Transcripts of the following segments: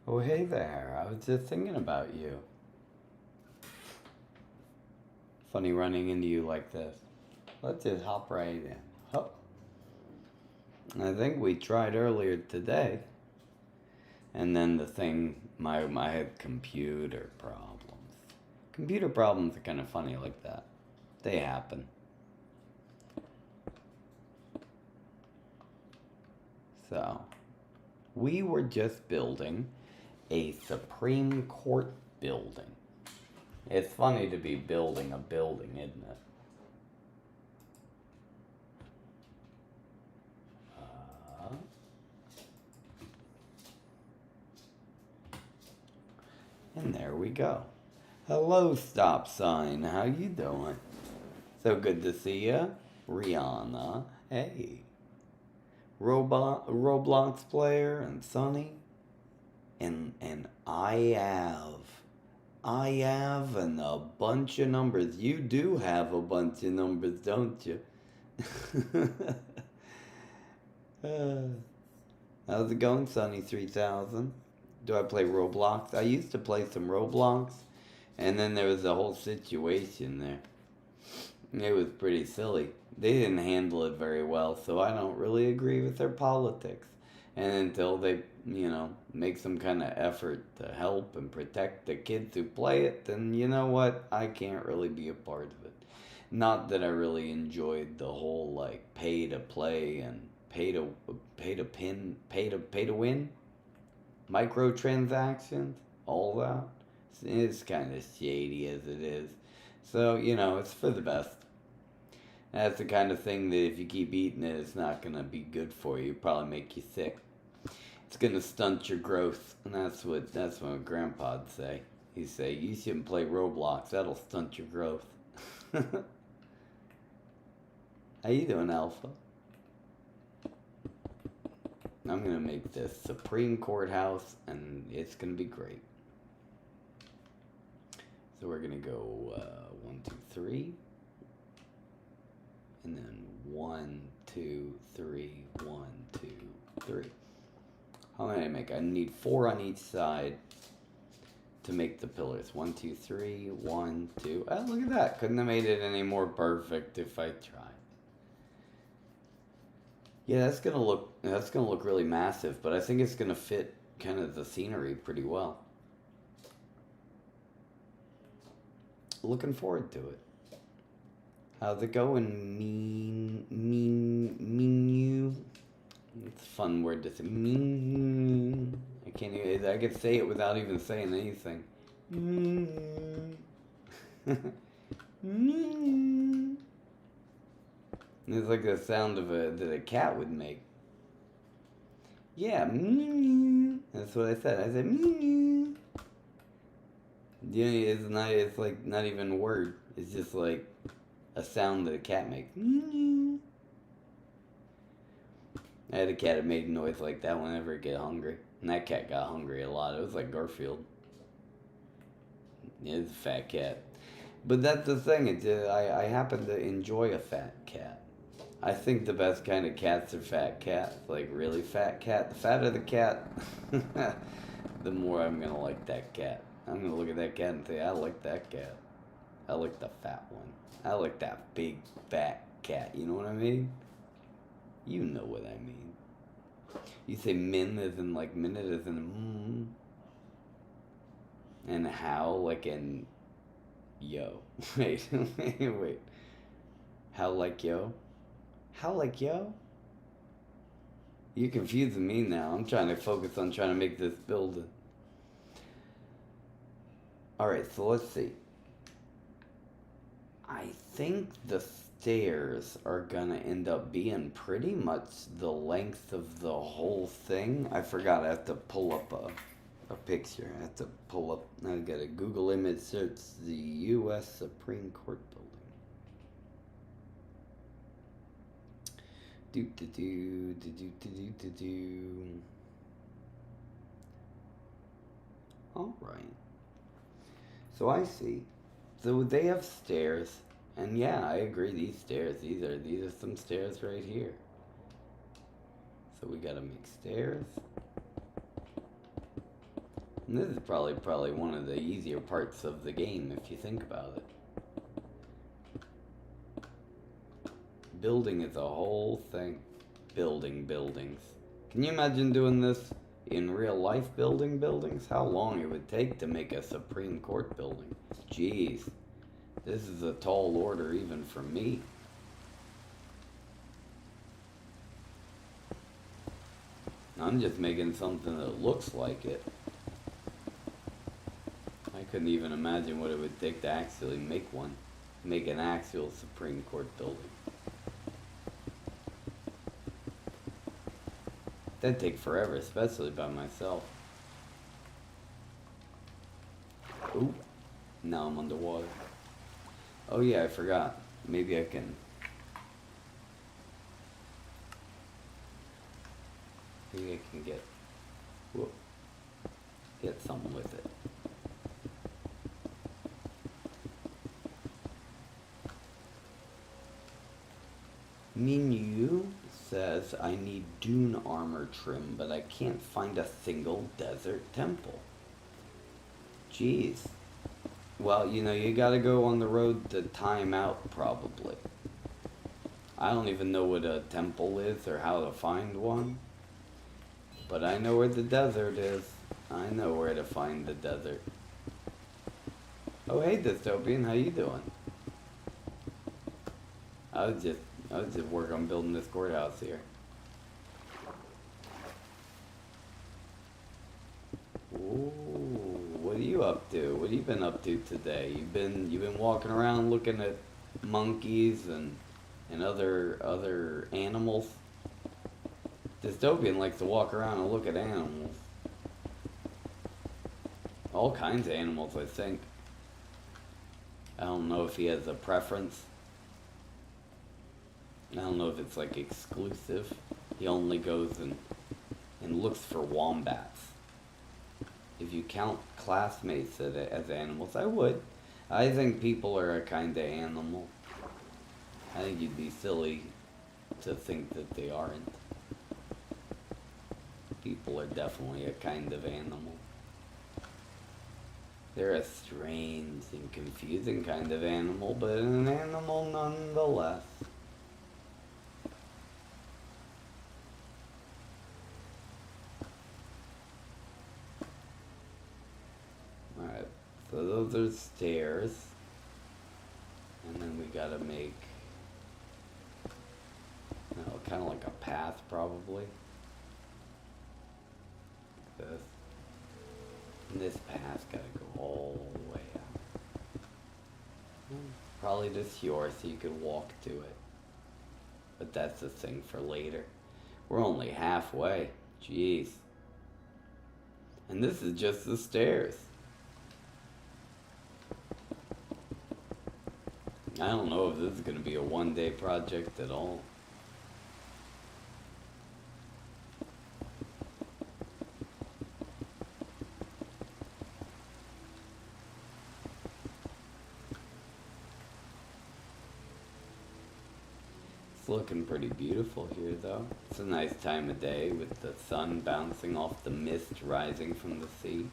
Oh, hey there. I was just thinking about you. Funny running into you like this. Let's just hop right in. Hop. I think we tried earlier today. And then the thing, my had computer problems. Computer problems are kind of funny like that. They happen. So, we were just building a Supreme Court building. It's funny to be building a building, isn't it? And there we go. Hello, stop sign. How you doing? So good to see ya. Rihanna. Hey. Roblox player and Sunny. And I have and a bunch of numbers. You do have a bunch of numbers, don't you? How's it going, Sunny 3000? Do I play Roblox? I used to play some Roblox, and then there was a whole situation there. It was pretty silly. They didn't handle it very well, so I don't really agree with their politics. And until they, make some kind of effort to help and protect the kids who play it, then you know what? I can't really be a part of it. Not that I really enjoyed the whole pay to play and pay to win, microtransactions, all that. It's kind of shady as it is. So, it's for the best. That's the kind of thing that if you keep eating it, it's not going to be good for you. Probably make you sick. It's going to stunt your growth. And that's what Grandpa'd say. He'd say, you shouldn't play Roblox. That'll stunt your growth. How you doing, Alpha? I'm going to make this Supreme Courthouse, and it's going to be great. So we're going to go 1, 2, 3. And then 1, 2, 3, 1, 2, 3. How many I make? I need 4 on each side to make the pillars. 1, 2, 3, 1, 2. Oh, look at that. Couldn't have made it any more perfect if I tried. Yeah, that's gonna look really massive, but I think it's gonna fit kind of the scenery pretty well. Looking forward to it. How's it going? Mean. It's a fun word to say. Mean. I can't even. I could say it without even saying anything. Mean. It's like the sound of that a cat would make. Yeah, that's what I said. I said yeah, it's like not even a word. It's just like a sound that a cat makes. I had a cat that made a noise like that whenever it get hungry. And that cat got hungry a lot. It was like Garfield. Yeah, it's a fat cat. But that's the thing. I happen to enjoy a fat cat. I think the best kind of cats are fat cats, like really fat cat. The fatter the cat, the more I'm gonna like that cat. I'm gonna look at that cat and say, I like that cat. I like the fat one. I like that big fat cat. You know what I mean? You know what I mean. You say min as in like minute as in and how like in yo. Wait. How like yo? How like yo? You're confusing me now. I'm trying to focus on trying to make this building. Alright, so let's see. I think the stairs are gonna end up being pretty much the length of the whole thing. I forgot I have to pull up a picture. I have to pull up, I gotta Google image search the U.S. Supreme Court building. Alright. So I see. So they have stairs. And yeah, I agree, these stairs, these are some stairs right here. So we gotta make stairs. And this is probably one of the easier parts of the game if you think about it. Building is a whole thing. Building buildings. Can you imagine doing this in real life, building buildings? How long it would take to make a Supreme Court building. Jeez. This is a tall order even for me. I'm just making something that looks like it. I couldn't even imagine what it would take to actually make one. Make an actual Supreme Court building. That'd take forever, especially by myself. Ooh, now I'm underwater. Oh yeah, I forgot. Maybe I can... Maybe I can get... Whoop. Get something with it. Menu says I need dune armor trim, but I can't find a single desert temple. Jeez. Well, you know, you gotta go on the road to time out, probably. I don't even know what a temple is or how to find one. But I know where the desert is. I know where to find the desert. Oh, hey, Dystopian, how you doing? I was just working on building this courthouse here. Ooh, what are you up to? What have you been up to today? You've been walking around looking at monkeys and other animals. Dystopian likes to walk around and look at animals. All kinds of animals, I think. I don't know if he has a preference. I don't know if it's like exclusive. He only goes and looks for wombats. If you count classmates as animals, I would. I think people are a kind of animal. I think you'd be silly to think that they aren't. People are definitely a kind of animal. They're a strange and confusing kind of animal, but an animal nonetheless. Alright, so those are stairs. And then we gotta make, you know, kind of like a path probably. This. And this path's gotta go all the way out. Probably just yours so you could walk to it. But that's the thing for later. We're only halfway. Jeez. And this is just the stairs. I don't know if this is gonna be a one-day project at all. It's looking pretty beautiful here though. It's a nice time of day with the sun bouncing off the mist rising from the sea.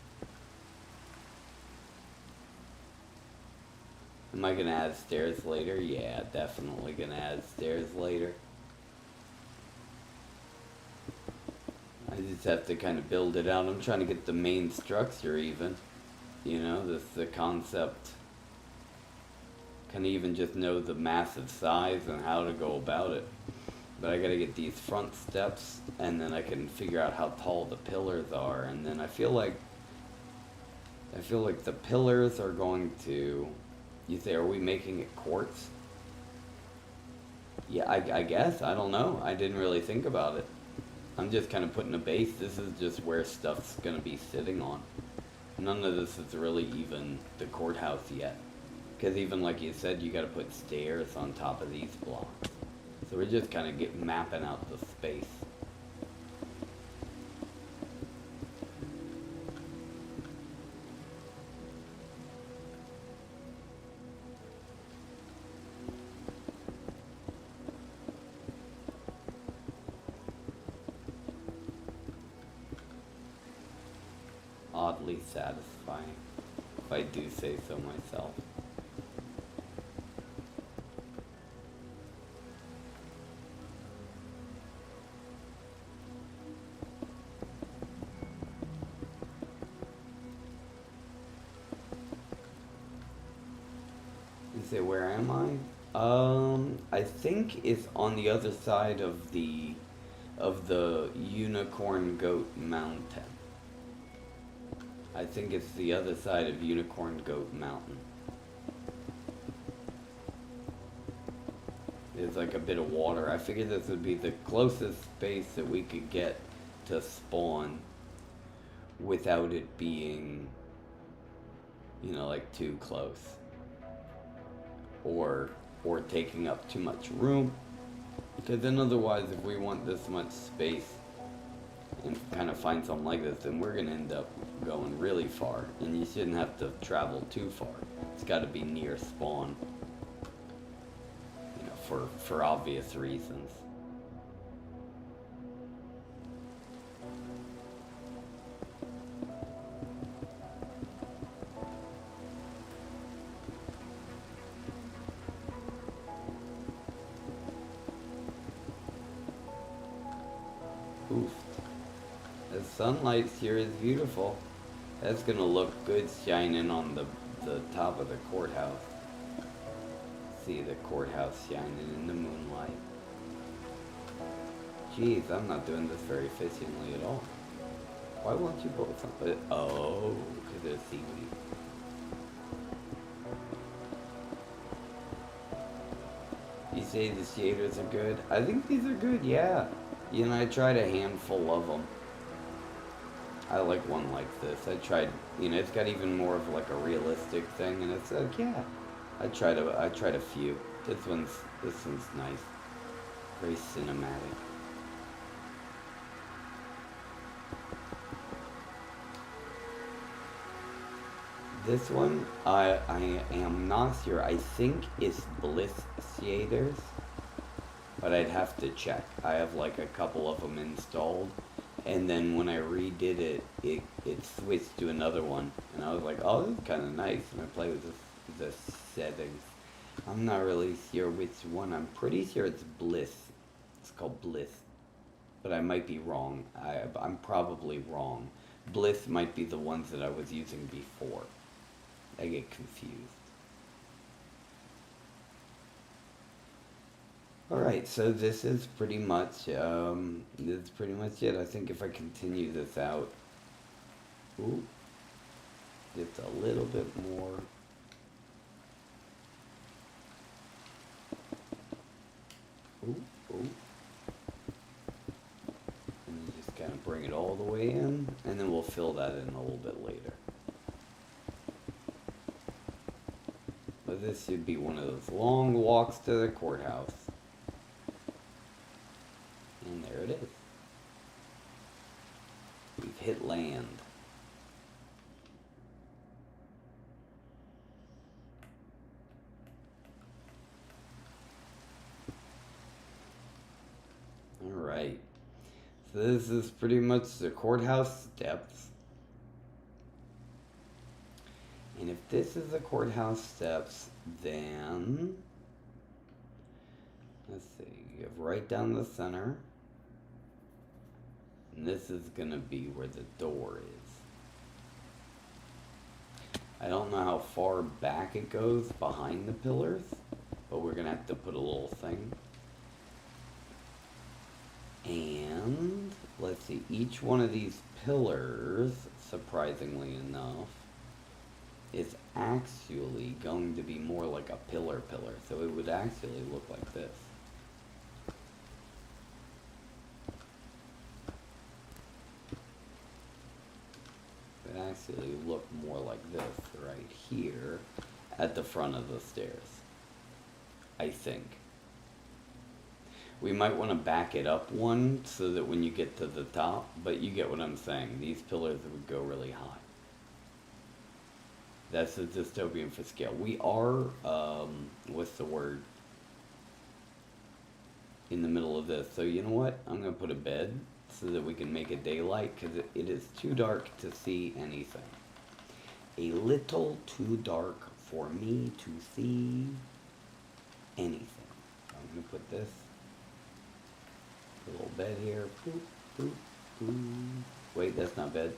Am I gonna add stairs later? Yeah, definitely gonna add stairs later. I just have to kind of build it out. I'm trying to get the main structure even. You know, the concept. Can even just know the massive size and how to go about it. But I gotta get these front steps and then I can figure out how tall the pillars are, and then I feel like the pillars are going to, you say, are we making it quartz? Yeah, I guess, I don't know. I didn't really think about it. I'm just kind of putting a base. This is just where stuff's gonna be sitting on. None of this is really even the courthouse yet. Because even like you said, you gotta put stairs on top of these blocks. So we're just kind of mapping out the space. oddly satisfying, if I do say so myself. You say, where am I? I think it's on the other side of the Unicorn Goat Mountain. I think it's the other side of Unicorn Goat Mountain. There's like a bit of water. I figured this would be the closest space that we could get to spawn without it being, you know, like too close. Or taking up too much room. Because then otherwise, if we want this much space and kind of find something like this, then we're going to end up going really far. And you shouldn't have to travel too far. It's got to be near spawn. You know, for obvious reasons. Oof. The sunlight here is beautiful. That's gonna look good shining on the top of the courthouse. See the courthouse shining in the moonlight. Jeez, I'm not doing this very efficiently at all. Why won't you put something? Oh, because there's seaweed. You say the shaders are good? I think these are good, yeah. You know, I tried a handful of them. I like one like this. I tried, you know, it's got even more of like a realistic thing, and it's like, yeah. I tried a few. This one's nice. Very cinematic. This one, I am not sure. I think it's Bliss shaders, but I'd have to check. I have like a couple of them installed, and then when I redid it, it switched to another one, and I was like, oh, this is kind of nice, and I played with the settings. I'm not really sure which one. I'm pretty sure it's Bliss. It's called Bliss, but I might be wrong. I'm probably wrong. Bliss might be the ones that I was using before. I get confused. Alright, so this is pretty much it. I think if I continue this out, ooh, just a little bit more. Ooh, ooh. And then just kind of bring it all the way in, and then we'll fill that in a little bit later. But this should be one of those long walks to the courthouse. And there it is. We've hit land. Alright. So this is pretty much the courthouse steps. And if this is the courthouse steps, then let's see, you have right down the center. And this is gonna be where the door is. I don't know how far back it goes behind the pillars, but we're gonna have to put a little thing. And let's see, each one of these pillars, surprisingly enough, is actually going to be more like a pillar. So it would actually look like this. It would actually look more like this right here at the front of the stairs, I think. We might want to back it up one so that when you get to the top, but you get what I'm saying. These pillars would go really high. That's the dystopian for scale. We are, what's the word? In the middle of this. So you know what? I'm going to put a bed so that we can make it daylight, because it is too dark to see anything. A little too dark for me to see anything. So I'm going to put this little bed here. Boop, boop, boop. Wait, that's not bed.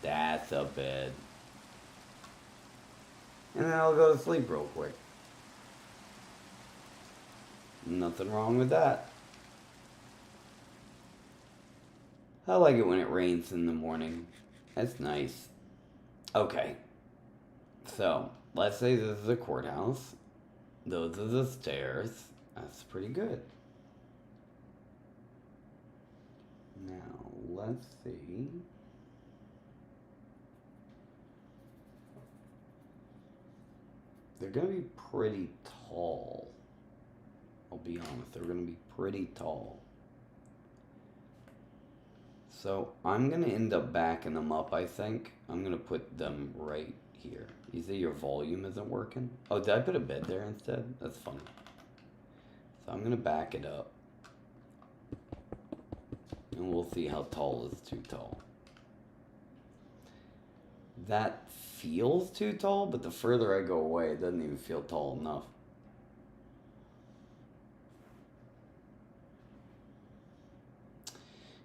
That's a bed. And then I'll go to sleep real quick. Nothing wrong with that. I like it when it rains in the morning. That's nice. Okay. So, let's say this is a courthouse. Those are the stairs. That's pretty good. Now, let's see. They're going to be pretty tall. I'll be honest, they're going to be pretty tall. So I'm going to end up backing them up, I think. I'm going to put them right here. You see your volume isn't working? Oh, did I put a bed there instead? That's funny. So I'm going to back it up. And we'll see how tall is too tall. That feels too tall, but the further I go away, it doesn't even feel tall enough.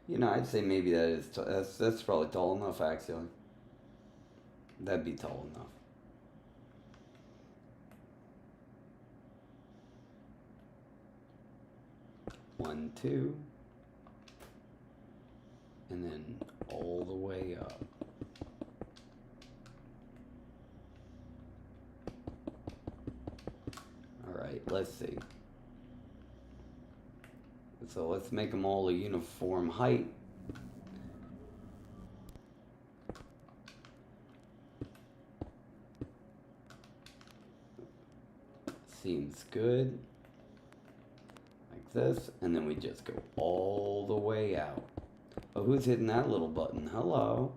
You know, I'd say maybe that is that's probably tall enough, actually. That'd be tall enough. One, two, and then all the way up. All right, let's see. So let's make them all a uniform height. Seems good. Like this. And then we just go all the way out. Oh, who's hitting that little button? Hello.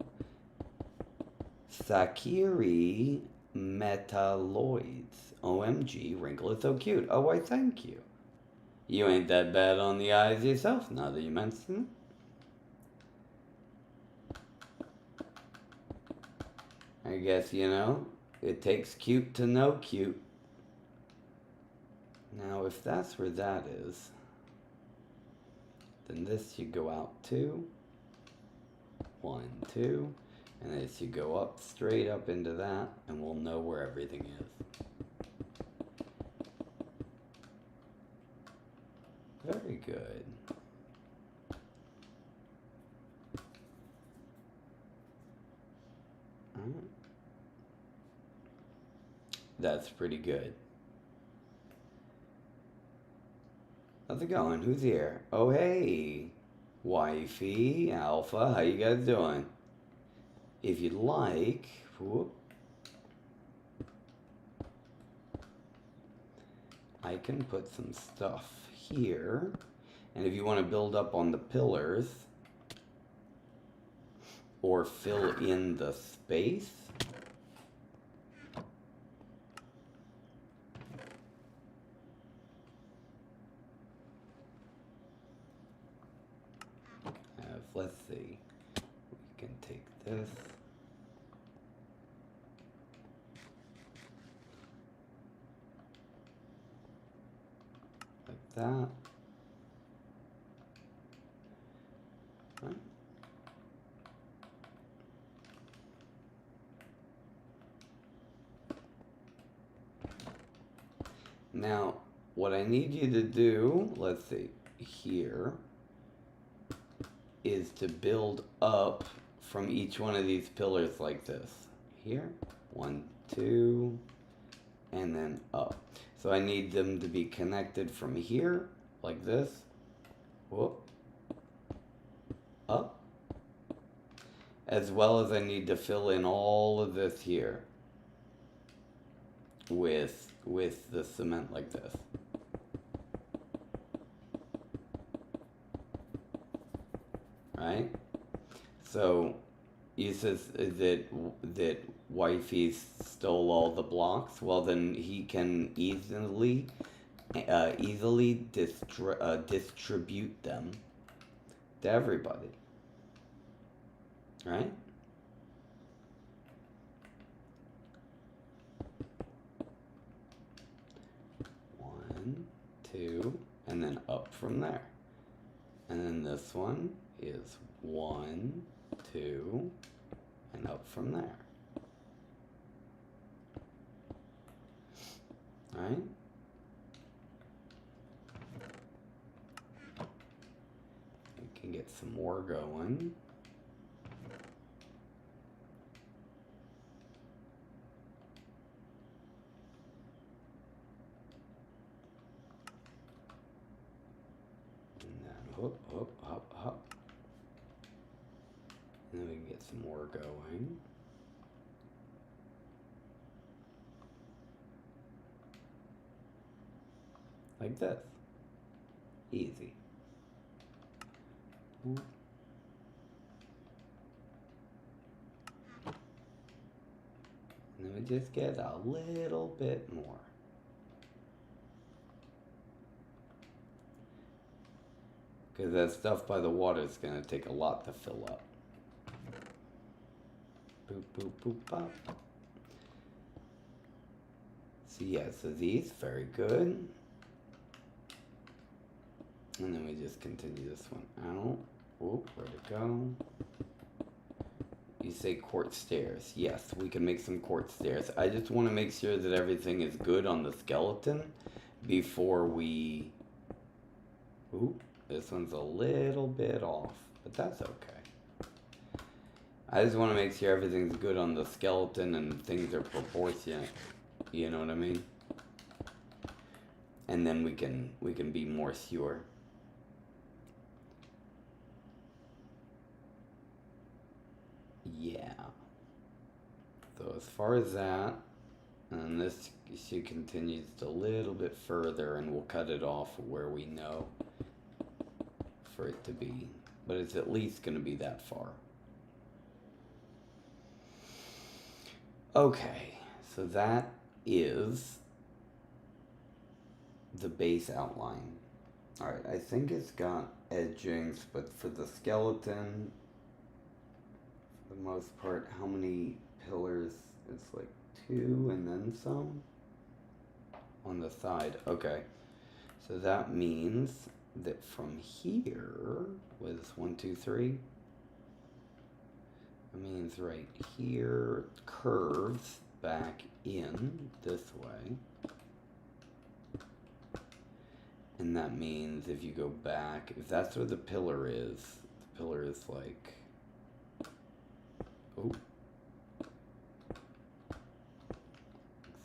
Sakiri Metalloids. OMG, Wrinkle is so cute. Oh, why thank you. You ain't that bad on the eyes yourself, now that you mention it. I guess, you know, it takes cute to know cute. Now, if that's where that is, then this should go out 2. 1, 2. And this should go up, straight up into that, and we'll know where everything is. Very good. That's pretty good. How's it going? Who's here? Oh, hey. Wifey, Alpha, how you guys doing? If you'd like, whoop, I can put some stuff here, and if you want to build up on the pillars or fill in the space, let's see, we can take this, like that. Right. Now, what I need you to do, let's see, here, is to build up from each one of these pillars like this. Here, 1, 2, and then up. So I need them to be connected from here, like this, whoop, up, as well as I need to fill in all of this here with the cement like this. Right? So you says that Wifey stole all the blocks. Well, then he can easily distribute them to everybody. Right? One, two, and then up from there. And then this one is 1, 2, and up from there. Right? We can get some more going. And then hop, hop, hop, hop. And then we can get some more going. Like this. Easy. And then we just get a little bit more. Because that stuff by the water is going to take a lot to fill up. Boop, boop, boop, pop. So yeah, so these, very good. And then we just continue this one out. Oop, where'd it go? You say court stairs. Yes, we can make some court stairs. I just want to make sure that everything is good on the skeleton before we... Oop, this one's a little bit off, but that's okay. I just want to make sure everything's good on the skeleton and things are proportionate. You know what I mean? And then we can be more sure. Yeah. So as far as that, and this, she continues a little bit further, and we'll cut it off where we know for it to be. But it's at least going to be that far. Okay, so that is the base outline. Alright, I think it's got edgings, but for the skeleton, for the most part, how many pillars? It's like 2 and then some on the side. Okay, so that means that from here, what is 1, 2, 3? That means right here curves back in this way. And that means if you go back, if that's where the pillar is like, oh,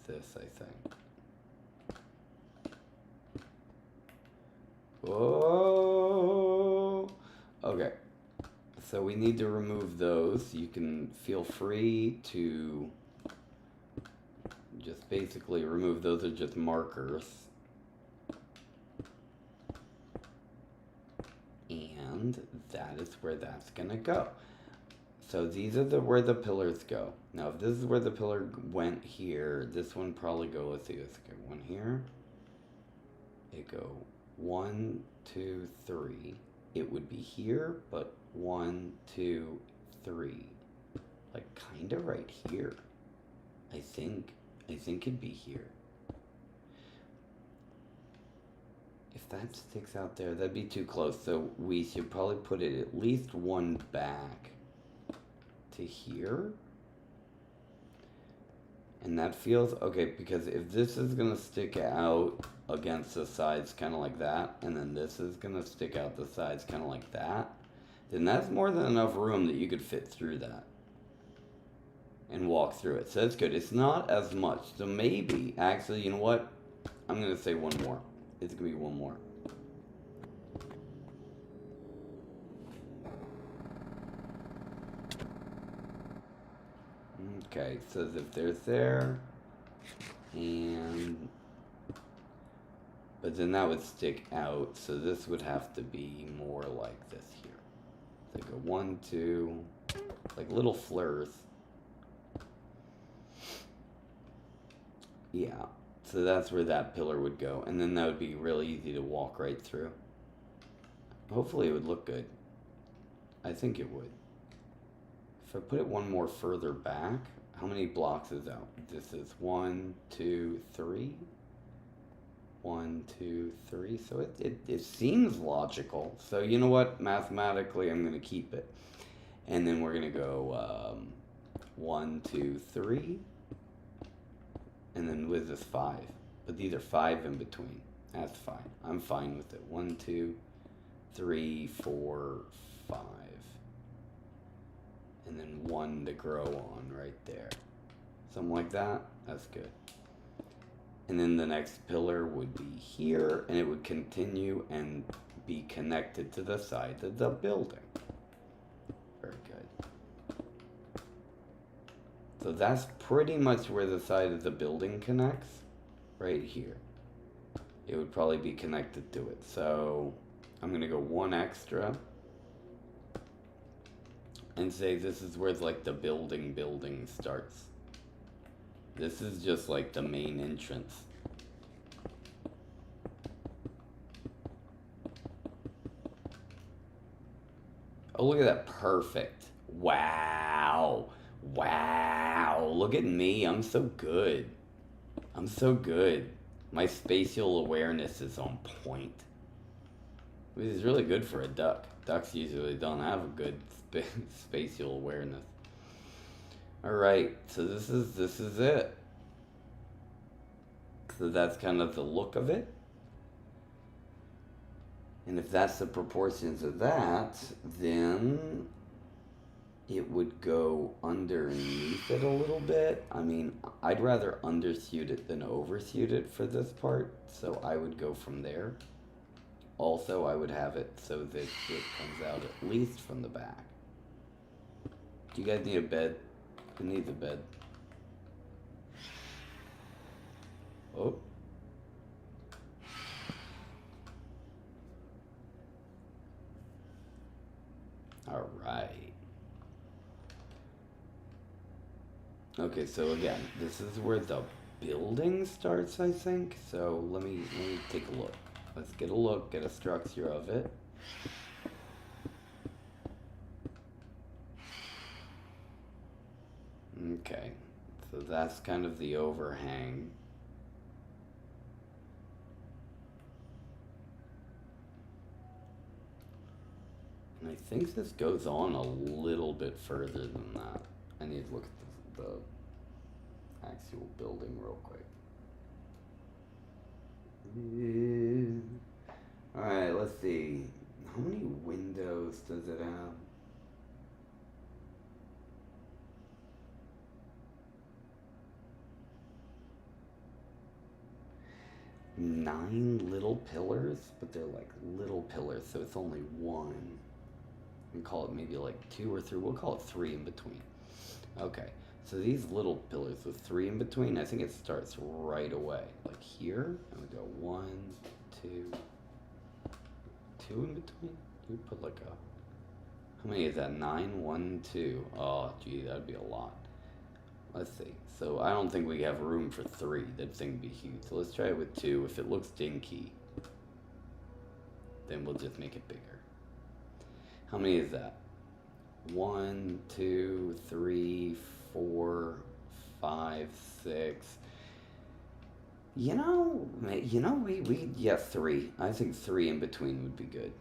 this, I think. Whoa! Okay, so we need to remove those. You can feel free to just basically remove those. Are just markers. And that is where that's gonna go. So these are where the pillars go. Now if this is where the pillar went here, this one probably go, let's see, let's go 1 here. It go 1, 2, 3. It would be here, but 1, 2, 3. Like kinda right here. I think it'd be here. If that sticks out there, that'd be too close. So we should probably put it at least 1 back to here. And that feels okay, because if this is gonna stick out against the sides kind of like that, and then this is gonna stick out the sides kind of like that, then that's more than enough room that you could fit through that and walk through it. So that's good. It's not as much. So maybe, actually, you know what? I'm gonna say 1 more. It's gonna be 1 more. Okay, so if there's there, and but then that would stick out, so this would have to be more like this here. So go 1, 2, like little flares. Yeah. So that's where that pillar would go, and then that would be really easy to walk right through. Hopefully it would look good. I think it would. If I put it one more further back, how many blocks is out? This is 1, 2, 3. 1, 2, 3. So it seems logical. So you know what? Mathematically, I'm going to keep it. And then we're going to go 1, 2, 3. And then with this 5. But these are 5 in between. That's fine. I'm fine with it. 1, 2, 3, 4, 5. And then 1 to grow on right there. Something like that. That's good. And then the next pillar would be here, and it would continue and be connected to the side of the building. Very good. So that's pretty much where the side of the building connects. Right here. It would probably be connected to it. So I'm going to go 1 extra. And say this is where like the building starts. This is just like the main entrance. Oh, look at that. Perfect. Wow. Wow. Look at me. I'm so good. I'm so good. My spatial awareness is on point. This is really good for a duck. Ducks usually don't have a good spatial awareness. All right, so this is it. So that's kind of the look of it. And if that's the proportions of that, then it would go underneath it a little bit. I mean, I'd rather undershoot it than overshoot it for this part, so I would go from there. Also, I would have it so that it comes out at least from the back. Do you guys need a bed? Who needs a bed? Oh. All right. Okay, so again, this is where the building starts, I think. So let me take a look. Let's get a look, get a structure of it. Okay, so that's kind of the overhang. And I think this goes on a little bit further than that. I need to look at the actual building real quick. Yeah. Alright, let's see. How many windows does it have? 9 little pillars, but they're like little pillars, so it's only 1. We call it maybe like 2 or 3. We'll call it 3 in between. Okay, so these little pillars with 3 in between, I think it starts right away. Like here, and we go 1, 2, 2 in between. You put like a, how many is that? 9, 1, 2. Oh, gee, that'd be a lot. Let's see. So I don't think we have room for 3. That thing would be huge. So let's try it with 2. If it looks dinky, then we'll just make it bigger. How many is that? 1, 2, 3, 4, 5, 6. You know, yeah, 3. I think 3 in between would be good.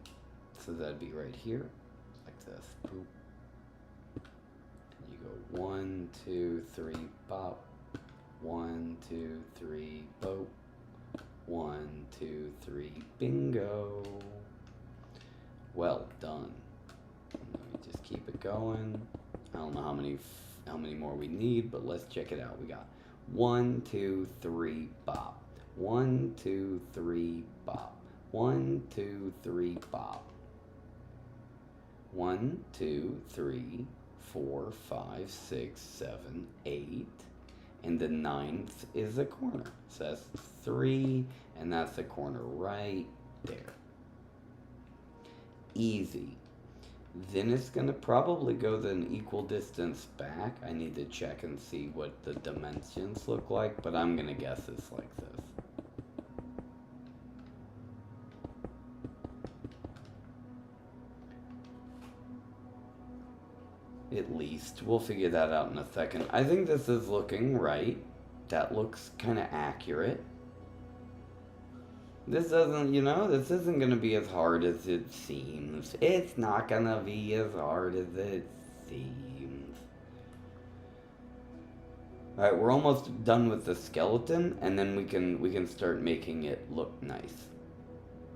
So that'd be right here, like this. Boop. 1, 2, 3, bop. 1, 2, 3, boop. 1, 2, 3, bingo. Well done. Let me just keep it going. I don't know how many more we need, but let's check it out. We got 1, 2, 3, bop. 1, 2, 3, bop. 1, 2, 3, bop. 1, 2, 3, 4, 5, 6, 7, 8, and the 9th is a corner. So that's 3, and that's the corner right there. Easy. Then it's going to probably go an equal distance back. I need to check and see what the dimensions look like, but I'm going to guess it's like this. at least. We'll figure that out in a second. I think this is looking right. That looks kind of accurate. This doesn't, you know, this isn't going to be as hard as it seems. It's not going to be as hard as it seems. Alright, we're almost done with the skeleton, and then we can start making it look nice.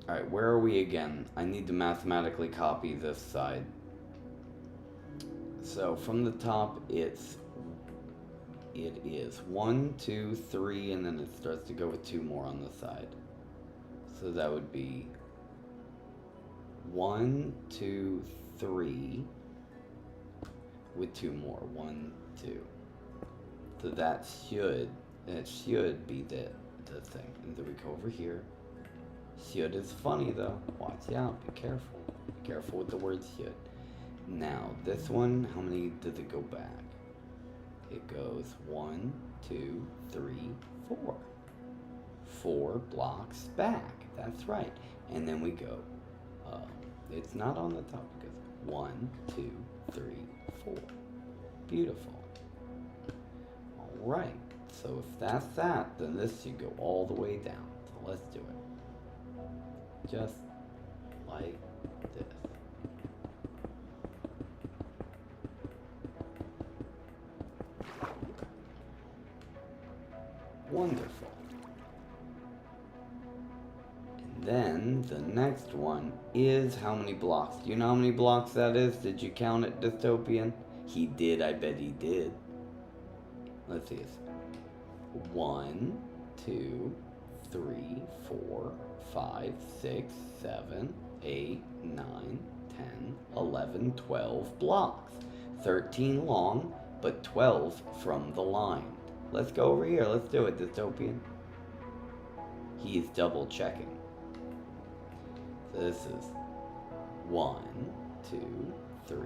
Alright, where are we again? I need to mathematically copy this side. So from the top, it is 1, 2, 3, and then it starts to go with 2 more on the side. So that would be 1, 2, 3 with 2 more. 1, 2. So that should be the thing. And then we go over here. Should is funny though. Watch out. Be careful. Be careful with the word should. Now this one, how many does it go back? It goes 1, 2, 3, 4. 4 blocks back. That's right. And then we go. It's not on the top. It goes 1, 2, 3, 4. Beautiful. All right. So if that's that, then this should go all the way down. So let's do it. Just like this. Wonderful. And then the next one is how many blocks? Do you know how many blocks that is? Did you count it, Dystopian? He did, I bet he did. Let's see. It's 1, 2, 3, 4, 5, 6, 7, 8, 9, 10, 11, 12 blocks. 13 long, but 12 from the line. Let's go over here. Let's do it, Dystopian. He's double checking. So this is 1, 2, 3,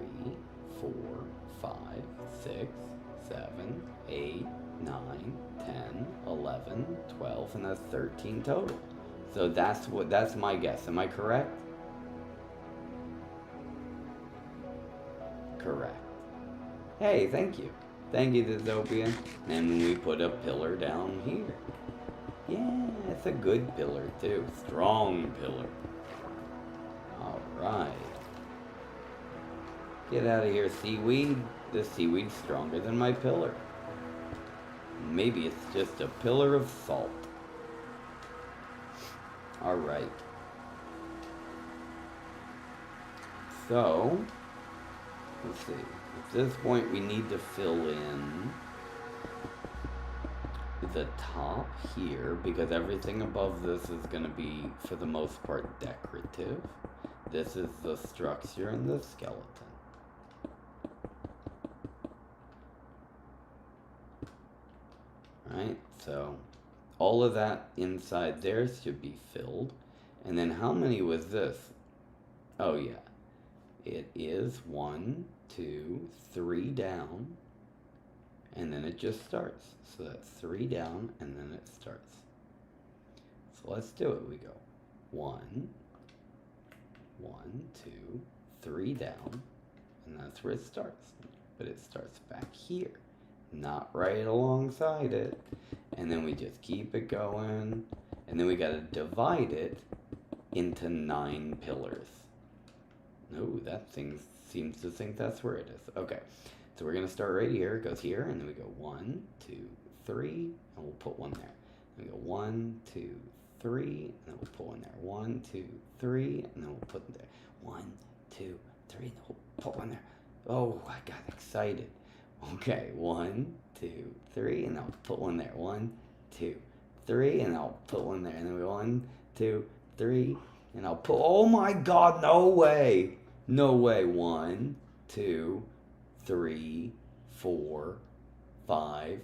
4, 5, 6, 7, 8, 9, 10, 11, 12, and that's 13 total. So that's my guess. Am I correct? Correct. Hey, thank you. Thank you, Dystopian. And we put a pillar down here. Yeah, it's a good pillar too. Strong pillar. Alright. Get out of here, seaweed. This seaweed's stronger than my pillar. Maybe it's just a pillar of salt. Alright. So, let's see. At this point, we need to fill in the top here, because everything above this is going to be, for the most part, decorative. This is the structure and the skeleton. Right? So, all of that inside there should be filled. And then how many was this? Oh, yeah. It is 1, 2, 3 down, and then it just starts. So that's 3 down, and then it starts. So let's do it. We go 1, 2, 3 down, and that's where it starts. But it starts back here, not right alongside it. And then we just keep it going, and then we got to divide it into 9 pillars. No, that thing seems to think that's where it is. Okay, so we're going to start right here. It goes here, and then we go 1, 2, 3, and we'll put 1 there. Then we go 1, 2, 3, and then we'll put 1 there. 1, 2, 3, and then we'll put it there. 1, 2, 3, and then we'll put 1 there. Oh, I got excited. Okay, 1, 2, 3, and I'll put 1 there. 1, 2, 3, and I'll put 1 there. And then we go 1, 2, 3, and I'll put, oh my God, no way. No way. 1, 2, 3, 4, 5,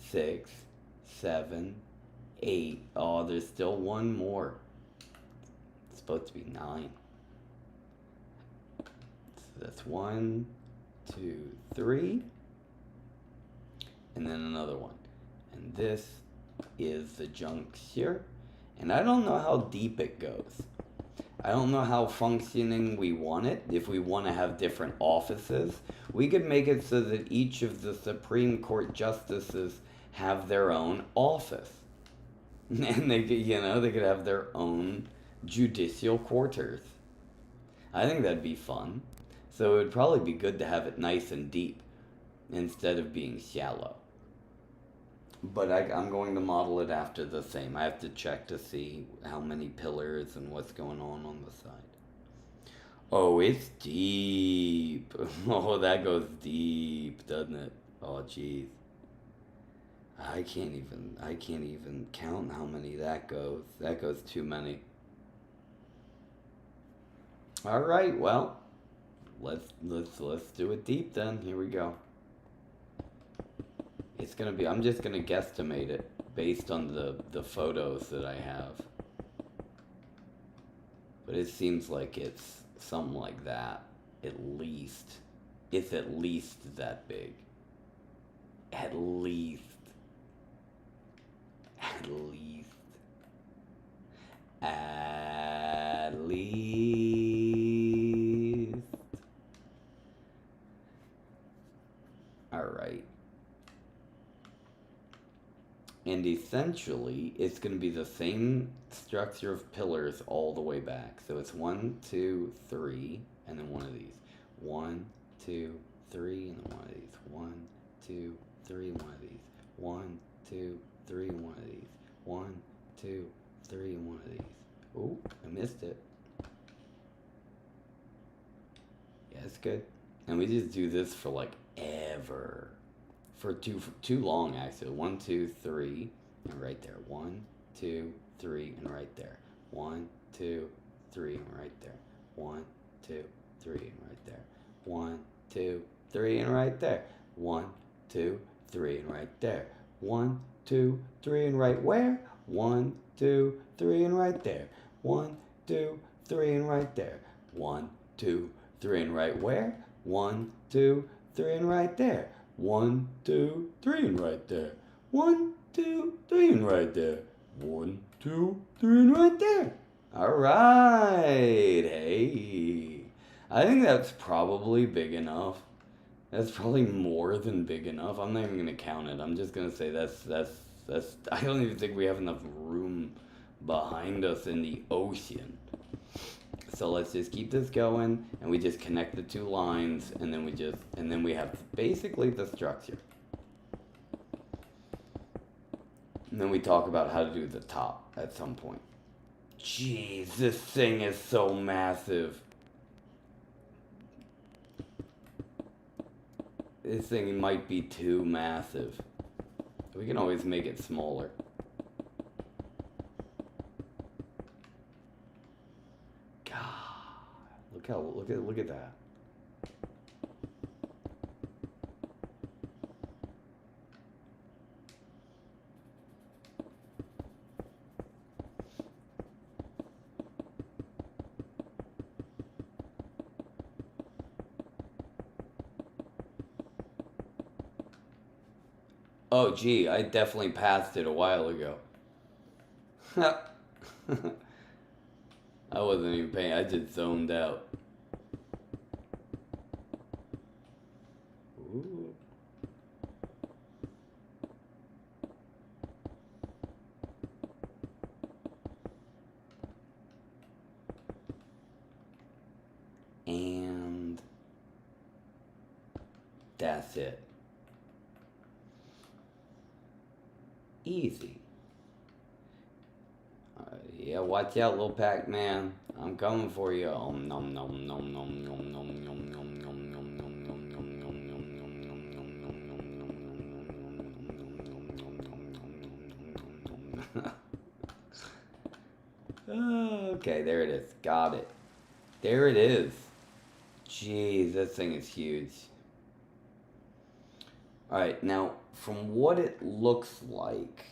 6, 7, 8. Oh, there's still 1 more. It's supposed to be 9. So that's 1, 2, 3. And then another 1. And this is the juncture. And I don't know how deep it goes. I don't know how functioning we want it. If we want to have different offices, we could make it so that each of the Supreme Court justices have their own office. And they could, they could have their own judicial quarters. I think that'd be fun. So it would probably be good to have it nice and deep instead of being shallow. But I'm going to model it after the same. I have to check to see how many pillars and what's going on the side. Oh, it's deep. Oh, that goes deep, doesn't it? Oh, jeez. I can't even count how many that goes. That goes too many. All right, well, let's do it deep then. Here we go. It's gonna be, I'm just gonna guesstimate it based on the photos that I have. But it seems like it's something like that. At least. It's at least that big. At least. At least. At least. Alright. And essentially, it's going to be the same structure of pillars all the way back. So it's 1, 2, 3, and then one of these. 1, 2, 3, and then one of these. 1, 2, 3, and one of these. 1, 2, 3, and one of these. 1, 2, 3, and one of these. Oh, I missed it. Yeah, it's good. And we just do this for like ever. For too long, actually. 1, 2, 3, and right there. 1, 2, 3, and right there. 1, 2, 3, and right there. 1, 2, 3, and right there. 1, 2, 3, and right there. 1, 2, 3, and right there. 1, 2, 3, and right where? 1, 2, 3, and right there. 1, 2, 3, and right there. 1, 2, 3, and right where? 1, 2, 3, and right there. 1, 2, 3, and right there. 1, 2, 3, and right there. 1, 2, 3, and right there. All right. Hey, I think that's probably big enough. That's probably more than big enough. I'm not even gonna count it. I'm just gonna say that's. I don't even think we have enough room behind us in the ocean. So let's just keep this going, and we just connect the two lines, and then we have basically the structure. And then we talk about how to do the top at some point. Jeez, this thing is so massive. This thing might be too massive. We can always make it smaller. Look at that. Oh gee, I definitely passed it a while ago. I wasn't even paying, I just zoned out. Ooh. And that's it. Easy. Yeah, watch out, little Pac-Man. I'm coming for you. Nom nom nom nom nom nom nom nom nom nom nom nom nom nom nom nom. Okay, there it is. Got it. There it is. Jeez, this thing is huge. Alright, now, from what it looks like,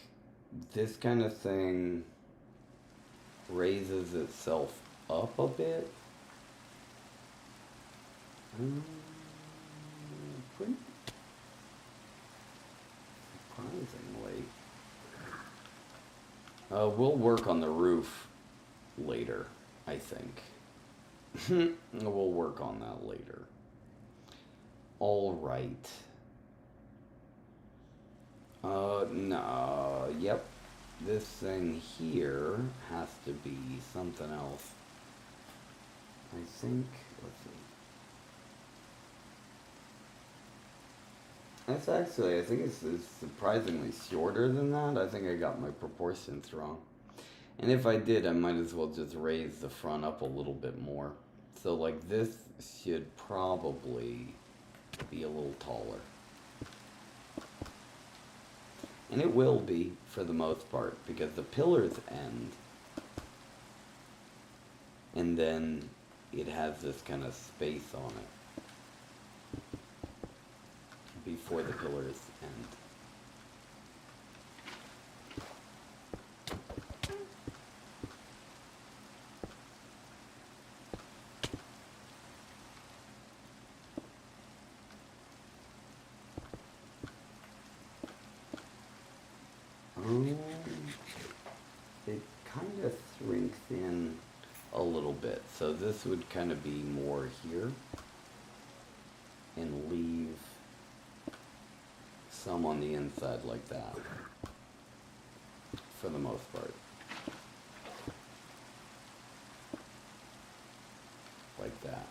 this kind of thing raises itself up a bit. Pretty surprisingly. We'll work on the roof later. I think. We'll work on that later. All right. No, yep. This thing here has to be something else. I think, let's see. That's actually, I think it's surprisingly shorter than that. I think I got my proportions wrong. And if I did, I might as well just raise the front up a little bit more. So like this should probably be a little taller. And it will be for the most part because the pillars end. And then it has this kind of space on it before the pillars end. It kind of shrinks in a little bit, so this would kind of be more here and leave some on the inside like that for the most part, like that.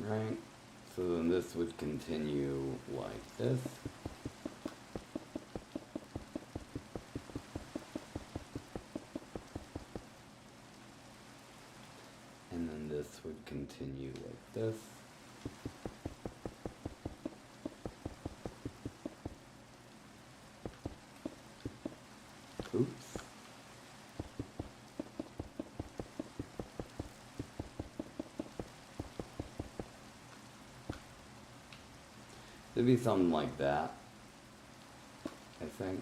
Right, so then this would continue like this. And then this would continue like this. Oops. It'd be something like that, I think.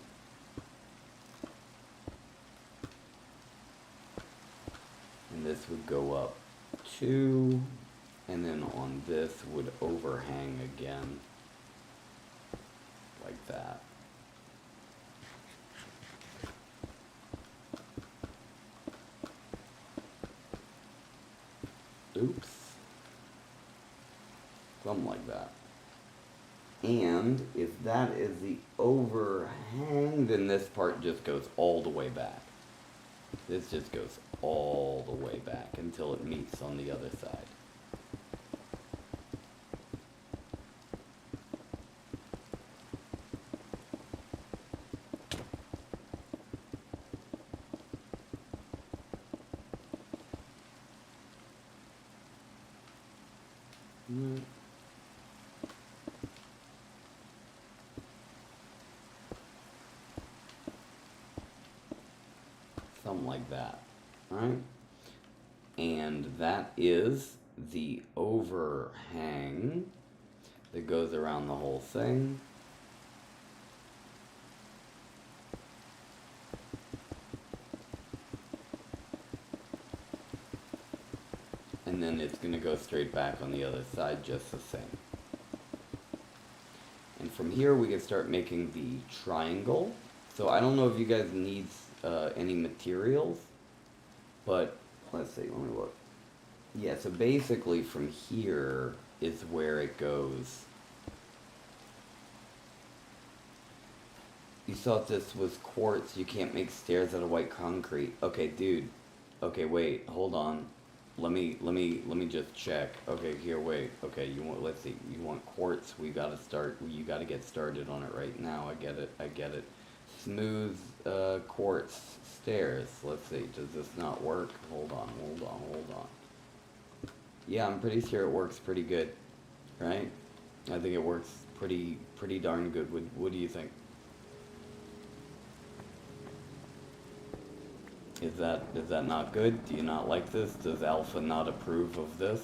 And this would go up 2, and then on this would overhang again, like that. Oops. Something like that. And if that is the overhang, then this part just goes all the way back. This just goes all the way back until it meets on the other side. Something like that, right? And that is the overhang that goes around the whole thing. And then it's going to go straight back on the other side just the same. And from here we can start making the triangle. So I don't know if you guys need any materials, but let's see, let me look. Yeah, so basically from here is where it goes. You thought this was quartz, you can't make stairs out of white concrete. Okay, dude. Okay, wait, hold on. Let me just check. Okay, here, wait. Okay, you want, let's see, you want quartz, we gotta start, you gotta get started on it right now. I get it. Smooth quartz stairs. Let's see, does this not work? Hold on. Yeah, I'm pretty sure it works pretty good, right? I think it works pretty darn good. What do you think? Is that not good? Do you not like this? Does Alpha not approve of this?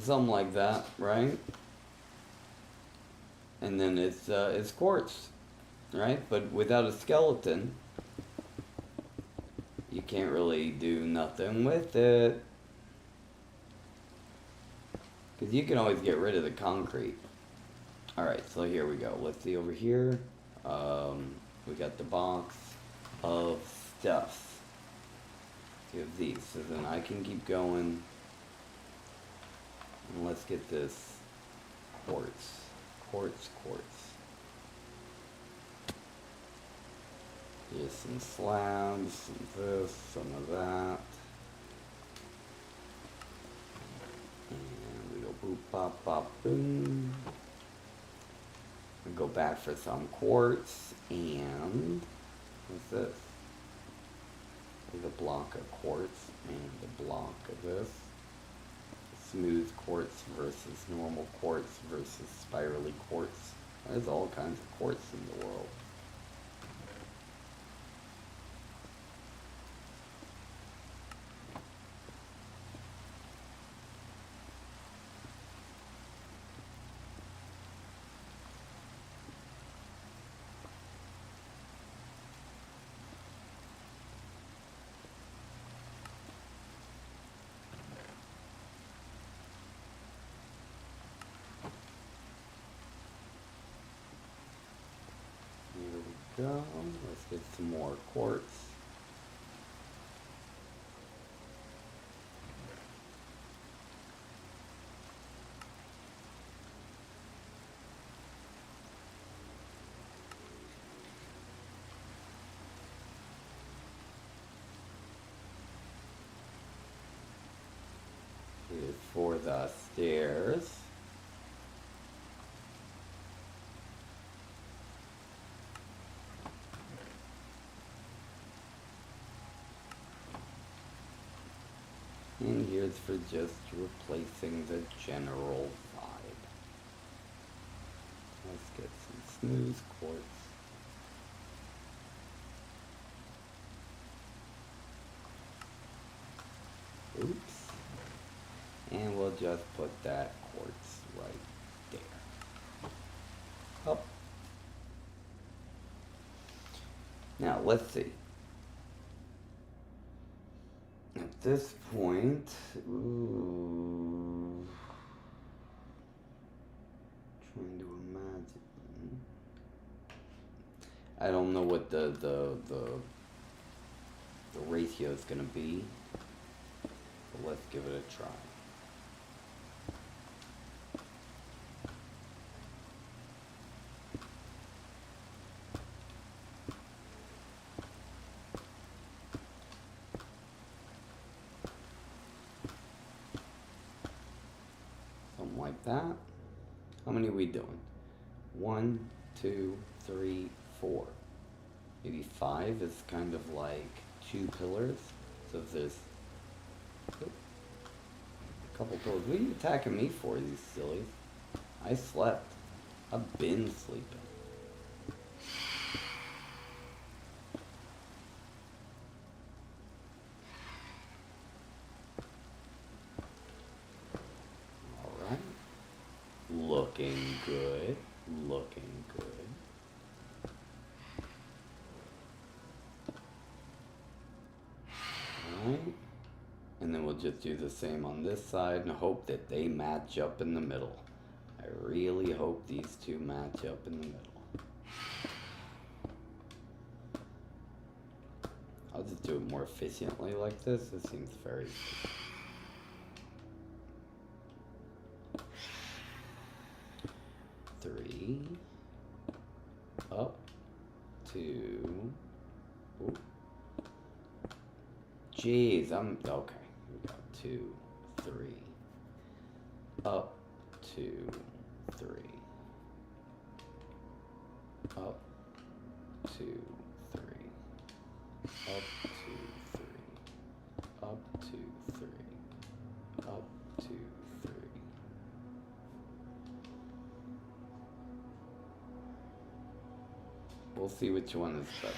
Something like that, right? And then it's quartz, right? But without a skeleton, you can't really do nothing with it. Because you can always get rid of the concrete. Alright, so here we go. Let's see over here. We got the box of stuff. We have these, so then I can keep going. And let's get this quartz. Quartz. Here's some slabs, some of this, some of that. And we go boop, bop, bop, boom. We go back for some quartz, and what's this? There's a block of quartz and a block of this. Smooth quartz versus normal quartz versus spirally quartz. There's all kinds of quartz in the world. Go. Let's get some more quartz. Here's for the stairs. And here's for just replacing the general vibe. Let's get some smooth quartz. Oops. And we'll just put that quartz right there. Up. Now let's see. At this point, ooh, trying to imagine. I don't know what the ratio is gonna be, but let's give it a try. Like that. How many are we doing? 1, 2, 3, 4. Maybe 5 is kind of like 2 pillars. So if there's a couple pillars. What are you attacking me for, these sillies? I slept. I've been sleeping. Looking good. Looking good. Alright. And then we'll just do the same on this side and hope that they match up in the middle. I really hope these two match up in the middle. I'll just do it more efficiently like this. This seems very efficient. Three, up, 2, ooh. Jeez, I'm, okay, we got 2, 3, up, 2, 3, up, 2, 3, up, 2, 3, up, 2, 3, up, 2, 3. We'll see which one is better.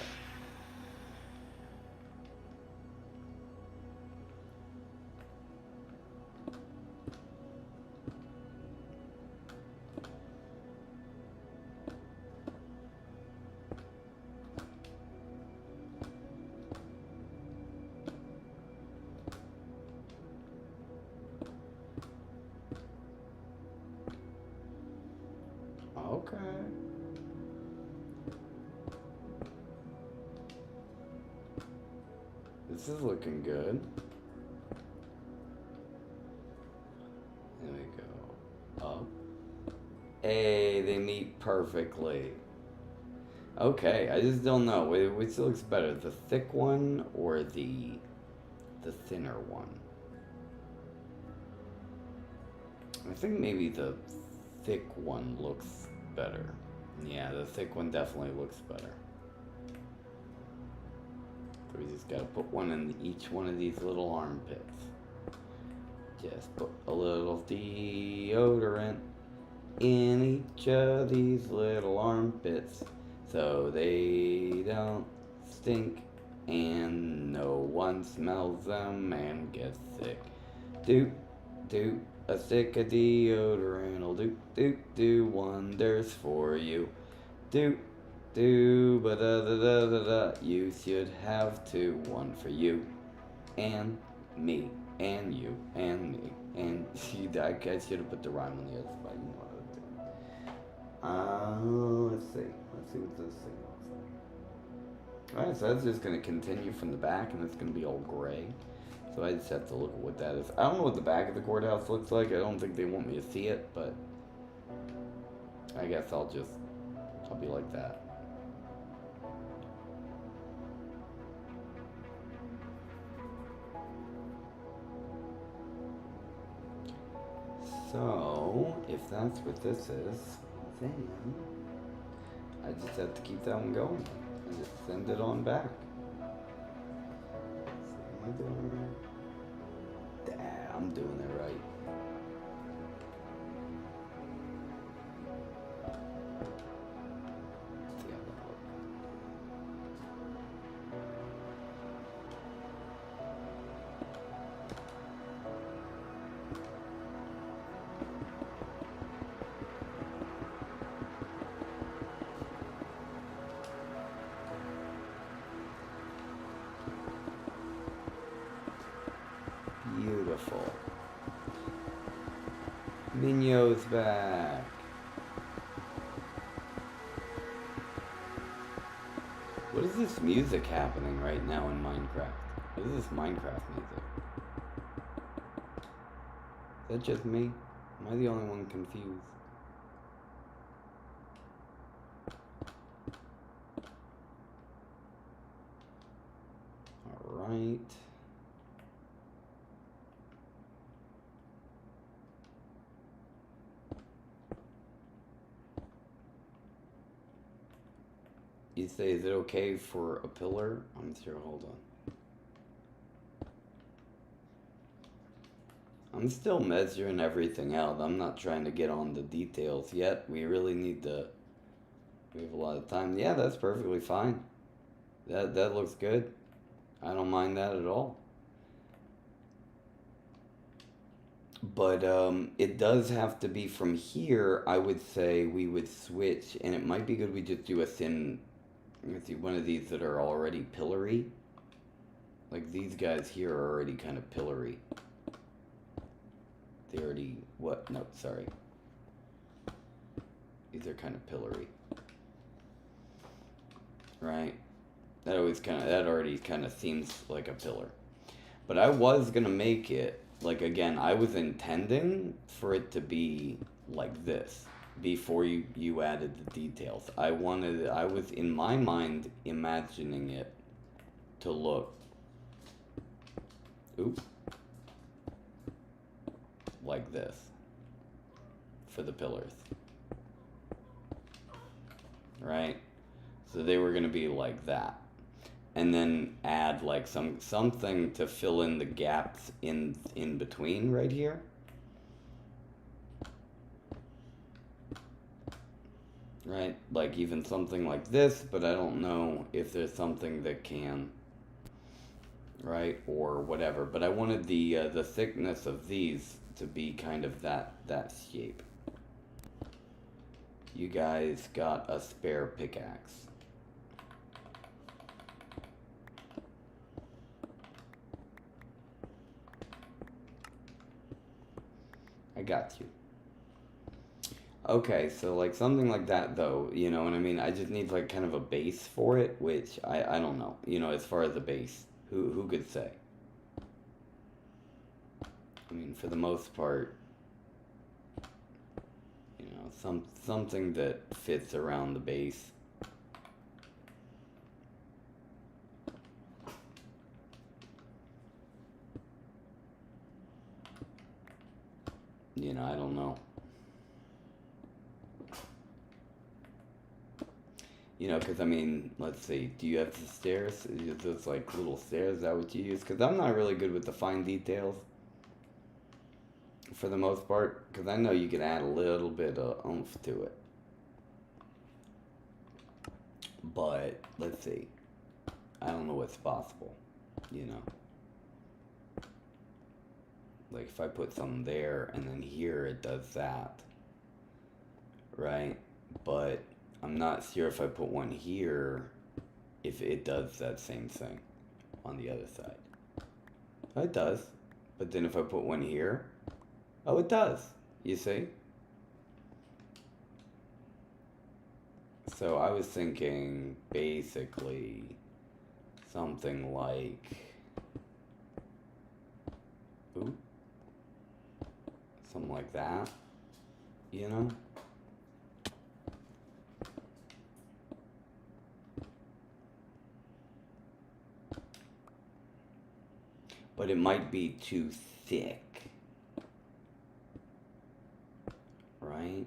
Okay. This is looking good. There we go. Up. Hey, they meet perfectly. Okay, I just don't know. Which looks better, the thick one or the thinner one? I think maybe the thick one looks better. Yeah, the thick one definitely looks better. So we just gotta put one in each one of these little armpits. Just put a little deodorant in each of these little armpits so they don't stink and no one smells them and gets sick. Do a stick of deodorant will do wonders for you. Do ba da da da da da. You should have two, one for you and me and you and me and see that I should have put the rhyme on the other spot. You know how to do it. Let's see what this thing looks like. Alright, so that's just gonna continue from the back and it's gonna be all gray. So I just have to look at what that is. I don't know what the back of the courthouse looks like. I don't think they want me to see it, but I guess I'll be like that. So, if that's what this is, then I just have to keep that one going and just send it on back. Am I doing it right? Yeah, I'm doing it right. Let's see how that looks. Beautiful. Minyo's back. What is this music happening right now in Minecraft? What is this Minecraft music? Is that just me? Am I the only one confused? Alright. You say, is it okay for a pillar? I'm sure, hold on. I'm still measuring everything out. I'm not trying to get on the details yet. We really need to, we have a lot of time. Yeah, that's perfectly fine. That looks good. I don't mind that at all. But it does have to be from here. I would say we would switch, and it might be good we just do a thin, let's see, one of these that are already pillory. Like these guys here are already kind of pillory. They already, what? No, sorry. These are kind of pillory. Right? That already kind of seems like a pillar. But I was going to make it, like again, I was intending for it to be like this before you added the details. I was in my mind imagining it to look, oops, like this for the pillars, right? So they were gonna be like that, and then add like something to fill in the gaps in between right here. Right, like even something like this, but I don't know if there's something that can, right, or whatever. But I wanted the thickness of these to be kind of that shape. You guys got a spare pickaxe. I got you. Okay, so like something like that though, you know what I mean? I just need like kind of a base for it, which I don't know. You know, as far as the base, who could say? I mean, for the most part, you know, something that fits around the base. You know, I don't know. You know, because I mean, let's see, do you have the stairs? Is those like little stairs? Is that what you use? Because I'm not really good with the fine details for the most part. Because I know you can add a little bit of oomph to it. But let's see, I don't know what's possible, you know. Like if I put something there and then here it does that, right? But I'm not sure if I put one here, if it does that same thing on the other side. Oh, it does. But then if I put one here, oh, it does. You see? So I was thinking basically something like, ooh, something like that, you know? But it might be too thick, right?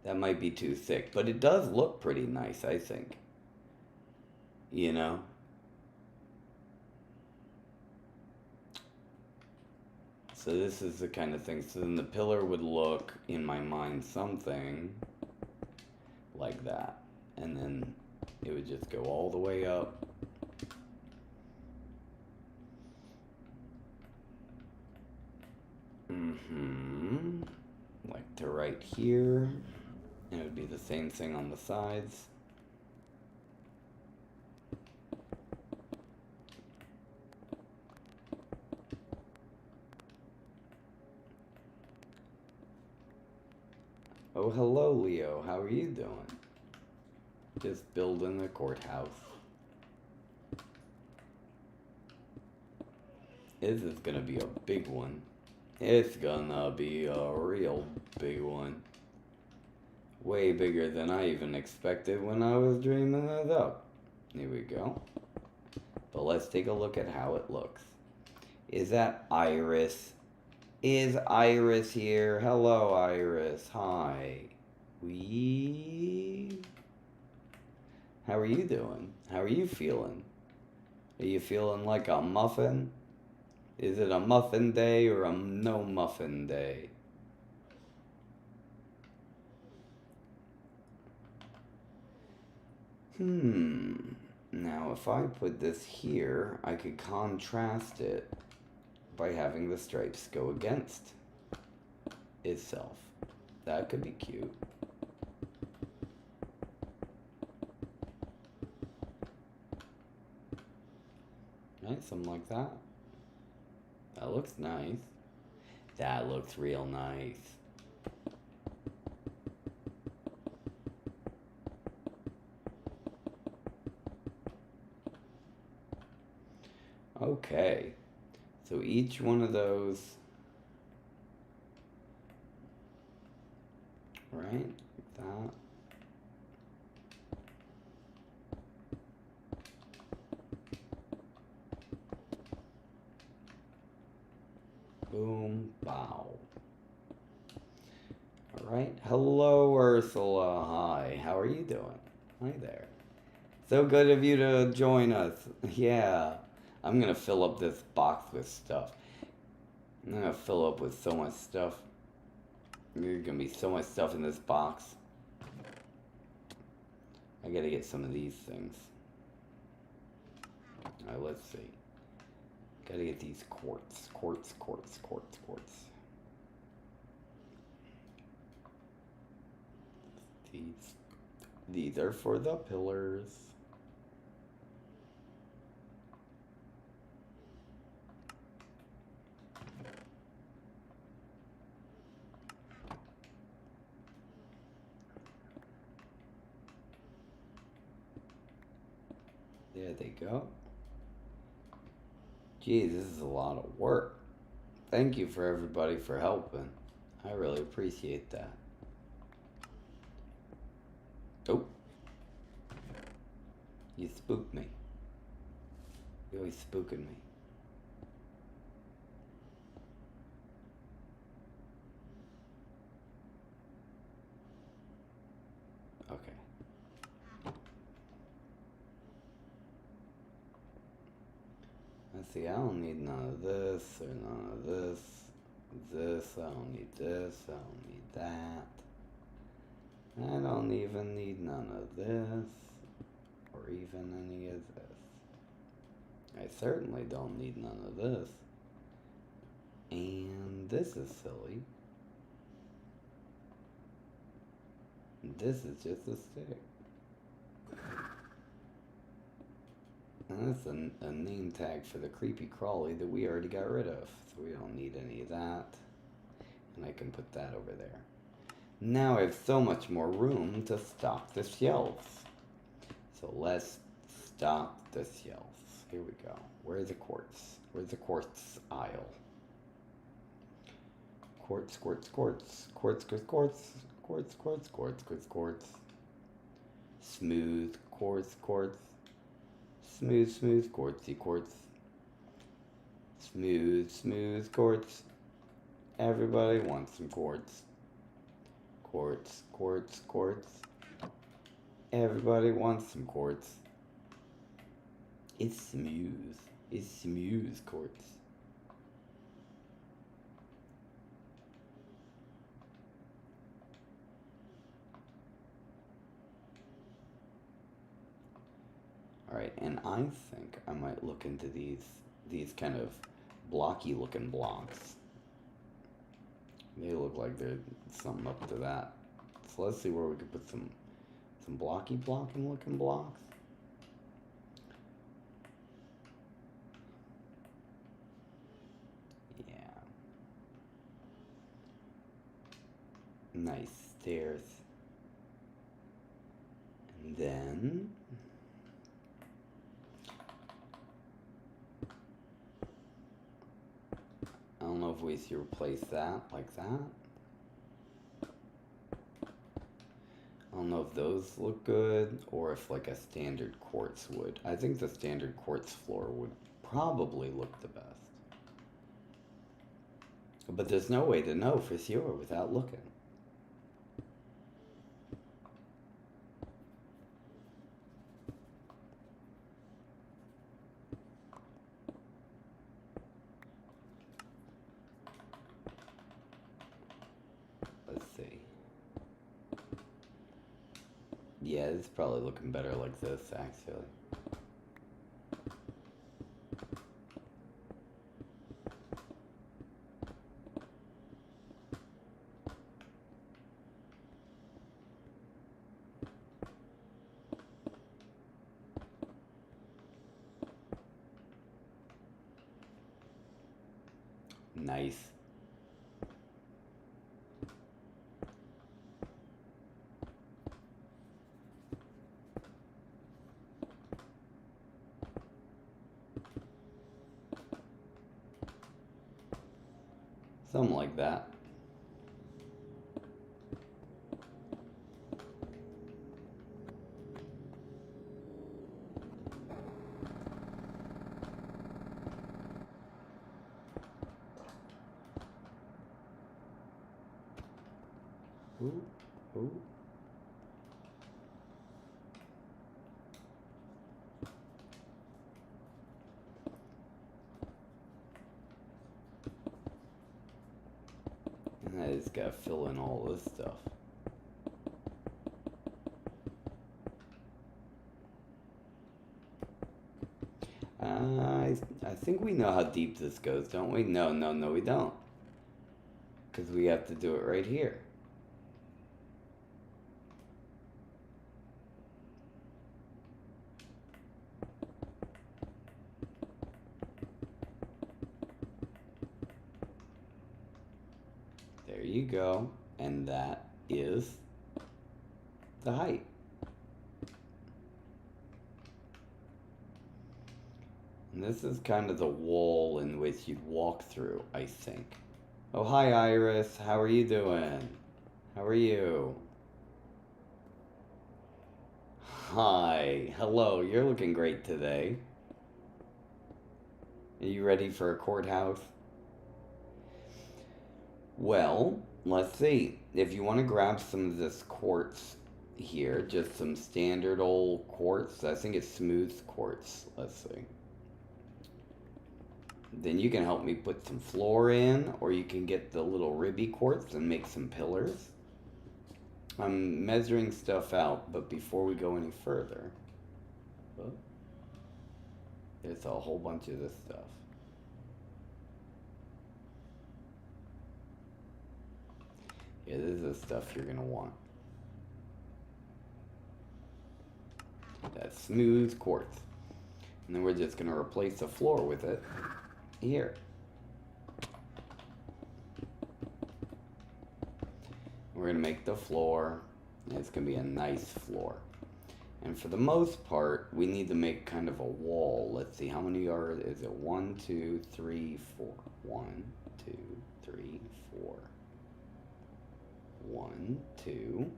That might be too thick, but it does look pretty nice, I think. You know? So this is the kind of thing. So then the pillar would look, in my mind, something like that. And then it would just go all the way up. Like to right here. And it would be the same thing on the sides. Oh, hello, Leo. How are you doing? Just building the courthouse. This is gonna be a big one. It's gonna be a real big one. Way bigger than I even expected when I was dreaming it up. Here we go. But let's take a look at how it looks. Is that Iris? Is Iris here? Hello, Iris. Hi. How are you doing? How are you feeling? Are you feeling like a muffin? Is it a muffin day or a no muffin day? Now if I put this here, I could contrast it by having the stripes go against itself. That could be cute. Right, something like that. That looks nice. That looks real nice. Okay, so each one of those, right, like that. Boom, bow. All right, hello, Ursula. Hi, how are you doing? Hi there. So good of you to join us. Yeah. I'm gonna fill up this box with stuff. I'm gonna fill up with so much stuff. There's gonna be so much stuff in this box. I gotta get some of these things. Alright, let's see. Gotta get these quartz. These are for the pillars. There they go. Geez, this is a lot of work. Thank you for everybody for helping. I really appreciate that. Oh. You spooked me. You're always spooking me. Okay. Let's see, I don't need none of this or none of this. This, I don't need this, I don't need that. I don't even need none of this or even any of this. I certainly don't need none of this. And this is silly. This is just a stick. And that's a name tag for the creepy crawly that we already got rid of. So we don't need any of that. And I can put that over there. Now I have so much more room to stock the shelves. So let's stock the shelves. Here we go. Where's the quartz? Where's the quartz aisle? Quartz, quartz, quartz. Quartz, quartz, quartz. Quartz, quartz, quartz, quartz, quartz. Smooth quartz, quartz. Smooth, smooth, quartzy quartz. Smooth, smooth quartz. Everybody wants some quartz. Quartz, quartz, quartz. Everybody wants some quartz. It's smooth. It's smooth quartz. Alright, and I think I might look into these kind of blocky looking blocks. They look like they're something up to that. So let's see where we could put some blocky blocking looking blocks. Yeah. Nice stairs. And then I don't know if we should replace that like that. I don't know if those look good or if like a standard quartz would. I think the standard quartz floor would probably look the best. But there's no way to know for sure without looking. Yeah, it's probably looking better like this, actually. Nice. Something like that. Ooh, ooh. And I just gotta fill in all this stuff. I think we know how deep this goes, don't we? No, we don't. Because we have to do it right here. There you go. And that is the height. And this is kind of the wall in which you'd walk through, I think. Oh, hi, Iris. How are you doing? How are you? Hi. Hello. You're looking great today. Are you ready for a courthouse? Well, let's see. If you want to grab some of this quartz here, just some standard old quartz. I think it's smooth quartz. Let's see. Then you can help me put some floor in, or you can get the little ribby quartz and make some pillars. I'm measuring stuff out, but before we go any further, there's a whole bunch of this stuff. Yeah, this is the stuff you're gonna want. That smooth quartz. And then we're just gonna replace the floor with it here. We're gonna make the floor, and it's gonna be a nice floor. And for the most part, we need to make kind of a wall. Let's see, how many is it? 1, 2, 3, 4. 1, 2, 3, 4. 1, 2,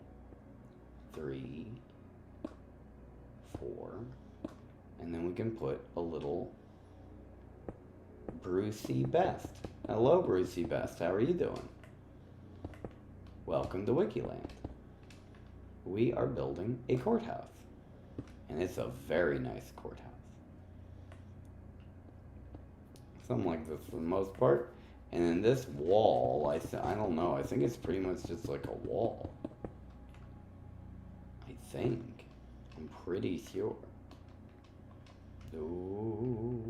3, 4. And then we can put a little Brucey Best. Hello, Brucey Best. How are you doing? Welcome to Wikiland. We are building a courthouse. And it's a very nice courthouse. Something like this for the most part. And then this wall, I don't know, I think it's pretty much just like a wall. I think. I'm pretty sure. Ooh.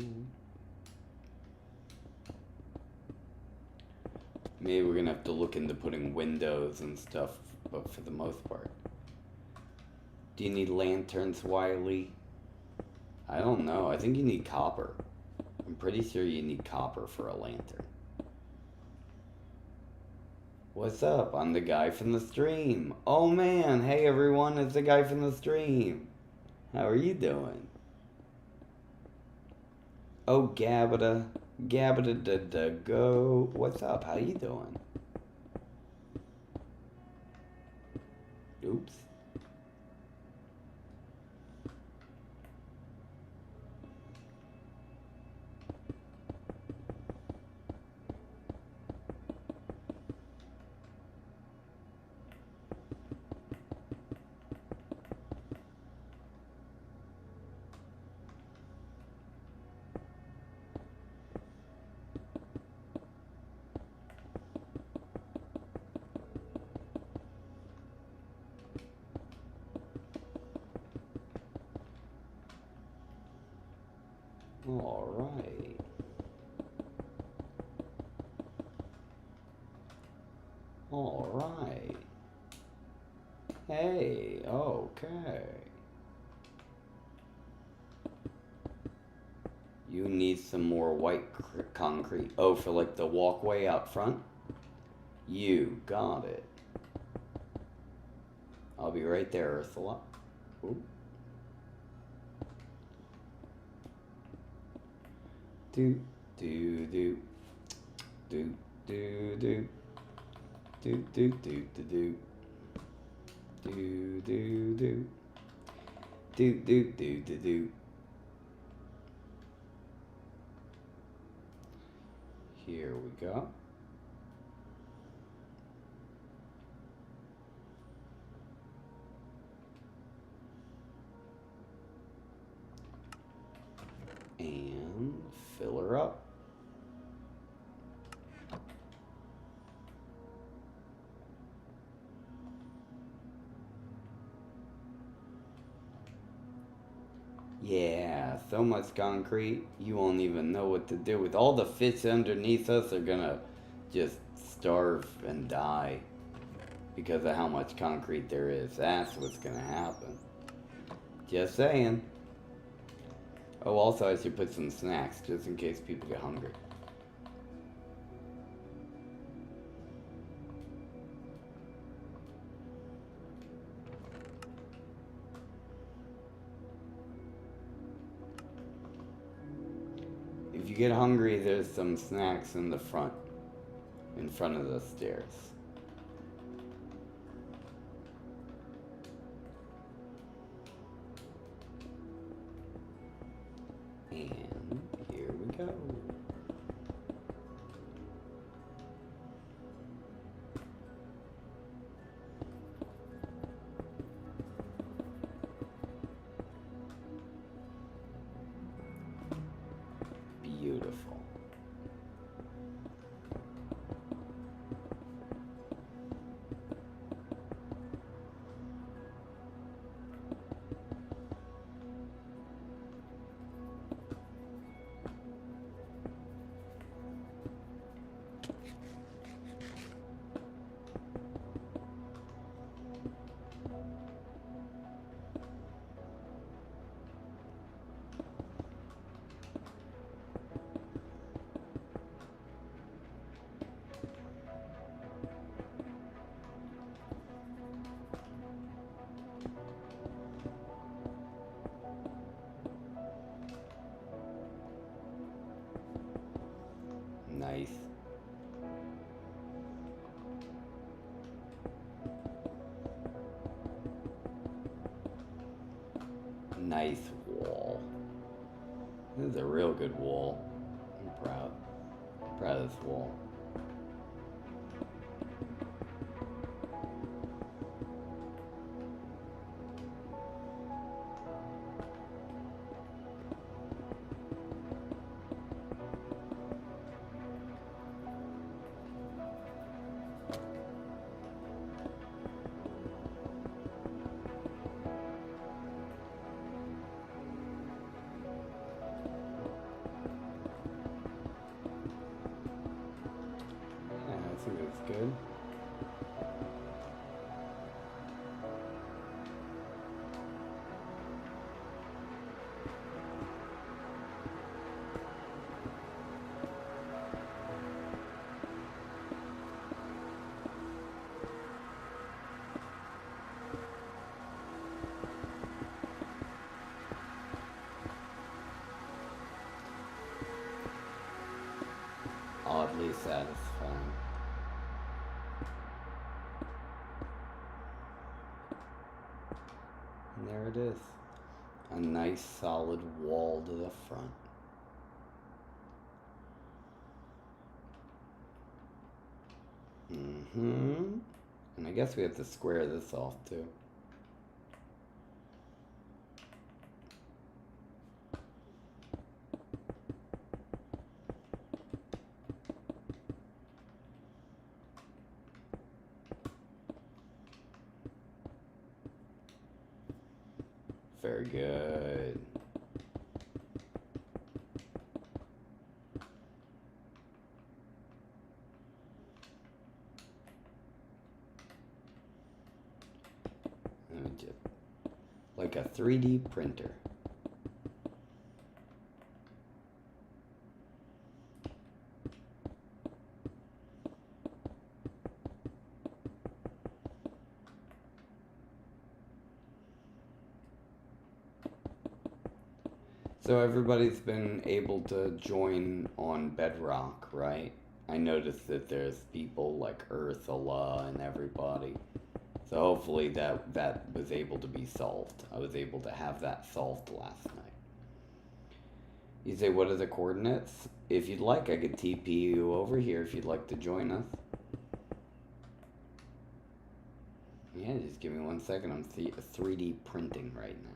Maybe we're gonna have to look into putting windows and stuff, but for the most part. Do you need lanterns, Wiley? I don't know. I think you need copper. I'm pretty sure you need copper for a lantern. What's up? I'm the guy from the stream. Oh man, hey everyone, it's the guy from the stream. How are you doing? Oh, Gabita da go. What's up? How you doing? Oops. All right. All right. Hey, okay. You need some more white concrete. Oh, for like the walkway out front? You got it. I'll be right there, Ursula. Ooh. Do do do do do do do do do do do do do do do do do do. Here we go. And fill her up. Yeah, so much concrete, you won't even know what to do with. All the fish underneath us are gonna just starve and die because of how much concrete there is. That's what's gonna happen. Just saying. Oh, also I should put some snacks just in case people get hungry. you get hungry, there's some snacks in the front, in front of the stairs. And here we go. Beautiful. Nice. Nice wall. This is a real good wall. I'm proud. I'm proud of this wall. I think that's good. Oddly satisfying. And there it is. A nice solid wall to the front. And I guess we have to square this off too. Very good. Just like a 3D printer. So everybody's been able to join on Bedrock, right? I noticed that there's people like Ursula and everybody. So hopefully that was able to be solved. I was able to have that solved last night. You say, what are the coordinates? If you'd like, I could TP you over here if you'd like to join us. Yeah, just give me 1 second. I'm 3D printing right now.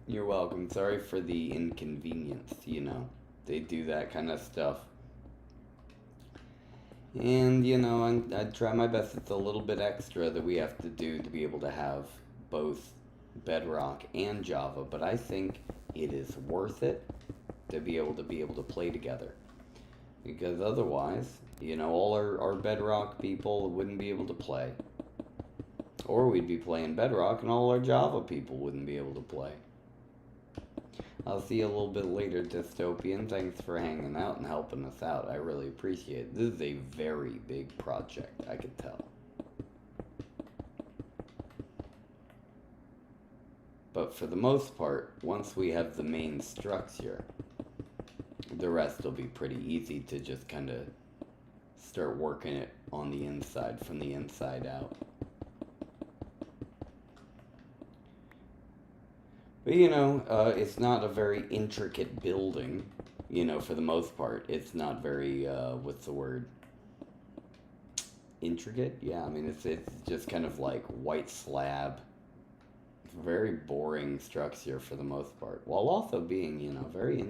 You're welcome. Sorry for the inconvenience, you know. They do that kind of stuff. And, you know, I try my best. It's a little bit extra that we have to do to be able to have both Bedrock and Java, but I think it is worth it to be able to play together. Because otherwise, you know, all our Bedrock people wouldn't be able to play. Or we'd be playing Bedrock and all our Java people wouldn't be able to play. I'll see you a little bit later, Dystopian. Thanks for hanging out and helping us out. I really appreciate it. This is a very big project, I could tell. But for the most part, once we have the main structure, the rest will be pretty easy to just kind of start working it on the inside, from the inside out. But you know, it's not a very intricate building, you know, for the most part. It's not very, what's the word? Intricate? Yeah, I mean, it's just kind of like white slab. Very boring structure for the most part, while also being, you know, very,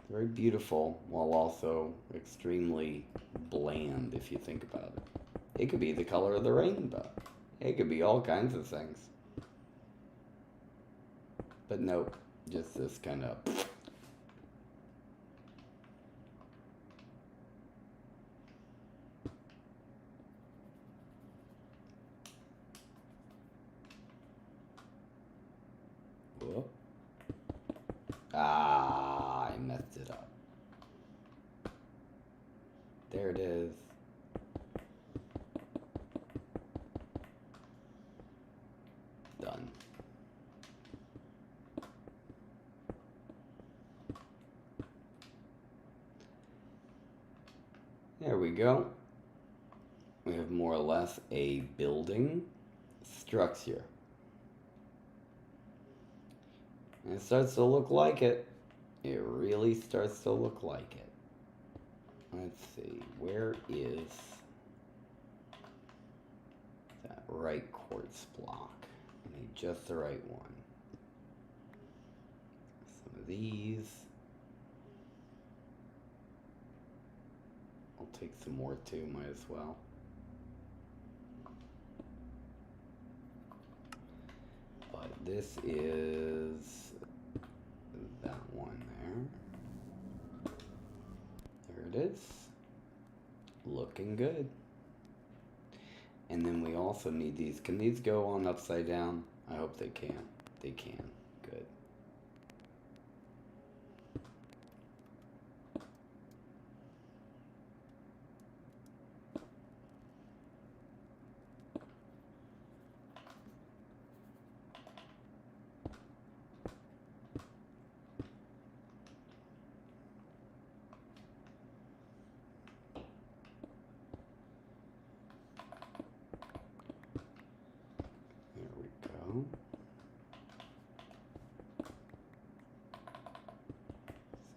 very beautiful, while also extremely bland if you think about it. It could be the color of the rainbow. It could be all kinds of things. But nope, just this kind of... Whoop. Ah, I messed it up. There it is. Done. There we go. We have more or less a building structure. And it starts to look like it. It really starts to look like it. Let's see, where is that right quartz block? I need just the right one. Some of these. I'll take some more too, might as well. But this is that one there. There it is. Looking good. And then we also need these. Can these go on upside down? I hope they can. They can. Good.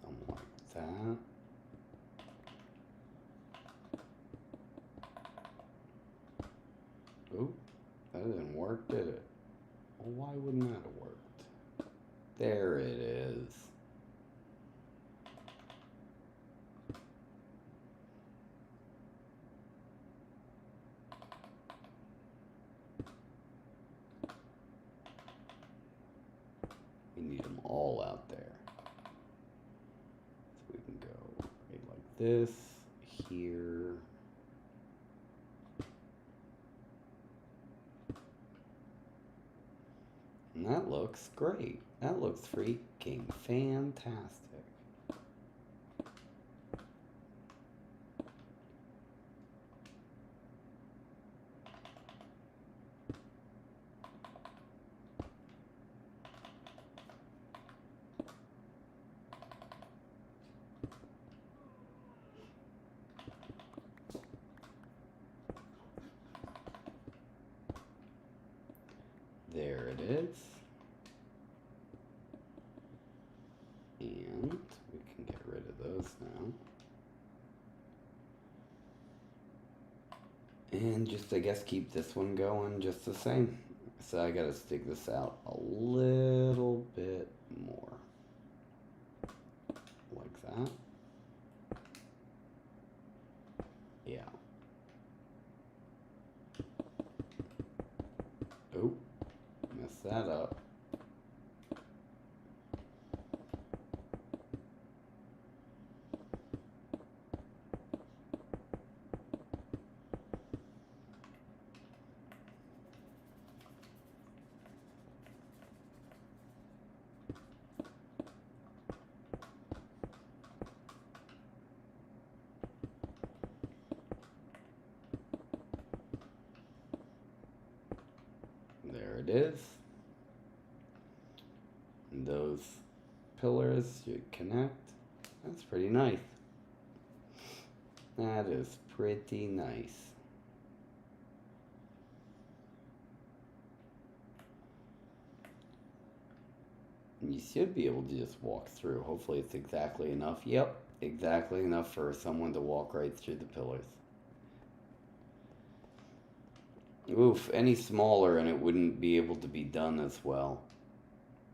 Something like that. Oop, that didn't work, did it? Well, why wouldn't that have worked? There it is. We need them all out there. So we can go right like this, here. And that looks great. That looks freaking fantastic. There it is. And we can get rid of those now. And just, I guess, keep this one going just the same. So I gotta stick this out a little bit more. Like that. Yeah. Oh, messed that up. it is. And those pillars should connect. That's pretty nice. That is pretty nice. And you should be able to just walk through. Hopefully it's exactly enough. Yep, exactly enough for someone to walk right through the pillars. Oof, any smaller and it wouldn't be able to be done as well.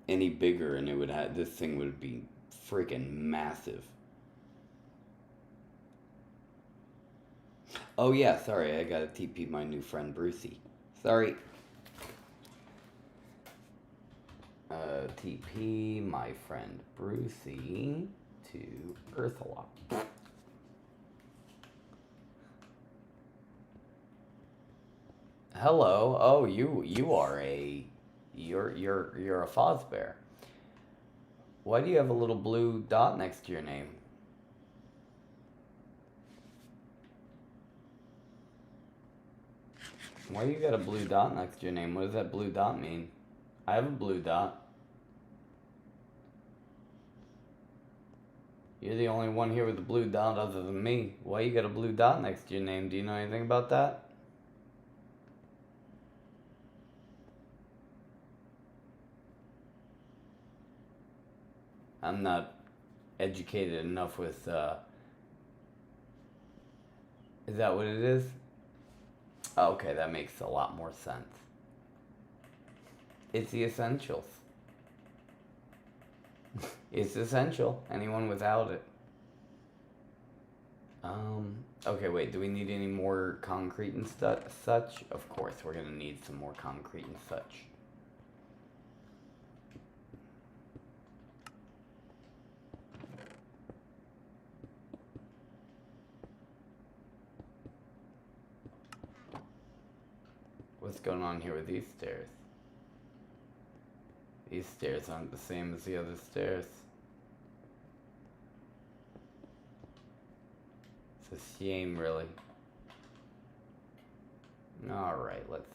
Any bigger and it would have, this thing would be freaking massive. Oh yeah, sorry, I gotta TP my new friend Brucey. Sorry. TP my friend Brucey to Earthalot. Hello. Oh, you are you're a Fozbear. Why do you have a little blue dot next to your name? Why you got a blue dot next to your name? What does that blue dot mean? I have a blue dot. You're the only one here with a blue dot other than me. Why you got a blue dot next to your name? Do you know anything about that? I'm not educated enough with, is that what it is? Oh, okay, that makes a lot more sense. It's the essentials. It's essential. Anyone without it. Okay, wait, do we need any more concrete and such? Of course, we're gonna need some more concrete and such. What's going on here with these stairs? These stairs aren't the same as the other stairs. It's a shame, really. Alright, let's see.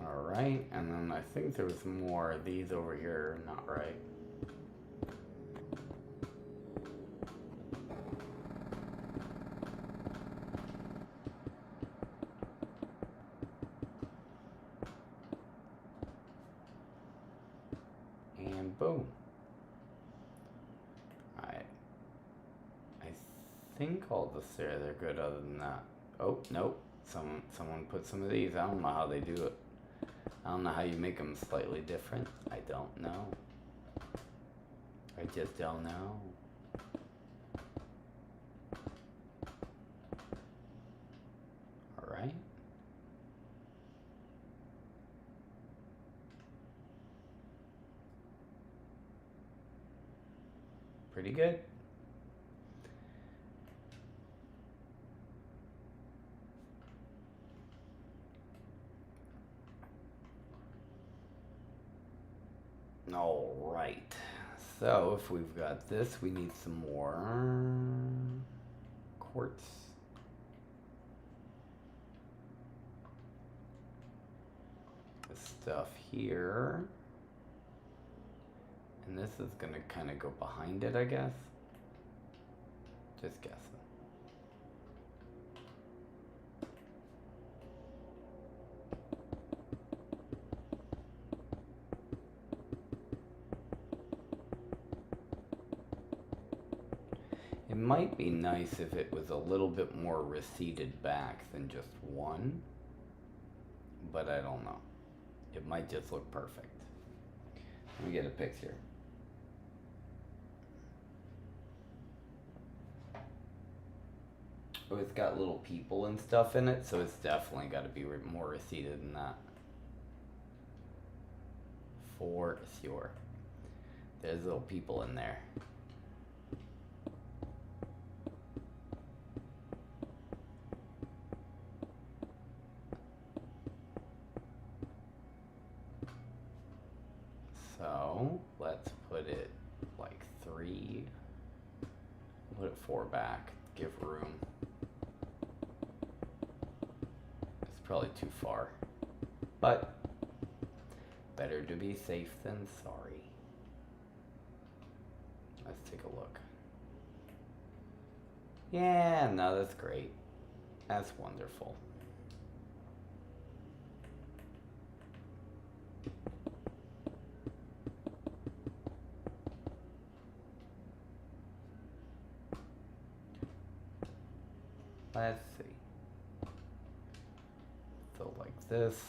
Alright, and then I think there was more of these over here, not right. And boom. Alright. I think all the stairs are good other than that. Oh, nope. Someone put some of these. I don't know how they do it. I don't know how you make them slightly different. I don't know. I just don't know. Alright. Pretty good. All right, so if we've got this, we need some more quartz. this stuff here. And this is gonna kind of go behind it, I guess. Just guessing. It might be nice if it was a little bit more receded back than just one, but I don't know. It might just look perfect. Let me get a picture. Oh, it's got little people and stuff in it, so it's definitely got to be more receded than that. For sure. There's little people in there. So let's put it like 3. Put it 4 back. Give room. It's probably too far, but better to be safe than sorry. Let's take a look. Yeah, no, that's great. That's wonderful. Let's see. So like this.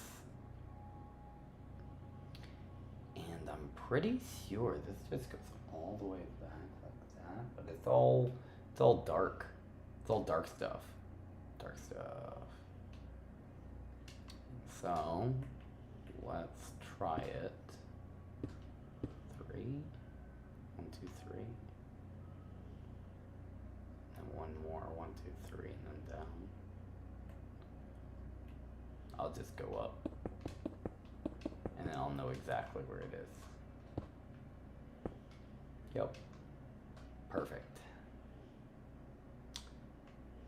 And I'm pretty sure this just goes all the way back like that, but it's all dark. It's all dark stuff. Dark stuff. So let's try it. 3. 1, 2, 3. And one more. 1, 2, 3, and then down. I'll just go up. And then I'll know exactly where it is. Yep. Perfect.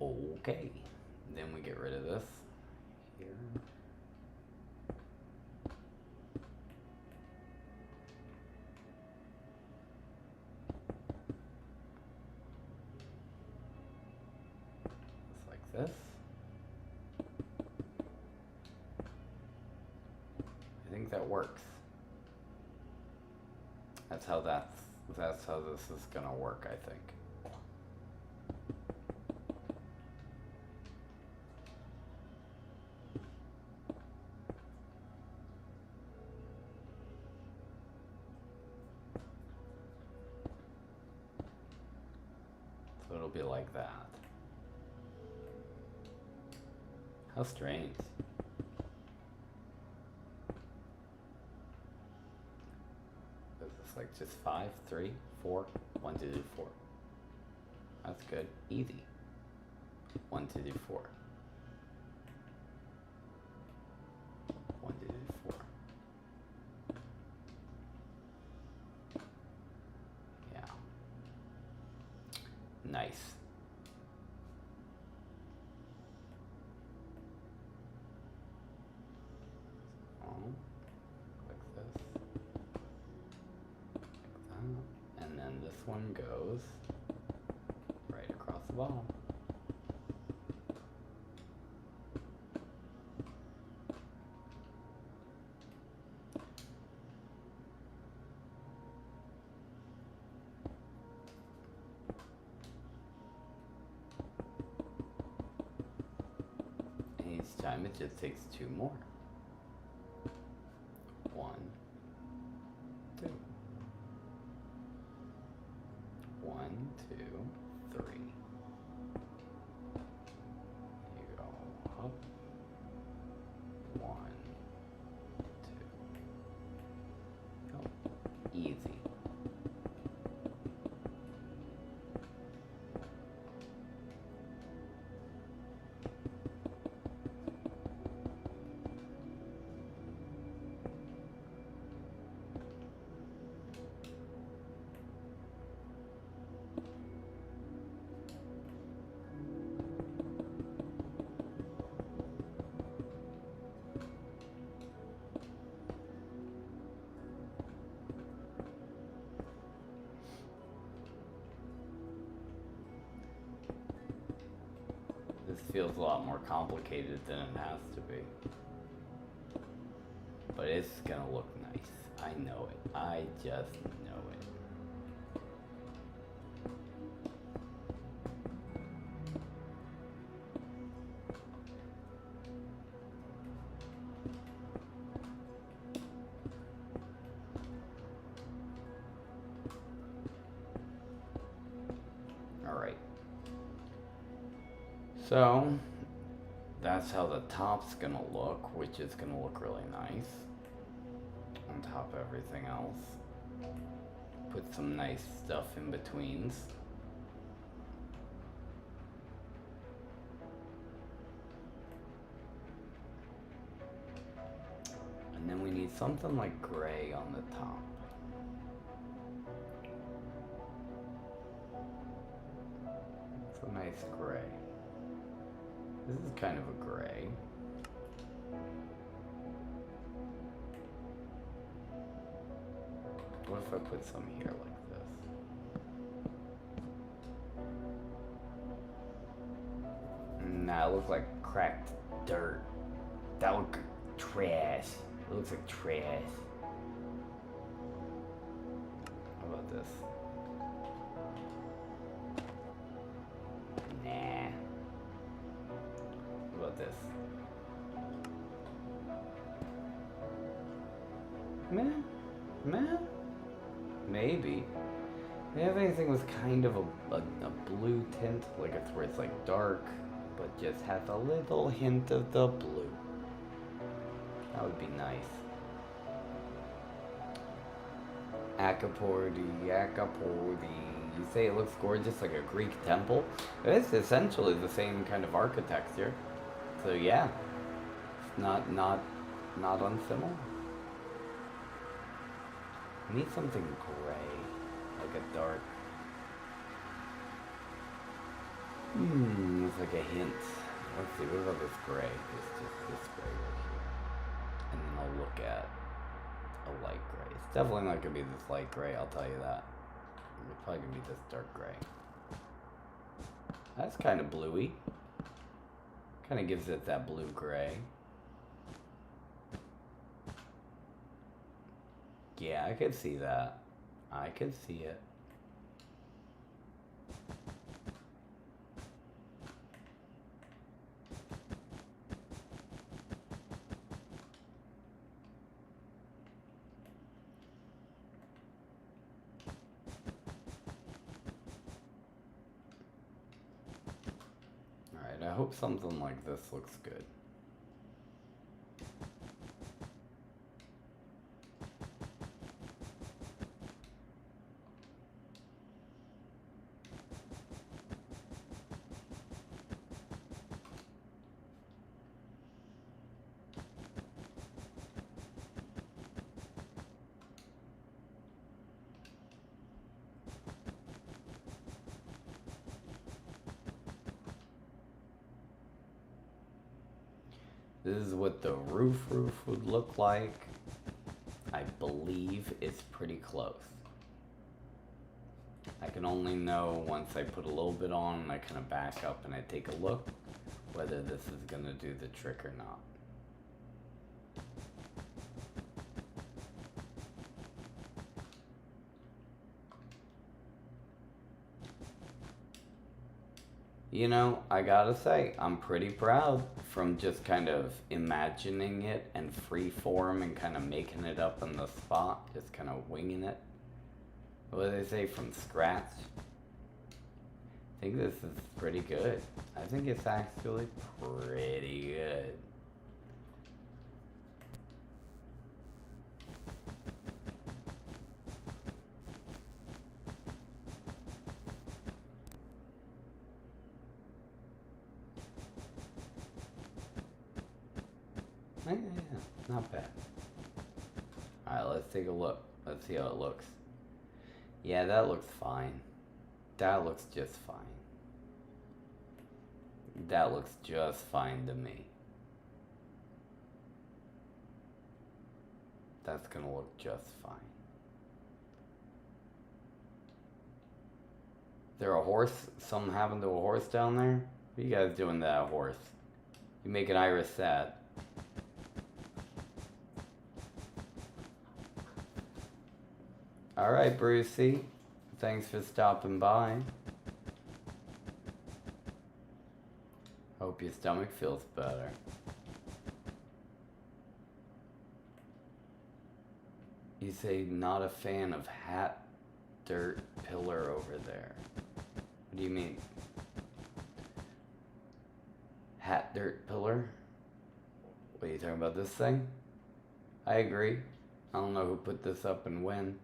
Okay. Then we get rid of this here. Just like this. I think that works. That's how this is gonna work, I think. So it'll be like that. How strange. Like just 5, 3, 4, 1, 2, 3, 4. That's good. Easy. 1, 2, 3, 4. 1, 2, 3, 4. Yeah. Nice. And then this one goes right across the bottom. And each time it just takes 2 more. 1, 2. 1, 2, 3. You go up. 1, 2. Go. Easy. feels a lot more complicated than it has to be. But it's gonna look nice. I know it. I just know it. Alright. So, that's how the top's gonna look, which is gonna look really nice. On top of everything else. Put some nice stuff in betweens. And then we need something like gray on the top. It's a nice gray. This is kind of a gray. What if I put some here like this? Nah, it looks like cracked dirt. That look trash. It looks like trash. How about this? Nah. What about this? Meh? Maybe. The other thing was kind of a blue tint, like it's where it's like dark, but just has a little hint of the blue. That would be nice. Acapulco. You say it looks gorgeous like a Greek temple? It's essentially the same kind of architecture. So yeah, it's not unsimilar. I need something gray, like a dark. It's like a hint. Let's see, what about this gray? It's just this gray right here. And then I'll look at a light gray. It's definitely not gonna be this light gray, I'll tell you that. It's probably gonna be this dark gray. That's kind of bluey. Kind of gives it that blue gray. Yeah, I could see that. I could see it. Alright, I hope something like this looks good. This is what the roof would look like. I believe it's pretty close. I can only know once I put a little bit on and I kind of back up and I take a look whether this is gonna do the trick or not. You know, I gotta say, I'm pretty proud from just kind of imagining it and free form and kind of making it up on the spot, just kind of winging it. What do they say, from scratch? I think this is pretty good. I think it's actually pretty good. Yeah, not bad. Alright, let's take a look. Let's see how it looks. Yeah, that looks fine. That looks just fine. That looks just fine to me. That's gonna look just fine. Is there a horse? Something happened to a horse down there? What are you guys doing to that horse? You making Iris sad. Alright, Brucey. Thanks for stopping by. Hope your stomach feels better. You say not a fan of hat, dirt, pillar over there. What do you mean? Hat, dirt, pillar? What are you talking about, this thing? I agree. I don't know who put this up and when.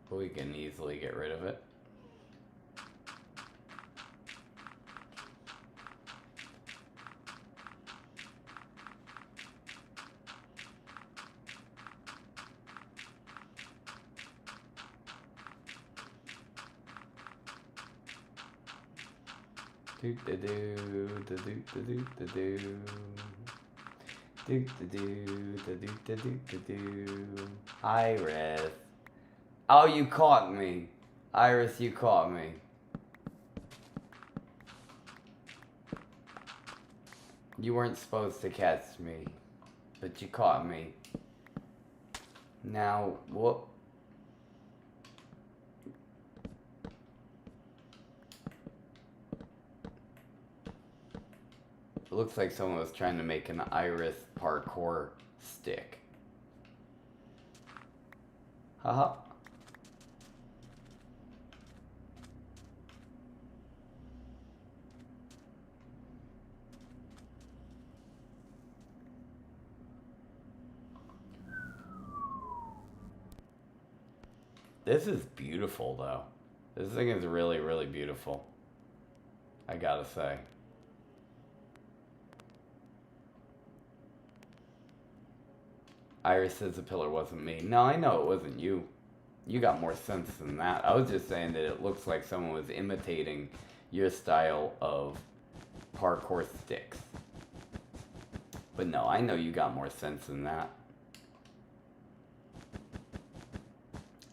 But we can easily get rid of it. Do do do do do do do do do do do do do do do. Iris. Oh, you caught me. Iris, you caught me. You weren't supposed to catch me, but you caught me. Now, what? It looks like someone was trying to make an Iris parkour stick. Haha. This is beautiful, though. This thing is really, really beautiful. I gotta say. Iris says the pillar wasn't me. No, I know it wasn't you. You got more sense than that. I was just saying that it looks like someone was imitating your style of parkour sticks. But no, I know you got more sense than that.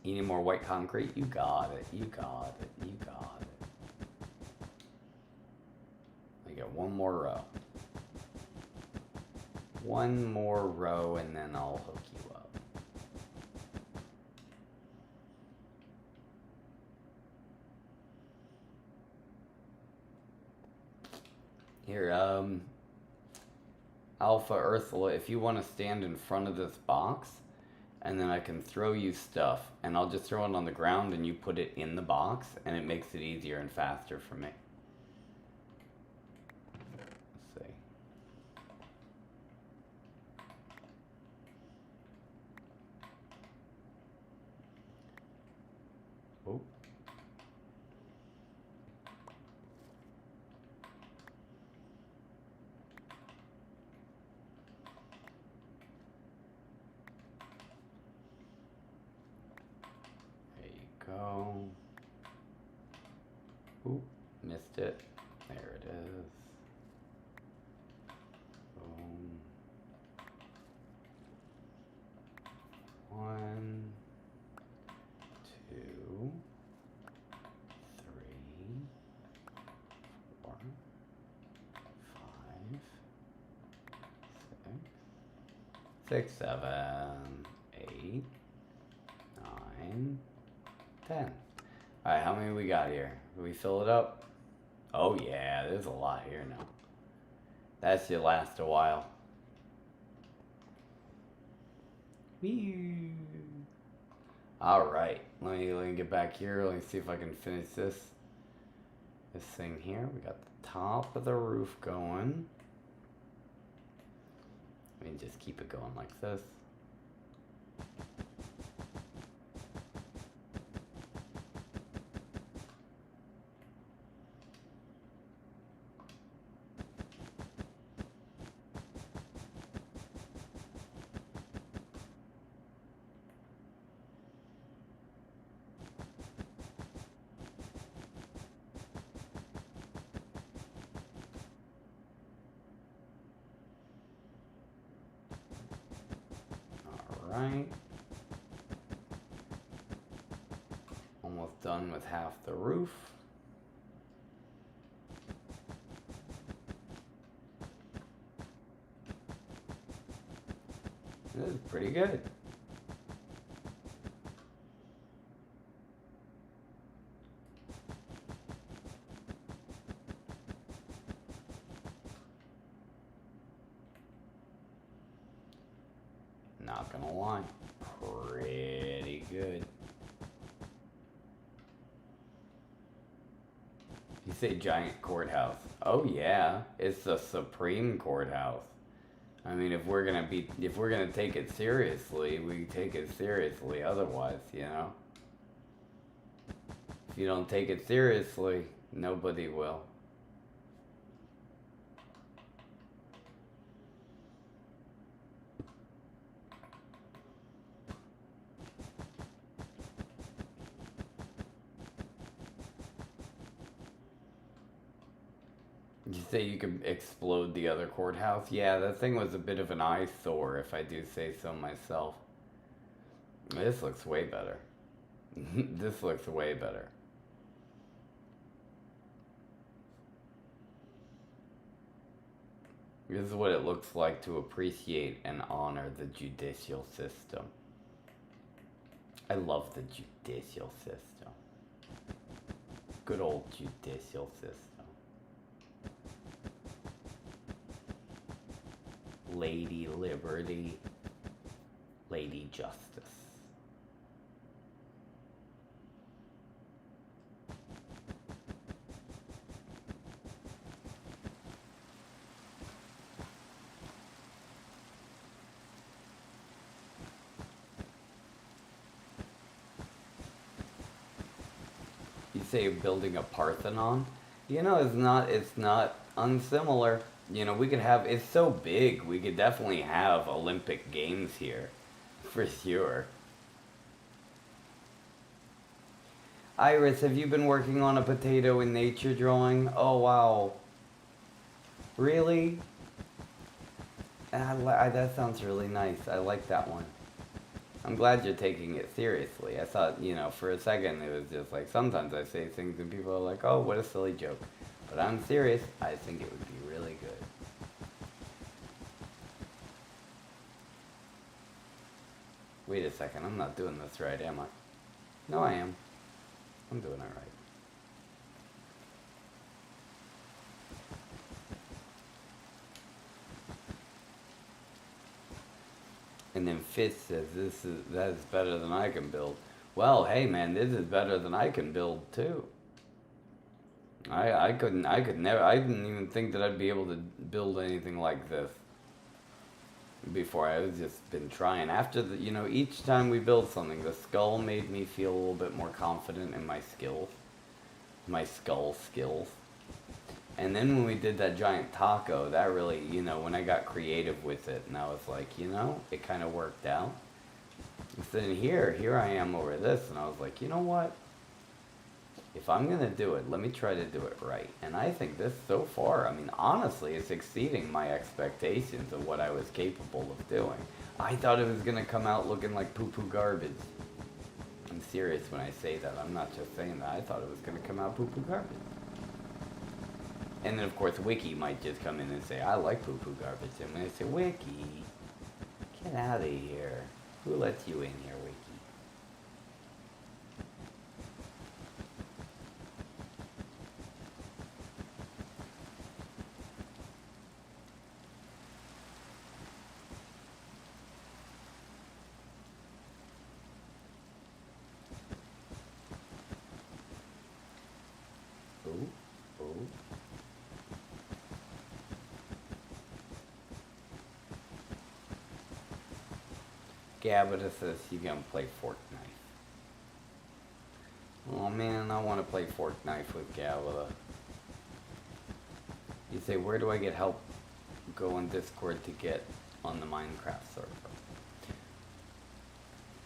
You need more white concrete? You got it. You got it. You got it. I got one more row. One more row and then I'll hook you up. Here, Alpha Ursula, if you want to stand in front of this box, and then I can throw you stuff, and I'll just throw it on the ground and you put it in the box, and it makes it easier and faster for me. Let's see. Oh. Go. Ooh, missed it. There it is. Boom. 1, 2, 3, 4, 5, 6, 7, 8, 9, 10. Alright, how many we got here? Can we fill it up? Oh yeah, there's a lot here now. That should last a while. Alright, let me get back here. Let me see if I can finish this thing here. We got the top of the roof going. Let me just keep it going like this. Right. almost done with half the roof. This is pretty good. Not gonna lie, pretty good. You say giant courthouse. Oh yeah, it's the supreme courthouse. I mean, if we're gonna take it seriously, we take it seriously. Otherwise, you know, if you don't take it seriously, nobody will. You say you could explode the other courthouse? Yeah, that thing was a bit of an eyesore, if I do say so myself. This looks way better. This looks way better. This is what it looks like to appreciate and honor the judicial system. I love the judicial system. Good old judicial system. Lady Liberty, Lady Justice. You say you're building a Parthenon? You know, it's not unsimilar. You know, we could have, it's so big, we could definitely have Olympic Games here, for sure. Iris, have you been working on a potato in nature drawing? Oh, wow. Really? That sounds really nice. I like that one. I'm glad you're taking it seriously. I thought, you know, for a second it was just like, sometimes I say things and people are like, oh, what a silly joke. But I'm serious. I think it would be really good. Wait a second, I'm not doing this right, am I? No, I am. I'm doing it right. And then Fitz says, that is better than I can build. Well, hey man, this is better than I can build too. I didn't even think that I'd be able to build anything like this before. I was just been trying. After the, you know, each time we build something, the skull made me feel a little bit more confident in my skills, my skull skills. And then when we did that giant taco, that really, you know, when I got creative with it, and I was like, you know, it kind of worked out. And then here I am over this, and I was like, you know what? If I'm going to do it, let me try to do it right. And I think this, so far, I mean, honestly, it's exceeding my expectations of what I was capable of doing. I thought it was going to come out looking like poo-poo garbage. I'm serious when I say that. I'm not just saying that. I thought it was going to come out poo-poo garbage. And then, of course, Wiki might just come in and say, I like poo-poo garbage. And when I say, Wiki, get out of here. Who lets you in here, Wiki? Gabita says you gonna play Fork Knife. Oh man, I want to play Fork Knife with Gabita. You say, where do I get help? Go on Discord to get on the MineCraft server.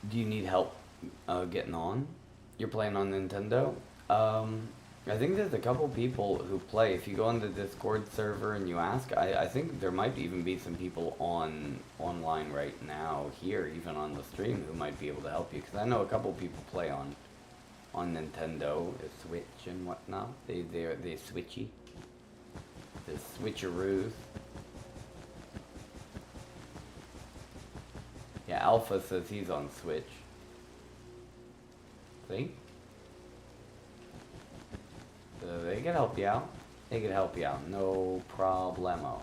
Do you need help getting on? You're playing on Nintendo? I think there's a couple people who play. If you go on the Discord server and you ask, I think there might even be some people online right now here, even on the stream, who might be able to help you. Because I know a couple people play on on Nintendo, Switch and whatnot. They're switchy. The switcheroos. Yeah, Alpha says he's on Switch. See? So they can help you out. They can help you out. No problemo.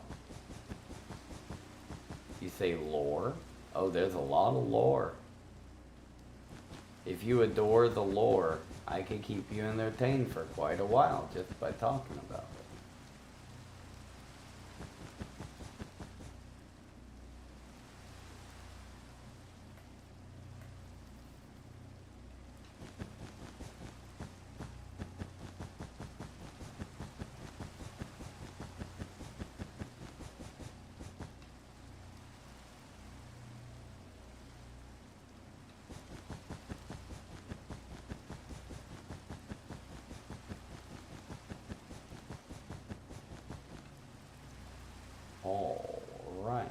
You say lore? Oh, there's a lot of lore. If you adore the lore, I could keep you entertained for quite a while just by talking about it. Alright.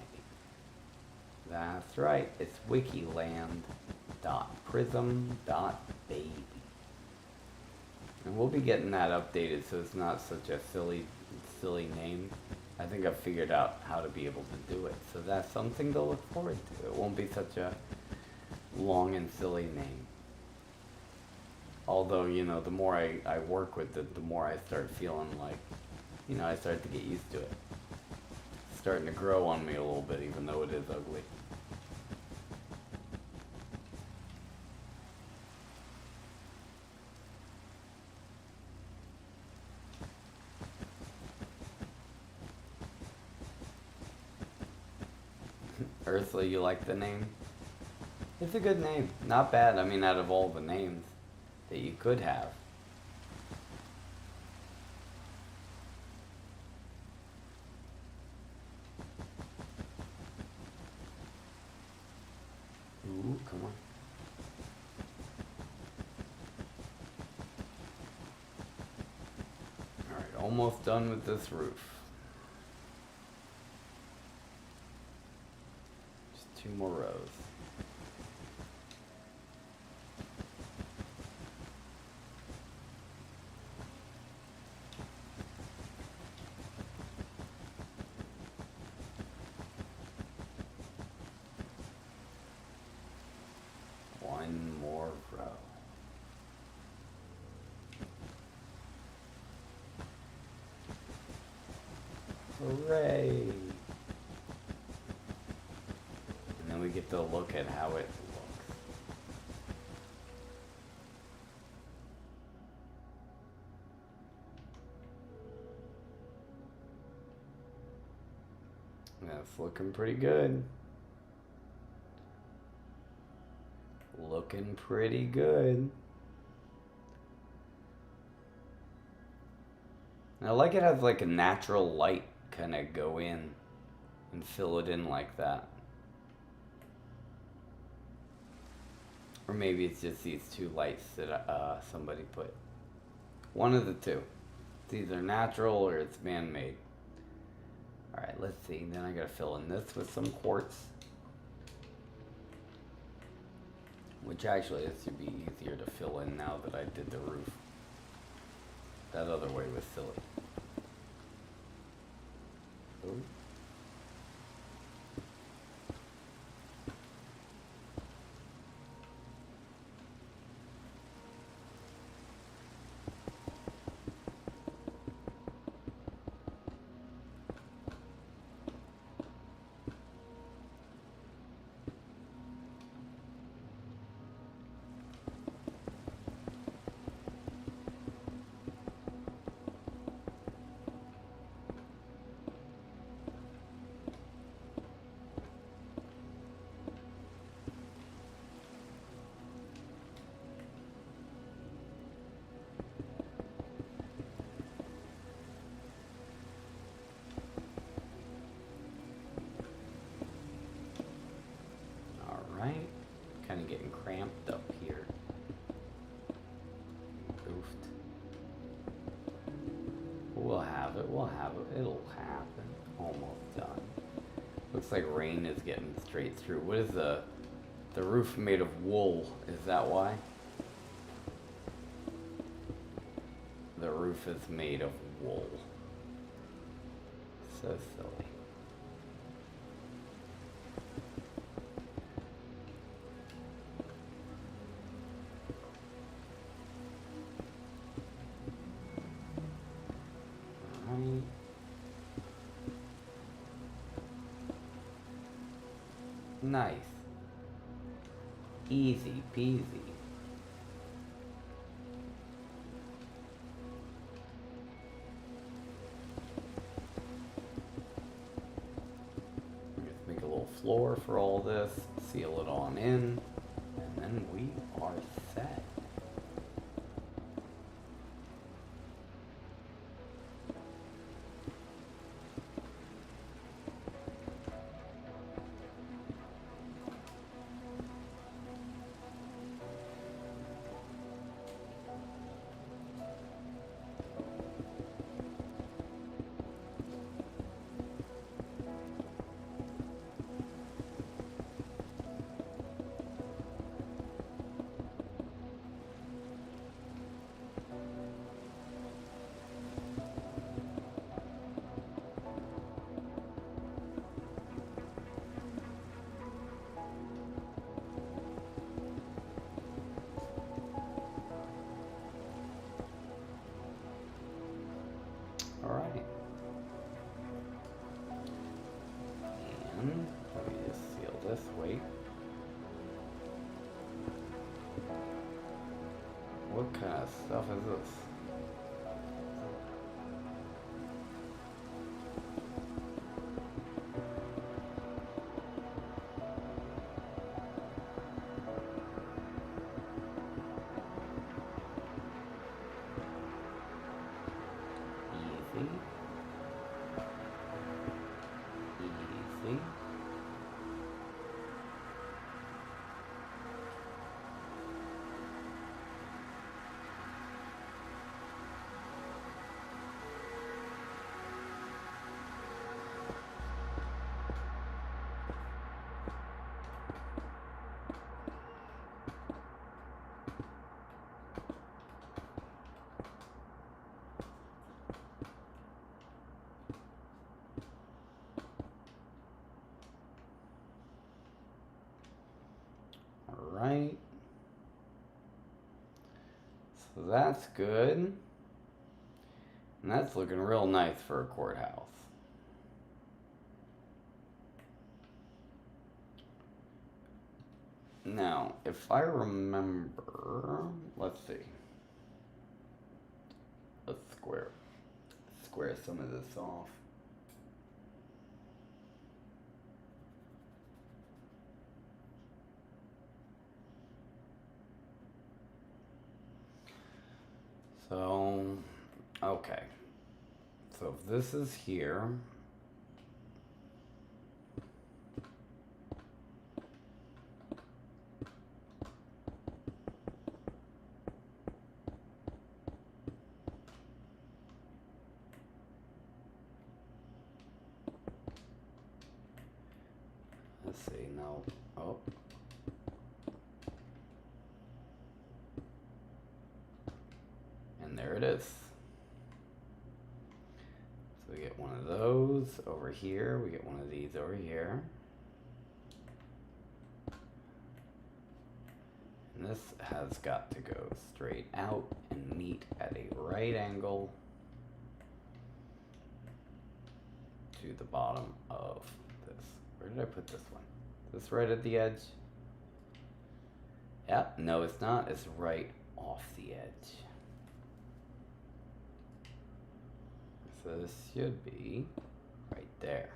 That's right. It's Wikiland.prism.baby. And we'll be getting that updated so it's not such a silly name. I think I've figured out how to be able to do it. So that's something to look forward to. It won't be such a long and silly name. Although, you know, the more I work with it, the more I start feeling like, you know, I start to get used to it. It's starting to grow on me a little bit, even though it is ugly. Ursula, you like the name? It's a good name. Not bad. I mean, out of all the names that you could have. Ooh, come on. Alright, almost done with this roof. Just 2 more rows. One more row. Hooray! And then we get to look at how it looks. That's looking pretty good. Looking pretty good. And I like it has like a natural light kind of go in and fill it in like that. Or maybe it's just these 2 lights that somebody put. One of the 2. It's either natural or it's man-made. Alright, let's see. Then I gotta fill in this with some quartz. Which actually, this should be easier to fill in now that I did the roof. That other way was silly. Ooh. Kind of getting cramped up here. Oofed. We'll have it. It'll happen. Almost done. Looks like rain is getting straight through. What is the roof made of wool? Is that why? roof is made of wool. So silly. Alright. Nice. Easy peasy. Just make a little floor for all this, seal it on in, and then we are set. Alright. And let me just seal this. Wait. What kind of stuff is this? Easy. Easy. Alright. So that's good. And that's looking real nice for a courthouse. Now, if I remember, let's see. Let's square some of this off. So, okay. So if this is here, let's see, no, oh. And there it is. So we get one of those over here, we get one of these over here. And this has got to go straight out and meet at a right angle to the bottom of this. Where did I put this one? Is this right at the edge? Yep, no it's not, it's right off the edge. So this should be right there.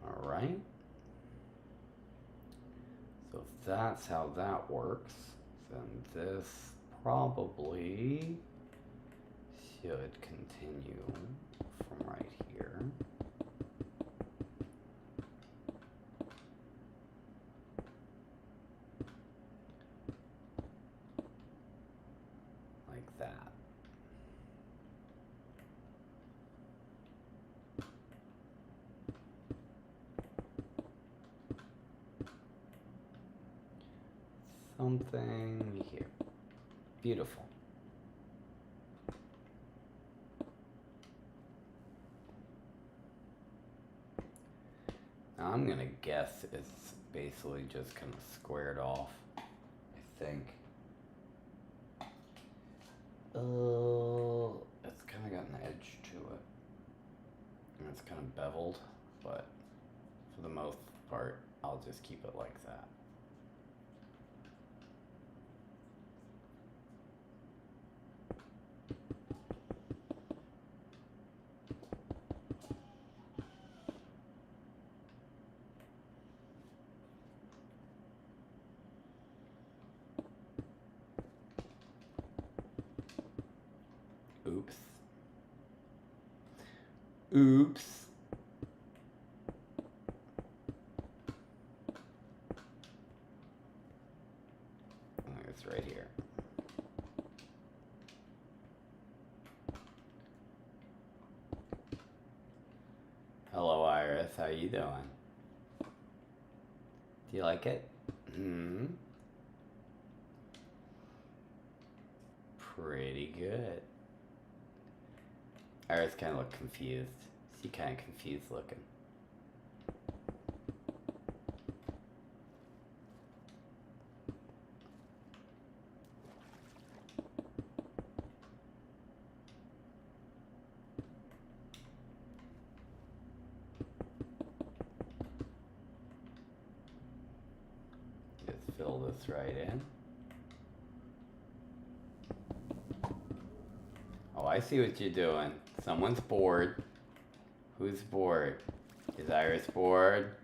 All right. So if that's how that works, then this probably should continue from right here. Like that. something here. Beautiful. Now I'm gonna guess it's basically just kind of squared off, I think. It's kind of got an edge to it. And it's kind of beveled, but for the most part, I'll just keep it like that. Oops. Oops. I think it's right here. Hello, Iris. How you doing? Do you like it? Hmm. Pretty good. Iris kind of looked confused. She kind of confused looking. Just fill this right in. Oh, I see what you're doing. Someone's bored. Who's bored? Is Iris bored?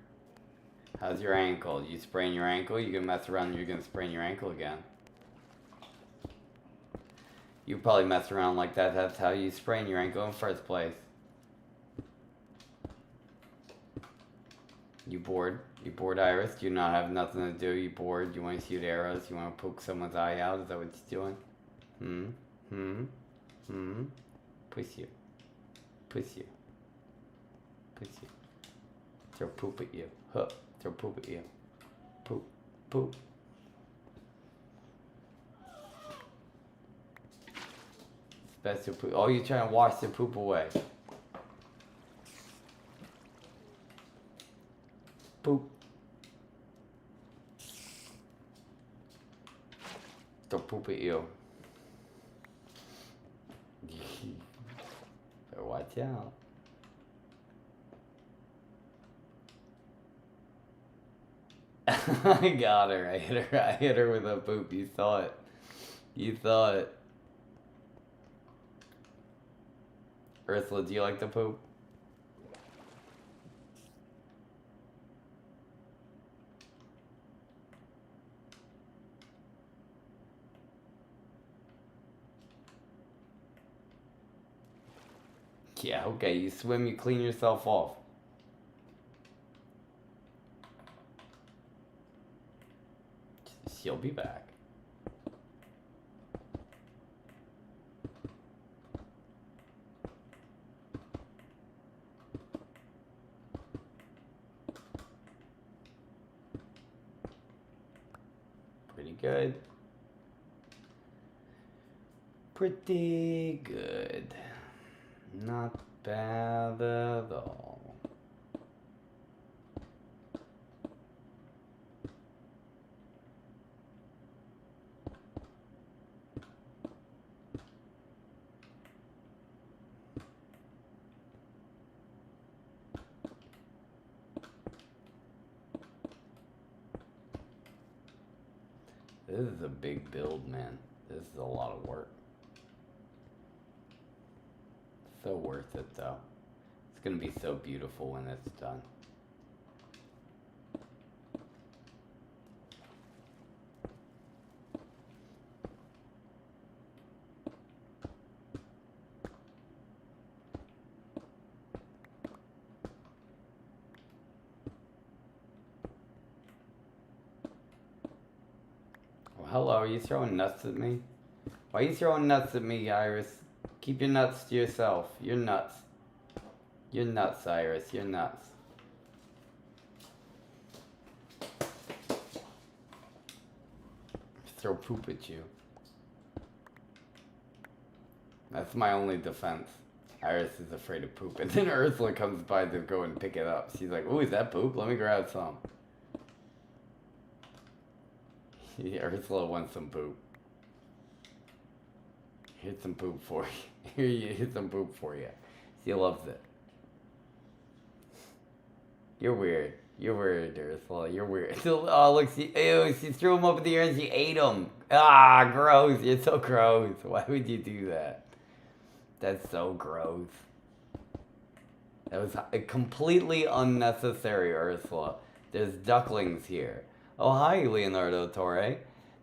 How's your ankle? You sprain your ankle? You can mess around and you're gonna sprain your ankle again. You probably mess around like that. That's how you sprain your ankle in the first place. You bored? You bored, Iris? Do you not have nothing to do? You bored? You want to shoot arrows? You want to poke someone's eye out? Is that what you're doing? Push you. Push you. Push you. Throw poop at you. Huh. Throw poop at you. Poop. Poop. Special poop. Oh, you're trying to wash the poop away. Poop. Throw poop at you. Better watch out. I got her. I hit her with a poop. You saw it. You saw it. Ursula, do you like the poop? Yeah, okay, you swim, you clean yourself off. She'll be back. Pretty good. Pretty good. Not bad at all. This is a big build, man. This is a lot of work. So worth it, though. It's gonna be so beautiful when it's done. Well, hello, are you throwing nuts at me? Why are you throwing nuts at me, Iris? Keep your nuts to yourself. You're nuts. You're nuts, Iris. You're nuts. throw poop at you. That's my only defense. Iris is afraid of poop. And then Ursula comes by to go and pick it up. She's like, "Ooh, is that poop? Let me grab some." Ursula wants some poop. Here's some poop for you. Here's some poop for you. She loves it. You're weird. You're weird, Ursula. You're weird. Oh, look, she threw them up in the air and she ate them. Ah, gross. You're so gross. Why would you do that? That's so gross. That was completely unnecessary, Ursula. There's ducklings here. Oh, hi, Leonardo Torre.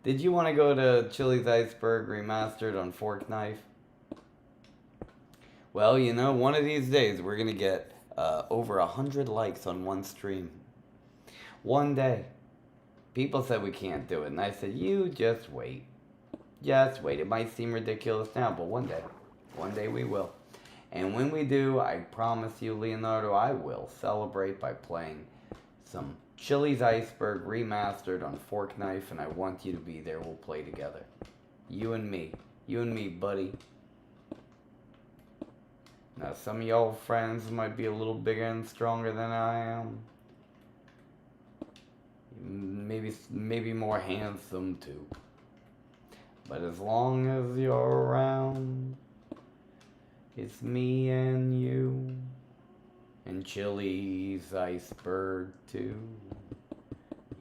Did you want to go to Chili's Iceberg Remastered on Fork Knife? Well, you know, one of these days we're going to get over 100 likes on one stream. One day. People said we can't do it, and I said, you just wait. Just wait. It might seem ridiculous now, but one day we will. And when we do, I promise you, Leonardo, I will celebrate by playing some Chili's Iceberg Remastered on Fork Knife, and I want you to be there. We'll play together. You and me, buddy. Now, some of y'all friends might be a little bigger and stronger than I am. Maybe more handsome too. But as long as you're around, it's me and you. And Chili's Iceberg too.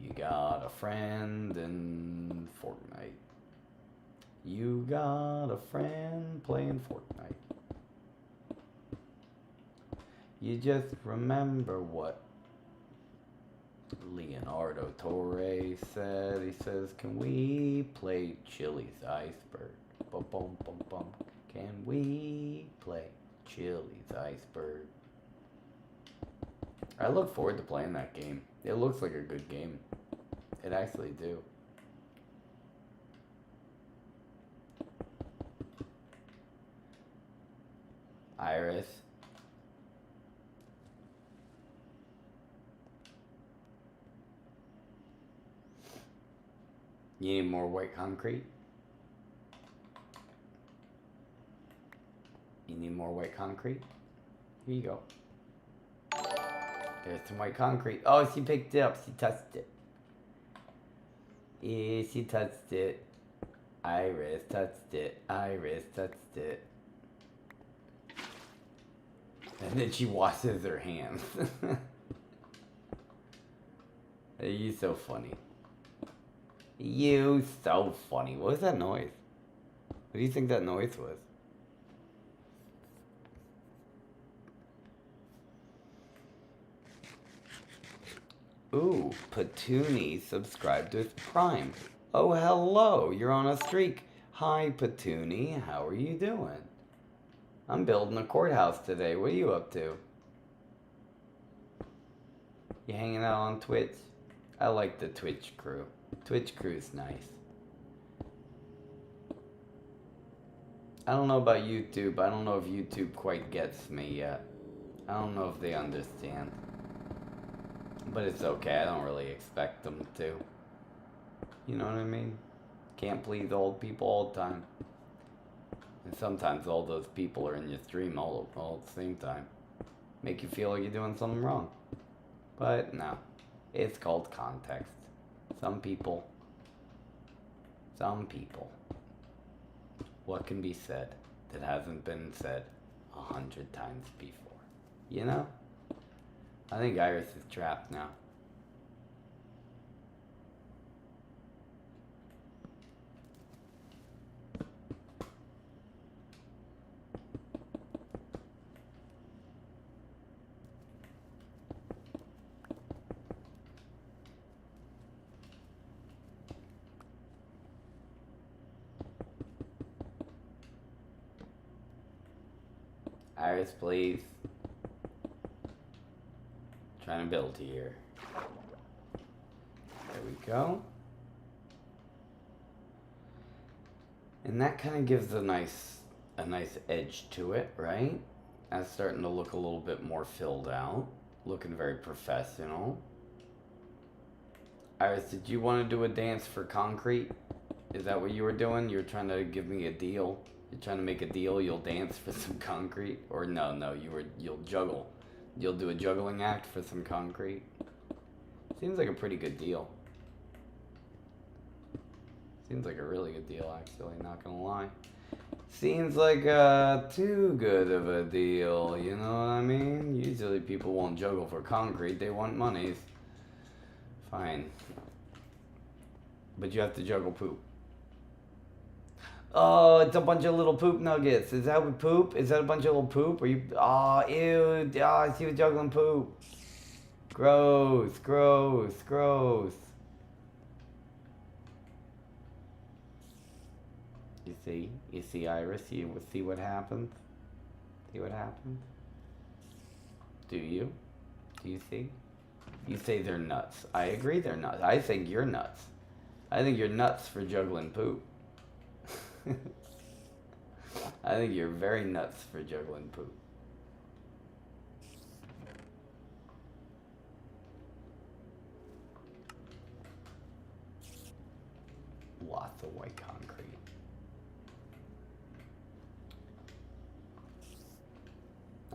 You got a friend in Fortnite. You got a friend playing Fortnite. You just remember what Leonardo Torre said. He says, "Can we play Chili's Iceberg? Bum, bum, bum, bum. Can we play Chili's Iceberg?" I look forward to playing that game. It looks like a good game. It actually do. Iris. You need more white concrete? You need more white concrete? Here you go. There's some white concrete. Oh, she picked it up. She touched it. Yeah, she touched it. Iris touched it. Iris touched it. And then she washes her hands. You so funny. You so funny. What was that noise? What do you think that noise was? Ooh, Patoonie subscribed with Prime. Oh, hello. You're on a streak. Hi, Patoonie. How are you doing? I'm building a courthouse today. What are you up to? You hanging out on Twitch? I like the Twitch crew. Twitch crew's nice. I don't know about YouTube. I don't know if YouTube quite gets me yet. I don't know if they understand. But it's okay. I don't really expect them to. You know what I mean? Can't please old people all the time. And sometimes all those people are in your stream all at the same time. Make you feel like you're doing something wrong. But no. It's called context. Some people. What can be said that hasn't been said 100 times before? You know? I think Iris is trapped now. Iris, please. Trying to build here. There we go. And that kind of gives a nice edge to it, right? That's starting to look a little bit more filled out. Looking very professional. Iris, did you want to do a dance for concrete? Is that what you were doing? You were trying to give me a deal? You're trying to make a deal? You'll dance for some concrete? Or no, you'll juggle. You'll do a juggling act for some concrete? Seems like a pretty good deal. Seems like a really good deal, actually, not gonna lie. Seems like too good of a deal, you know what I mean? Usually people won't juggle for concrete, they want monies. Fine. But you have to juggle poop. Oh, it's a bunch of little poop nuggets. Is that what poop? Is that a bunch of little poop? Are you... Oh, ew. Oh, I see you juggling poop. Gross, gross, gross. You see Iris? You see what happens? See what happens? Do you? Do you see? You say they're nuts. I agree they're nuts. I think you're nuts. I think you're nuts for juggling poop. I think you're very nuts for juggling poop. Lots of white concrete.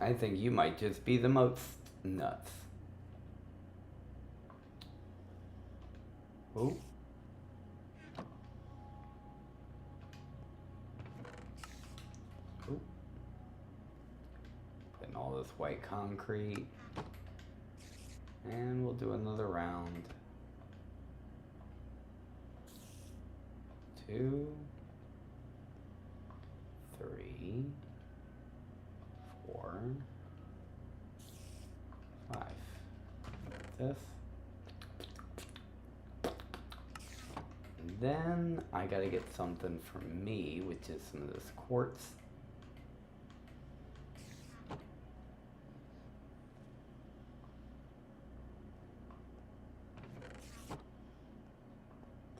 I think you might just be the most nuts. Ooh. Ooh. Putting all this white concrete. And we'll do another round. 2, 3, 4, 5. This. And then I gotta get something for me, which is some of this quartz.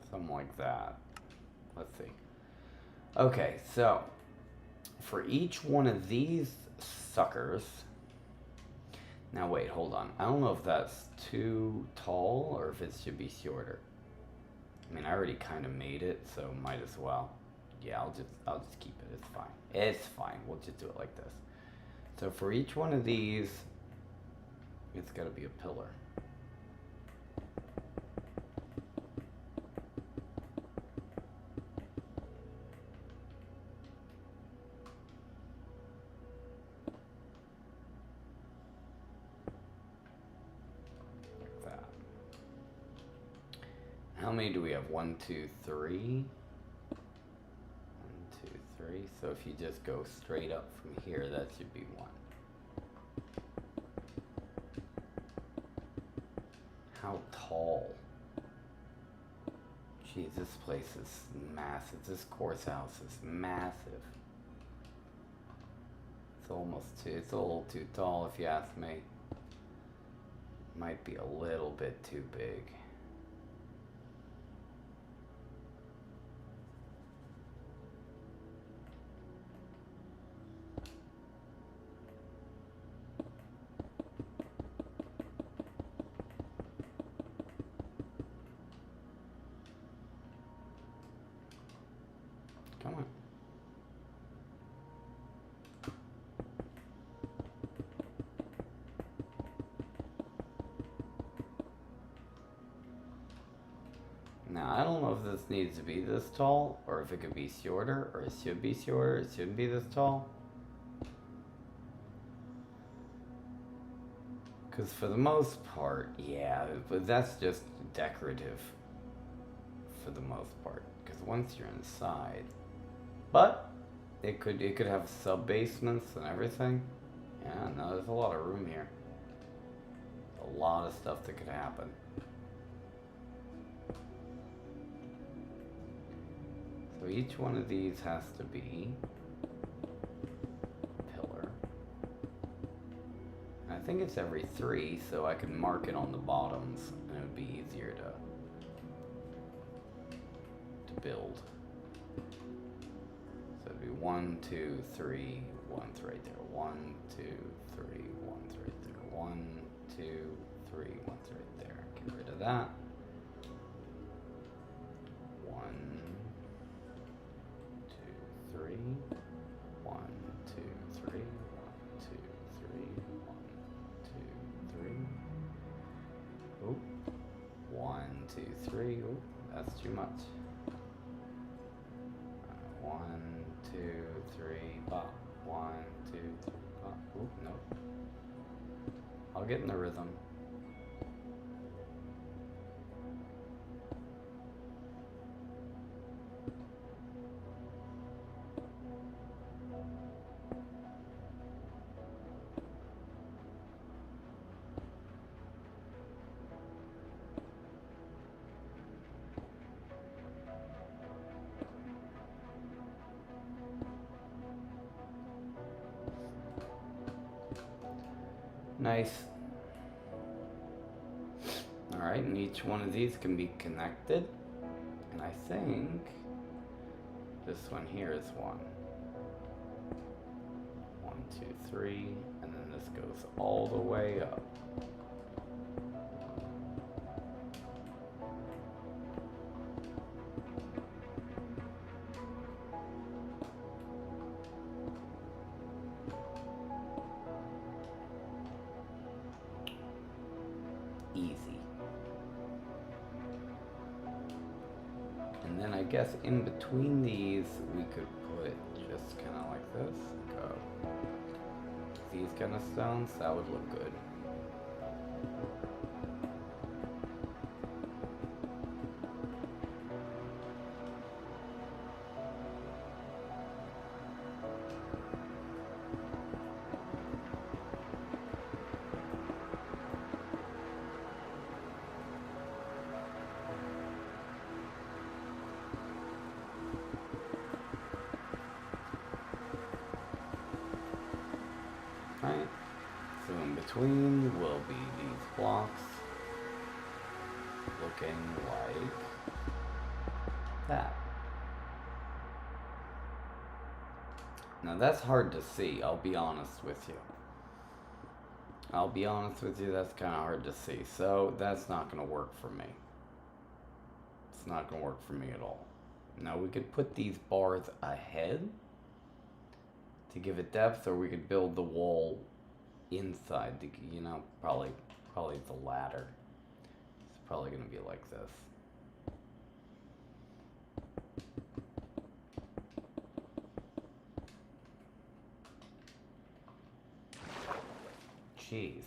Something like that. Let's see. Okay, so for each one of these suckers, now wait, hold on. I don't know if that's too tall or if it should be shorter. I mean, I already kind of made it, so might as well. Yeah, I'll just keep it. It's fine. It's fine. We'll just do it like this. So for each one of these, it's got to be a pillar. How many do we have? 1, 2, 3. 1, 2, 3. So if you just go straight up from here, that should be 1. How tall? Geez, this place is massive. This courthouse is massive. It's a little too tall if you ask me. Might be a little bit too big. Come on. Now, I don't know if this needs to be this tall, or if it could be shorter, or it should be shorter, it shouldn't be this tall. Because for the most part, yeah, but that's just decorative for the most part. Because once you're inside, but it could have sub basements and everything. Yeah, no, there's a lot of room here. A lot of stuff that could happen. So each one of these has to be a pillar. And I think it's every 3, so I can mark it on the bottoms, and it would be easier to build. So it'd be 1, 2, 3, 1's right there. 1, 2, 3, 1's right there. 1, 2, 3, 1's right there. Get rid of that. 1, 3. Ooh, that's too much. 1, 2, 3, pop. 1, 2, 3, pop. Ooh, nope. I'll get in the rhythm. Nice. Alright, and each one of these can be connected. And I think this one here is 1. 1, 2, 3, and then this goes all the way up. Easy. And then I guess in between these we could put just kind of like this. Go. These kind of stones, that would look good. Right, so in between will be these blocks looking like that. Now that's hard to see, I'll be honest with you. That's kind of hard to see, so that's not going to work for me. It's not going to work for me at all. Now we could put these bars ahead to give it depth, or we could build the wall inside to, you know, probably the latter. It's probably going to be like this. Jeez.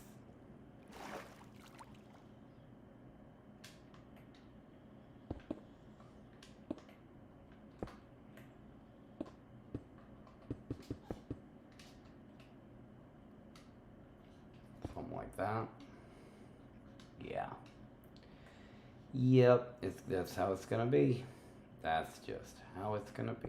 Something like that. Yeah. Yep, that's how it's gonna be. That's just how it's gonna be.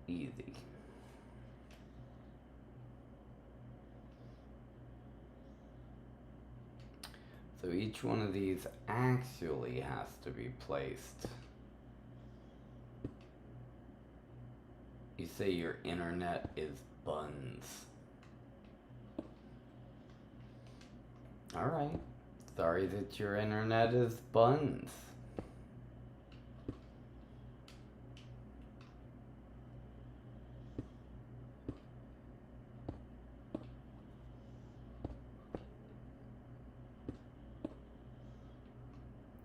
Easy. So each one of these actually has to be placed. You say your internet is buns. Alright. Sorry that your internet is buns.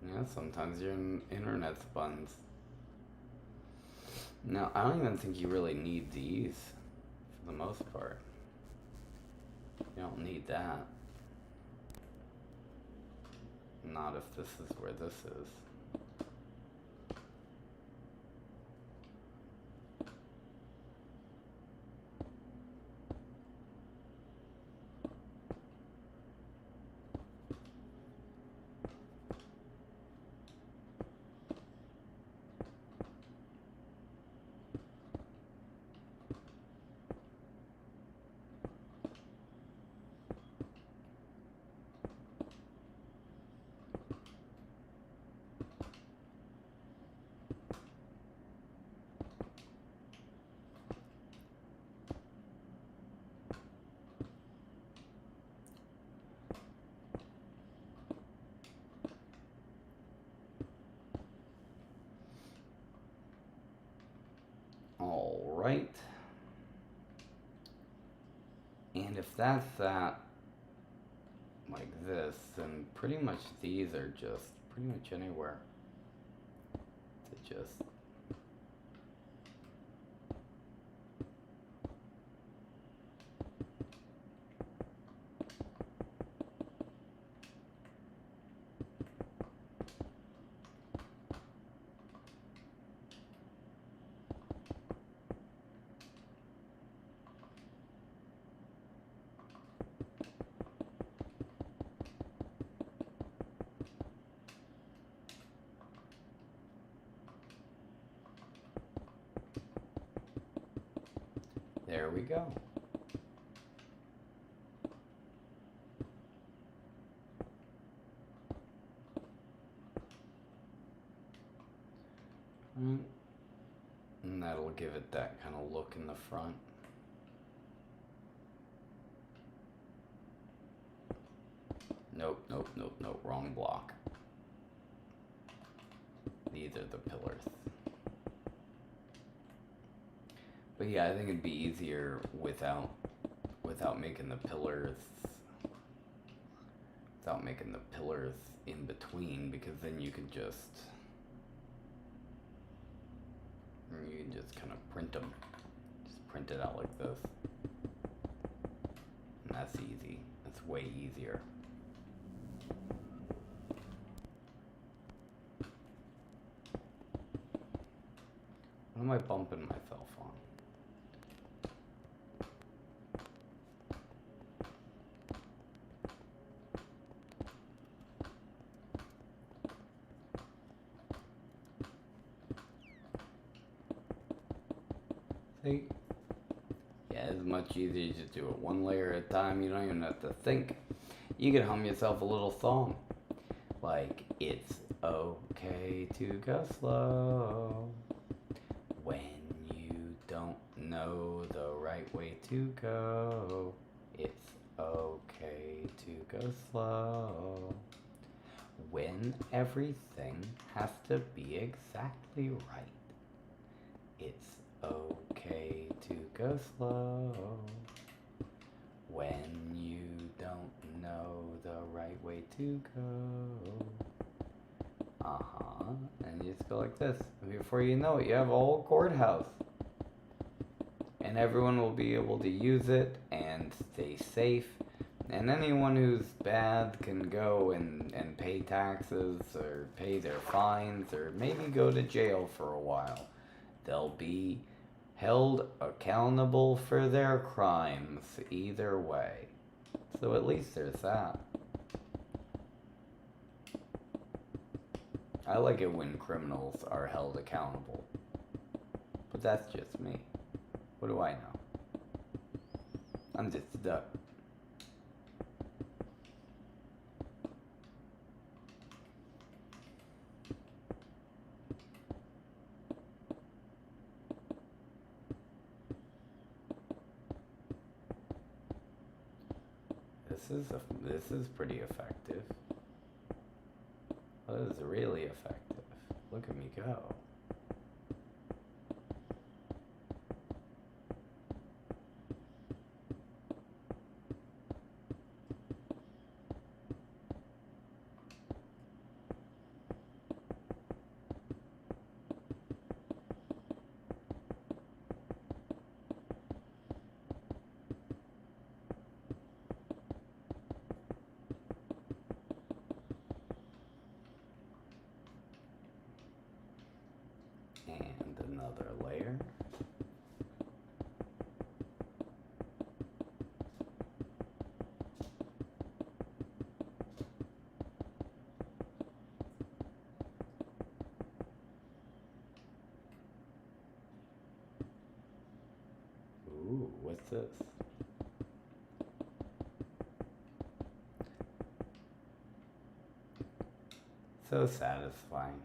Yeah, sometimes your internet's buns. No, I don't even think you really need these for the most part. You don't need that. Not if this is where this is. And if that's that, like this, then pretty much these are just pretty much anywhere to just there we go. And that'll give it that kind of look in the front. Nope, nope, nope, nope, wrong block. These are the pillars. But yeah, I think it'd be easier without making the pillars in between, because then you can just kind of print them. Just print it out like this. And that's easy. That's way easier. What am I bumping myself on? See? Yeah, it's much easier to just do it one layer at a time. You don't even have to think. You can hum yourself a little song. Like, it's okay to go slow when you don't know the right way to go. It's okay to go slow when everything has to be exactly right. It's okay to go slow when you don't know the right way to go. And you just go like this. And before you know it, you have a whole courthouse. And everyone will be able to use it and stay safe. And anyone who's bad can go and pay taxes or pay their fines or maybe go to jail for a while. They'll be held accountable for their crimes either way. So at least there's that. I like it when criminals are held accountable. But that's just me. What do I know? I'm just a duck. This is pretty effective. That is really effective. Look at me go. And another layer. Ooh, what's this? So satisfying.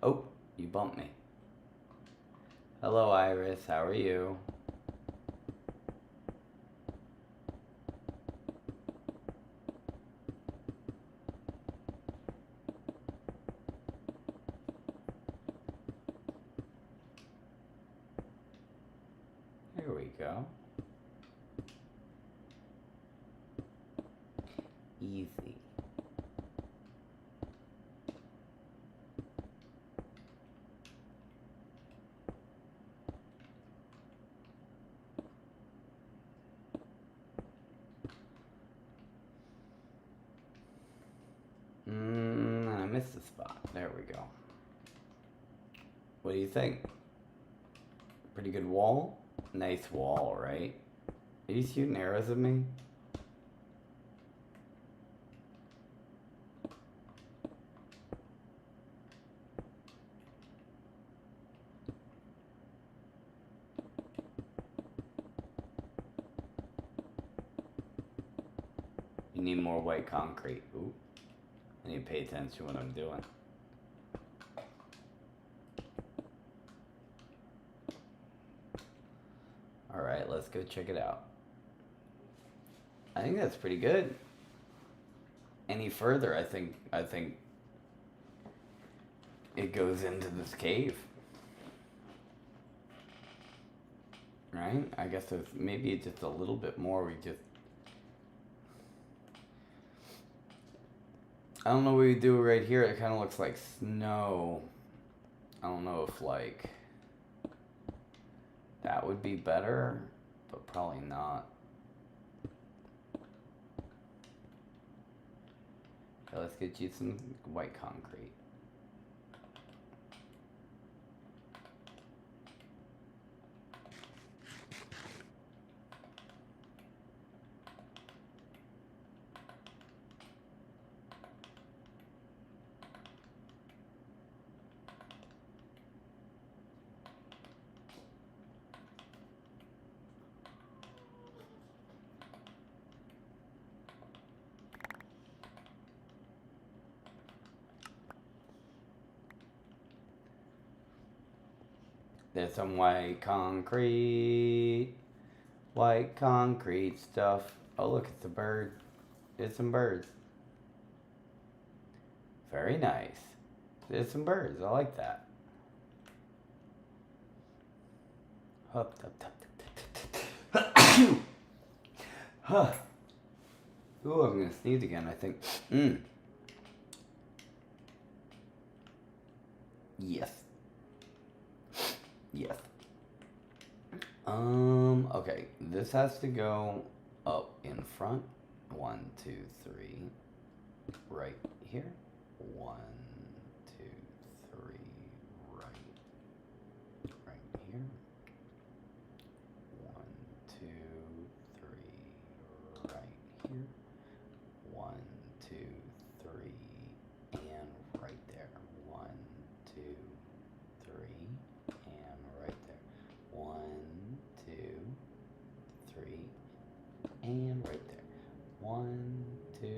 Oh, you bumped me. Hello, Iris. How are you? Here we go. easy. I missed the spot. There we go. What do you think? Pretty good wall? Nice wall, right? Are you shooting arrows at me? You need more white concrete. Ooh. I need to pay attention to what I'm doing. Alright, let's go check it out. I think that's pretty good. Any further, I think it goes into this cave. Right? I guess there's maybe just a little bit more we just... I don't know what we do right here. It kind of looks like snow. I don't know if, like, that would be better, but probably not. Okay, let's get you some white concrete. There's some white concrete stuff. Oh, look, it's a bird. There's some birds. Very nice. There's some birds. I like that. Hup, tup, tup, tup, tup, tup. Huh. Ooh, I'm gonna sneeze again, I think. Yes. Yes. Okay. This has to go up in front. 1, 2, 3. Right here. 1, 2, 3. Right. Right here. 1, 2, 3. Right here. 1, 2, 3. And right there. 1, 2, 3. And right there. 1, 2, 3. And right there. 1, 2,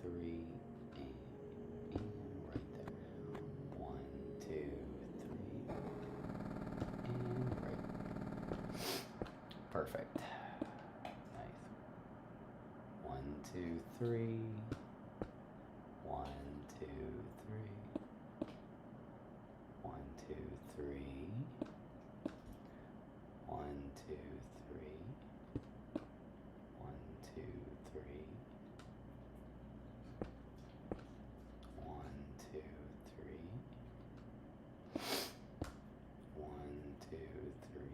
3. And right there. 1, 2, 3. And right. Perfect. Nice. 1, 2, 3. 1, 2, 3. 1, 2, 3. 1, 2, 3. 1, 2, 3. 1, 2, 3. 1, 2, 3.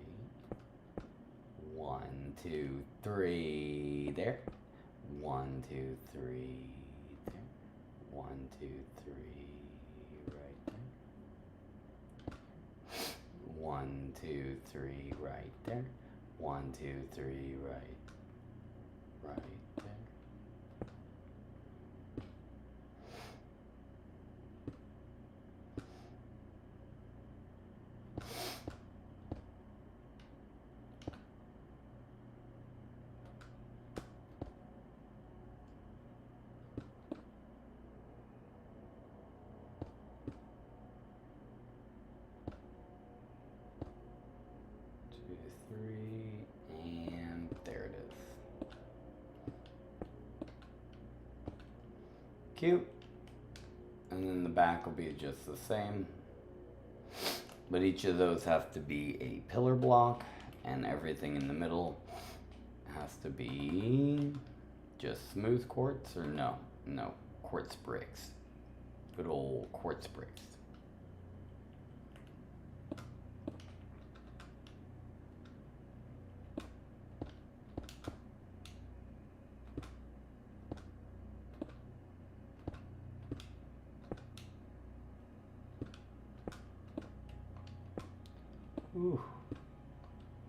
1, 2, 3. There. 1, 2, 3. There. 1, 2, 3. Right there. 1, 2, 3. Right there. 1, 2, 3. Right. Right there. Two, three, and there it is. Cute. And then the back will be just the same. But each of those have to be a pillar block, and everything in the middle has to be Just smooth quartz or no? No, quartz bricks. Good old quartz bricks. Ooh,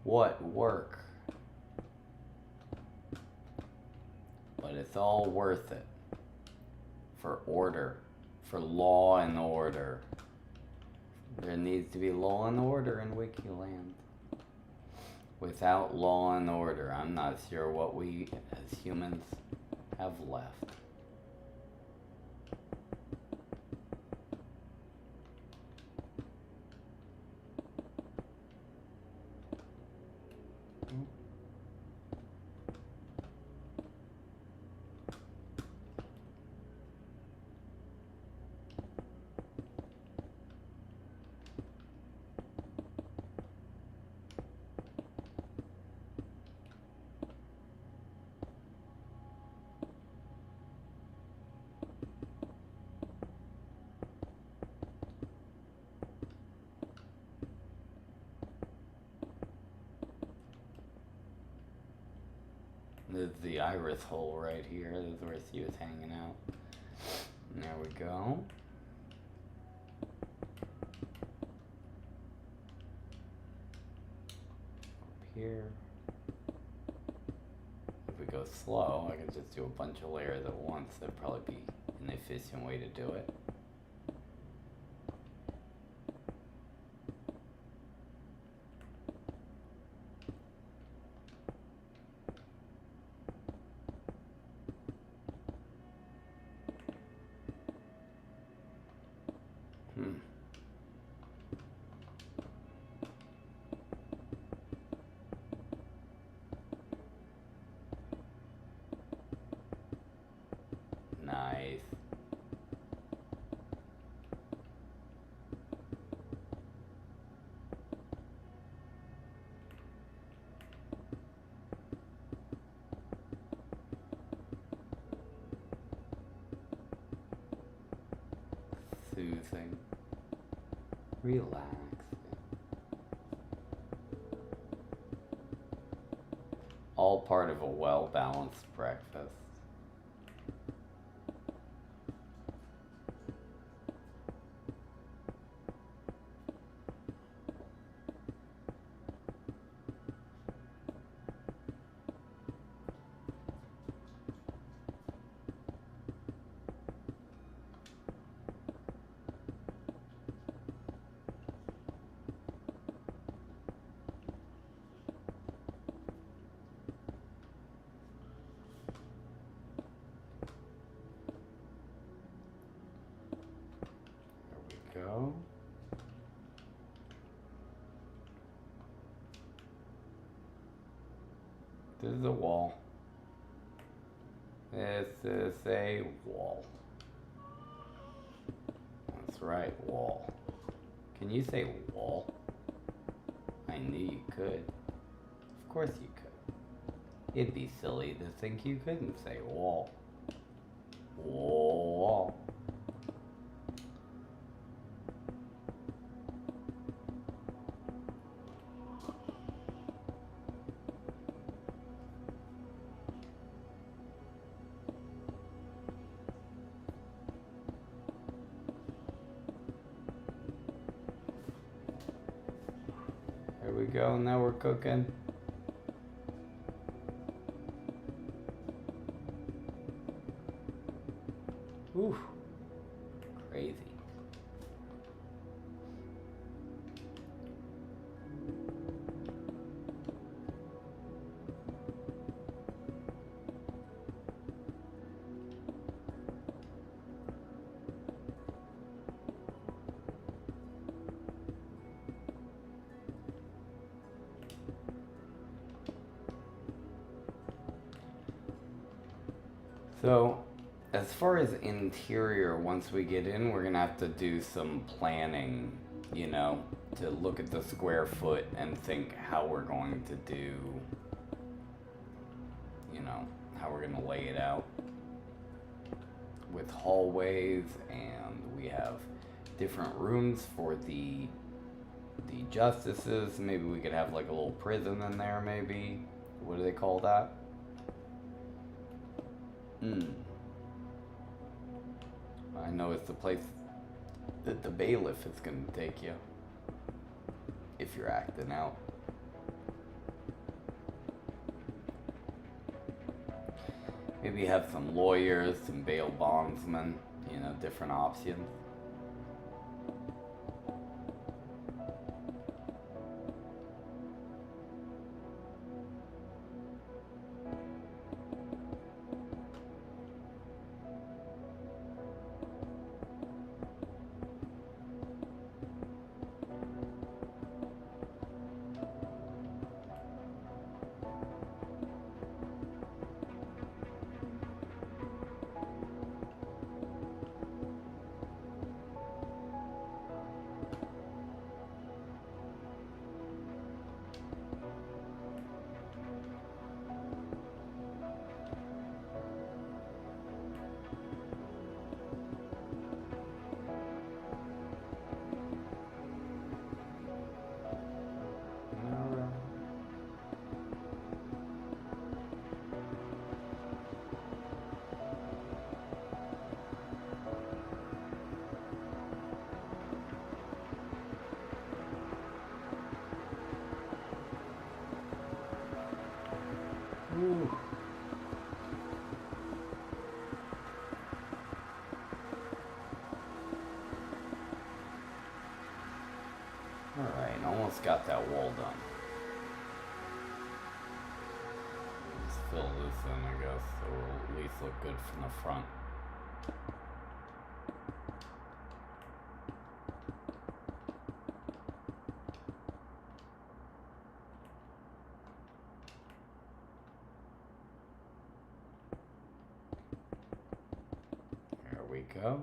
what work. But it's all worth it. For order. For law and order. There needs to be law and order in Wikiland. Without law and order, I'm not sure what we as humans have left. There's the iris hole right here. This is where she was hanging out. There we go. Up here. If we go slow, I can just do a bunch of layers at once. That'd probably be an efficient way to do it. Nice. Soothing. Relaxing. All part of a well-balanced breakfast. Go. This is a wall. This is a wall. That's right, wall. Can you say wall? I knew you could. Of course you could. It'd be silly to think you couldn't say wall. Wall. There we go, now we're cooking. Ooh, crazy. So, as far as interior, once we get in, we're gonna have to do some planning, you know, to look at the square foot and think how we're going to do, you know, how we're gonna lay it out with hallways, and we have different rooms for the justices. Maybe we could have like a little prison in there, maybe. What do they call that? I know it's the place that the bailiff is gonna take you if you're acting out. Maybe have some lawyers, some bail bondsmen, you know, different options. Alright, almost got that wall done. Let's fill this in, I guess, so it'll at least look good from the front. There we go.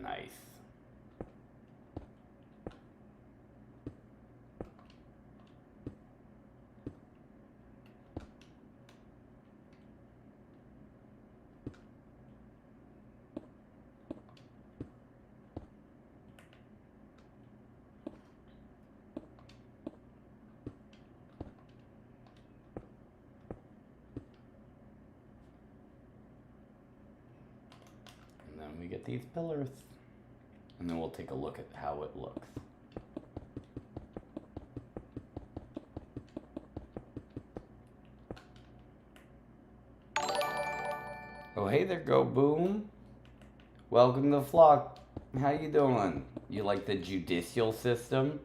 Nice. And then we get these pillars. And then we'll take a look at how it looks. Oh, hey there, Go Boom. Welcome to the flock. How you doing? You like the judicial system?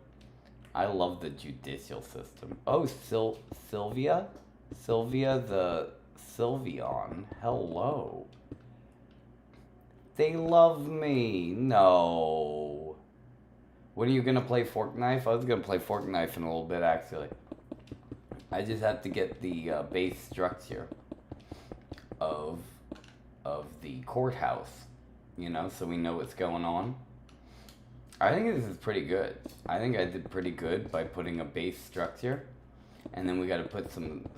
I love the judicial system. Oh, Sylvia? Sylvia the Sylveon. Hello. They love me. No. When are you gonna play Fork Knife? I was gonna play Fork Knife in a little bit, actually. I just have to get the base structure of the courthouse, you know, so we know what's going on. I think this is pretty good. I think I did pretty good by putting a base structure, and then we got to put some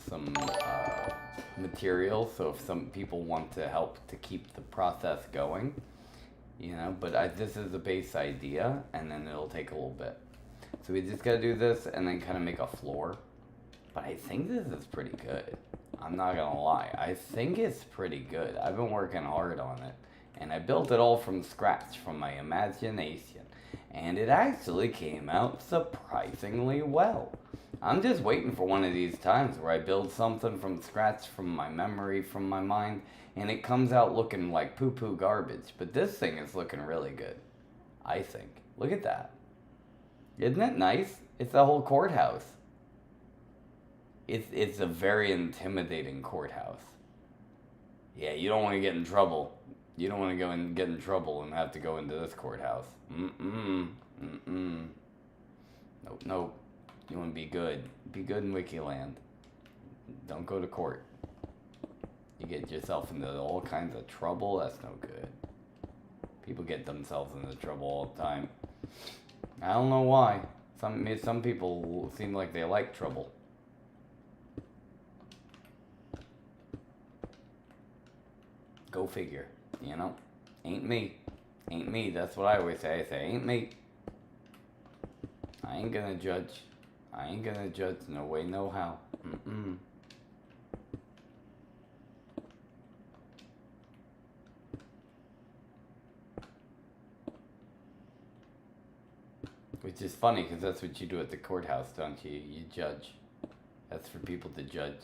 material, so if some people want to help to keep the process going, you know, but this is the base idea, and then it'll take a little bit. So we just got to do this and then kind of make a floor. But I think this is pretty good. I'm not gonna lie, I think it's pretty good. I've been working hard on it, and I built it all from scratch, from my imagination, and it actually came out surprisingly well. I'm just waiting for one of these times where I build something from scratch, from my memory, from my mind, and it comes out looking like poo-poo garbage. But this thing is looking really good, I think. Look at that. Isn't it nice? It's the whole courthouse. It's a very intimidating courthouse. Yeah, you don't want to get in trouble. You don't want to go and get in trouble and have to go into this courthouse. Nope. You want to be good. Be good in Wikiland. Don't go to court. You get yourself into all kinds of trouble. That's no good. People get themselves into trouble all the time. I don't know why. Some people seem like they like trouble. Go figure, you know? Ain't me. Ain't me. That's what I always say. I say, ain't me. I ain't gonna judge. I ain't gonna judge. No way, no how. Mm-mm. Which is funny, because that's what you do at the courthouse, don't you? You judge. That's for people to judge.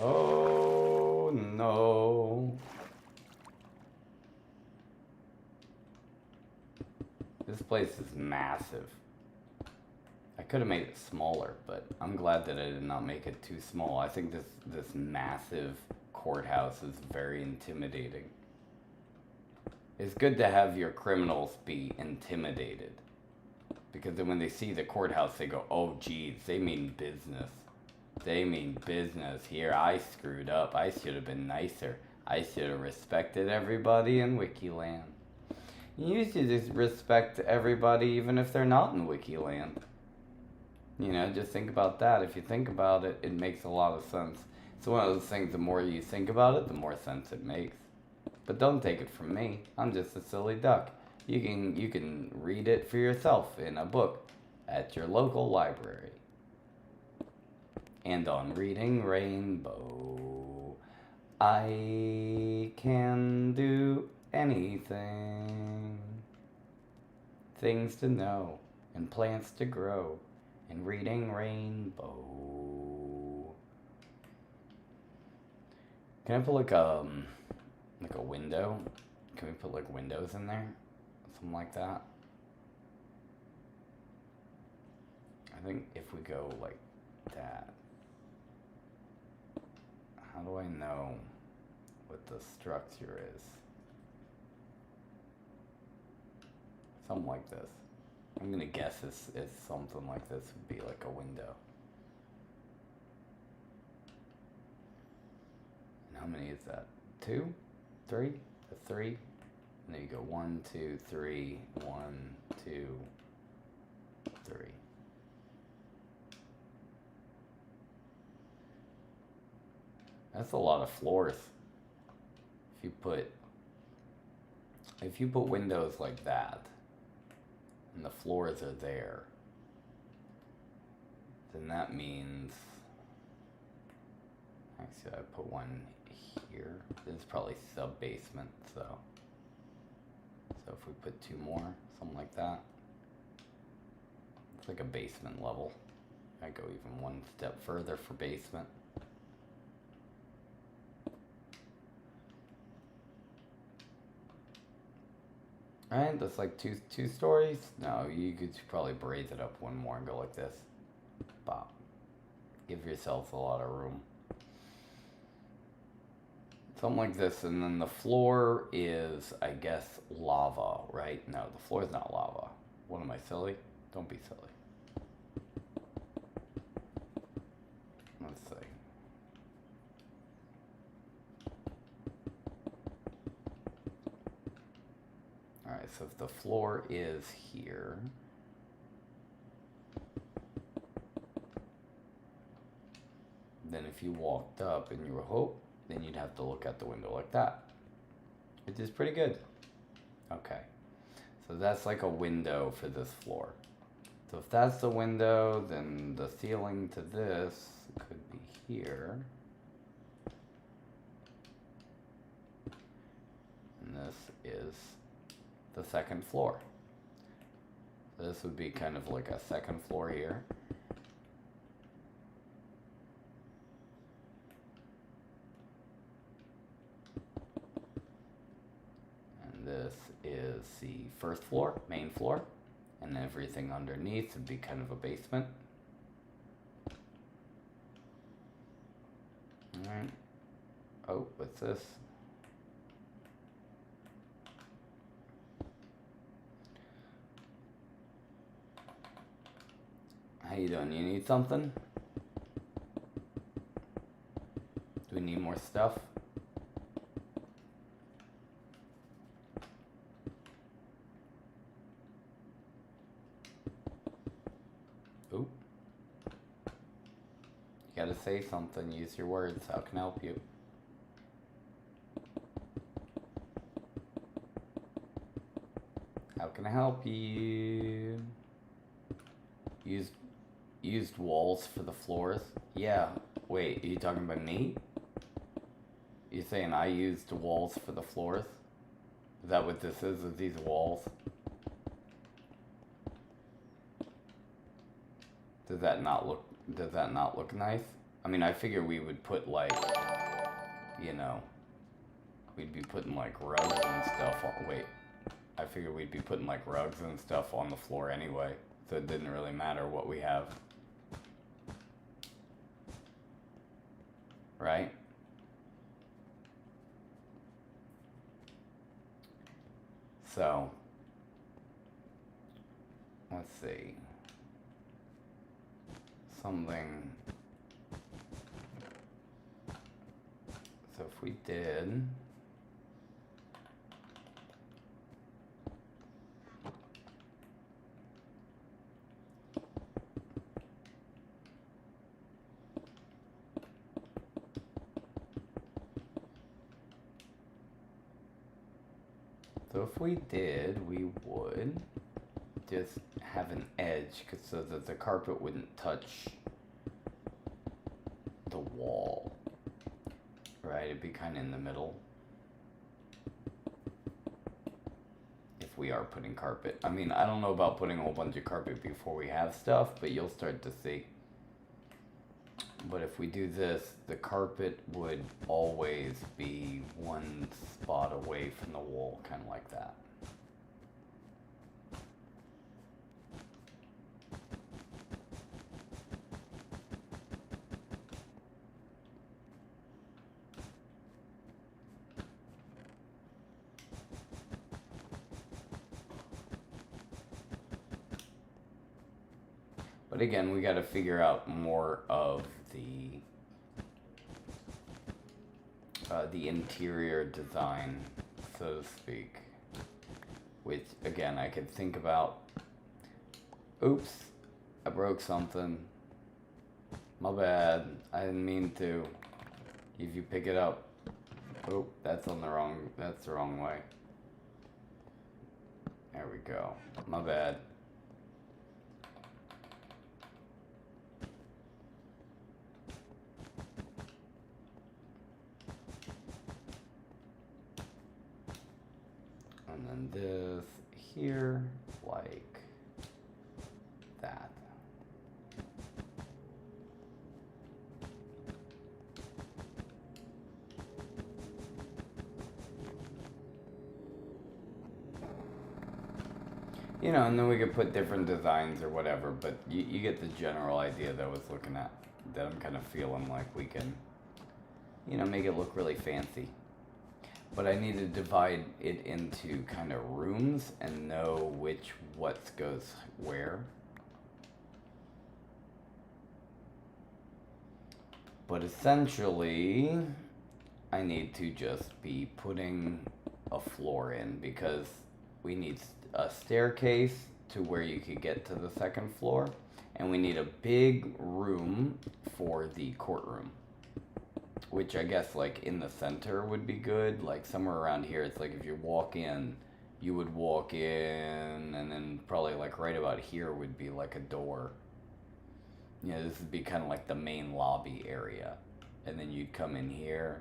Oh, no. This place is massive. I could have made it smaller, but I'm glad that I did not make it too small. I think this massive courthouse is very intimidating. It's good to have your criminals be intimidated, because then when they see the courthouse, they go, oh geez, they mean business. They mean business. Here, I screwed up. I should have been nicer. I should have respected everybody in Wikiland. You should just respect everybody even if they're not in Wikiland. You know, just think about that. If you think about it, it makes a lot of sense. It's one of those things, the more you think about it, the more sense it makes. But don't take it from me. I'm just a silly duck. You can read it for yourself in a book at your local library. And on Reading Rainbow, I can do anything. Things to know and plants to grow. And Reading Rainbow. Can I put like a window? Can we put like windows in there? Something like that. I think if we go like that. How do I know what the structure is? Something like this. I'm gonna guess it's something like this would be like a window. And how many is that? 2? 3? That's 3. And then you go 1, 2, 3, 1, 2, 3. That's a lot of floors. If you put windows like that, and the floors are there, then that means, actually I put one here. This is probably sub-basement, so if we put 2 more, something like that, it's like a basement level. I go even one step further for basement. Alright, that's like two stories. No, you could probably braid it up one more and go like this. Bop. Give yourself a lot of room. Something like this, and then the floor is, I guess, lava, right? No, the floor is not lava. What am I, silly? Don't be silly. Let's see. Alright, so if the floor is here, then if you walked up and you were hope, then you'd have to look out the window like that, which is pretty good. Okay, so that's like a window for this floor. So if that's the window, then the ceiling to this could be here. And this is the second floor. So this would be kind of like a second floor here. And this is the first floor, main floor. And everything underneath would be kind of a basement. Alright. Oh, what's this? How you doing? You need something? Do we need more stuff? Oop. You gotta say something. Use your words. How can I help you? How can I help you? Used walls for the floors? Yeah. Wait, are you talking about me? You saying I used walls for the floors? Is that what this is these walls? Does that not look nice? I mean, I figure we would put like, you know, we'd be putting like rugs and stuff on, wait. I figured we'd be putting like rugs and stuff on the floor anyway, so it didn't really matter what we have. Right? So, let's see. Something. So if we did. So if we did, we would just have an edge so that the carpet wouldn't touch the wall, right? It'd be kind of in the middle. If we are putting carpet. I mean, I don't know about putting a whole bunch of carpet before we have stuff, but you'll start to see. But if we do this, the carpet would always be one spot away from the wall, kind of like that. But again, we got to figure out more of the interior design, so to speak, which again I could think about. Oops, I broke something. My bad. I didn't mean to. If you pick it up. Oh, that's the wrong way. There we go. My bad. And then this here, like that. You know, and then we could put different designs or whatever, but you get the general idea that I was looking at, that I'm kind of feeling like we can, you know, make it look really fancy. But I need to divide it into kind of rooms and know what goes where. But essentially, I need to just be putting a floor in because we need a staircase to where you could get to the second floor. And we need a big room for the courtroom. Which I guess like in the center would be good, like somewhere around here. It's like if you walk in, you would walk in and then probably like right about here would be like a door. You know, this would be kind of like the main lobby area. And then you'd come in here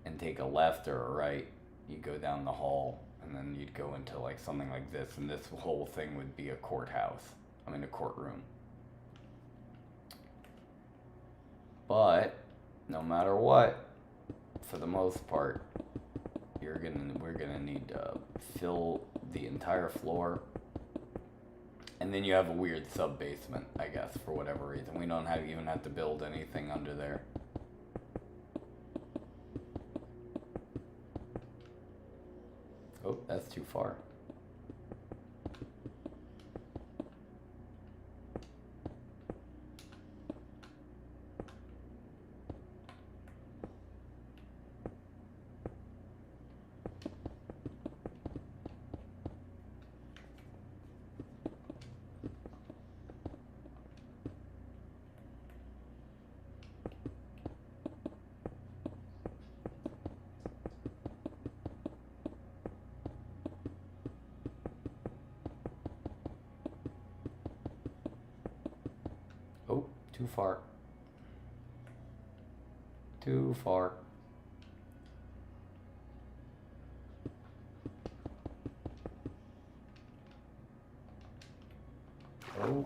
and take a left or a right. You go down the hall and then you'd go into like something like this. And this whole thing would be a courthouse. I mean a courtroom. But no matter what, for the most part, we're gonna need to fill the entire floor, and then you have a weird sub basement, I guess, for whatever reason. We don't even have to build anything under there. Oh, that's too far. Too far. Too far. Oh.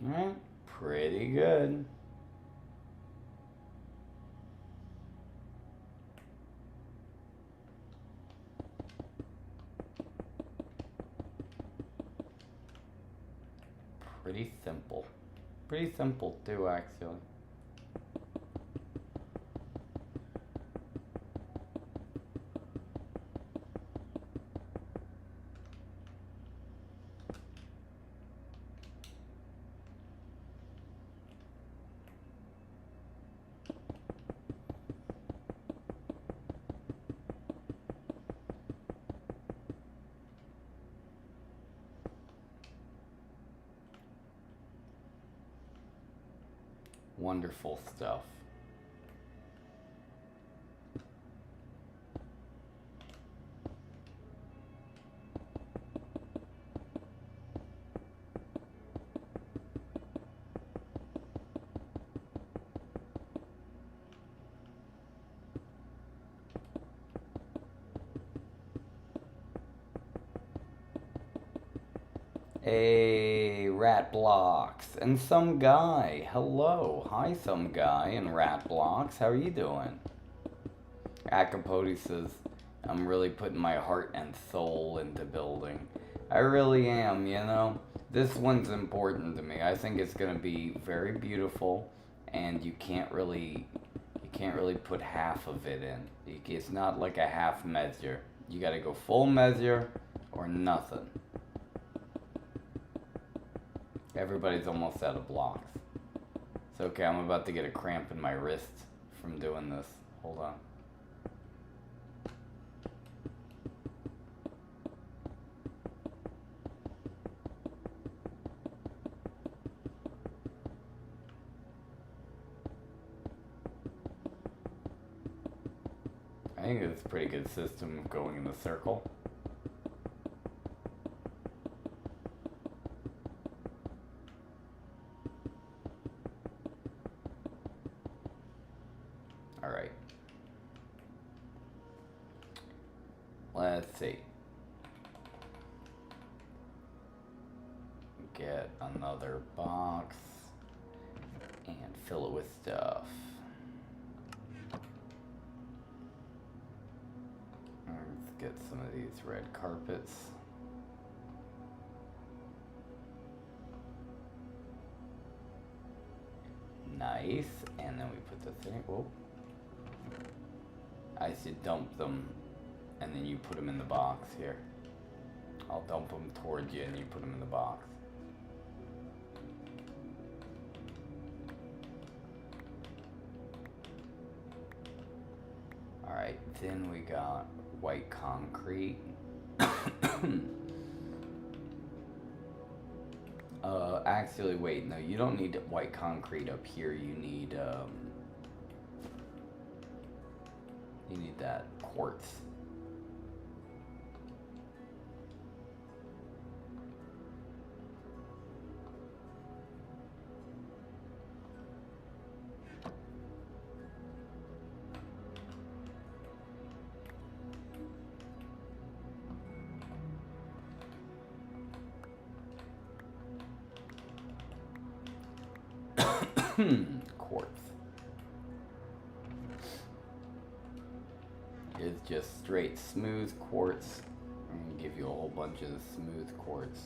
Alright, pretty good. Pretty simple. Pretty simple too, actually. Wonderful stuff. Hey, Rat Blocks and some guy. Hello. Hi, some guy and Rat Blocks. How are you doing? Acapody says, I'm really putting my heart and soul into building. I really am, you know. This one's important to me. I think it's going to be very beautiful, and you can't really put half of it in. It's not like a half measure. You got to go full measure or nothing. Everybody's almost out of blocks. It's okay, I'm about to get a cramp in my wrist from doing this. Hold on. I think it's a pretty good system of going in the circle. Alright. Let's see. Get another box and fill it with stuff. Let's get some of these red carpets. Nice. And then we put the thing. Whoa. I should dump them, and then you put them in the box here. I'll dump them towards you, and you put them in the box. Alright, then we got white concrete. Actually, wait, no, you don't need white concrete up here. You need that quartz. Quartz is just straight smooth quartz. I'm gonna give you a whole bunch of smooth quartz.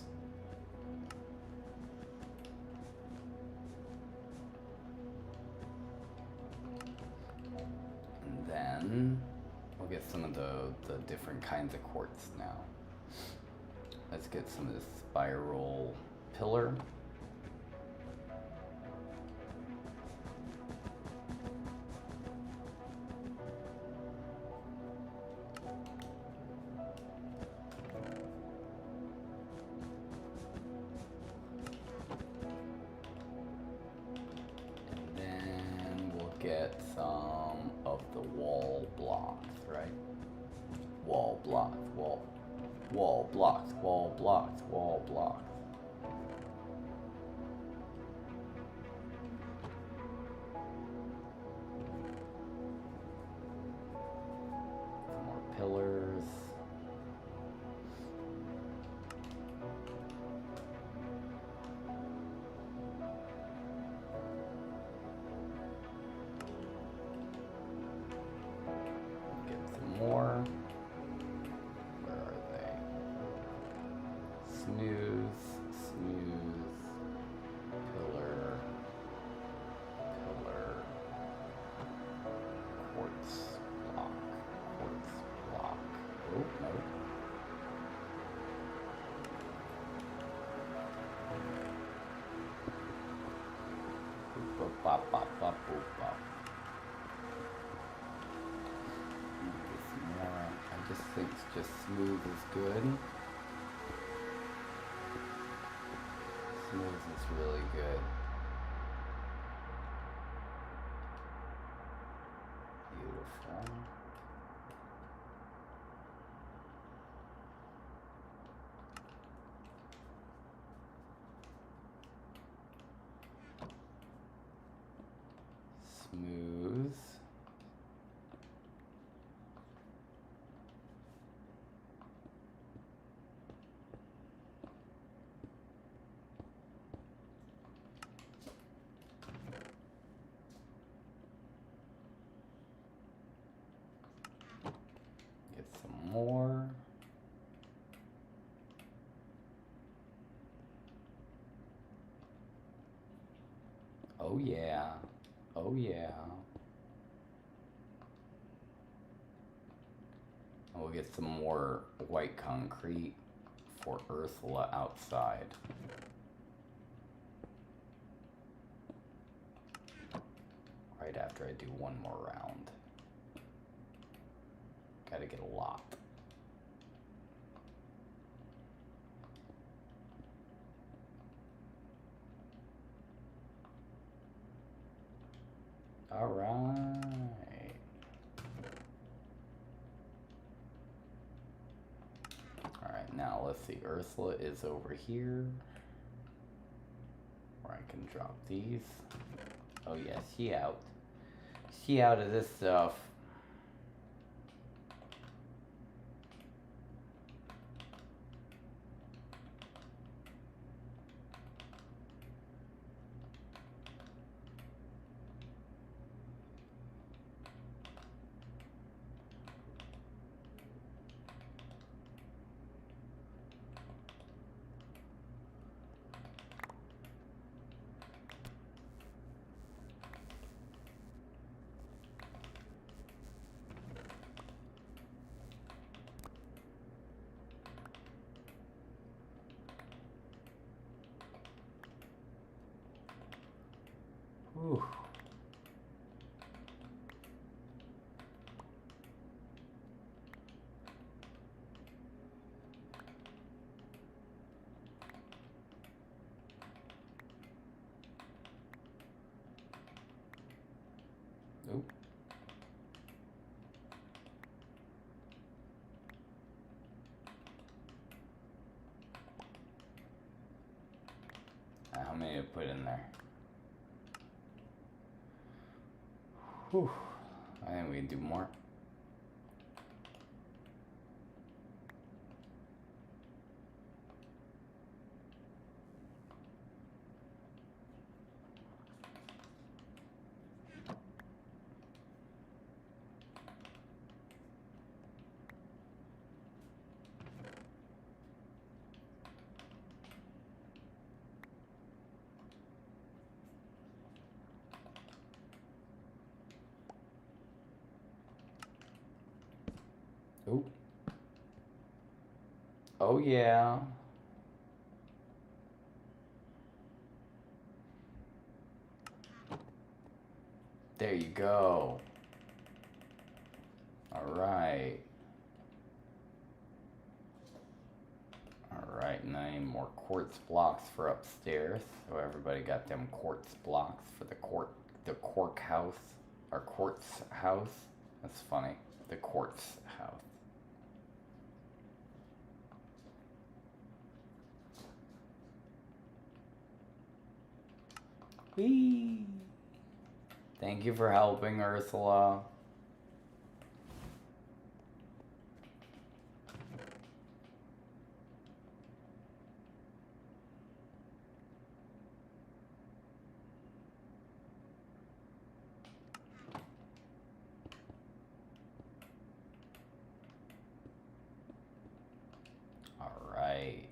And then we'll get some of the different kinds of quartz now. Let's get some of this spiral pillar. Wall blocks, wall blocks, wall blocks, wall blocks. Some more pillars. Get some more. Where are they? Smooth, smooth, pillar, pillar, quartz block, quartz block. Oh, no. Boop, bop, bop, bop, boop, bop. Get some more. I just think just smooth is good. Smooth is really good. Beautiful. Smooth. Get some more. Oh yeah. Oh yeah. And we'll get some more white concrete for Ursula outside. Right after I do one more round. Gotta get a lot. All right. All right, now let's see. Ursula is over here. Where I can drop these. Oh yeah, she out. She out of this stuff. Whew. Nope. How many to put in there? Whew. I think we can do more. Oh. Oh yeah. There you go. All right. All right, and I need more quartz blocks for upstairs. So everybody got them quartz blocks for the cork house, or quartz house. That's funny. The quartz house. Whee! Thank you for helping, Ursula. All right.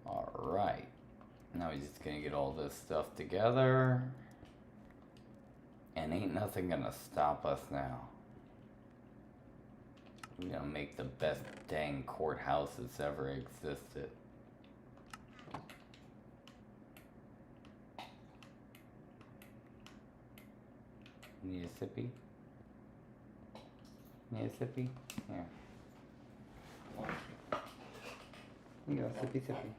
All right. Now we're just gonna get all this stuff together. And ain't nothing gonna stop us now. We're gonna make the best dang courthouse that's ever existed. Need a sippy? Need a sippy? Here. Here you go, sippy sippy.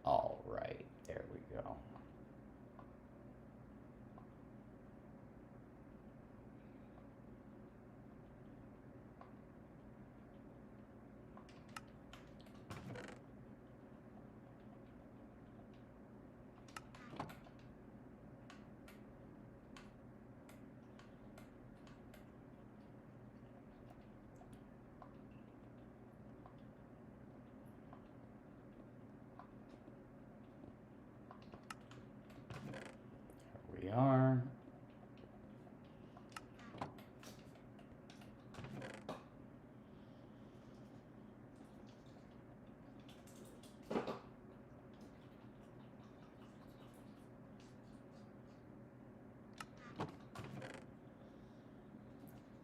All right, there we go. Here we are.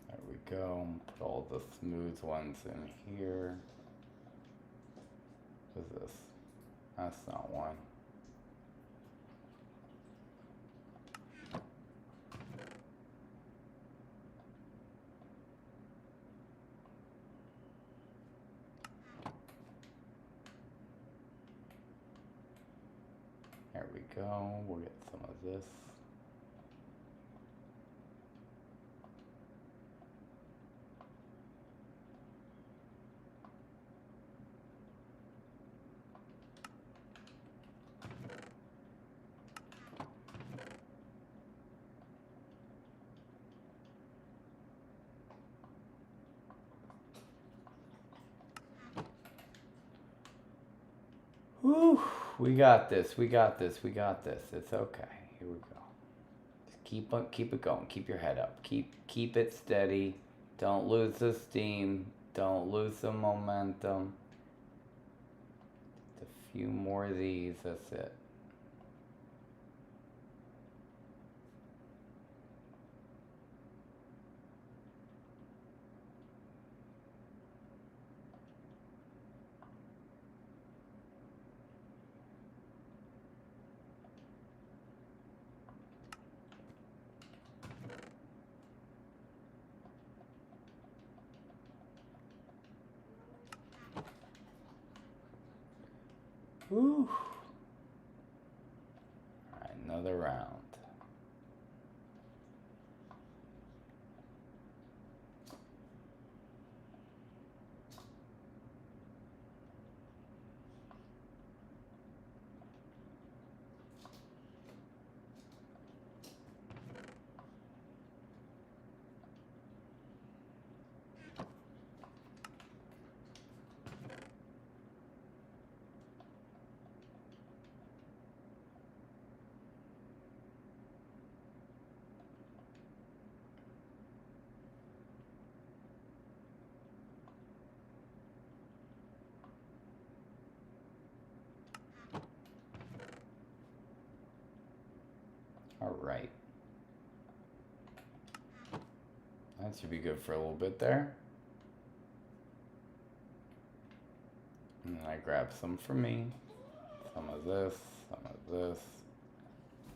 There we go. Put all the smooth ones in here. What's this? That's not one. There we go. We'll get some of this. Whew, we got this, we got this, we got this. It's okay. Here we go. Just keep it going. Keep your head up. Keep it steady. Don't lose the steam. Don't lose the momentum. Just a few more of these, that's it. Whew. All right, another round. right. That should be good for a little bit there. And then I grab some for me. Some of this, some of this,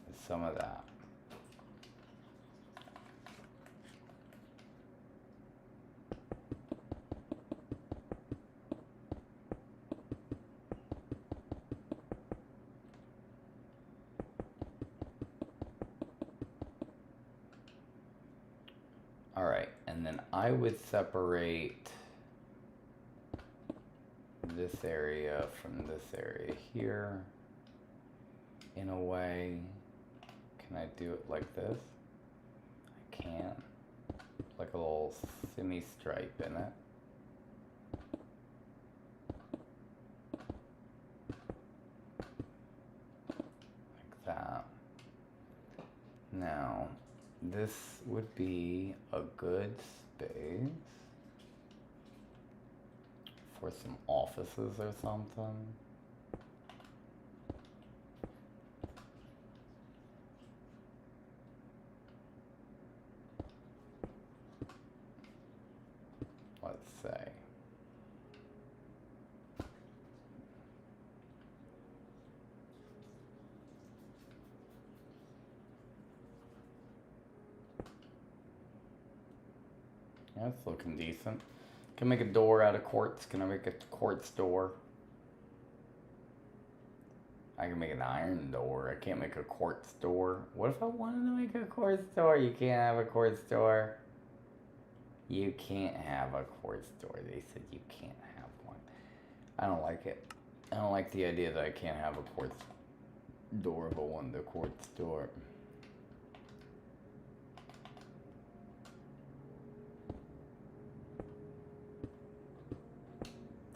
and some of that. All right, and then I would separate this area from this area here in a way. Can I do it like this? I can. Like a little semi stripe in it. Like that. Now, this would be a good space for some offices or something. Let's say. Yeah, it's looking decent. Can make a door out of quartz. Can I make a quartz door? I can make an iron door. I can't make a quartz door. What if I wanted to make a quartz door? You can't have a quartz door. You can't have a quartz door. They said you can't have one. I don't like it. I don't like the idea that I can't have a quartz door, but want the quartz door.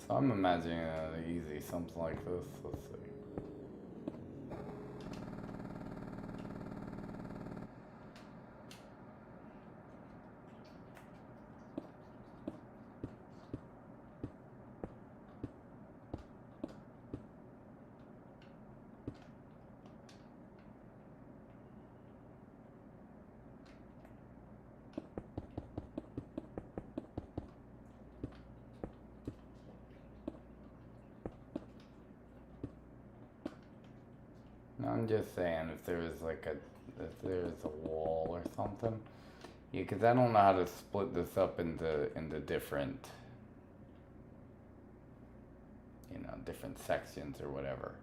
So I'm imagining easy, something like this. Let's see. I'm just saying, if there's like if there's a wall or something, yeah, because I don't know how to split this up into different, you know, different sections or whatever.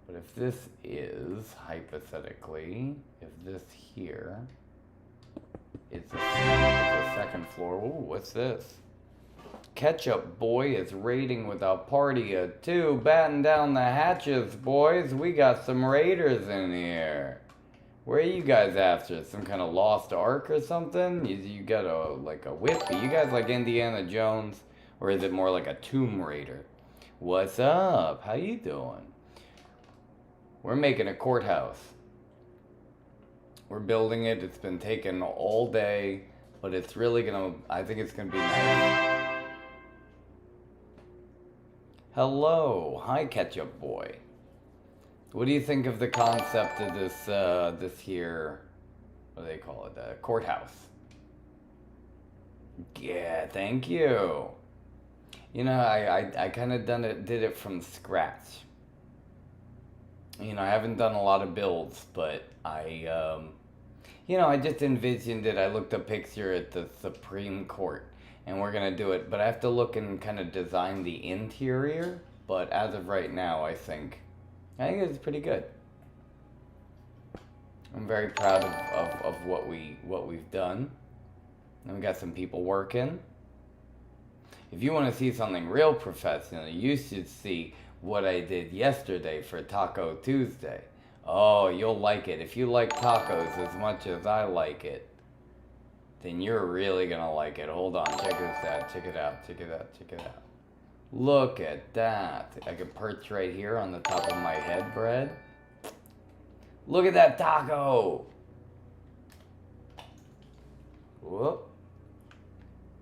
But if this is, hypothetically, if this here is a second floor, ooh, what's this? Ketchup Boy is raiding with a party of two. Batten down the hatches, boys. We got some raiders in here. Where are you guys after? Some kind of lost ark or something? You got like a whip? Are you guys like Indiana Jones? Or is it more like a Tomb Raider? What's up? How you doing? We're making a courthouse. We're building it. It's been taking all day. But it's really gonna, I think it's gonna be nice. Hello, hi Ketchup Boy. What do you think of the concept of this, this here, what do they call it, courthouse? Yeah, thank you. You know, I kind of did it from scratch. You know, I haven't done a lot of builds, but you know, I just envisioned it. I looked a picture at the Supreme Court. And we're gonna do it, but I have to look and kind of design the interior. But as of right now, I think it's pretty good. I'm very proud of what we've done. And we got some people working. If you want to see something real professional, you should see what I did yesterday for Taco Tuesday. Oh, you'll like it. If you like tacos as much as I like it, then you're really gonna like it. Hold on, check this out, check it out, check it out, check it out. Look at that. I can perch right here on the top of my head bread. Look at that taco. Whoop.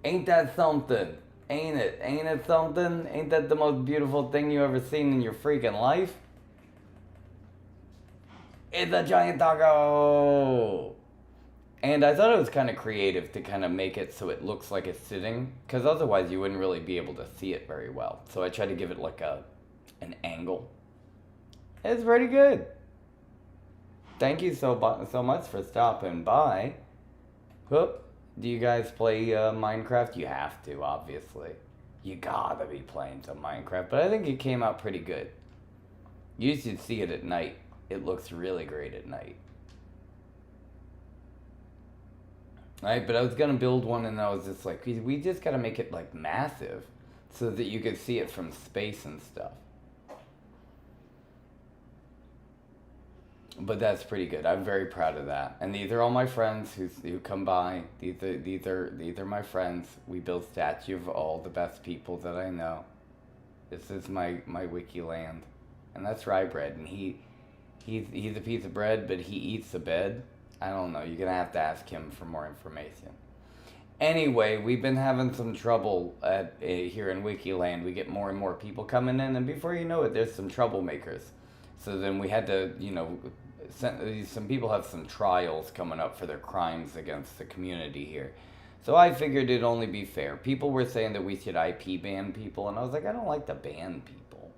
Ain't that something? Ain't it? Ain't it something? Ain't that the most beautiful thing you ever seen in your freaking life? It's a giant taco! And I thought it was kind of creative to kind of make it so it looks like it's sitting, because otherwise you wouldn't really be able to see it very well. So I tried to give it like an angle. It's pretty good. Thank you so much for stopping by. Whoop. Do you guys play Minecraft? You have to, obviously. You gotta be playing some Minecraft, but I think it came out pretty good. You should see it at night. It looks really great at night. Right, but I was gonna build one and I was just like, we just gotta make it like massive so that you could see it from space and stuff. But that's pretty good. I'm very proud of that. And these are all my friends who come by. These are my friends. We build statue of all the best people that I know. This is my Wikiland. And that's rye bread. And he's a piece of bread, but he eats the bed. I don't know. You're gonna have to ask him for more information. Anyway, we've been having some trouble here in Wikiland. We get more and more people coming in, and before you know it, there's some troublemakers. So then we had to, some people have some trials coming up for their crimes against the community here. So I figured it'd only be fair. People were saying that we should IP ban people, and I was like, I don't like to ban people.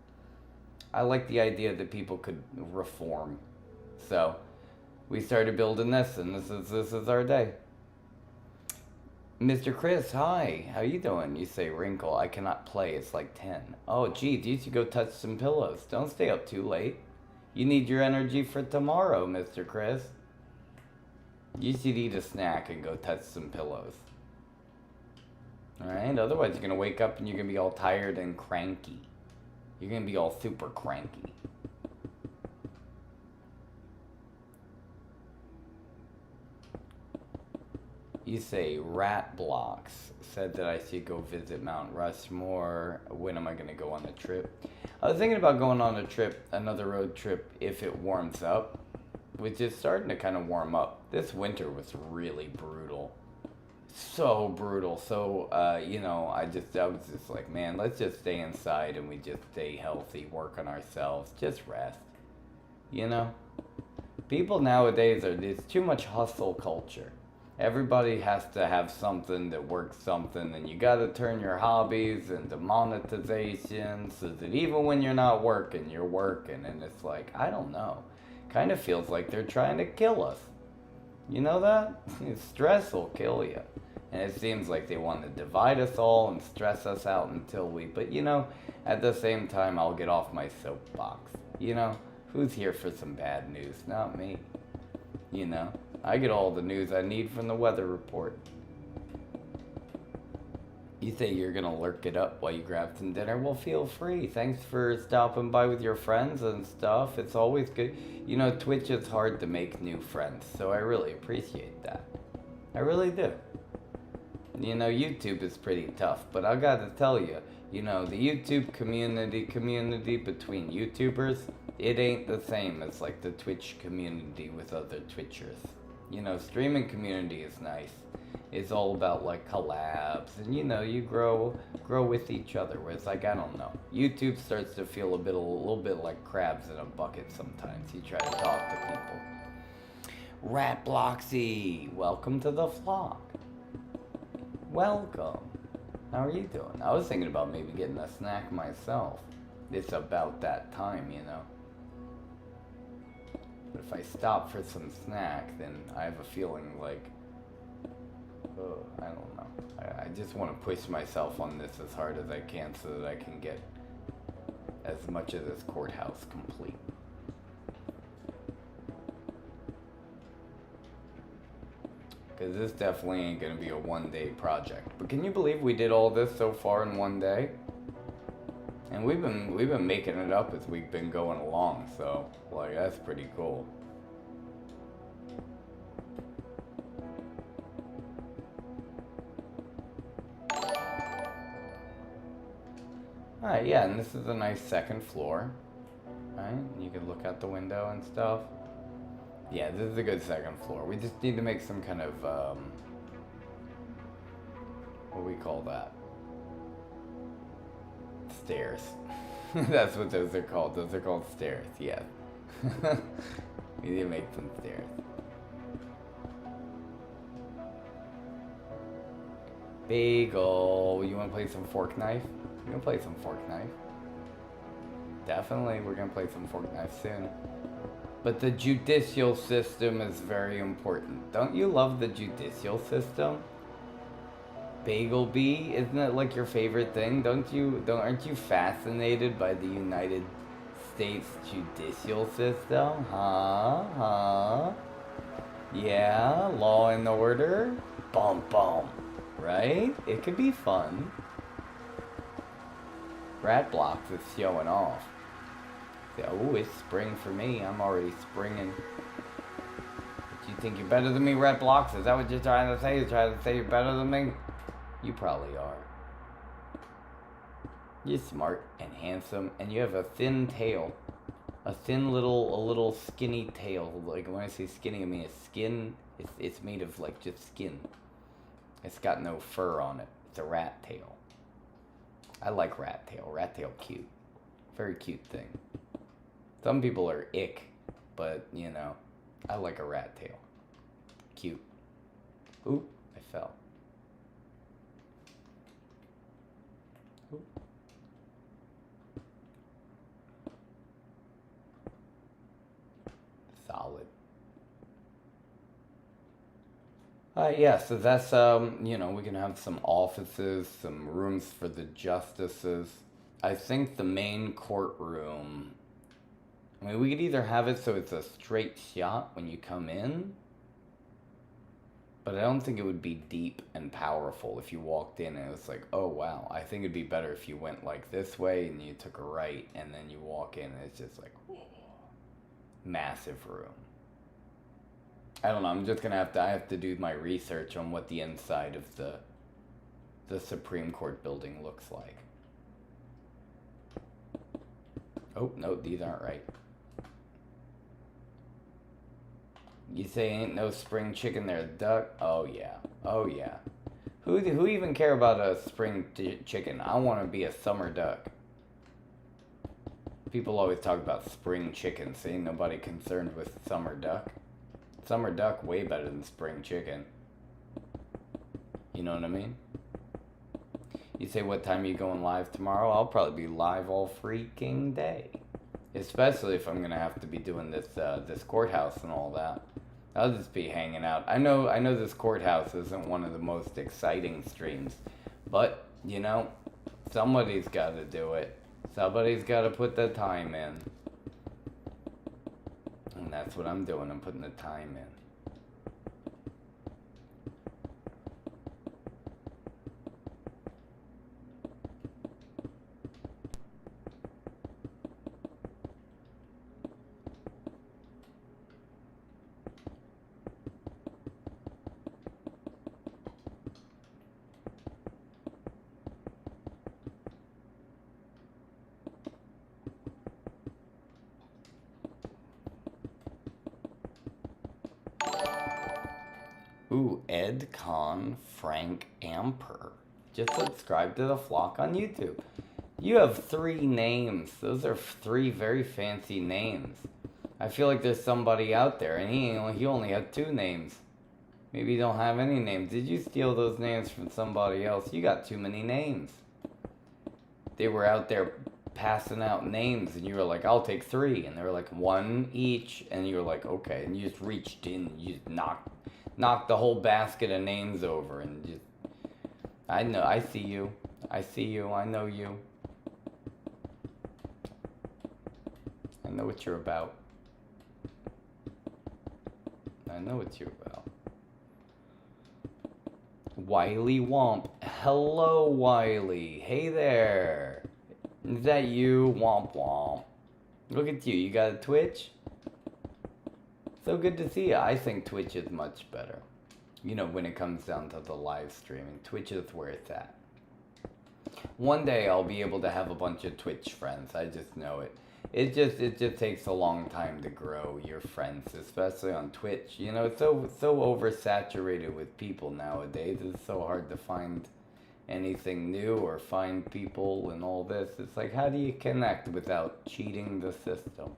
I like the idea that people could reform. So we started building this, and this is our day. Mr. Chris, hi. How you doing? You say, Wrinkle, I cannot play. It's like 10. Oh, geez, you should go touch some pillows. Don't stay up too late. You need your energy for tomorrow, Mr. Chris. You should eat a snack and go touch some pillows. Alright? Otherwise, you're going to wake up and you're going to be all tired and cranky. You're going to be all super cranky. You say, Rat Blocks said that I should go visit Mount Rushmore. When am I going to go on a trip? I was thinking about going on a trip, another road trip, if it warms up, which is starting to kind of warm up. This winter was really brutal. So brutal. So, I was just like, man, let's just stay inside and we just stay healthy, work on ourselves, just rest. People nowadays it's too much hustle culture. Everybody has to have something that works something, and you gotta turn your hobbies into monetization so that even when you're not working, you're working. And it's like, I don't know. Kind of feels like they're trying to kill us. You know that? Stress will kill you. And it seems like they want to divide us all and stress us out until but at the same time, I'll get off my soapbox. Who's here for some bad news? Not me. I get all the news I need from the weather report. You say you're gonna lurk it up while you grab some dinner? Well, feel free. Thanks for stopping by with your friends and stuff. It's always good. Twitch is hard to make new friends, so I really appreciate that. I really do. YouTube is pretty tough, but I gotta tell you, the YouTube community between YouTubers, it ain't the same as like the Twitch community with other Twitchers. Streaming community is nice. It's all about like collabs and you grow with each other. Whereas like, I don't know, YouTube starts to feel a little bit like crabs in a bucket sometimes. You try to talk to people. Rat Bloxy, welcome to the flock. Welcome. How are you doing? I was thinking about maybe getting a snack myself. It's about that time, But if I stop for some snack, then I have a feeling like, I don't know. I just want to push myself on this as hard as I can so that I can get as much of this courthouse complete. Because this definitely ain't going to be a one-day project. But can you believe we did all this so far in one day? And we've been making it up as we've been going along, so like that's pretty cool. Alright, yeah, and this is a nice second floor. Right? You can look out the window and stuff. Yeah, this is a good second floor. We just need to make some kind of what do we call that? Stairs. That's what those are called. Those are called stairs, yeah. We need to make some stairs. Bagel, you want to play some fork knife? We're gonna play some fork knife. Definitely, we're gonna play some fork knife soon. But the judicial system is very important. Don't you love the judicial system? Bagel bee, isn't it like your favorite thing? Aren't you fascinated by the United States judicial system? Huh? Yeah, law and order? Bum bum. Right? It could be fun. Rat Blocks is showing off. Oh, it's spring for me. I'm already springing. Do you think you're better than me, Rat Blocks? Is that what you're trying to say? You're trying to say you're better than me? You probably are. You're smart and handsome, and you have a thin tail. A little skinny tail. Like, when I say skinny, I mean a skin. It's made of, like, just skin. It's got no fur on it. It's a rat tail. I like rat tail. Rat tail cute. Very cute thing. Some people are ick, but, you know, I like a rat tail. Cute. Ooh, I fell. Ooh. Solid. Yeah, so that's, you know, we can have some offices, some rooms for the justices. I think the main courtroom, I mean, we could either have it so it's a straight shot when you come in, but I don't think it would be deep and powerful if you walked in and it was like, oh wow. I think it'd be better if you went like this way and you took a right and then you walk in and it's just like, whoa, massive room. I don't know, I'm just gonna I have to do my research on what the inside of the Supreme Court building looks like. Oh, no, these aren't right. You say ain't no spring chicken there, duck? Oh yeah, oh yeah. Who even care about a spring chicken? I want to be a summer duck. People always talk about spring chicken, so ain't nobody concerned with summer duck. Summer duck way better than spring chicken. You know what I mean? You say, what time are you going live tomorrow? I'll probably be live all freaking day. Especially if I'm going to have to be doing this this courthouse and all that. I'll just be hanging out. I know this courthouse isn't one of the most exciting streams. But, you know, somebody's got to do it. Somebody's got to put the time in. And that's what I'm doing. I'm putting the time in. Ooh, Ed Con Frank Amper. Just subscribe to the flock on YouTube. You have 3 names. Those are 3 very fancy names. I feel like there's somebody out there, and he only had 2 names. Maybe you don't have any names. Did you steal those names from somebody else? You got too many names. They were out there passing out names, and you were like, I'll take 3. And they were like, 1 each. And you were like, okay. And you just reached in, and you just knocked the whole basket of names over, and just, I know, I see you, I know you. I know what you're about. I know what you're about. Wiley Womp. Hello, Wiley. Hey there. Is that you? Womp Womp. Look at you. You got a Twitch? So good to see you. I think Twitch is much better. You know, when it comes down to the live streaming, Twitch is where it's at. One day I'll be able to have a bunch of Twitch friends. I just know it. It just takes a long time to grow your friends, especially on Twitch. You know, it's so oversaturated with people nowadays. It's so hard to find anything new or find people and all this. It's like, how do you connect without cheating the system?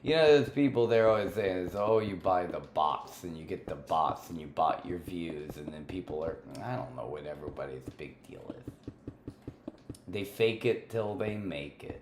You know, there's people there always saying, is, oh, you buy the bots and you get the bots and you bought your views, and then people are, I don't know what everybody's big deal is. They fake it till they make it.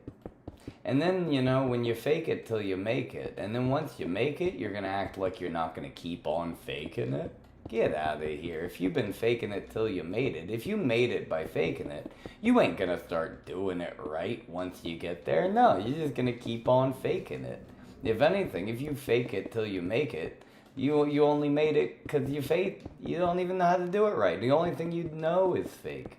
And then, you know, when you fake it till you make it, and then once you make it, you're going to act like you're not going to keep on faking it. Get out of here. If you've been faking it till you made it, if you made it by faking it, you ain't going to start doing it right once you get there. No, you're just going to keep on faking it. If anything, if you fake it till you make it, you only made it because you don't even know how to do it right. The only thing you know is fake.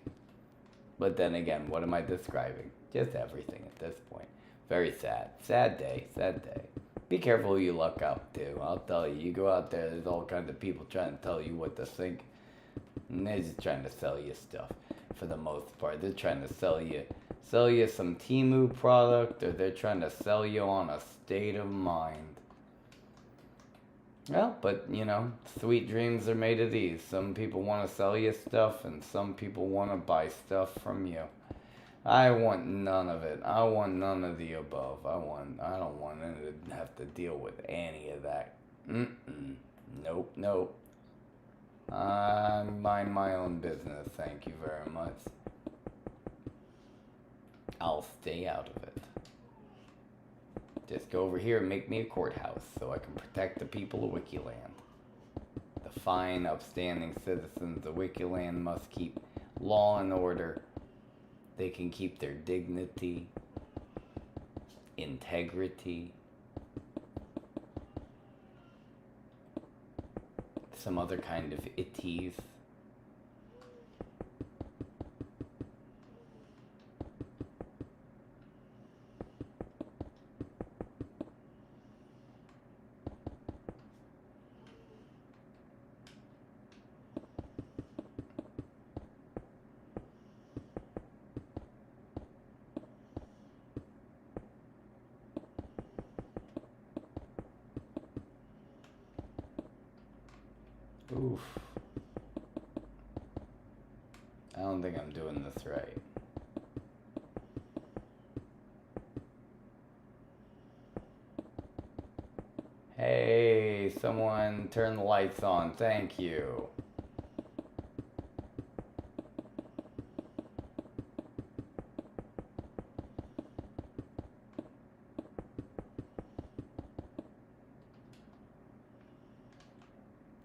But then again, what am I describing? Just everything at this point. Very sad. Sad day. Sad day. Be careful who you look up to. I'll tell you. You go out there, there's all kinds of people trying to tell you what to think. And they're just trying to sell you stuff for the most part. They're trying to sell you some Temu product, or they're trying to sell you on a state of mind. Well, but, you know, sweet dreams are made of these. Some people want to sell you stuff, and some people want to buy stuff from you. I want none of it. I want none of the above. I don't want to have to deal with any of that. Nope, nope. I mind my own business, thank you very much. I'll stay out of it. Just go over here and make me a courthouse so I can protect the people of Wikiland. The fine, upstanding citizens of Wikiland must keep law and order. They can keep their dignity, integrity, some other kind of itties. Oof. I don't think I'm doing this right. Hey, someone turn the lights on. Thank you.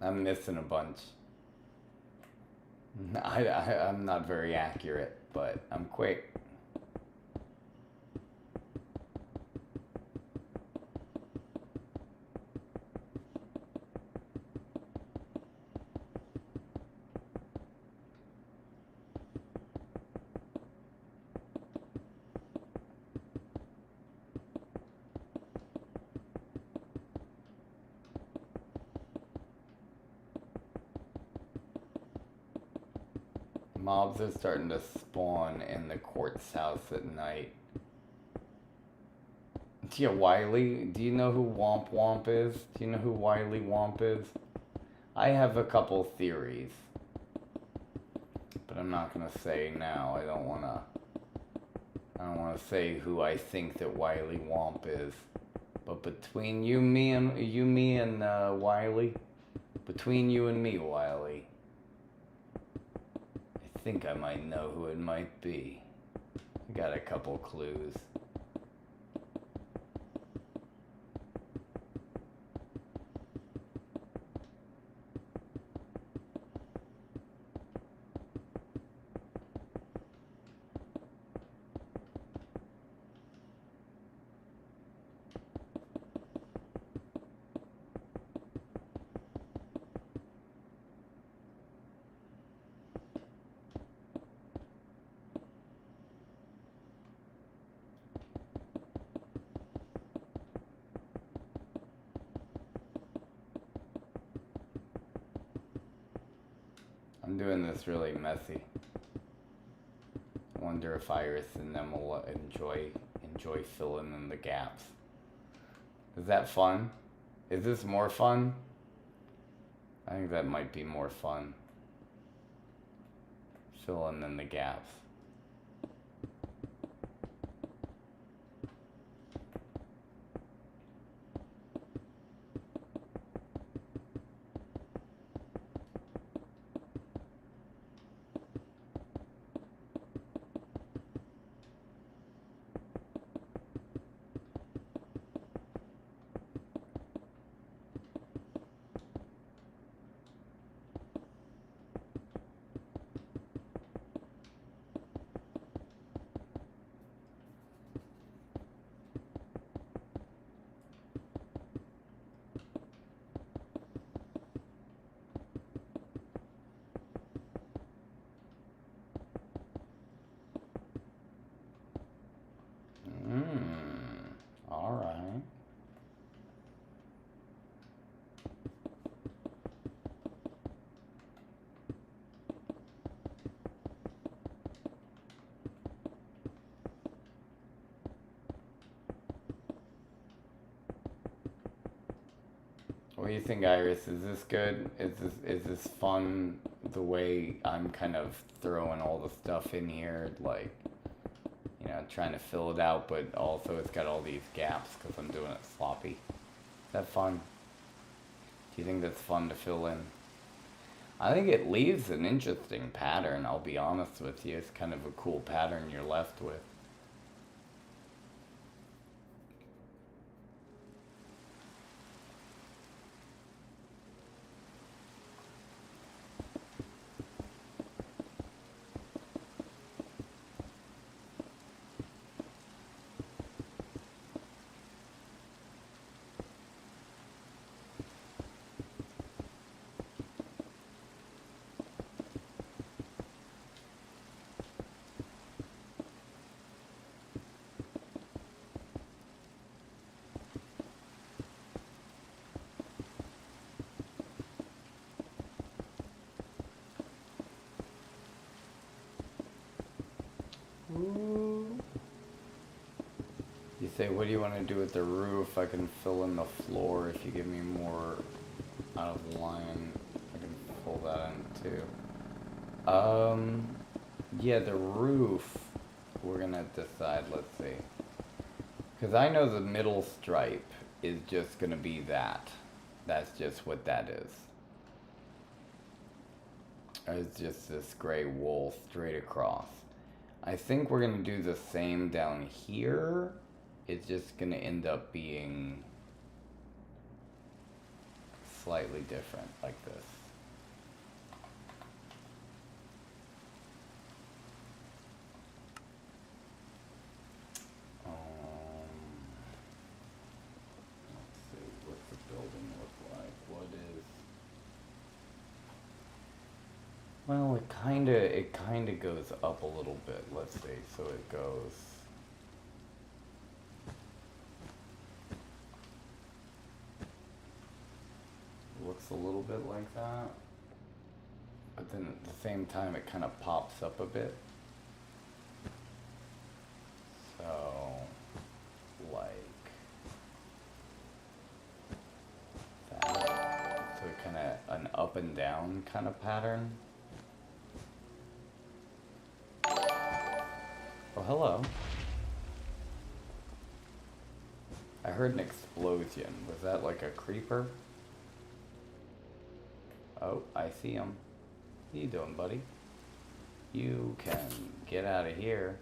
I'm missing a bunch. I'm not very accurate, but I'm quick. Mobs are starting to spawn in the Courthouse at night. Yeah, Wiley, do you know who Womp Womp is? Do you know who Wiley Womp is? I have a couple theories, but I'm not gonna say now. I don't wanna say who I think that Wiley Womp is. But between you, me, and Wiley, between you and me, Wiley, I think I might know who it might be. I got a couple clues. I'm doing this really messy. I wonder if Iris and them will enjoy filling in the gaps. Is that fun? Is this more fun? I think that might be more fun. Filling in the gaps. What do you think, Iris? Is this good? Is this fun? The way I'm kind of throwing all the stuff in here, like, you know, trying to fill it out, but also it's got all these gaps because I'm doing it sloppy. Is that fun? Do you think that's fun to fill in? I think it leaves an interesting pattern, I'll be honest with you. It's kind of a cool pattern you're left with. You say, what do you want to do with the roof? I can fill in the floor if you give me more out of line. I can fill that in too. Yeah, the roof, we're gonna decide, let's see. Because I know the middle stripe is just gonna be that. That's just what that is. It's just this gray wool straight across. I think we're gonna do the same down here. It's just gonna end up being slightly different, like this. Let's see, what's the building look like? What is? Well, it kinda goes up a little bit. Let's see. So it goes. Looks a little bit like that, but then at the same time it kind of pops up a bit. So, like that. So kind of an up and down kind of pattern. Oh, hello. I heard an explosion. Was that like a creeper? Oh, I see him. What you doing, buddy? You can get out of here.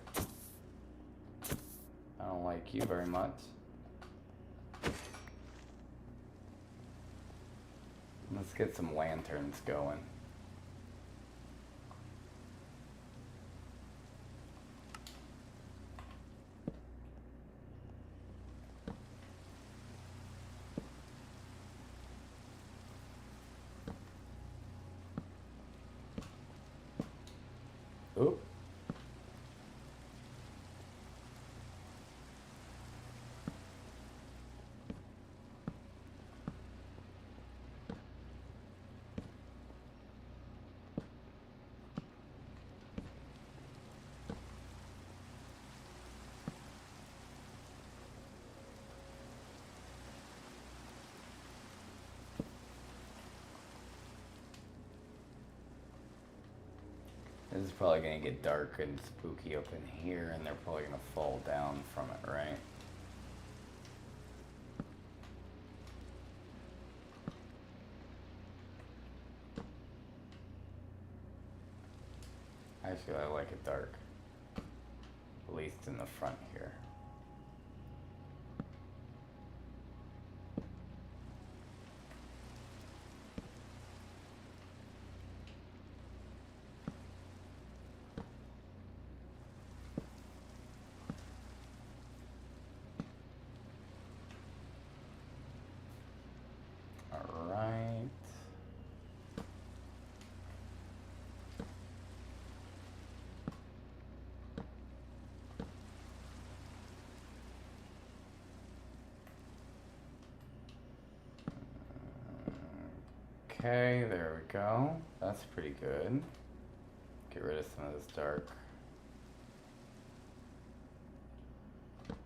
I don't like you very much. Let's get some lanterns going. Oop. This is probably gonna get dark and spooky up in here, and they're probably gonna fall down from it, right? Actually, I like it dark. At least in the front here. Okay, there we go. That's pretty good. Get rid of some of this dark. There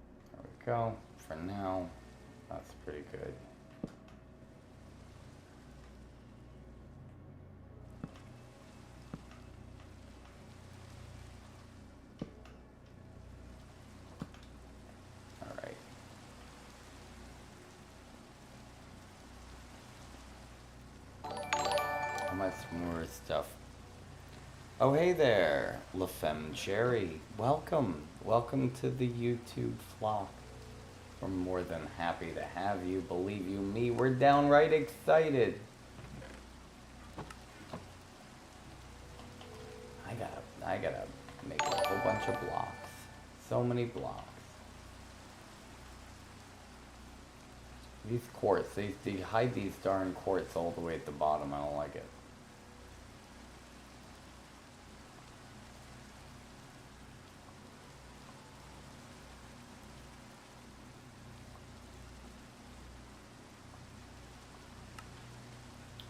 we go. For now, that's pretty good. much more stuff. Oh, hey there, La Femme Cherry. Welcome. Welcome to the YouTube flock. We're more than happy to have you. Believe you me, we're downright excited. I gotta make a whole bunch of blocks. So many blocks. These quartz, they hide these darn quartz all the way at the bottom. I don't like it.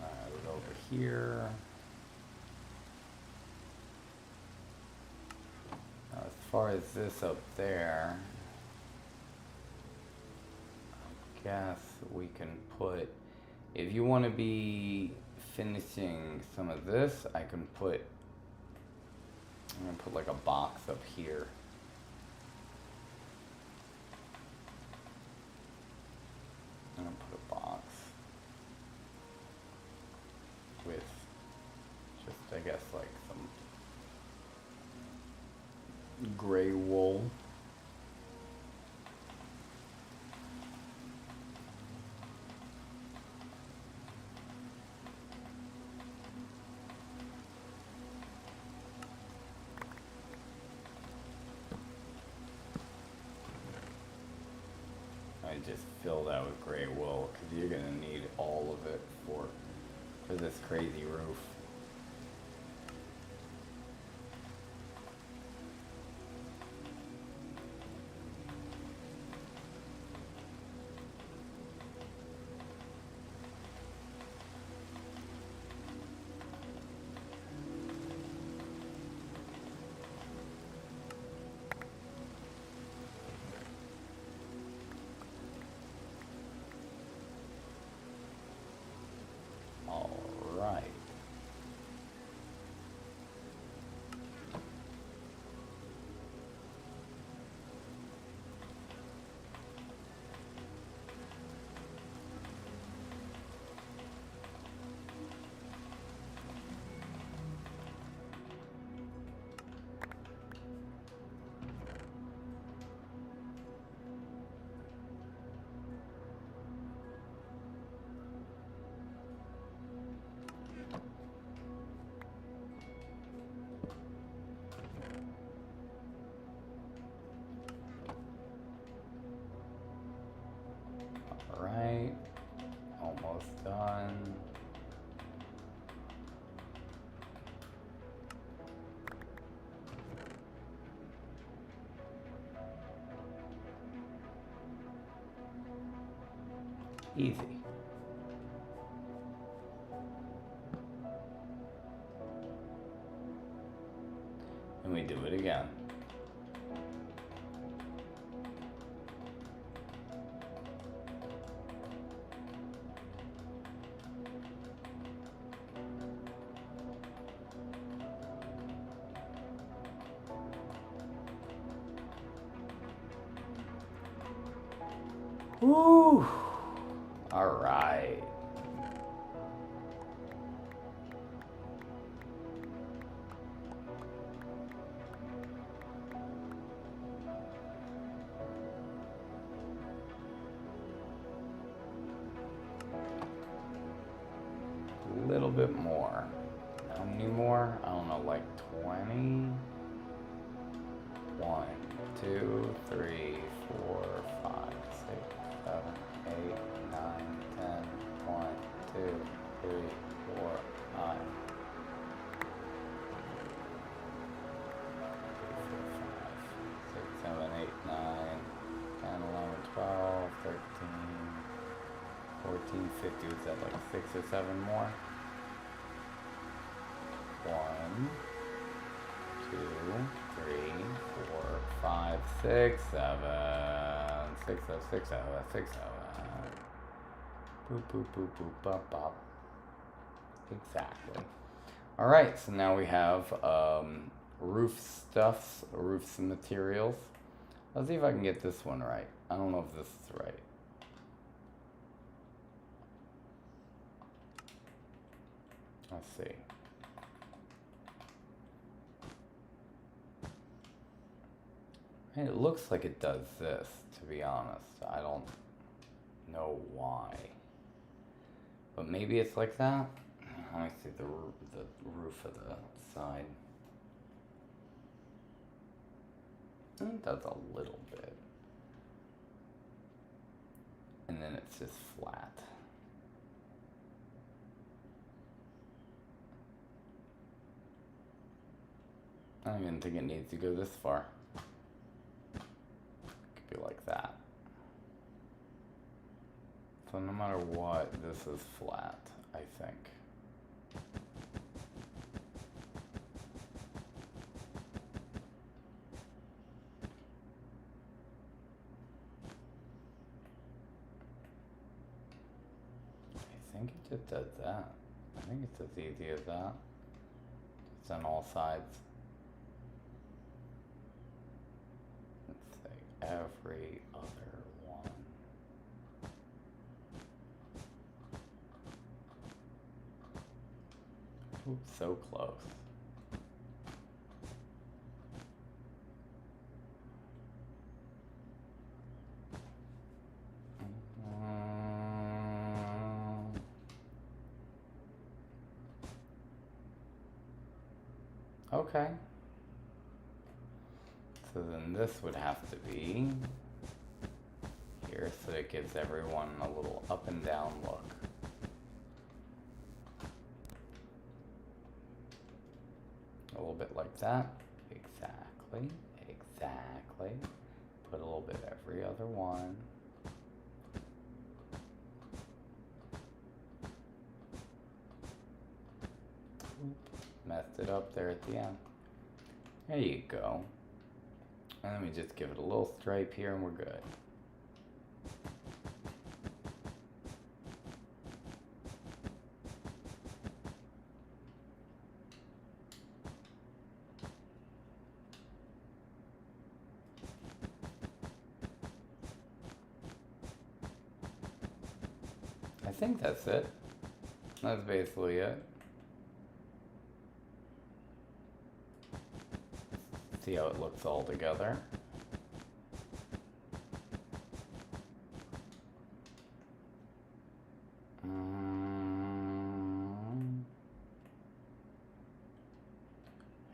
Alright, over here. Now, as far as this up there, I guess we can put, if you want to be finishing some of this, I'm gonna put like a box up here. I'm gonna put a box with just, I guess, like some gray wool. I just fill that with gray wool because you're gonna need all of it for this crazy roof. Alright, almost done. Easy. And we do it again. Woo! All right. A little bit more. How many more? I don't know, like 20? 1, 2, 3, 4, 5, 6, 7, 8, 9, 10, 1, 2, 3, 4, 5. 6, 7, 8, 9, 10, 11, 12, 13, 14, 15. Was that like 6 or 7 more? 1, 2, 3, 4, 5, 6, 7. 6, 7, 6, 7, 6, 7. Boop, boop, boop, boop, bop, bop. Exactly. All right, so now we have roof stuffs, roofs and materials. Let's see if I can get this one right. I don't know if this is right. Let's see. It looks like it does this, to be honest. I don't know why. But maybe it's like that. Let me see the roof of the side. It does a little bit. And then it's just flat. I don't even think it needs to go this far. Could be like that. So no matter what, this is flat, I think. I think it just does that. I think it's as easy as that. It's on all sides. Let's say every other one. Ooh, so close. Okay. So then this would have to be here, so it gives everyone a little up and down look. A little bit like that. Exactly. Exactly. Put a little bit every other one. Messed it up there at the end. There you go. And let me just give it a little stripe here and we're good. I think that's it. That's basically it. See how it looks all together.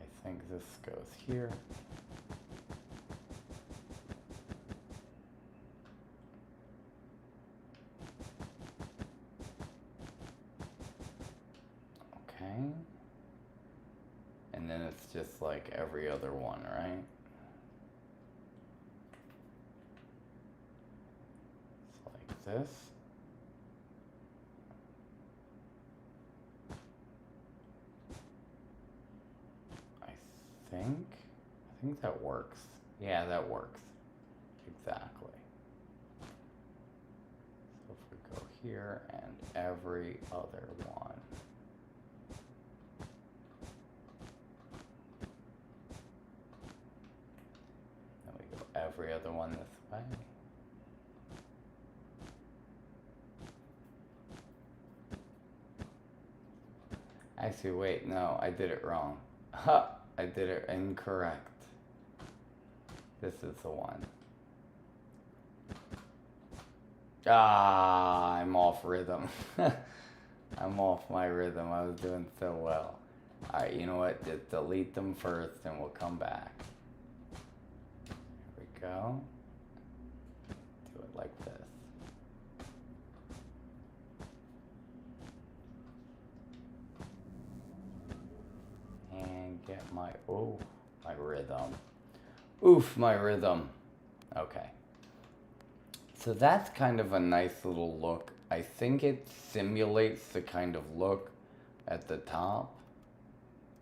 I think this goes here. Okay. And then it's just like every other one, right? It's like this. I think that works. Yeah, that works. Exactly. So if we go here and every other one. Every other one this way. Actually, wait, no, I did it wrong. Ha! I did it incorrect. This is the one. Ah, I'm off rhythm. I'm off my rhythm. I was doing so well. Alright, you know what? Just delete them first and we'll come back. Go. Do it like this. And get my, oh, my rhythm. Oof, my rhythm. Okay. So that's kind of a nice little look. I think it simulates the kind of look at the top.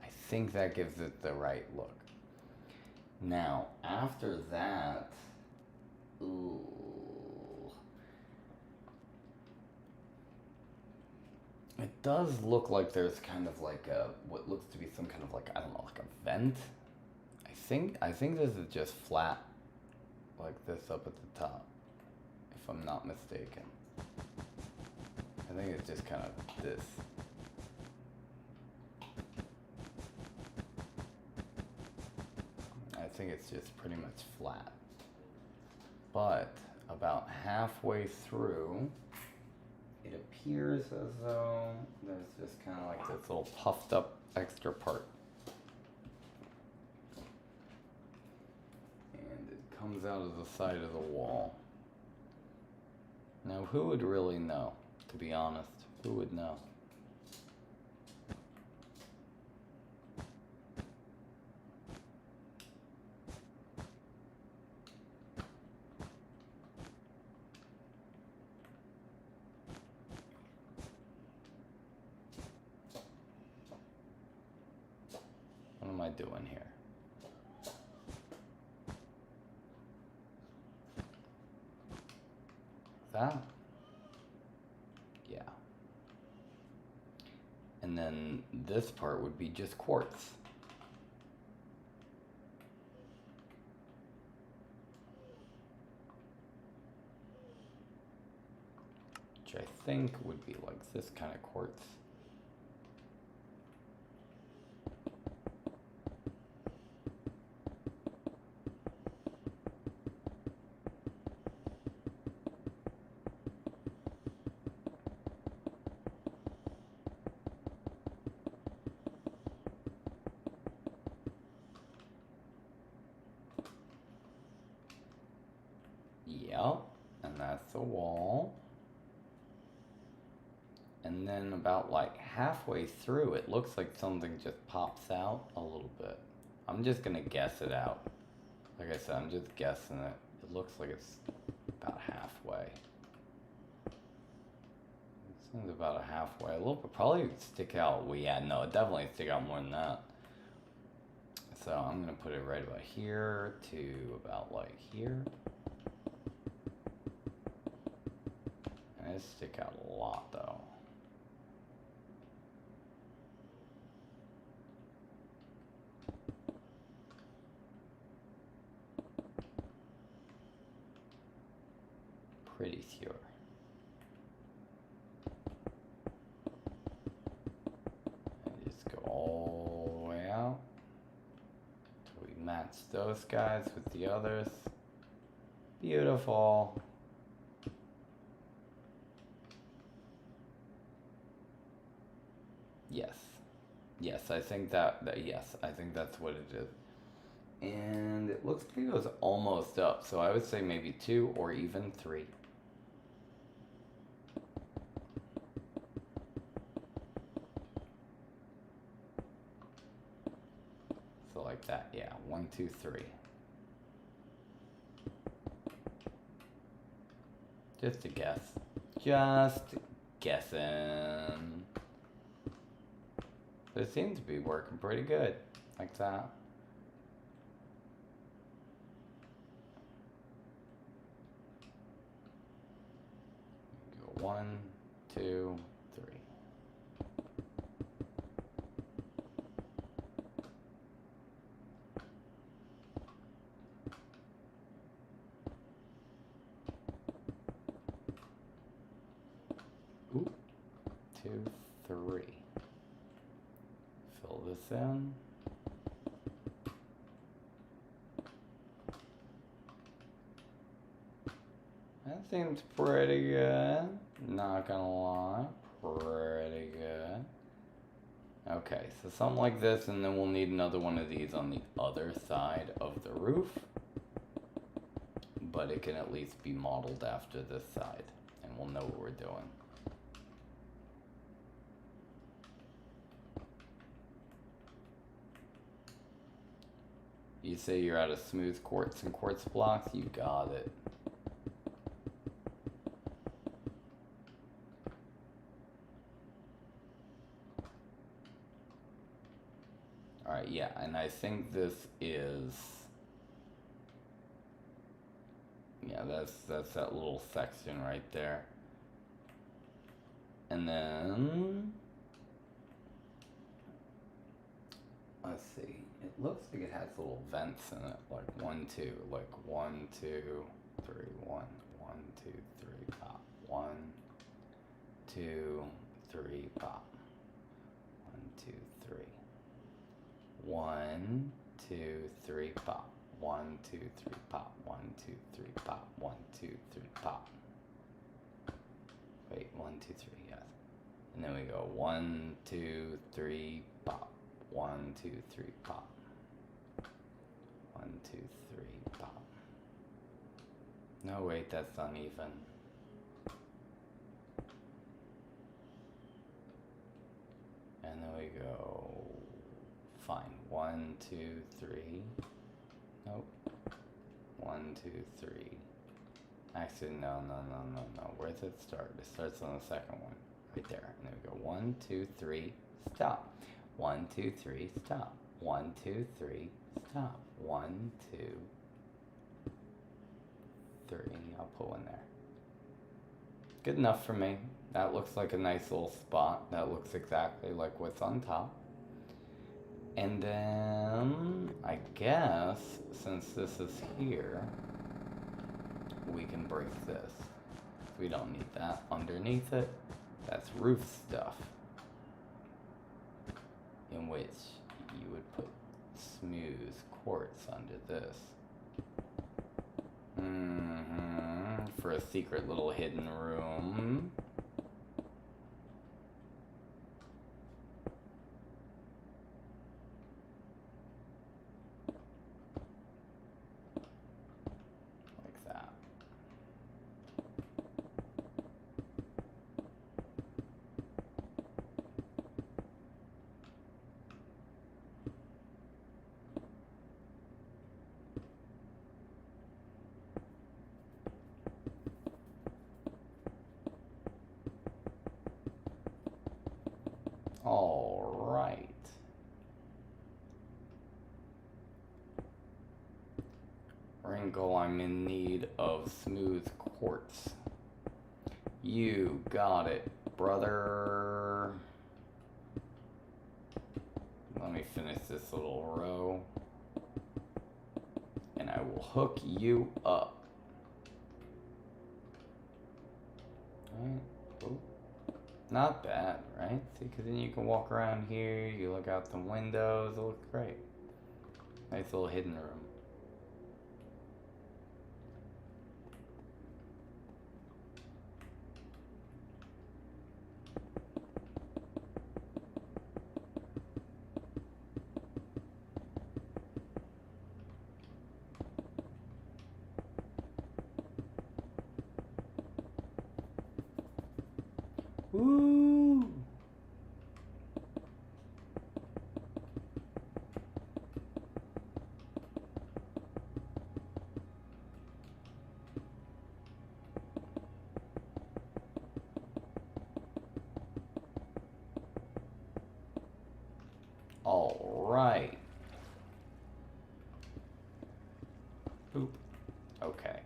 I think that gives it the right look. Now, after that, ooh, it does look like there's kind of like a, what looks to be some kind of like, I don't know, like a vent. I think this is just flat, like this up at the top, if I'm not mistaken. I think it's just kind of this. think it's just pretty much flat. But about halfway through, it appears as though there's just kind of like this little puffed up extra part. And it comes out of the side of the wall. Now, who would really know, to be honest? Who would know? What am I doing here? That? Yeah. And then this part would be just quartz. Which I think would be like this kind of quartz. Yep, and that's the wall. And then about like halfway through, it looks like something just pops out a little bit. I'm just gonna guess it out. Like I said, I'm just guessing it. It looks like it's about halfway. It seems about a halfway. A little bit, probably stick out. Well, yeah, no, it definitely stick out more than that. So I'm gonna put it right about here to about like here. And it stick out a lot though. Pretty sure. And just go all the way out till we match those guys with the others. Beautiful. Yes. Yes, I think yes, I think that's what it is. And it looks like it goes almost up, so I would say maybe 2 or even 3. So like that, yeah, 1, 2, 3. Just a guess. Just guessing. But it seems to be working pretty good, like that. Go 1, 2, 3. Ooh, 2, 3. Fill this in. That seems pretty good. Not gonna lie, pretty good. Okay, so something like this, and then we'll need another one of these on the other side of the roof. But it can at least be modeled after this side, and we'll know what we're doing. You say you're out of smooth quartz and quartz blocks? You got it. Alright, yeah, and I think this is... Yeah, that's that little section right there. And then... Let's see. It looks like it has little vents in it, like 1, 2, like 1, 2, 3, 1, 1, 2, 3, pop. 1, 2, 3, pop. 1, 2, 3. 1, 2, 3, pop. 1, 2, 3, pop. 1, 2, 3, pop. 1, 2, 3, pop. Wait, 1, 2, 3, yes. And then we go 1, 2, 3, pop. 1, 2, 3, pop. 1, 2, 3, pop. No, wait, that's uneven. And then we go, fine, 1, 2, 3. Nope. 1, 2, 3. Actually, no. Where does it start? It starts on the second one. Right there. And then we go 1, 2, 3, stop. 1, 2, 3, stop. 1, 2, 3, stop. 1, 2, 3. I'll put one there. Good enough for me. That looks like a nice little spot. That looks exactly like what's on top. And then, I guess, since this is here, we can break this. We don't need that underneath it. That's roof stuff, in which you would put smooth quartz under this. For a secret little hidden room. Like that. All right. Wrinkle, I'm in need of smooth quartz. You got it, brother. Let me finish this little row. And I will hook you up. All right. Ooh. Not bad, right? See, because then you can walk around here, you look out the windows, it looks great. Nice little hidden room. Woo! All right. Boop. Okay.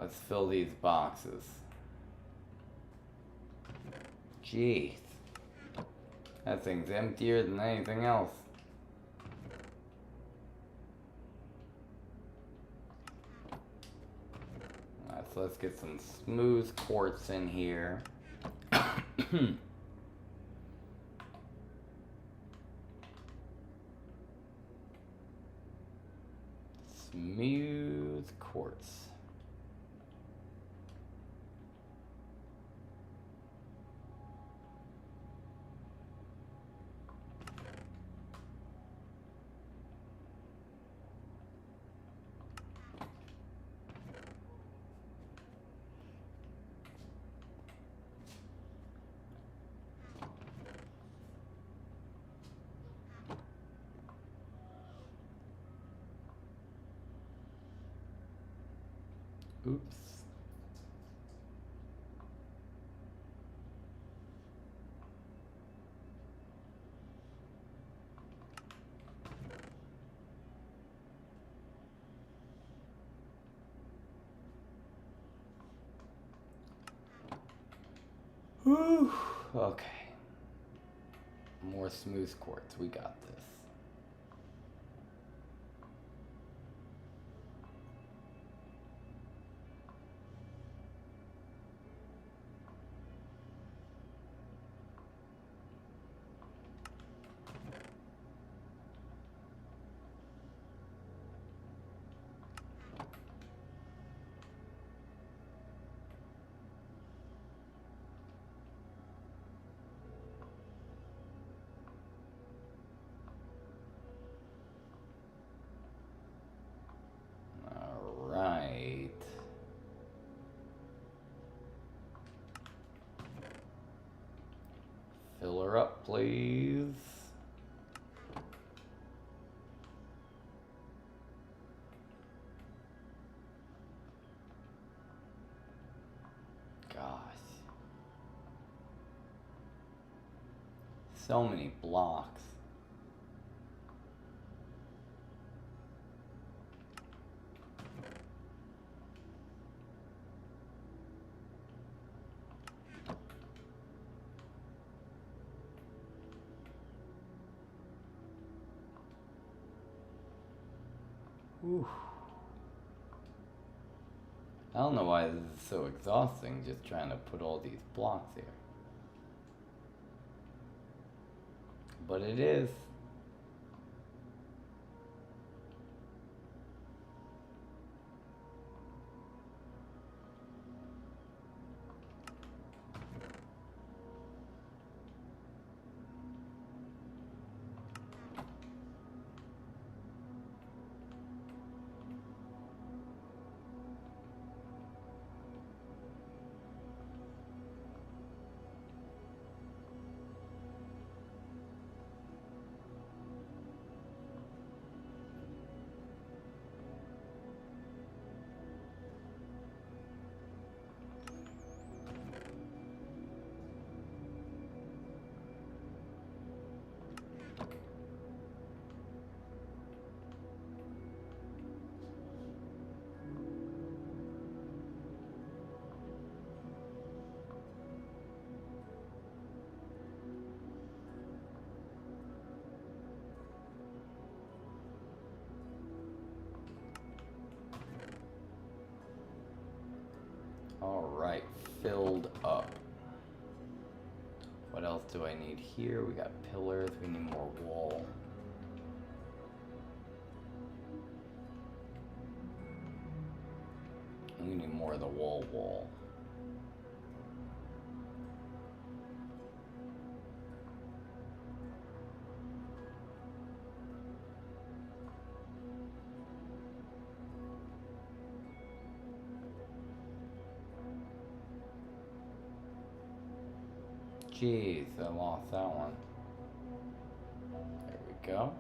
Let's fill these boxes. Jeez. That thing's emptier than anything else. Alright, so let's get some smooth quartz in here. Smooth quartz. Oops. Whew. Okay. More smooth quartz. We got this. Fill her up, please. Gosh. So many blocks. Whew. I don't know why this is so exhausting, just trying to put all these blocks here. But it is. Alright, filled up. What else do I need here? We got pillars, we need more wall. We need more of the wall. Jeez, I lost that one. There we go.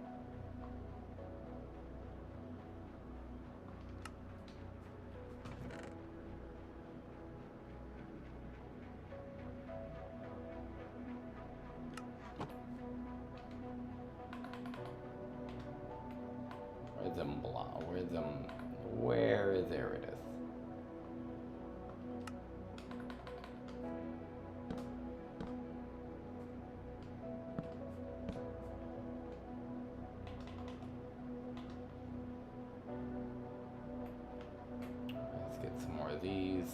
Where is there it is. Let's get some more of these.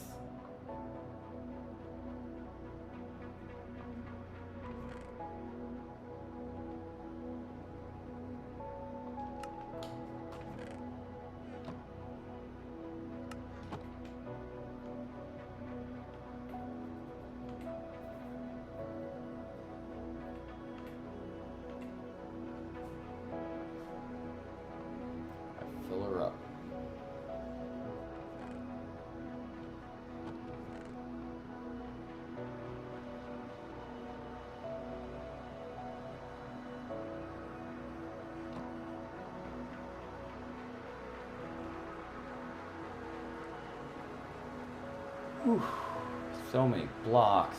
Fill her up. Whew. So many blocks.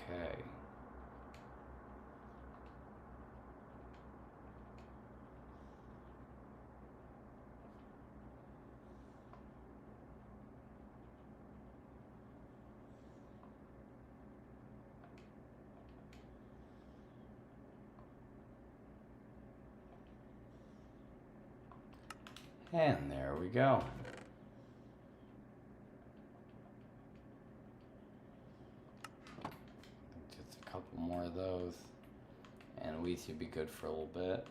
Okay. And there we go. Just a couple more of those, and we should be good for a little bit.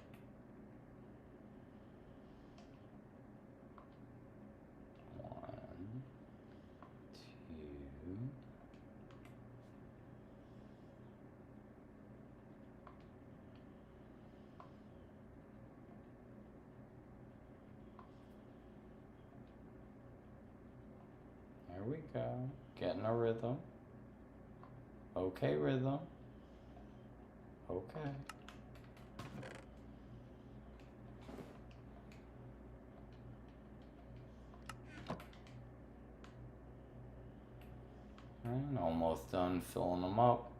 go. Getting a rhythm. Okay, rhythm. Okay. And almost done filling them up.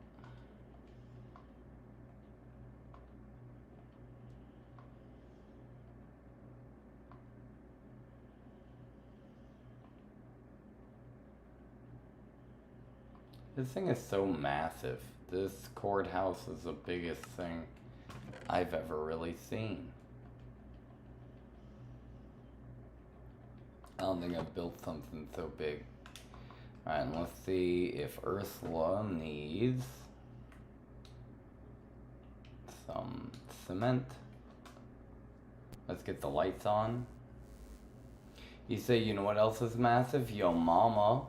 This thing is so massive. This courthouse is the biggest thing I've ever really seen. I don't think I've built something so big. Alright, and let's see if Ursula needs some cement. Let's get the lights on. You say, you know what else is massive? Yo mama.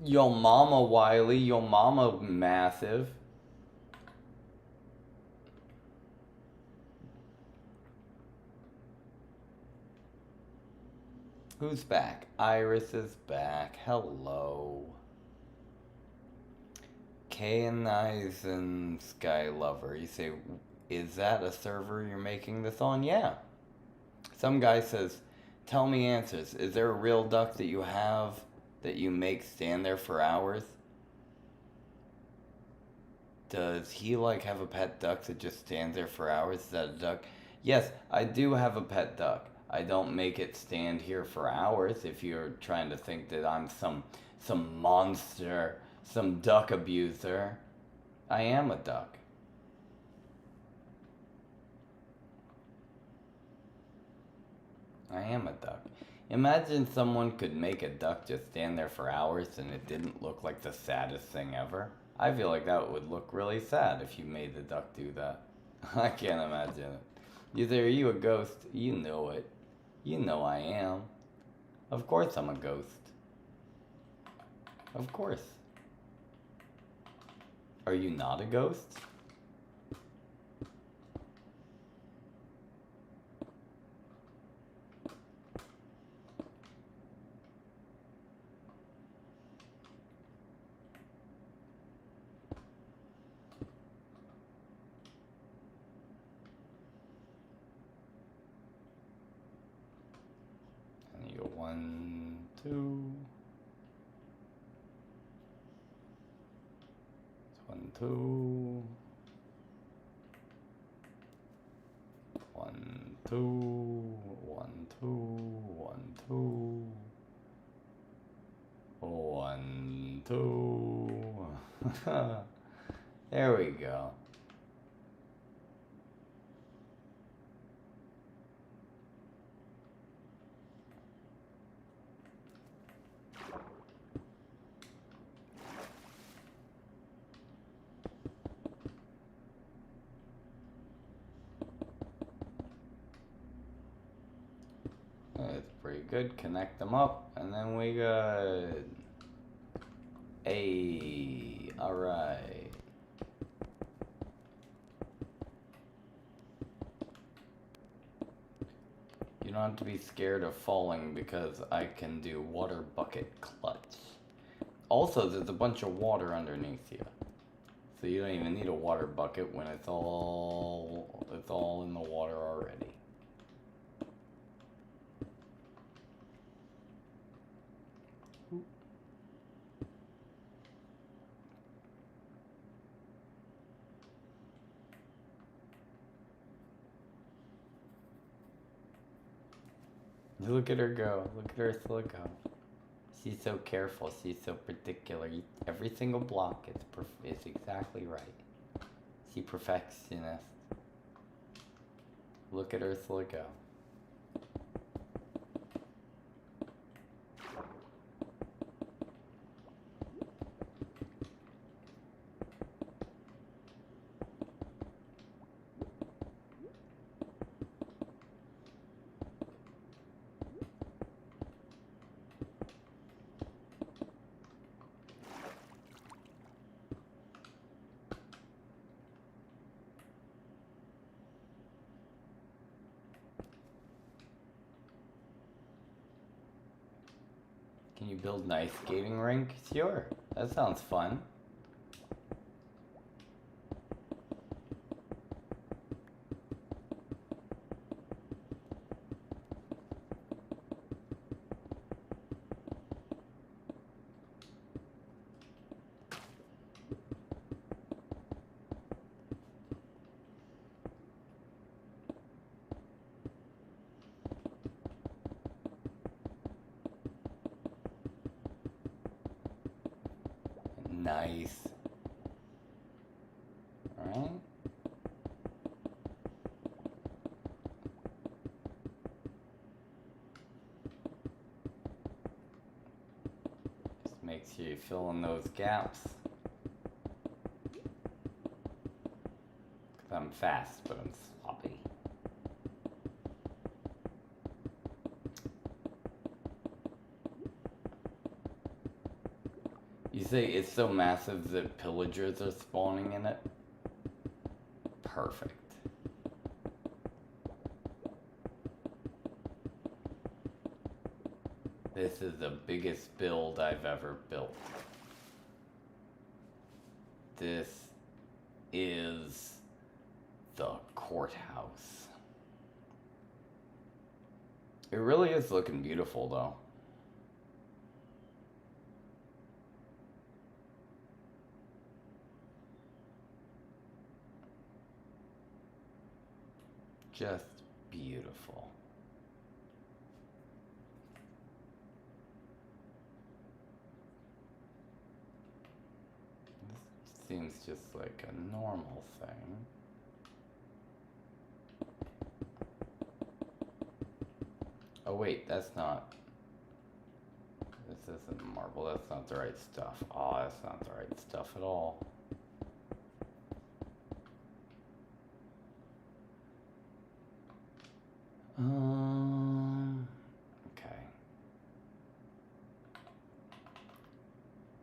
Yo mama, Wiley. Yo mama, massive. Who's back? Iris is back. Hello. K and Eyes and Sky Lover. You say, is that a server you're making this on? Yeah. Some guy says, tell me answers. Is there a real duck that you have that you make stand there for hours? Does he like have a pet duck that just stands there for hours? Is that a duck? Yes, I do have a pet duck. I don't make it stand here for hours. If you're trying to think that I'm some monster, some duck abuser, I am a duck. I am a duck. Imagine someone could make a duck just stand there for hours and it didn't look like the saddest thing ever. I feel like that would look really sad if you made the duck do that. I can't imagine it. Either are you a ghost? You know it. You know I am. Of course I'm a ghost. Of course. Are you not a ghost? And you go 1, 2. 1, 2. 1, 2. 1, 2. 1, 2. 1, 2. There we go. That's pretty good. Connect them up, and then we got a. All right. You don't have to be scared of falling because I can do water bucket clutch. Also, there's a bunch of water underneath you, so you don't even need a water bucket when it's all in the water already. Look at her go. Look at her slow go. She's so careful. She's so particular. Every single block is exactly right. She perfectionist. Look at her slow go. Can you build an ice skating rink? Sure, that sounds fun. Nice. Alright. Just make sure you fill in those gaps. 'Cause I'm fast, but I'm sloppy. You say it's so massive that pillagers are spawning in it? Perfect. This is the biggest build I've ever built. This is the courthouse. It really is looking beautiful though. Just beautiful. This seems just like a normal thing. Oh wait, that's not... This isn't marble, that's not the right stuff. Oh, that's not the right stuff at all. Okay.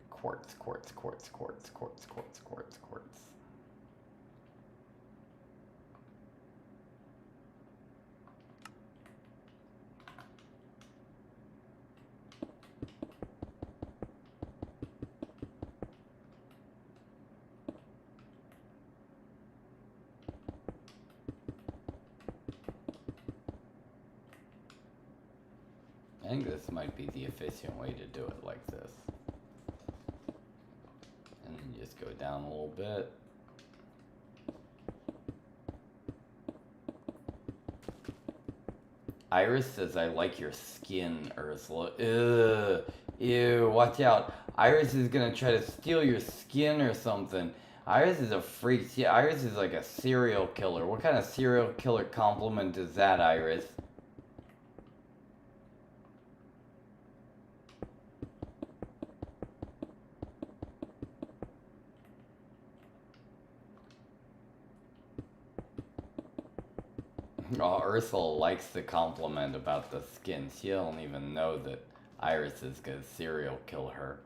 Quartz, quartz, quartz, quartz, quartz, quartz, quartz, quartz. I think this might be the efficient way to do it like this. And then just go down a little bit. Iris says, I like your skin, Ursula. Ugh. Ew, watch out. Iris is gonna try to steal your skin or something. Iris is a freak. See, Iris is like a serial killer. What kind of serial killer compliment is that, Iris? Oh, Ursula likes the compliment about the skin. She don't even know that Iris is gonna serial kill her.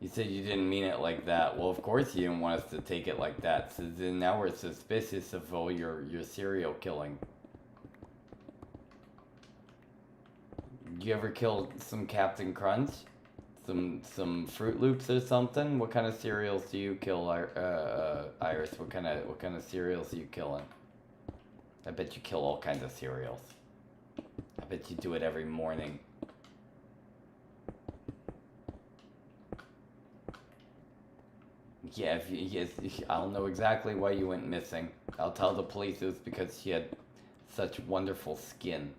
You said you didn't mean it like that. Well, of course you didn't want us to take it like that. So then now we're suspicious of all your serial killing. You ever kill some Captain Crunch? Some Fruit Loops or something? What kind of cereals do you kill, Iris? What kind of cereals are you killing? I bet you kill all kinds of cereals. I bet you do it every morning. Yeah, yes, I'll know exactly why you went missing. I'll tell the police it was because she had such wonderful skin.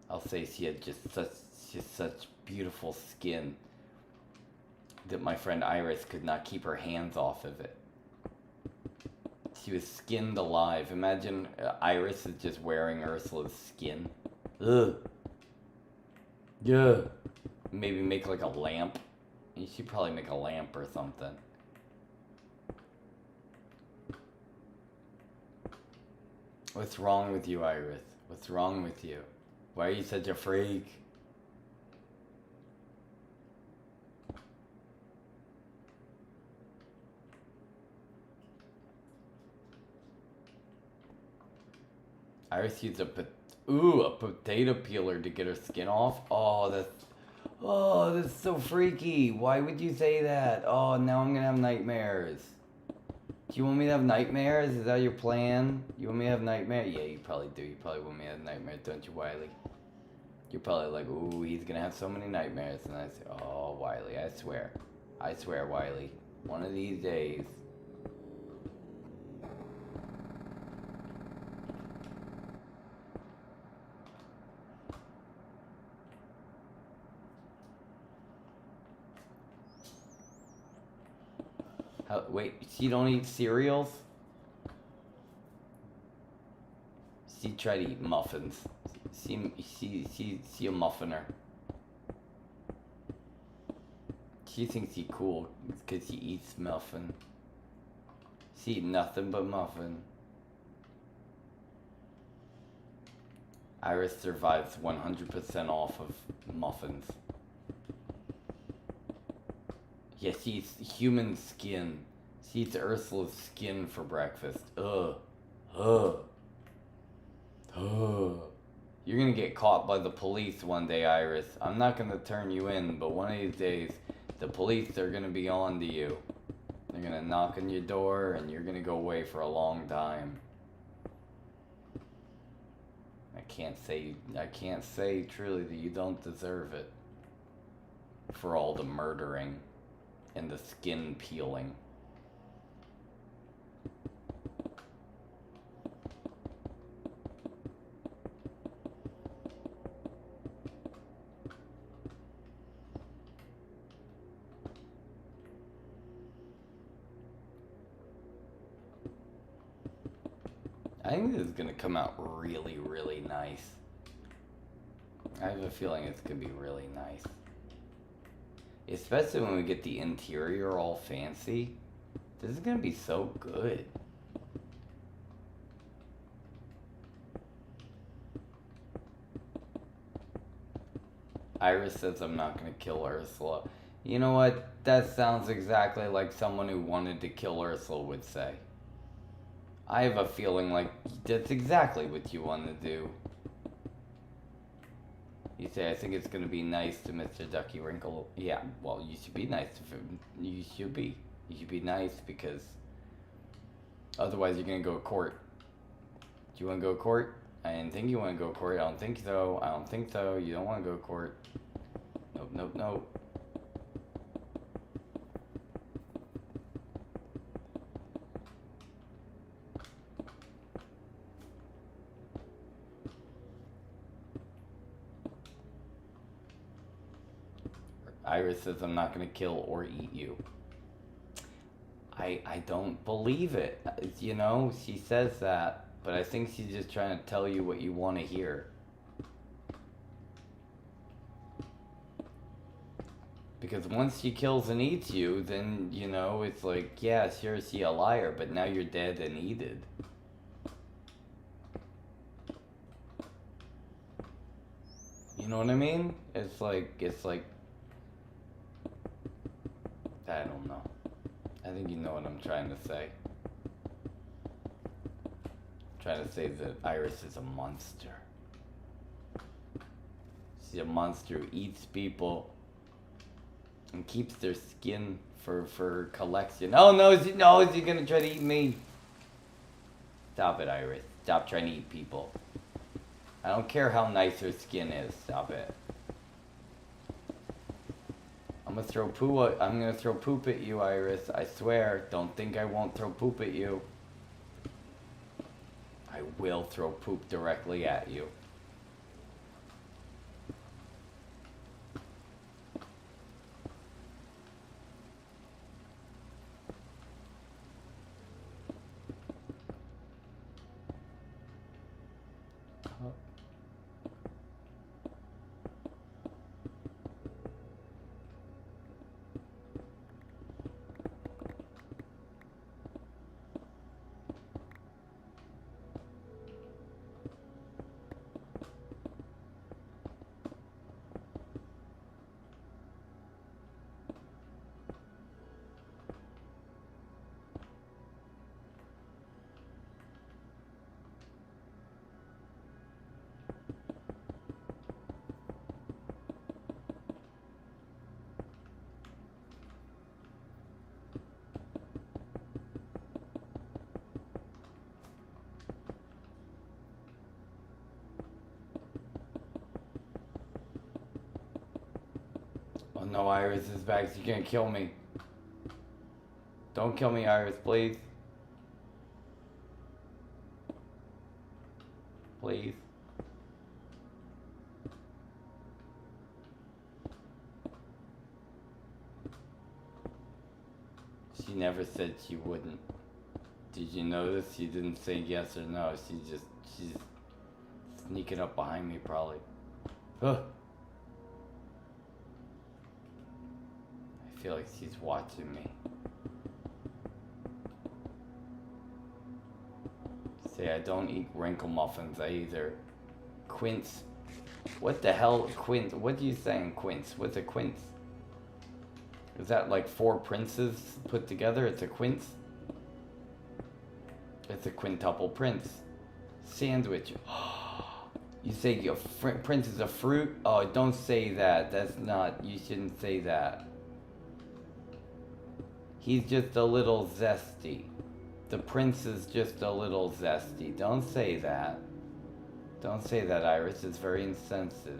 I'll say she had just such beautiful skin that my friend Iris could not keep her hands off of it. She was skinned alive. Imagine Iris is just wearing Ursula's skin. Ugh. Yeah. Maybe make like a lamp. You should probably make a lamp or something. What's wrong with you, Iris? What's wrong with you? Why are you such a freak? Iris used a Ooh, a potato peeler to get her skin off. Oh, that's so freaky. Why would you say that? Oh, now I'm gonna have nightmares. Do you want me to have nightmares? Is that your plan? You want me to have nightmares? Yeah, you probably do. You probably want me to have nightmares, don't you, Wiley? You're probably like, ooh, he's gonna have so many nightmares. And I say, oh, Wiley, I swear. I swear, Wiley. One of these days. Wait, she don't eat cereals? She try to eat muffins. She a muffiner. She thinks she cool because she eats muffin. She eat nothing but muffin. Iris survives 100% off of muffins. Yeah, she eats human skin. She eats Ursula's skin for breakfast. Ugh. Ugh. Ugh. You're gonna get caught by the police one day, Iris. I'm not gonna turn you in, but one of these days, the police are gonna be on to you. They're gonna knock on your door, and you're gonna go away for a long time. I can't say truly that you don't deserve it. For all the murdering and the skin peeling. I think this is gonna come out really, really nice. I have a feeling it's gonna be really nice. Especially when we get the interior all fancy. This is gonna be so good. Iris says I'm not gonna kill Ursula. You know what? That sounds exactly like someone who wanted to kill Ursula would say. I have a feeling like that's exactly what you want to do. You say, I think it's going to be nice to Mr. Ducky Wrinkle. Yeah, well, you should be nice to him. You should be. You should be nice because otherwise you're going to go to court. Do you want to go to court? I didn't think you want to go to court. I don't think so. I don't think so. You don't want to go to court. Nope, nope, nope. Iris says I'm not going to kill or eat you. I don't believe it. You know, she says that, but I think she's just trying to tell you what you want to hear. Because once she kills and eats you, then, you know, it's like, yeah, sure, she a liar, but now you're dead and eaten. You know what I mean? It's like, I don't know. I think you know what I'm trying to say. I'm trying to say that Iris is a monster. She's a monster who eats people and keeps their skin for collection. Oh no, is he gonna try to eat me? Stop it, Iris. Stop trying to eat people. I don't care how nice her skin is. Stop it. I'm gonna throw poop at you, Iris. I swear. Don't think I won't throw poop at you. I will throw poop directly at you. No, Iris is back. She's gonna kill me. Don't kill me, Iris, please. Please. She never said she wouldn't. Did you notice she didn't say yes or no? She's sneaking up behind me probably. Ugh. I feel like she's watching me. Say I don't eat wrinkle muffins. I either quince. What the hell, quince? What are you saying, quince? What's a quince? Is that like 4 princes put together? It's a quince? It's a quintuple prince. Sandwich. You say your prince is a fruit? Oh, don't say that. That's not, you shouldn't say that. He's just a little zesty. The prince is just a little zesty. Don't say that. Don't say that, Iris. It's very insensitive.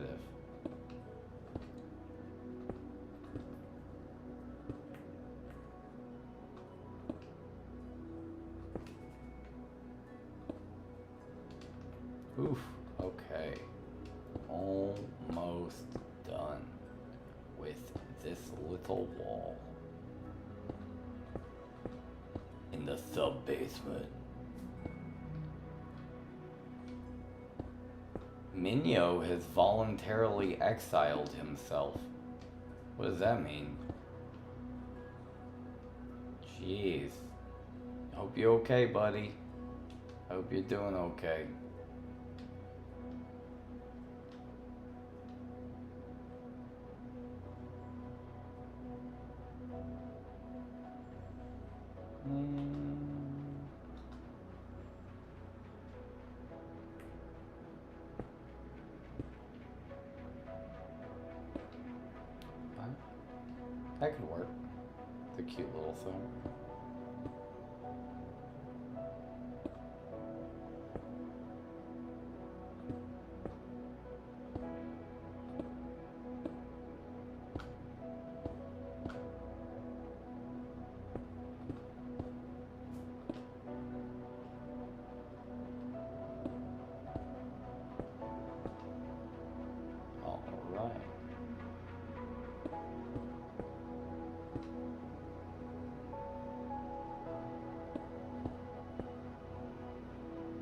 Oof. Okay. Almost done with this little wall. In the sub-basement. Minyo has voluntarily exiled himself. What does that mean? Jeez. Hope you're okay, buddy. Hope you're doing okay. That could work. The cute little thing.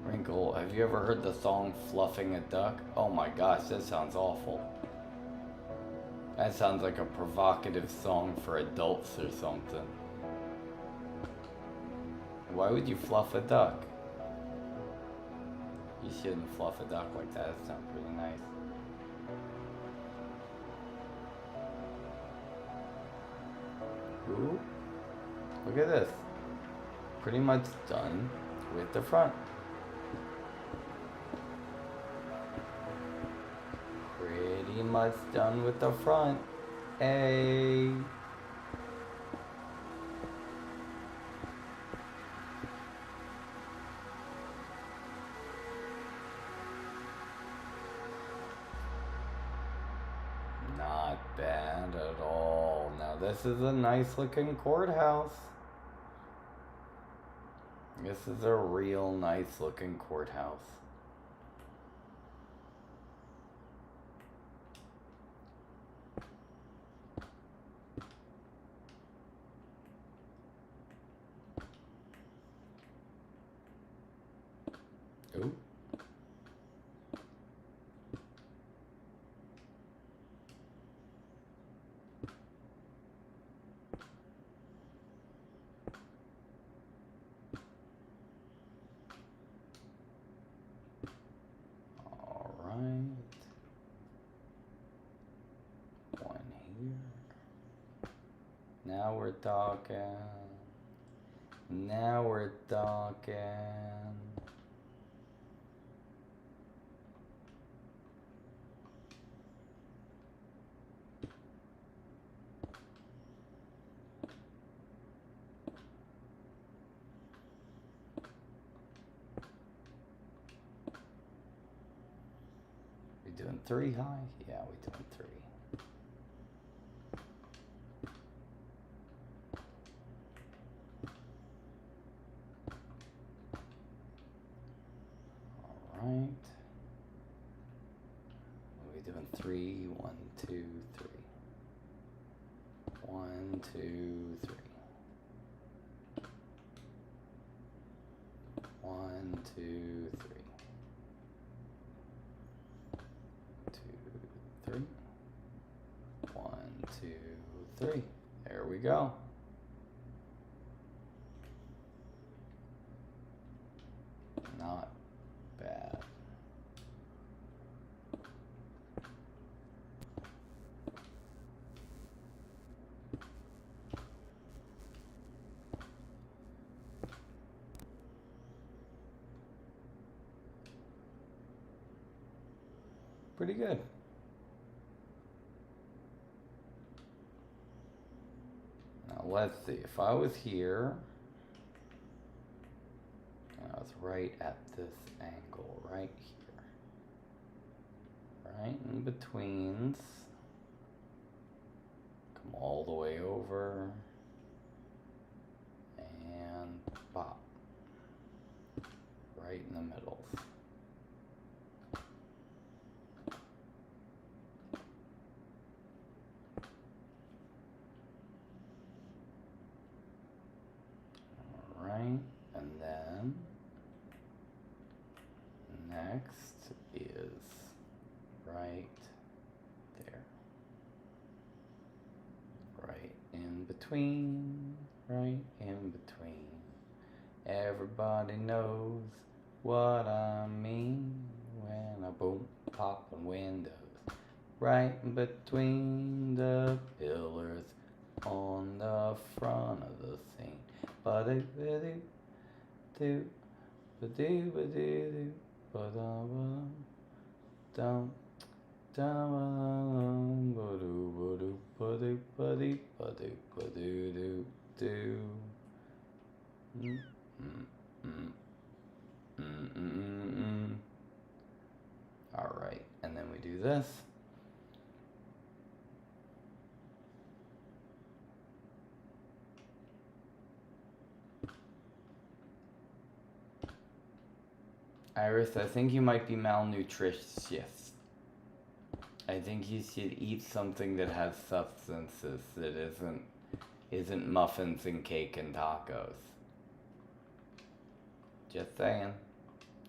Wrinkle, have you ever heard the song Fluffing a Duck? Oh my gosh, that sounds awful. That sounds like a provocative song for adults or something. Why would you fluff a duck? You shouldn't fluff a duck like that. That sounds pretty nice. Ooh. Look at this. Pretty much done with the front. Pretty much done with the front. Hey. Not bad at all. Now this is a nice looking courthouse. This is a real nice looking courthouse. Ooh. All right. One here. Now we're talking. Now we're talking. We doing 3 high? Yeah, we doing 3. 1, 2, 3. 1, 2, 3. 1, 2, 3. 2, 3. 1, 2, 3. There we go. Not bad. Pretty good. Now let's see, if I was here, and I was right at this angle, right here, right in betweens, come all the way over, and pop, right in the middle. And then next is right there, right in between, right in between. Everybody knows what I mean when I boom popping windows, right in between the pillars on the front of the scene. Ba-do-ba-do, do, ba-do, ba-do, ba-da-ba, dum, dum, ba-do, ba-do, ba-do, ba-do, ba-do, do. All right, and then we do this. Iris, I think you might be malnutritious. I think you should eat something that has substances that isn't muffins and cake and tacos. Just saying.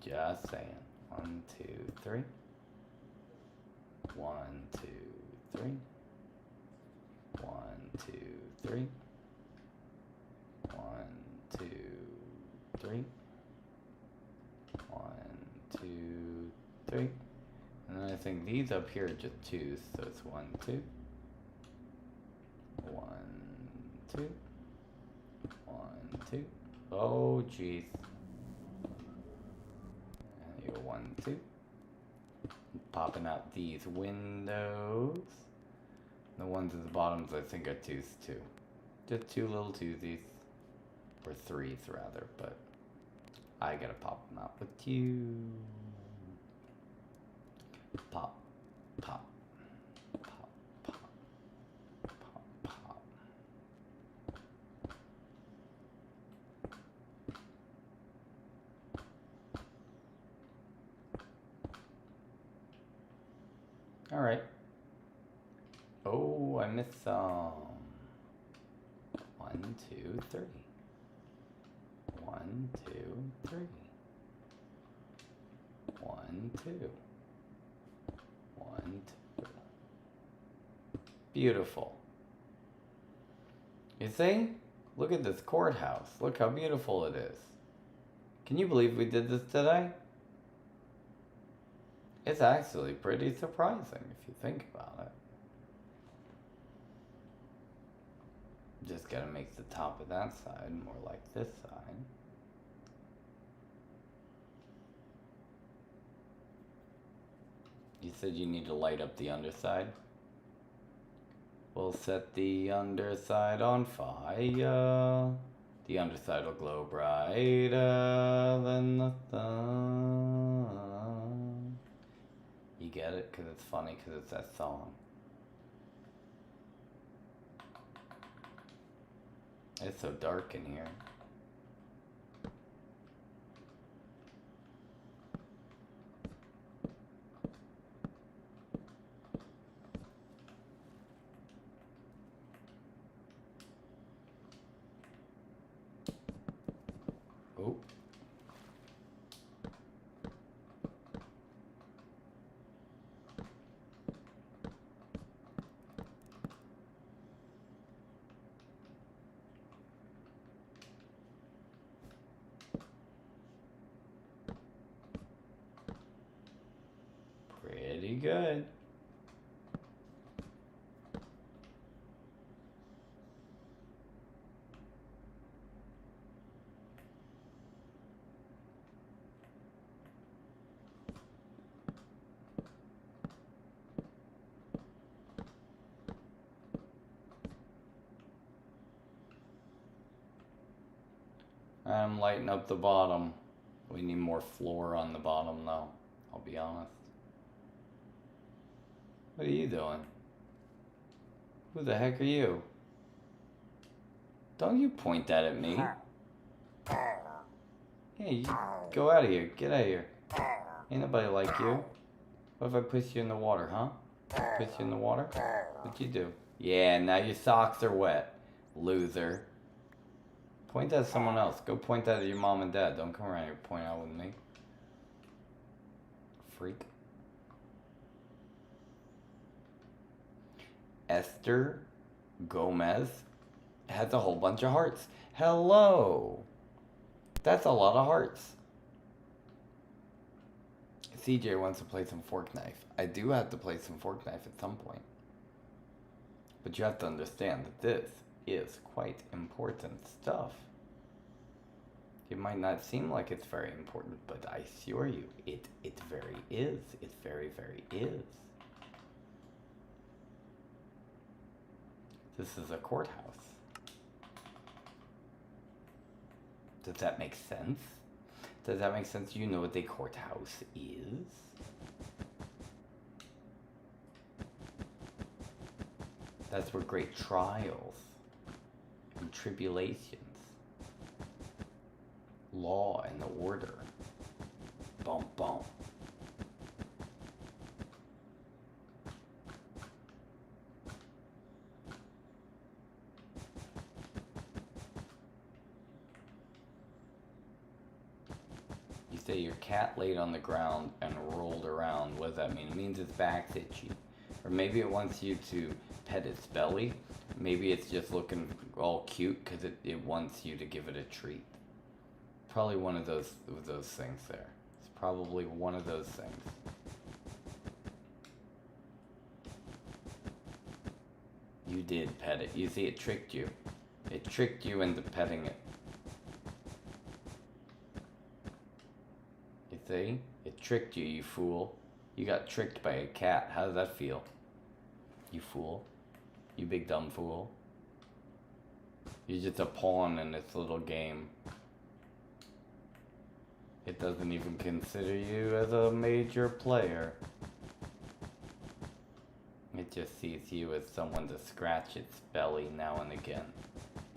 Just saying. 1, 2, 3. 1, 2, 3. 1, 2, 3. 1, 2, 3. 1, 2, 3. And then I think these up here are just 2s, so it's 1, 2. 1, 2. 1, 2. Oh, jeez. And you go 1, 2. Popping out these windows. The ones at the bottoms I think are 2s too. Just 2 little 2sies. Or 3s rather, but I gotta pop them out with you. Pop, pop, pop, pop, pop, pop. All right. Oh, I missed some. 1, 2, 3. 1, 2, 3. 1, 2. 1, 2. Beautiful. You see? Look at this courthouse. Look how beautiful it is. Can you believe we did this today? It's actually pretty surprising if you think about it. Just gotta make the top of that side more like this side. You said you need to light up the underside? We'll set the underside on fire. The underside will glow brighter than the sun. You get it? Because it's funny, because it's that song. It's so dark in here. good. I'm lighting up the bottom. We need more floor on the bottom though, I'll be honest. What are you doing? Who the heck are you? Don't you point that at me. Hey, you go out of here. Get out of here. Ain't nobody like you. What if I push you in the water, huh? Push you in the water? What'd you do? Yeah, now your socks are wet. Loser. Point that at someone else. Go point that at your mom and dad. Don't come around here and point out with me. Freak. Esther Gomez has a whole bunch of hearts. Hello. That's a lot of hearts. CJ wants to play some fork knife. I do have to play some fork knife at some point. But you have to understand that this is quite important stuff. It might not seem like it's very important, but I assure you, it very is. It very, very is. This is a courthouse. Does that make sense? Does that make sense? You know what a courthouse is? That's where great trials and tribulations, law and order, boom, boom. You say your cat laid on the ground and rolled around. What does that mean? It means its back's itchy. Or maybe it wants you to pet its belly. Maybe it's just looking all cute because it wants you to give it a treat. Probably one of those things there. It's probably one of those things. You did pet it. You see, it tricked you. It tricked you into petting it. You see? It tricked you, you fool. You got tricked by a cat. How does that feel? You fool. You big dumb fool. You're just a pawn in this little game. It doesn't even consider you as a major player. It just sees you as someone to scratch its belly now and again,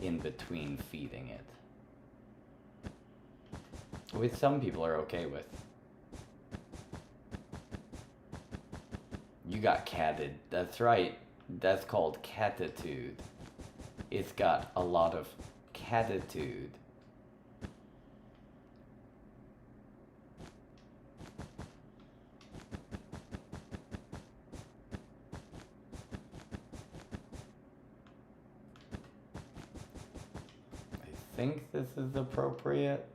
in between feeding it. Which some people are okay with. You got catted. That's right. That's called catitude. It's got a lot of catitude. I think this is appropriate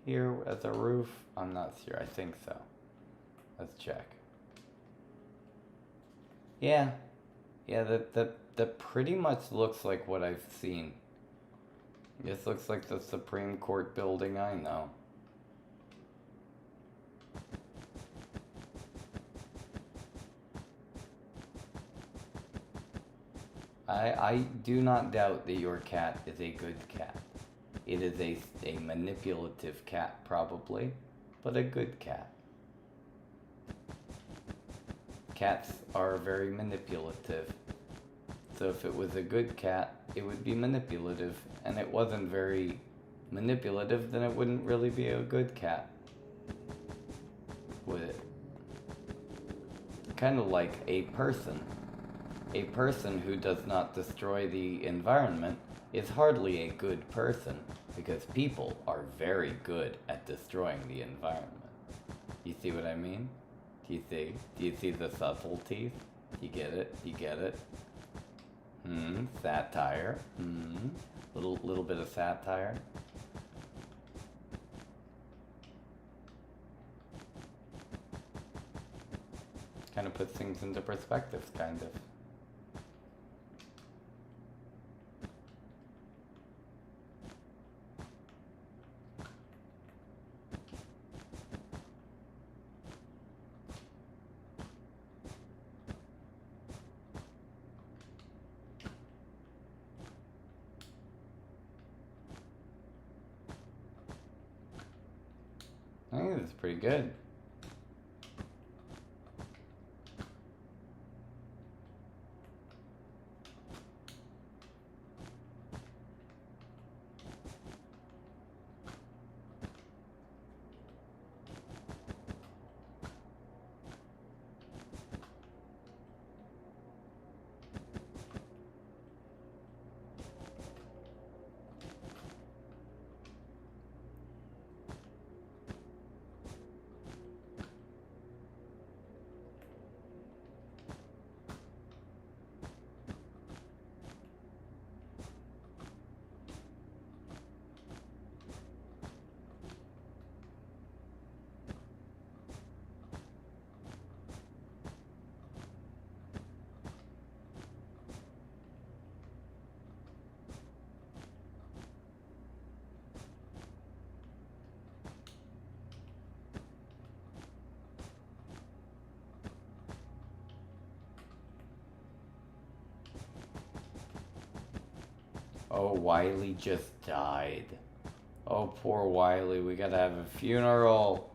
here as a roof. I'm not sure. I think so. Let's check. Yeah. Yeah, that pretty much looks like what I've seen. This looks like the Supreme Court building I know. I do not doubt that your cat is a good cat. It is a manipulative cat, probably, but a good cat. Cats are very manipulative. So if it was a good cat, it would be manipulative. And it wasn't very manipulative, then it wouldn't really be a good cat. Would it? Kind of like a person. A person who does not destroy the environment is hardly a good person, because people are very good at destroying the environment. You see what I mean? Do you see? Do you see the subtleties? You get it? You get it? Satire. Little bit of satire. Kind of puts things into perspective, kind of. I think that's pretty good. Oh, Wiley just died. Oh, poor Wiley. We gotta have a funeral.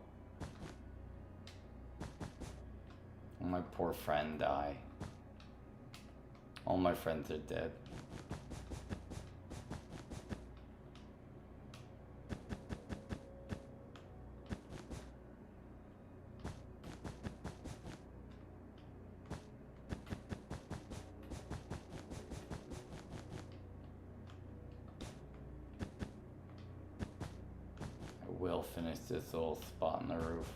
Oh, my poor friend died. All my friends are dead. Will finish this little spot on the roof.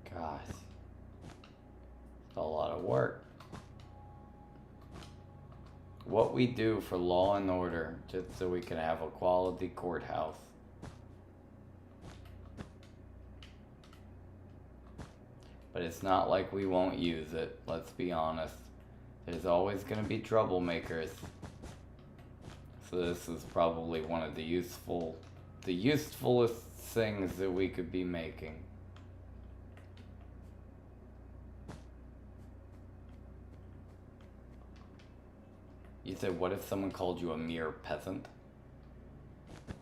Gosh, it's a lot of work. What we do for law and order, just so we can have a quality courthouse. But it's not like we won't use it, let's be honest. There's always going to be troublemakers. So this is probably one of the usefulest things that we could be making. You said, what if someone called you a mere peasant?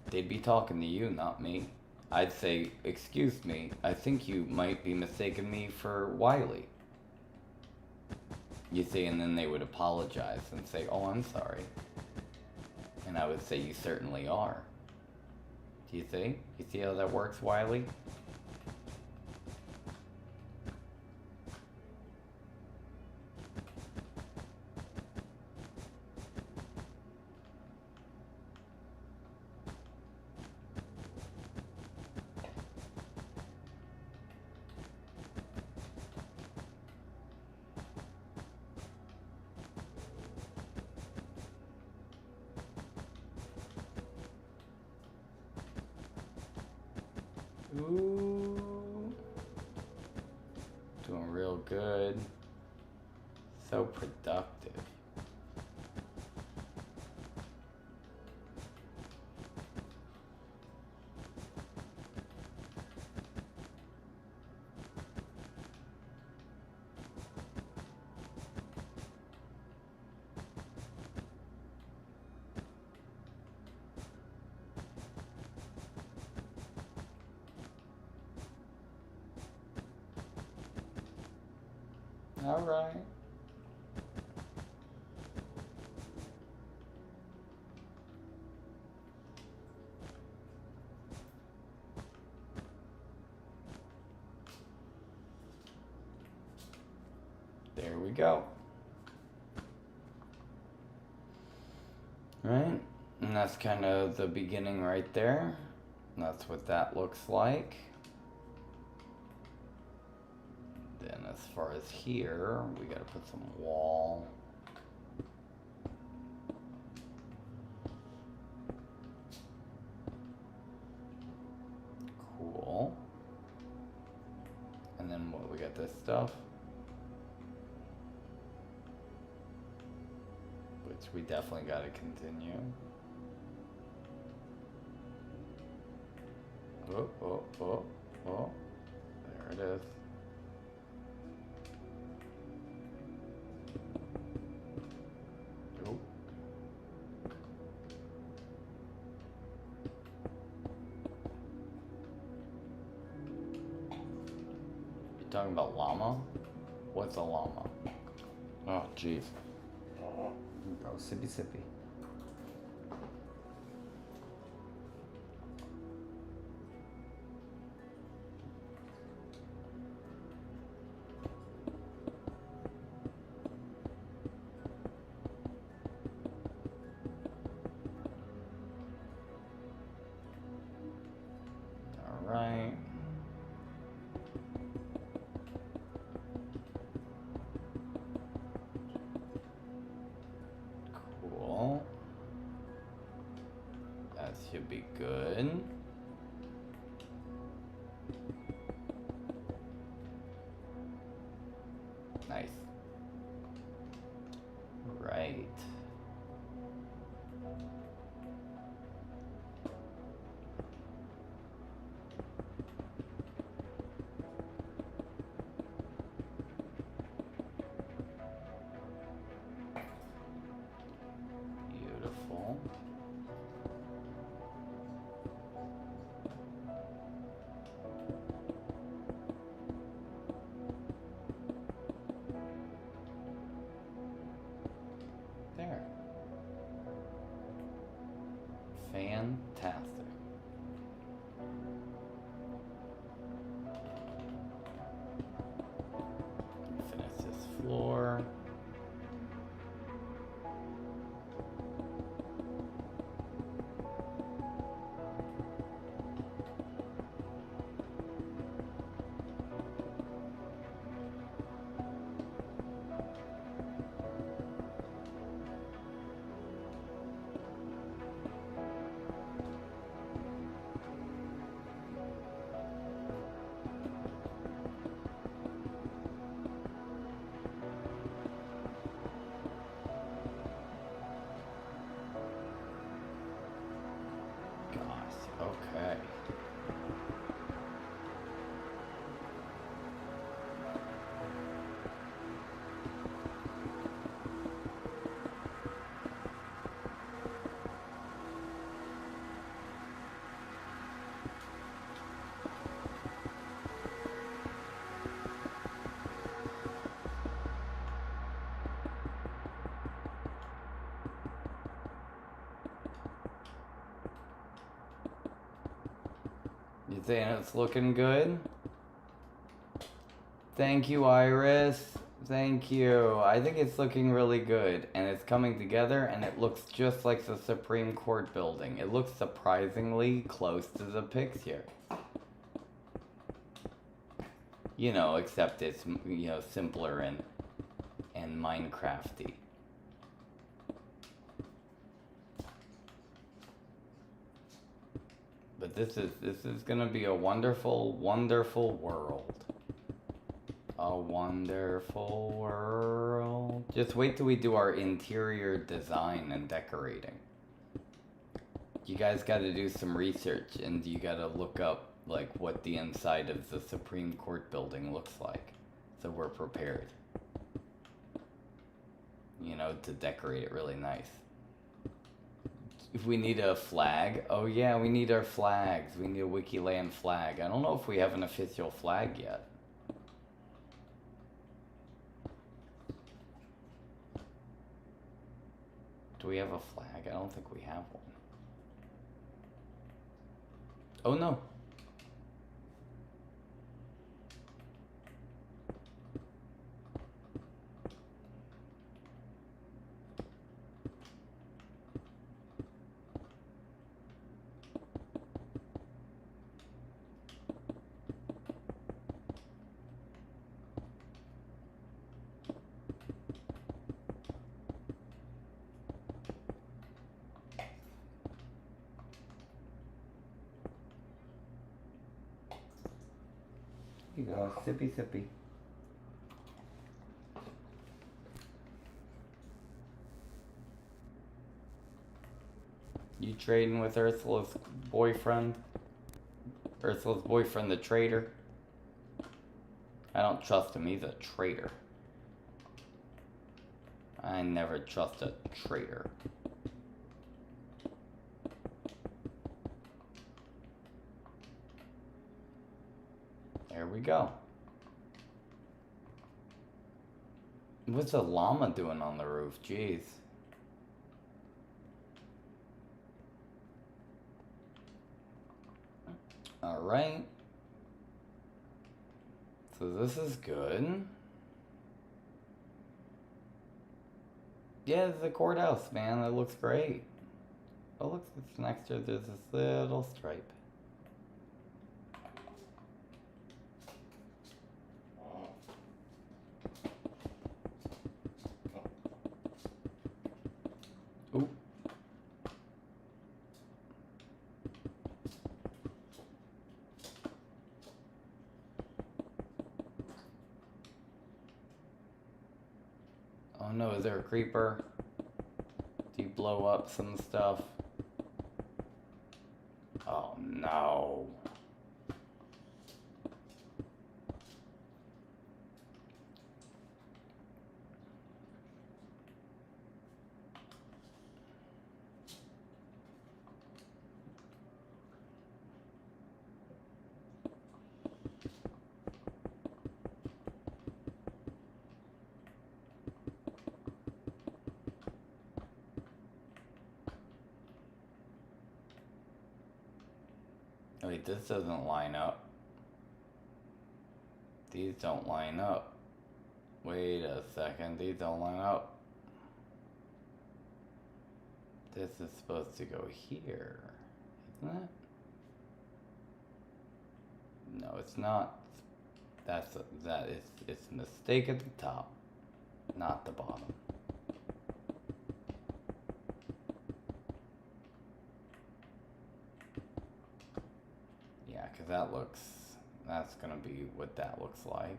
They'd be talking to you, not me. I'd say, excuse me, I think you might be mistaking me for Wiley. You see, and then they would apologize and say, oh, I'm sorry. And I would say, you certainly are. Do you see? You see how that works, Wiley? Ooh. Doing real good. So productive. All right. There we go. Right? And that's kind of the beginning right there. That's what that looks like. Then as far as here, we gotta put some wall. stuff. Which we definitely gotta continue. Oh, oh, oh, oh. There it is. Oh. You talking about llama? What's a llama? Oh, jeez. Oh, sippy sippy. All right. Cool. That should be good. Nice. Right. Beautiful. There. Fantastic. Finish this floor. Gosh, okay. You saying it's looking good? Thank you, Iris. Thank you. I think it's looking really good, and it's coming together, and it looks just like the Supreme Court building. It looks surprisingly close to the picture. You know, except it's, you know, simpler and Minecrafty. But this is gonna be a wonderful, wonderful world. A wonderful world. Just wait till we do our interior design and decorating. You guys gotta do some research, and you gotta look up like what the inside of the Supreme Court building looks like, so we're prepared. You know, to decorate it really nice. If we need a flag, oh yeah, we need our flags. We need a Wikiland flag. I don't know if we have an official flag yet. Do we have a flag? I don't think we have one. Oh no. Here you go, sippy sippy. You trading with Ursula's boyfriend? Ursula's boyfriend, the traitor? I don't trust him, he's a traitor. I never trust a traitor. There we go. What's a llama doing on the roof? Jeez. Alright. So this is good. Yeah, the courthouse, man. That looks great. Oh, look, it's next to there's this little stripe. Ooh. Oh no, is there a creeper? Do you blow up some stuff? Oh no. Wait, this doesn't line up. These don't line up. Wait a second, these don't line up. This is supposed to go here, isn't it? No, it's not. It's a mistake at the top, not the bottom. Yeah, because that's gonna be what that looks like.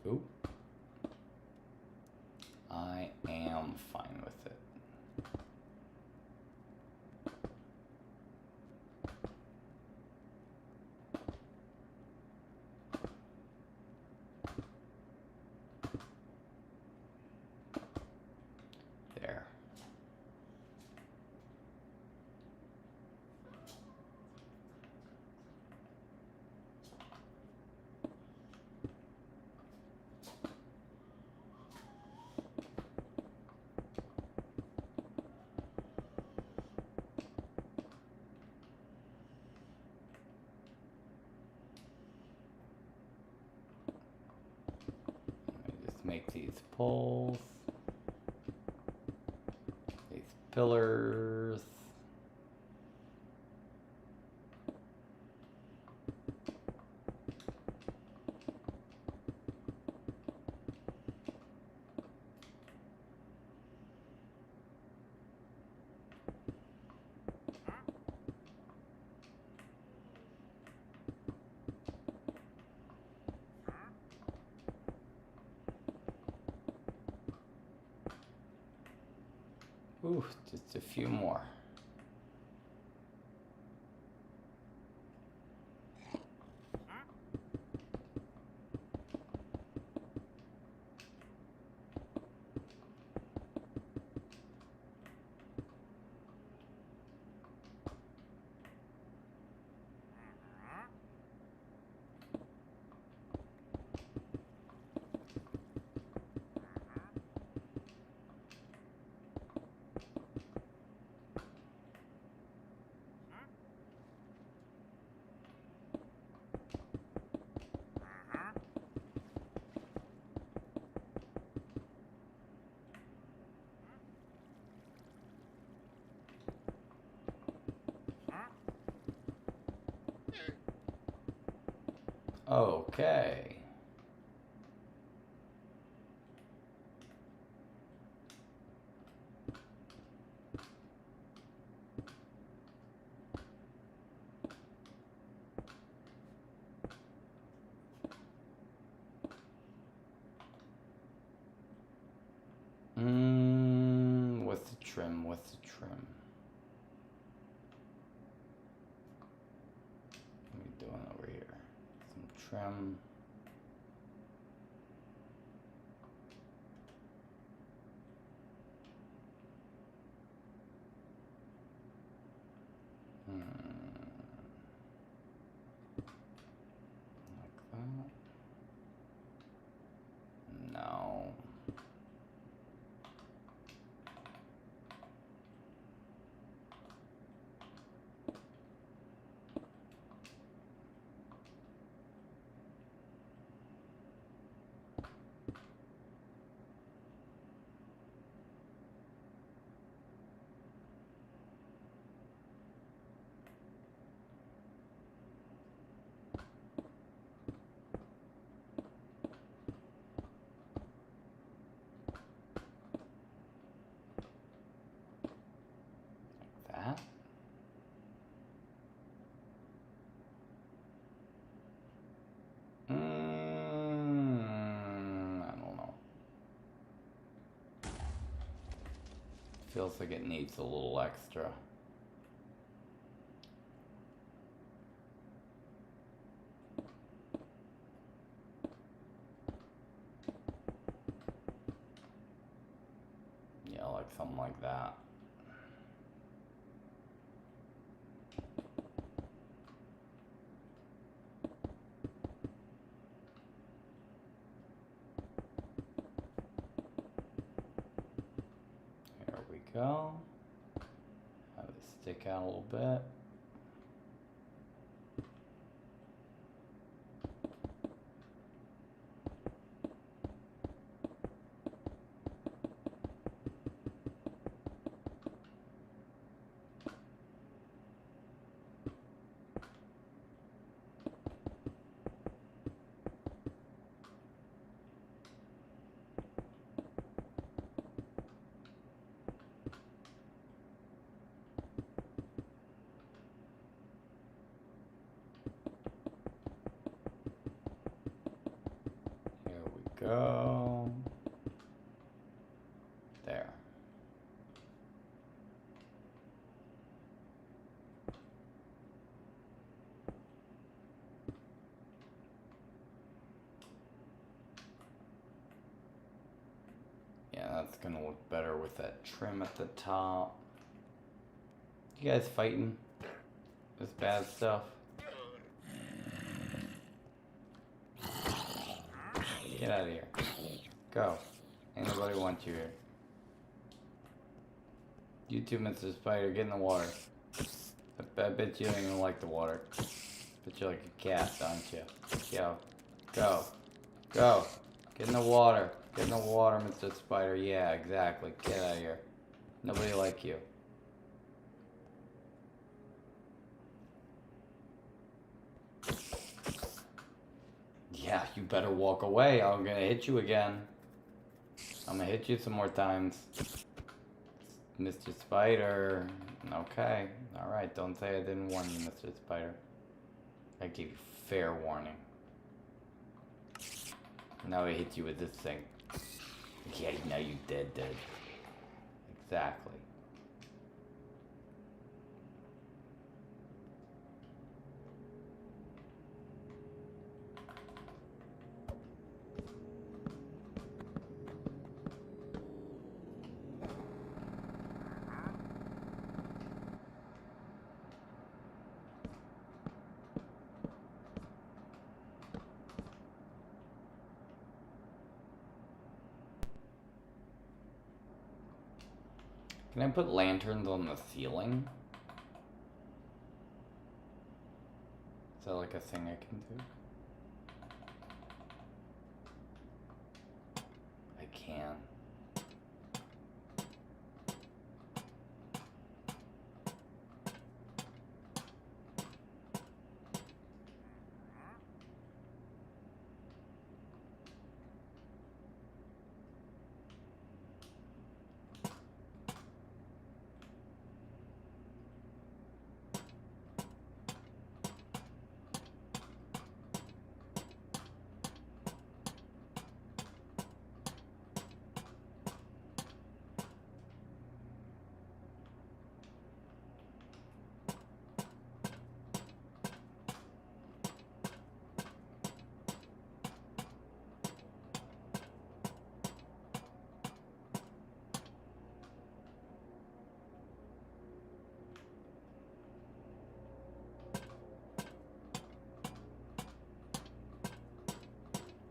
Oop. I am fine with it. There. Make these poles, these pillars. Ooh, just a few more. Okay. What's the trim? What's the trim? What are we doing over here? Some trim. Like that. No. That. I don't know. Feels like it needs a little extra. Yeah, like something like that. There we go. Have it stick out a little bit. Go there. Yeah, that's gonna look better with that trim at the top. You guys fighting this bad stuff? Get out of here. Go. Ain't nobody wants you here. You too, Mr. Spider, get in the water. I bet you don't even like the water. Bet you're like a cat, don't you? Go. Go. Go. Get in the water. Get in the water, Mr. Spider. Yeah, exactly. Get out of here. Nobody like you. Yeah, you better walk away. I'm gonna hit you again. I'm gonna hit you some more times. Mr. Spider. Okay. Alright, don't say I didn't warn you, Mr. Spider. I gave you fair warning. Now I hit you with this thing. Yeah, now you dead. Exactly. Can I put lanterns on the ceiling? Is that like a thing I can do? I can.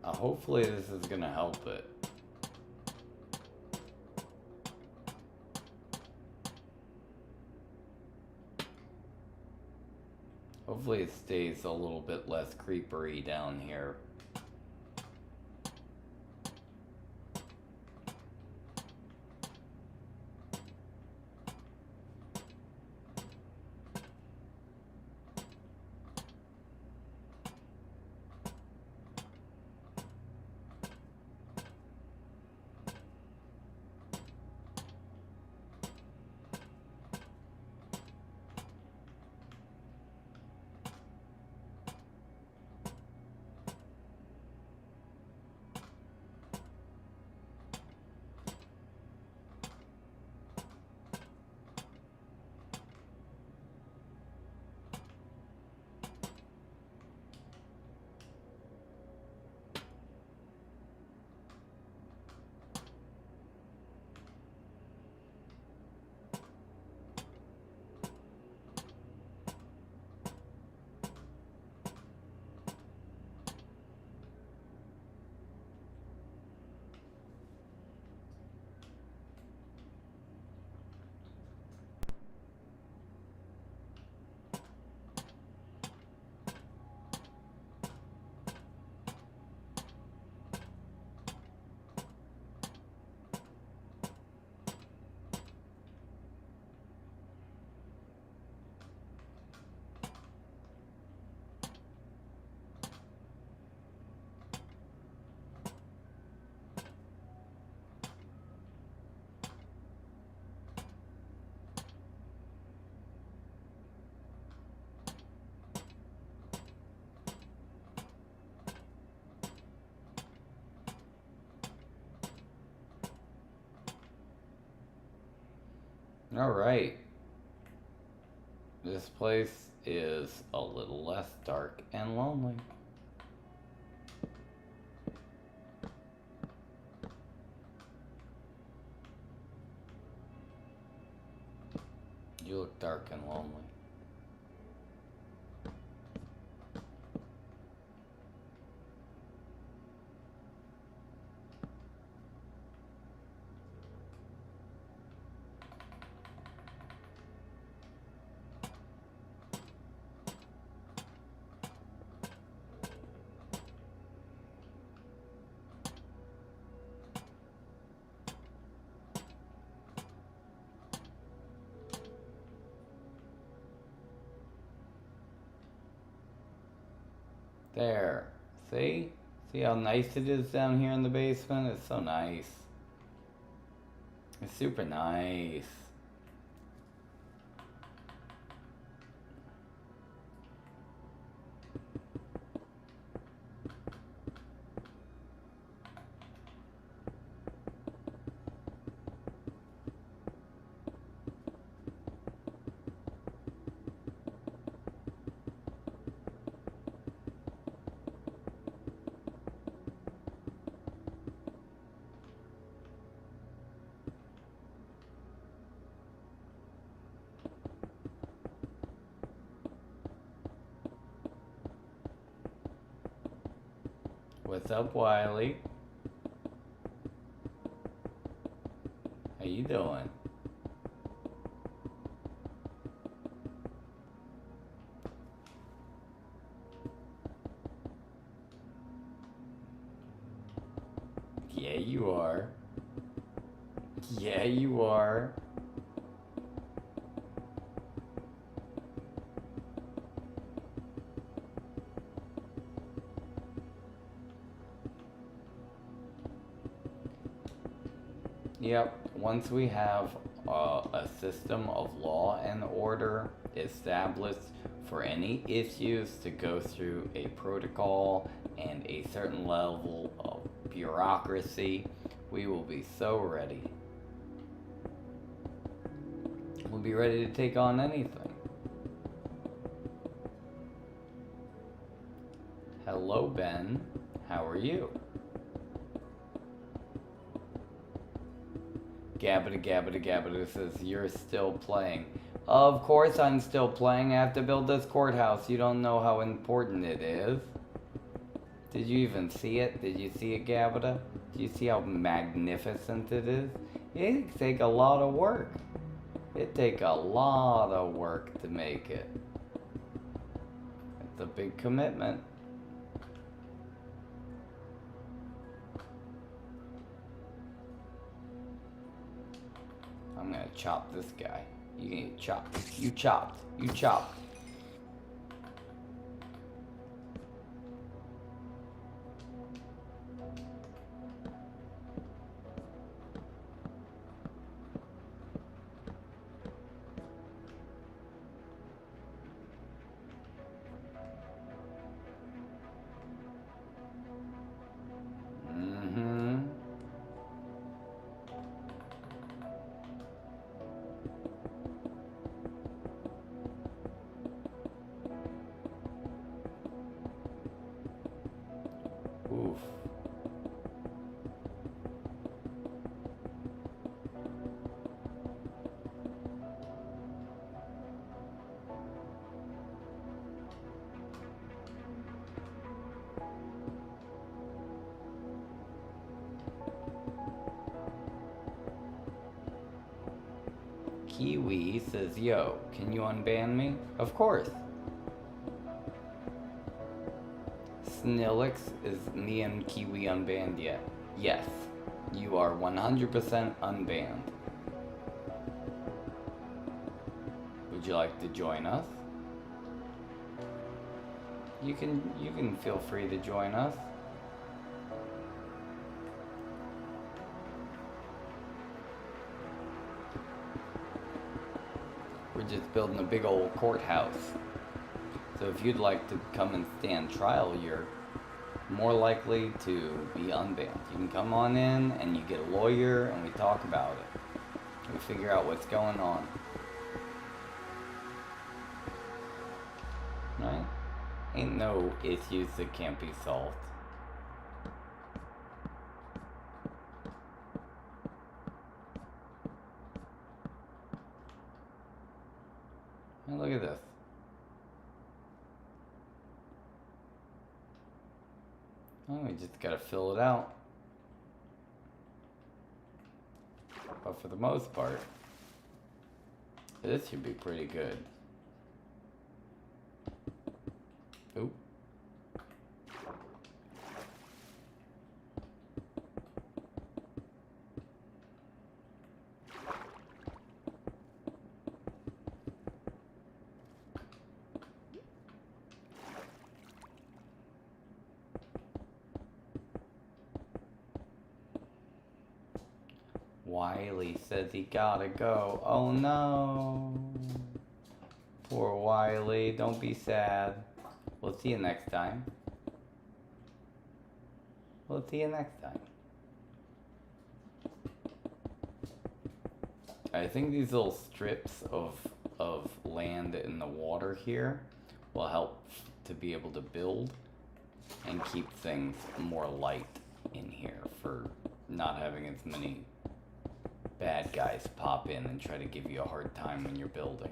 Hopefully this is gonna help it. Hopefully it stays a little bit less creepery down here. Alright. This place is a little less dark and lonely. You look dark and lonely. There. See? See how nice it is down here in the basement? It's so nice. It's super nice. What's up, Wiley? How you doing? Yeah, you are. Yeah, you are. Yep, once we have a system of law and order established for any issues to go through a protocol and a certain level of bureaucracy, we will be so ready. We'll be ready to take on anything. Hello, Ben. How are you? Gabbida says, you're still playing. Of course I'm still playing. I have to build this courthouse. You don't know how important it is. Did you even see it? Did you see it, Gavita? Do you see how magnificent it is? It take a lot of work. It take a lot of work to make it. It's a big commitment. I'm gonna chop this guy. You can get chopped. You chopped. You chopped. Oof. Kiwi says, yo, can you unban me? Of course. Snillix, is me and Kiwi unbanned yet? Yes. You are 100% unbanned. Would you like to join us? You can feel free to join us. We're just building a big old courthouse. So if you'd like to come and stand trial, you're more likely to be unbanned. You can come on in and you get a lawyer and we talk about it. We figure out what's going on. Right? Ain't no issues that can't be solved. And look at this. Oh, we just gotta fill it out. But for the most part, this should be pretty good. Oop. Wiley says he gotta go. Oh no. Poor Wiley. Don't be sad. We'll see you next time. We'll see you next time. I think these little strips of land in the water here will help to be able to build and keep things more light in here for not having as many bad guys pop in and try to give you a hard time when you're building.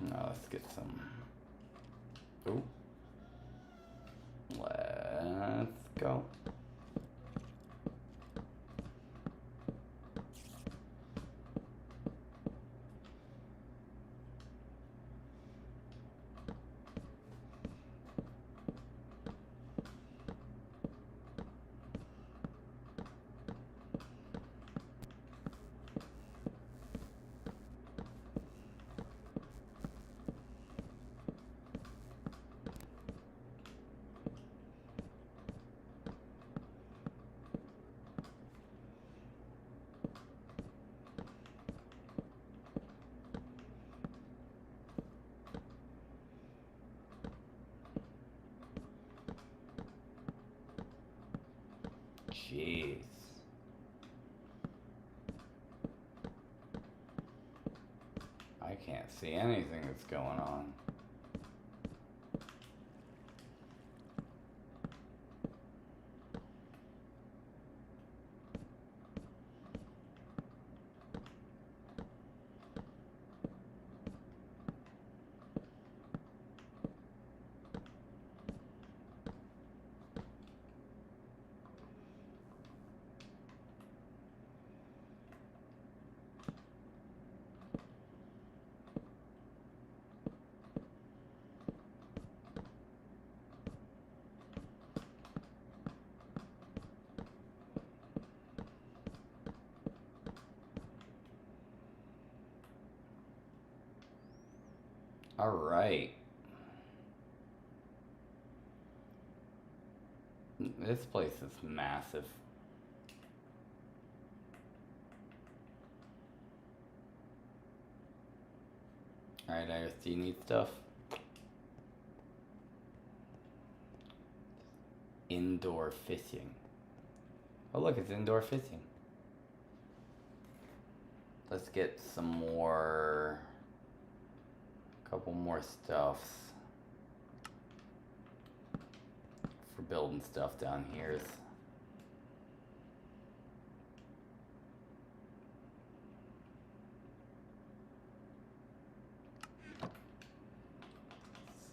Now let's get some. Oh, let's go. Jeez. I can't see anything that's going on. All right. This place is massive. Alright, Iris, do you need stuff? Indoor fishing. Oh look, it's indoor fishing. Let's get some more... couple more stuffs. For building stuff down here.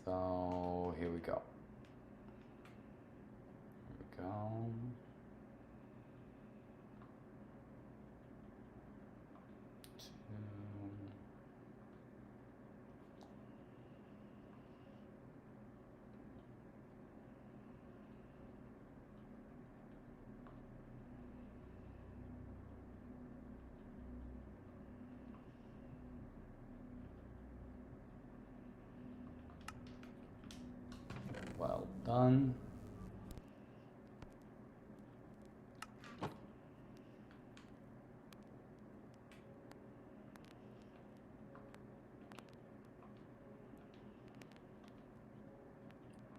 So here we go. Here we go. Well done.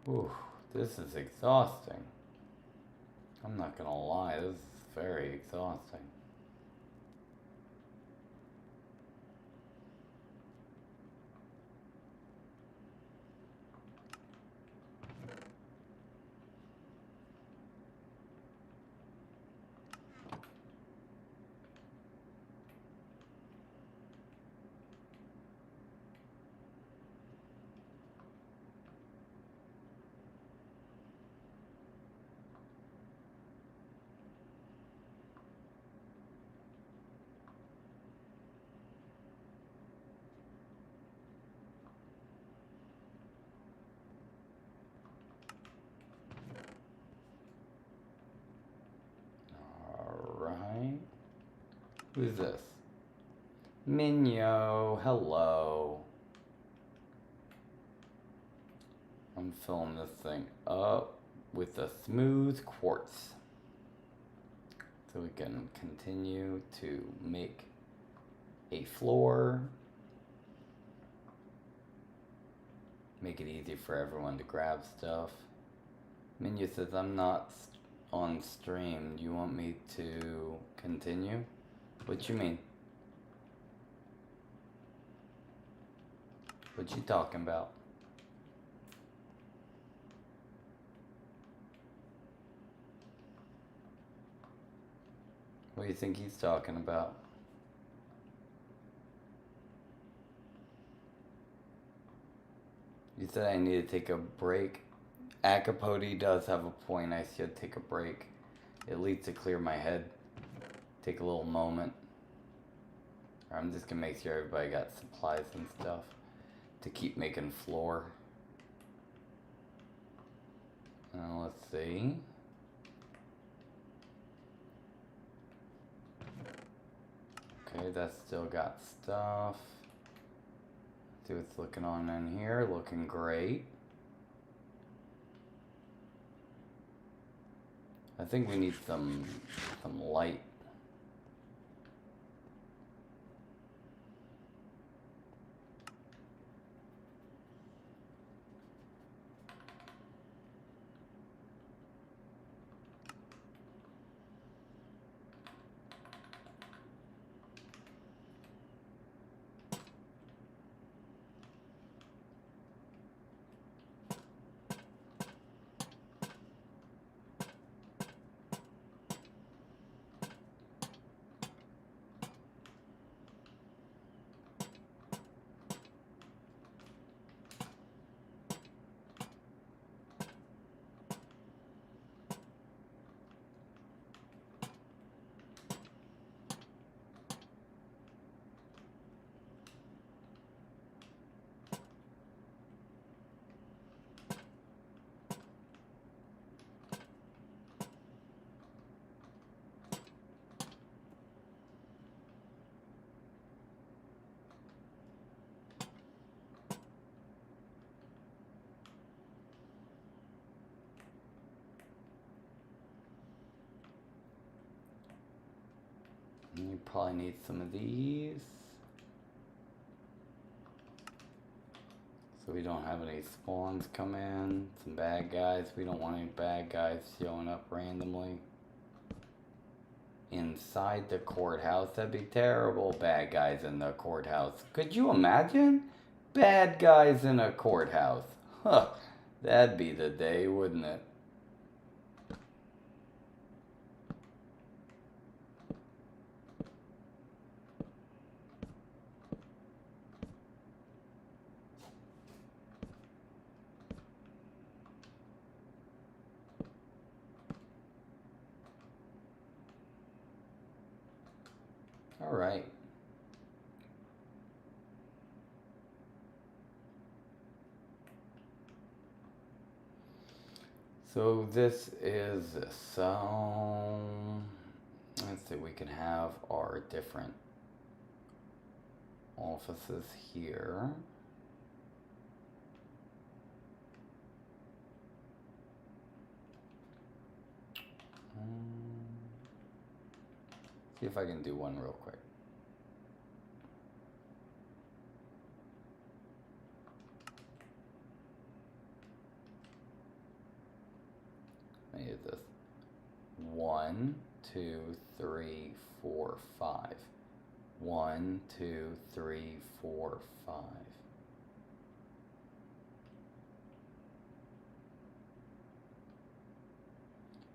Ooh, this is exhausting. I'm not gonna lie, this is very exhausting. Alright. Who's this? Minyo, hello. I'm filling this thing up with a smooth quartz. So we can continue to make a floor. Make it easy for everyone to grab stuff. Minyo says, I'm not on stream. Do you want me to continue? What you mean? What you talking about? What do you think he's talking about? You said I need to take a break. Acapody does have a point. I should take a break. At least to clear my head. Take a little moment. I'm just gonna make sure everybody got supplies and stuff to keep making floor. Let's see. Okay, that's still got stuff. See what's looking on in here. Looking great. I think we need some light. You probably need some of these. So we don't have any spawns come in. Some bad guys. We don't want any bad guys showing up randomly. Inside the courthouse. That'd be terrible. Bad guys in the courthouse. Could you imagine? Bad guys in a courthouse. Huh. That'd be the day, wouldn't it? All right. So this is let's see, we can have our different offices here. See if I can do one real quick. Let me do this. 1, 2, 3, 4, 5. 1, 2, 3, 4, 5.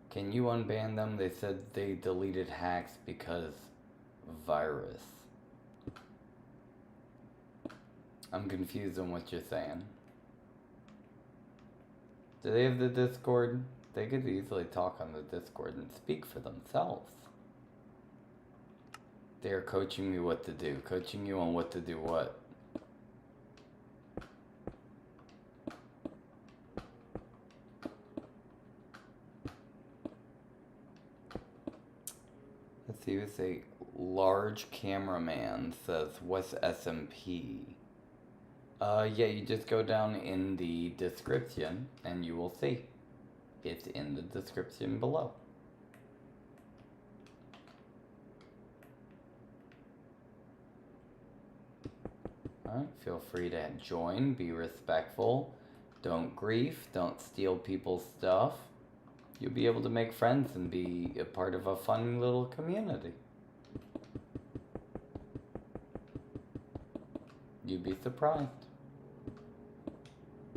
Can you unban them? They said they deleted hacks because virus. I'm confused on what you're saying. Do they have the Discord? They could easily talk on the Discord and speak for themselves. They're coaching me what to do. Coaching you on what to do what? Let's see, who's a large cameraman says, what's SMP? Yeah, you just go down in the description and you will see. It's in the description below. Alright, feel free to join, be respectful, don't grief, don't steal people's stuff. You'll be able to make friends and be a part of a fun little community. You'd be surprised.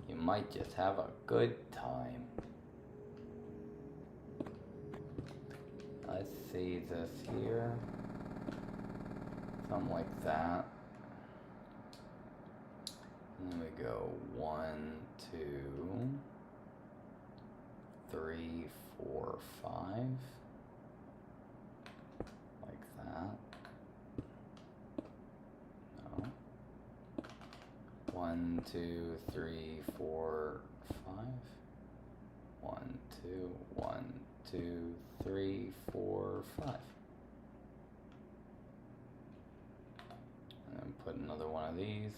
You might just have a good time. Let's see this here. Something like that. And then we go 1, 2, 3, 4, 5. Like that. No. 1, 2, 3, 4, 5. 1, 2, 1, 2, 3, 4, 5. And then put another one of these.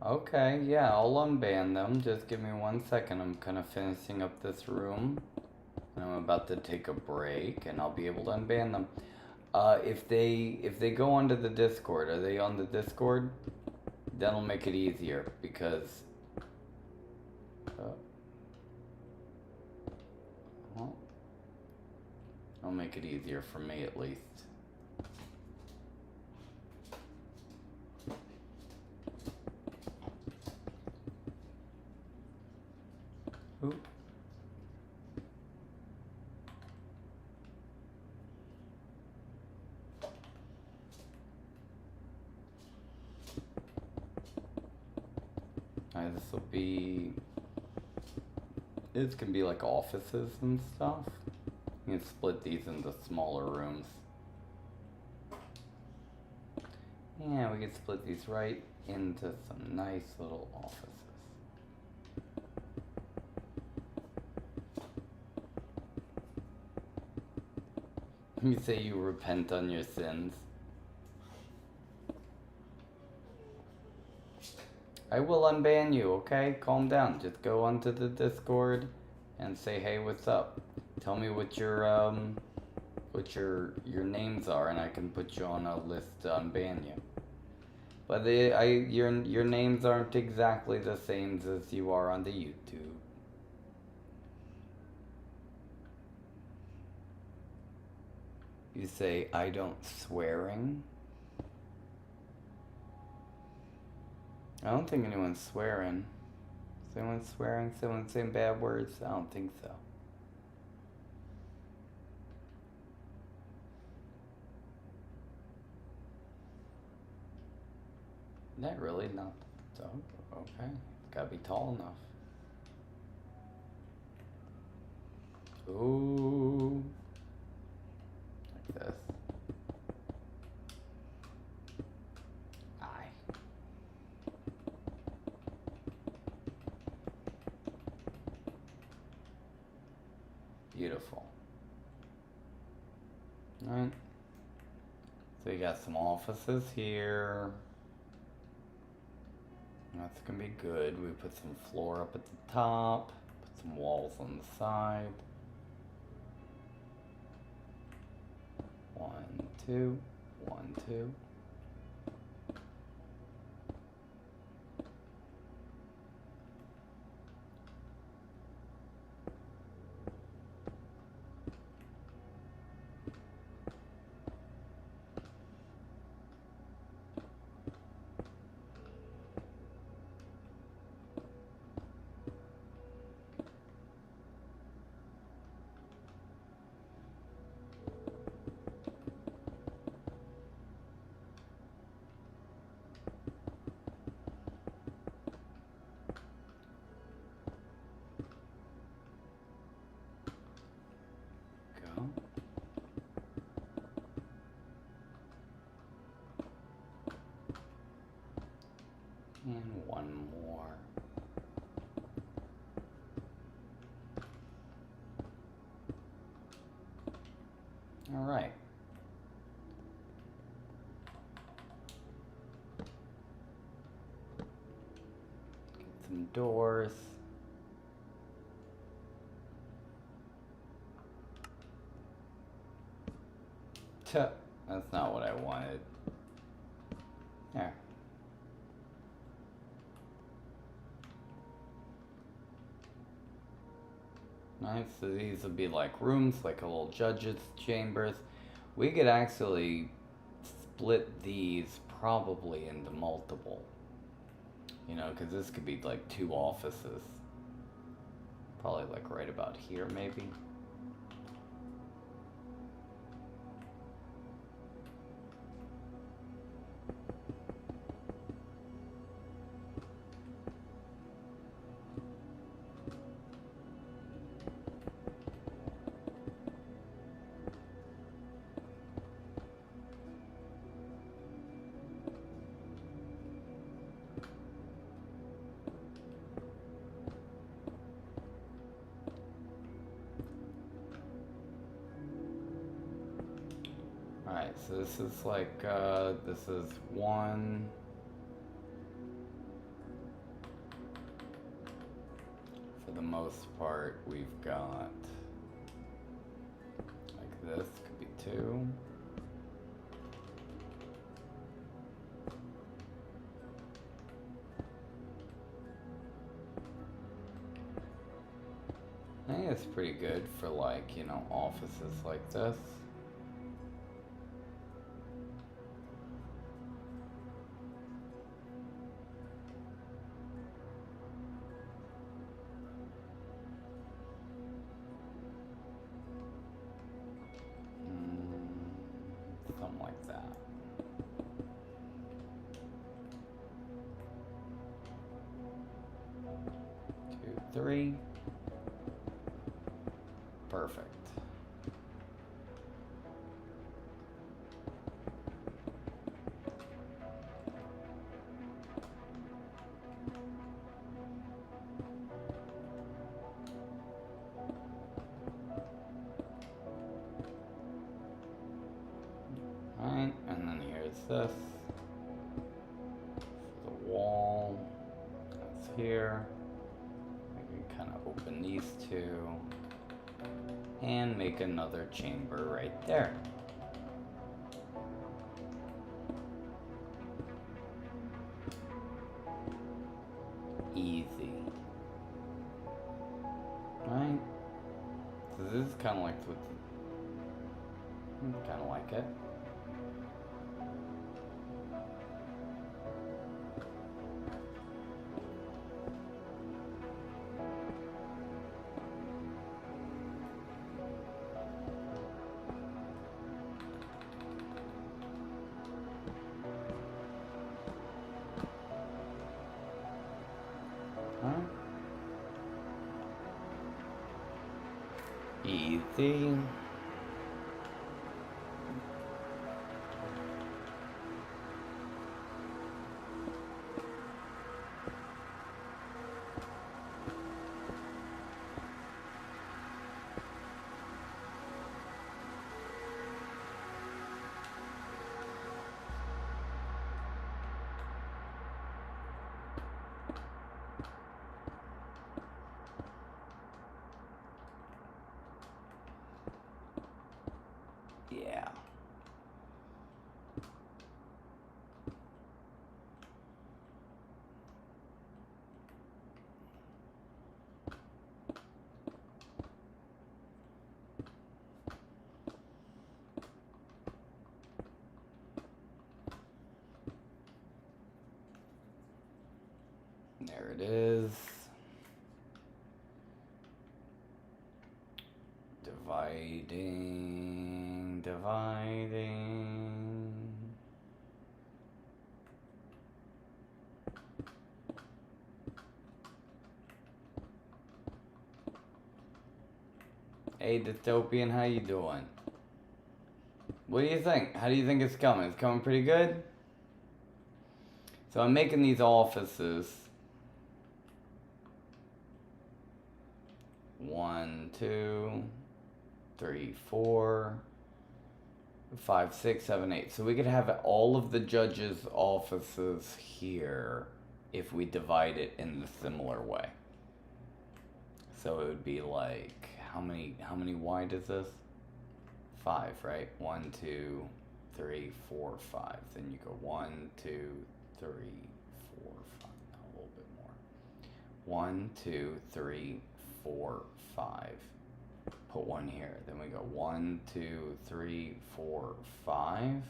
Okay, yeah, I'll unban them. Just give me 1 second. I'm kind of finishing up this room. And I'm about to take a break, and I'll be able to unban them. If they go onto the Discord, are they on the Discord? That'll make it easier because. Well, it'll make it easier for me at least. Ooh. This will be. It's gonna be like offices and stuff. You can split these into smaller rooms. Yeah, we can split these right into some nice little offices. You say you repent on your sins. I will unban you, okay? Calm down. Just go onto the Discord and say, hey, what's up? Tell me what your names are, and I can put you on a list to unban you. But your names aren't exactly the same as you are on the YouTube. You say, I don't swearing. I don't think anyone's swearing. Is anyone swearing? Someone saying bad words? I don't think so. Is that really not so? Okay. It's gotta be tall enough. Ooh. Like this. Aye. Beautiful. Alright. So you got some offices here. That's gonna be good. We put some floor up at the top, put some walls on the side. 1, 2, 1, 2. And one more. All right. Get some doors. Tuh, that's not what I wanted. There. Nice, so these would be like rooms, like a little judge's chambers. We could actually split these probably into multiple. You know, because this could be like 2 offices. Probably like right about here, maybe. Alright, so this is like, this is 1. For the most part, we've got, like this, could be 2. I think it's pretty good for like, you know, offices like this. Something like that. 2, 3. Perfect. this. The wall. That's here. We can kind of open these two. And make another chamber right there. Easy. Right? So this is kind of like what kind of like it. Easy. Yeah. There it is. Dividing, dividing. Hey, Dystopian, how you doing? What do you think? How do you think it's coming? It's coming pretty good? So I'm making these offices. 1, 2, 3, 4, 5, 6, 7, 8. So we could have all of the judges' offices here if we divide it in the similar way. So it would be like, how many wide is this? 5, right? 1, 2, 3, 4, 5. Then you go 1, 2, 3, 4, 5. No, a little bit more. 1, 2, 3, 4, 5. Put one here. Then we go 1, 2, 3, 4, 5.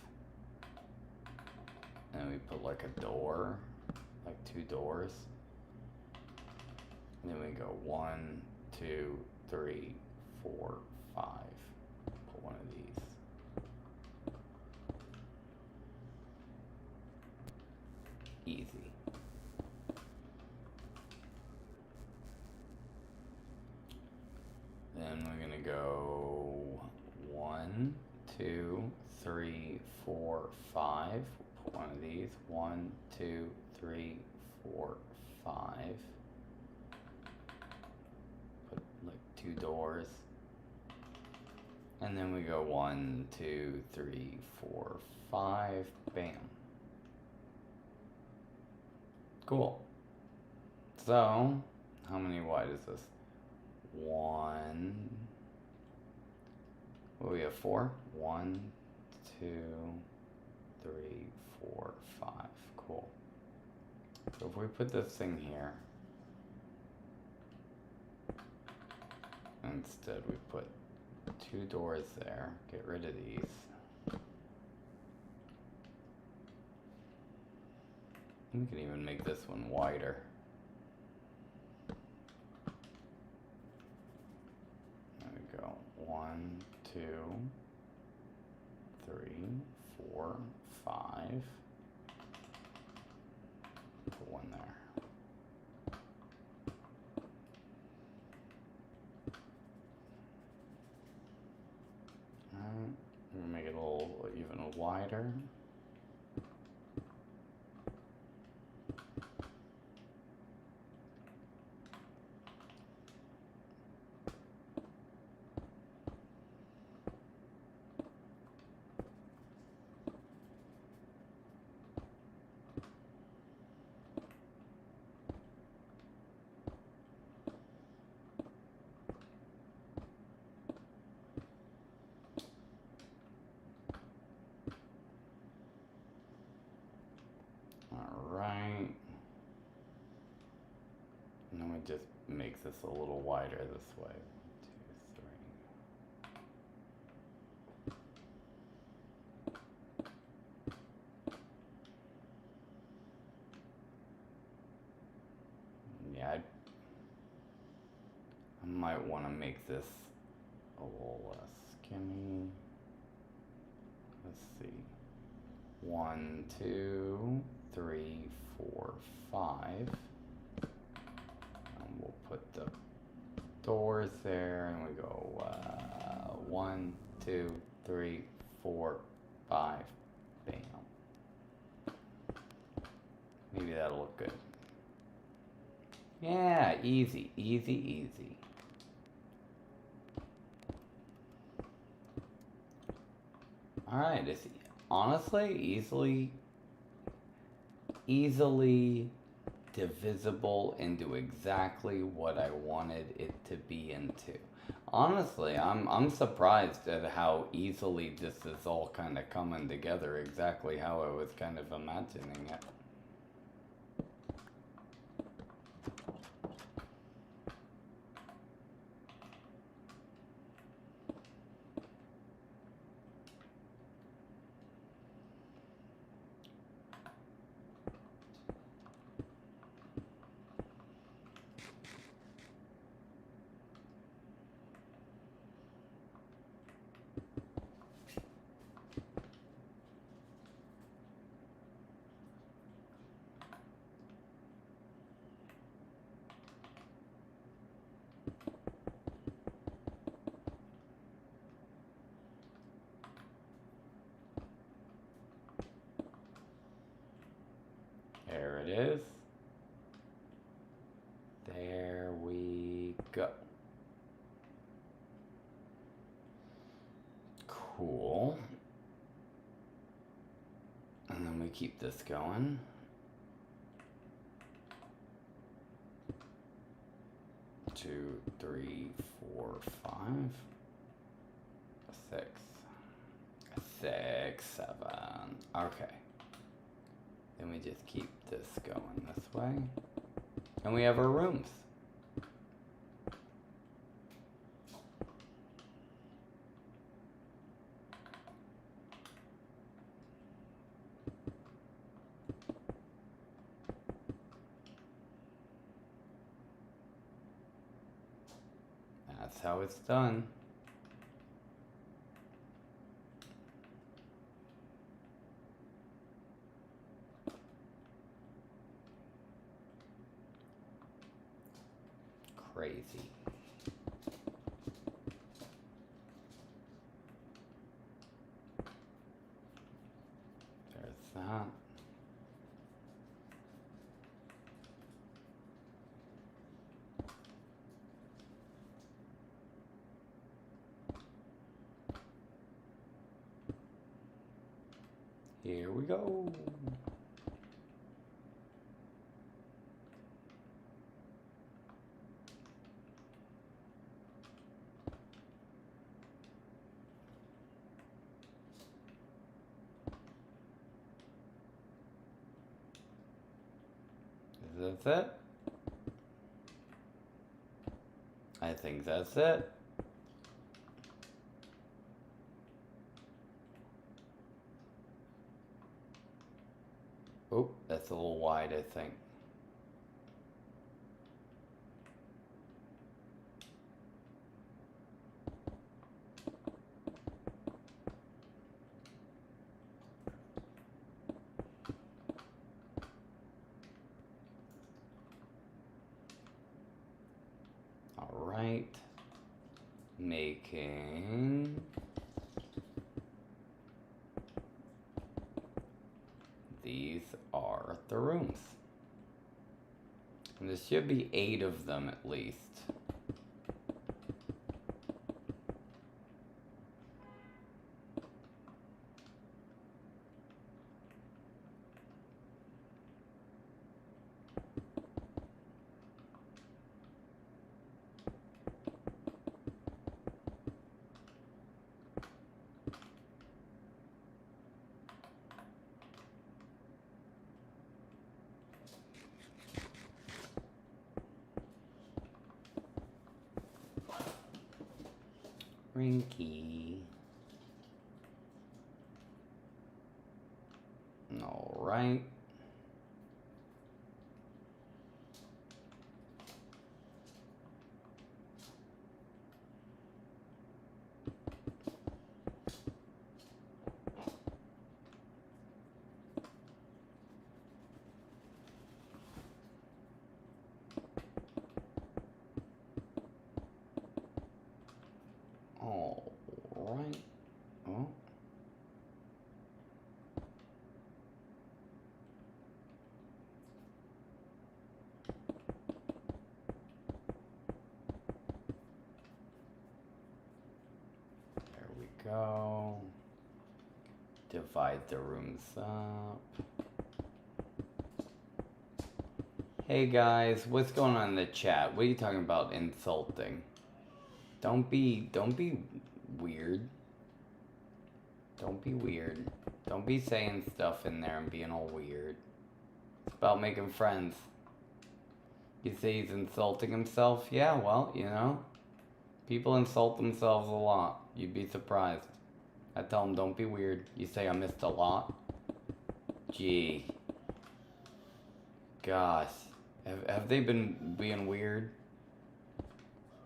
And we put like a door, like 2 doors. And then we go 1, 2, 3, 4, 5. Put one of these. Easy. Then we're gonna go 1, 2, 3, 4, 5. Put one of these. 1, 2, 3, 4, 5. Put like 2 doors. And then we go 1, 2, 3, 4, 5. Bam. Cool. So, how many wide is this? 1. What, we have 4? 1, 2, 3, 4, 5. Cool. So if we put this thing here, instead we put 2 doors there, get rid of these. We can even make this one wider. There we go. 1, 2, 3, 4, 5. Put one there. Alright, we'll make it a little even wider. make this a little wider this way. 2, 3. Yeah, I might want to make this a little less skinny. Let's see. 1, 2, 3, 4, 5. And we'll put the doors there, and we go 1, 2, 3, 4, 5. Bam. Maybe that'll look good. Yeah, easy, easy, easy. Alright, it's honestly easily divisible into exactly what I wanted it to be into. Honestly, I'm surprised at how easily this is all kind of coming together, exactly how I was kind of imagining it. There it is. There we go. Cool. And then we keep this going. 2, 3, 4, 5, 6, 6, 7. Okay. Then we just keep this going this way. And we have our rooms. That's how it's done. Crazy. There's that. Here we go. Is that it? I think that's it. Oh, that's a little wide, I think. All right. Making these are the rooms. And there should be 8 of them at least. Rinky. Alright. Alright. Oh. There we go. Divide the rooms up. Hey guys, what's going on in the chat? What are you talking about insulting? Don't be weird. Don't be weird. Don't be saying stuff in there and being all weird. It's about making friends. You say he's insulting himself? Yeah, well, you know, people insult themselves a lot. You'd be surprised. I tell them, don't be weird. You say I missed a lot? Gee. Gosh. Have they been being weird?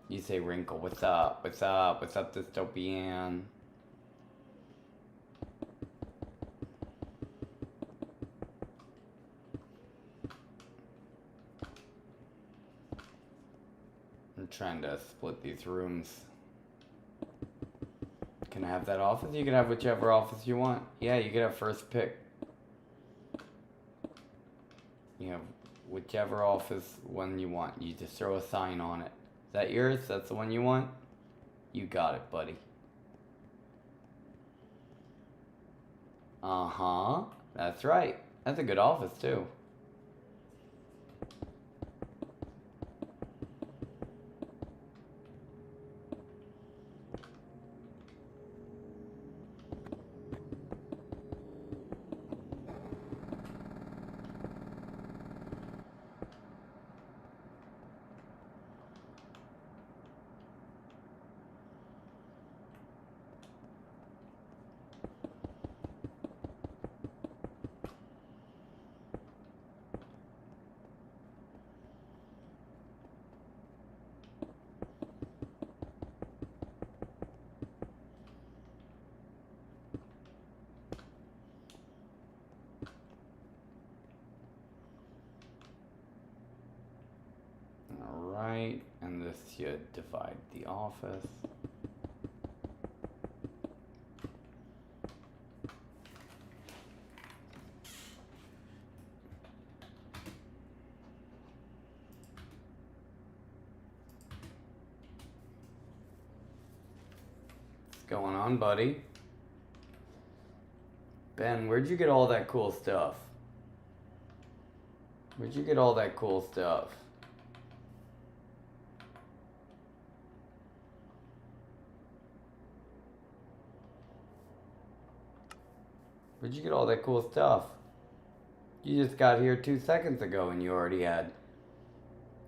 You say, Wrinkle, what's up? What's up? What's up, dystopian? I'm trying to split these rooms. Can I have that office? You can have whichever office you want. Yeah, you can have first pick. You have whichever office one you want. You just throw a sign on it. Is that yours? That's the one you want? You got it, buddy. Uh-huh. That's right. That's a good office, too. Alright, and this should divide the office. What's going on, buddy? Ben, where'd you get all that cool stuff? Where'd you get all that cool stuff? Where'd you get all that cool stuff? You just got here 2 seconds ago and you already had...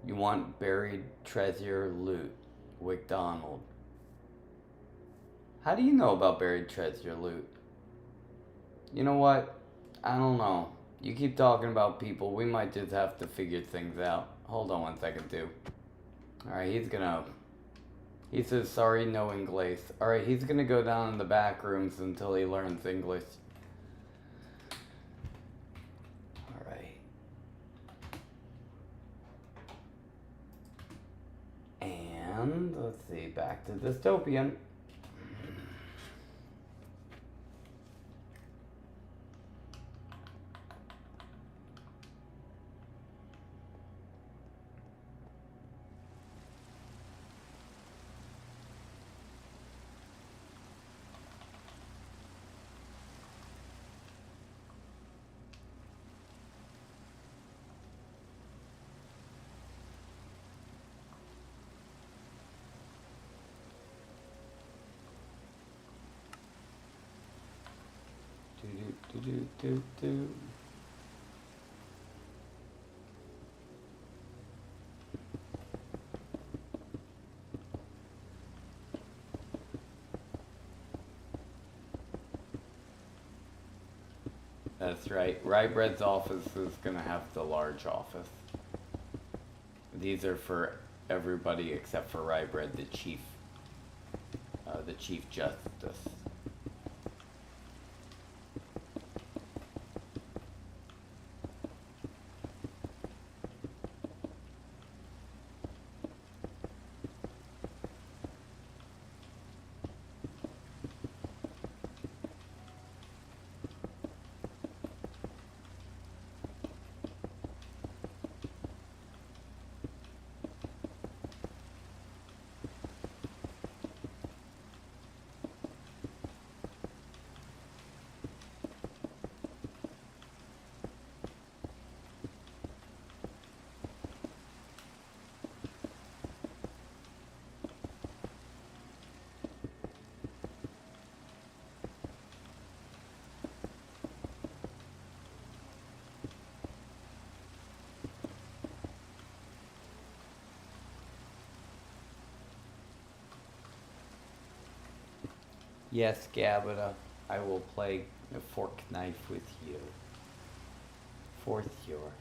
You want buried treasure loot. McDonald. How do you know about buried treasure loot? You know what? I don't know. You keep talking about people. We might just have to figure things out. Hold on 1 second, too. Alright, he's gonna... He says, sorry, no English. Alright, he's gonna go down in the back rooms until he learns English. Alright. And, let's see, back to dystopian. Do. That's right. Rye Bread's office is gonna have the large office. These are for everybody except for Rye Bread, the chief justice. Yes, Gabita, I will play a fork knife with you. For sure.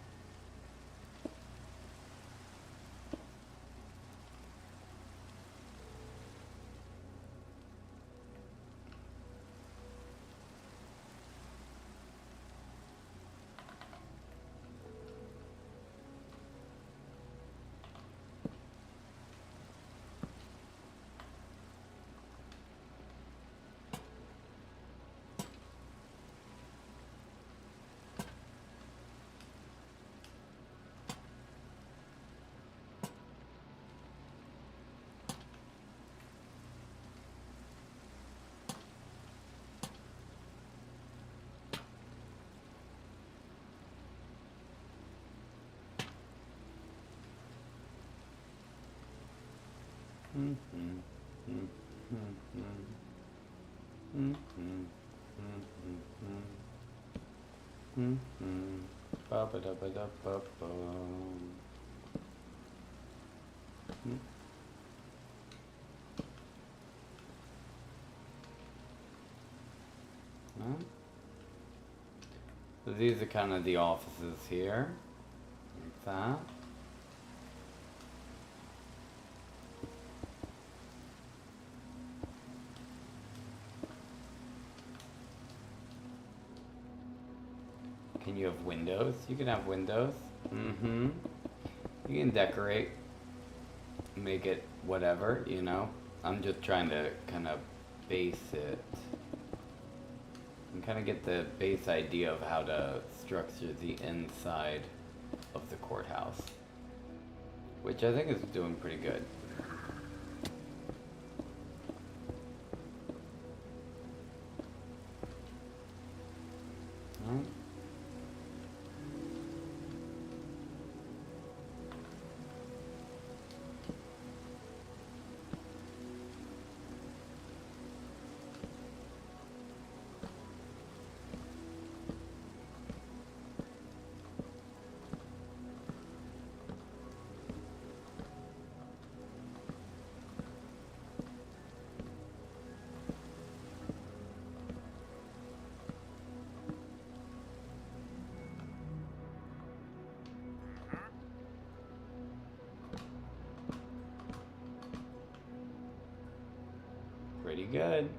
So these are kind of the offices here, like that. Can you have windows? You can have windows. You can decorate, make it whatever, you know. I'm just trying to kind of base it and kind of get the base idea of how to structure the inside of the courthouse, which I think is doing pretty good. Pretty good.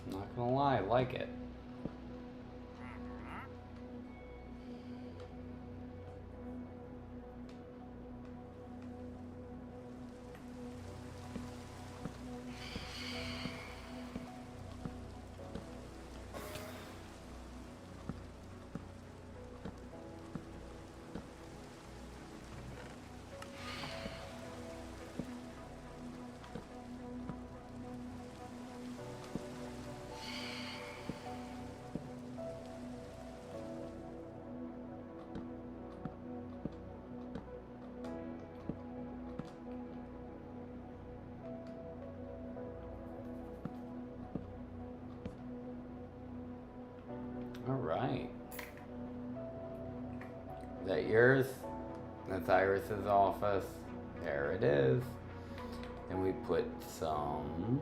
I'm not gonna lie, I like it. All right. Is that yours? That's Iris's office. There it is. And we put some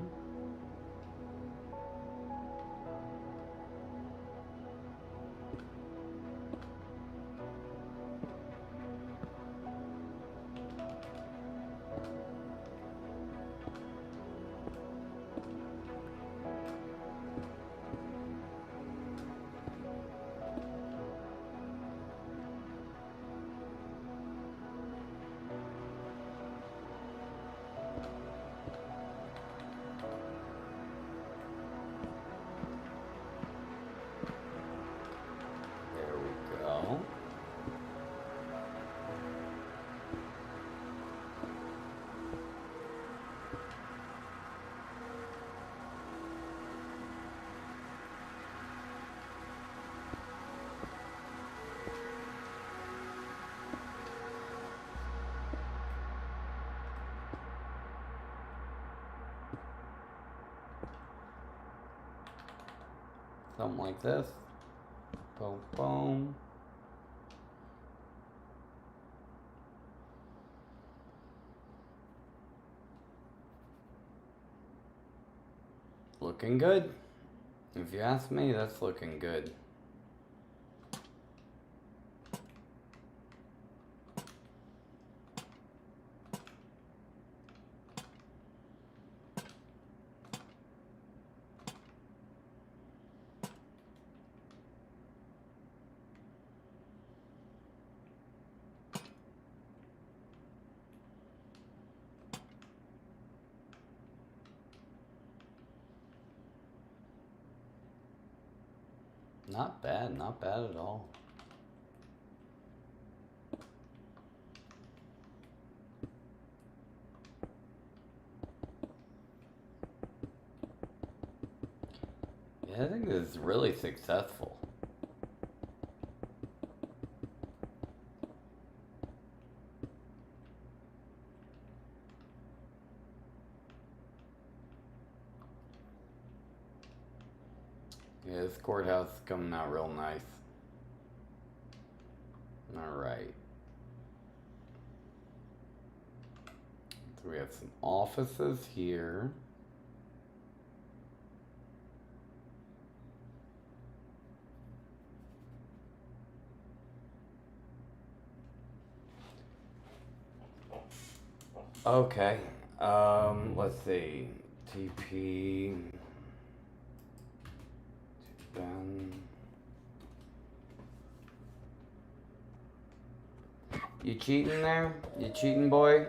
Something like this. Boom, boom. Looking good. If you ask me, that's looking good. Not bad, not bad at all. Yeah, I think this is really successful. Yeah, this courthouse is coming out real nice. Alright. So we have some offices here. Okay. Let's see. TP. Ben. You cheating there? You cheating, boy?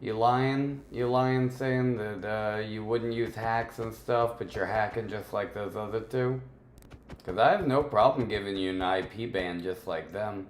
You lying? You lying saying that you wouldn't use hacks and stuff, but you're hacking just like those other two? Because I have no problem giving you an IP ban just like them.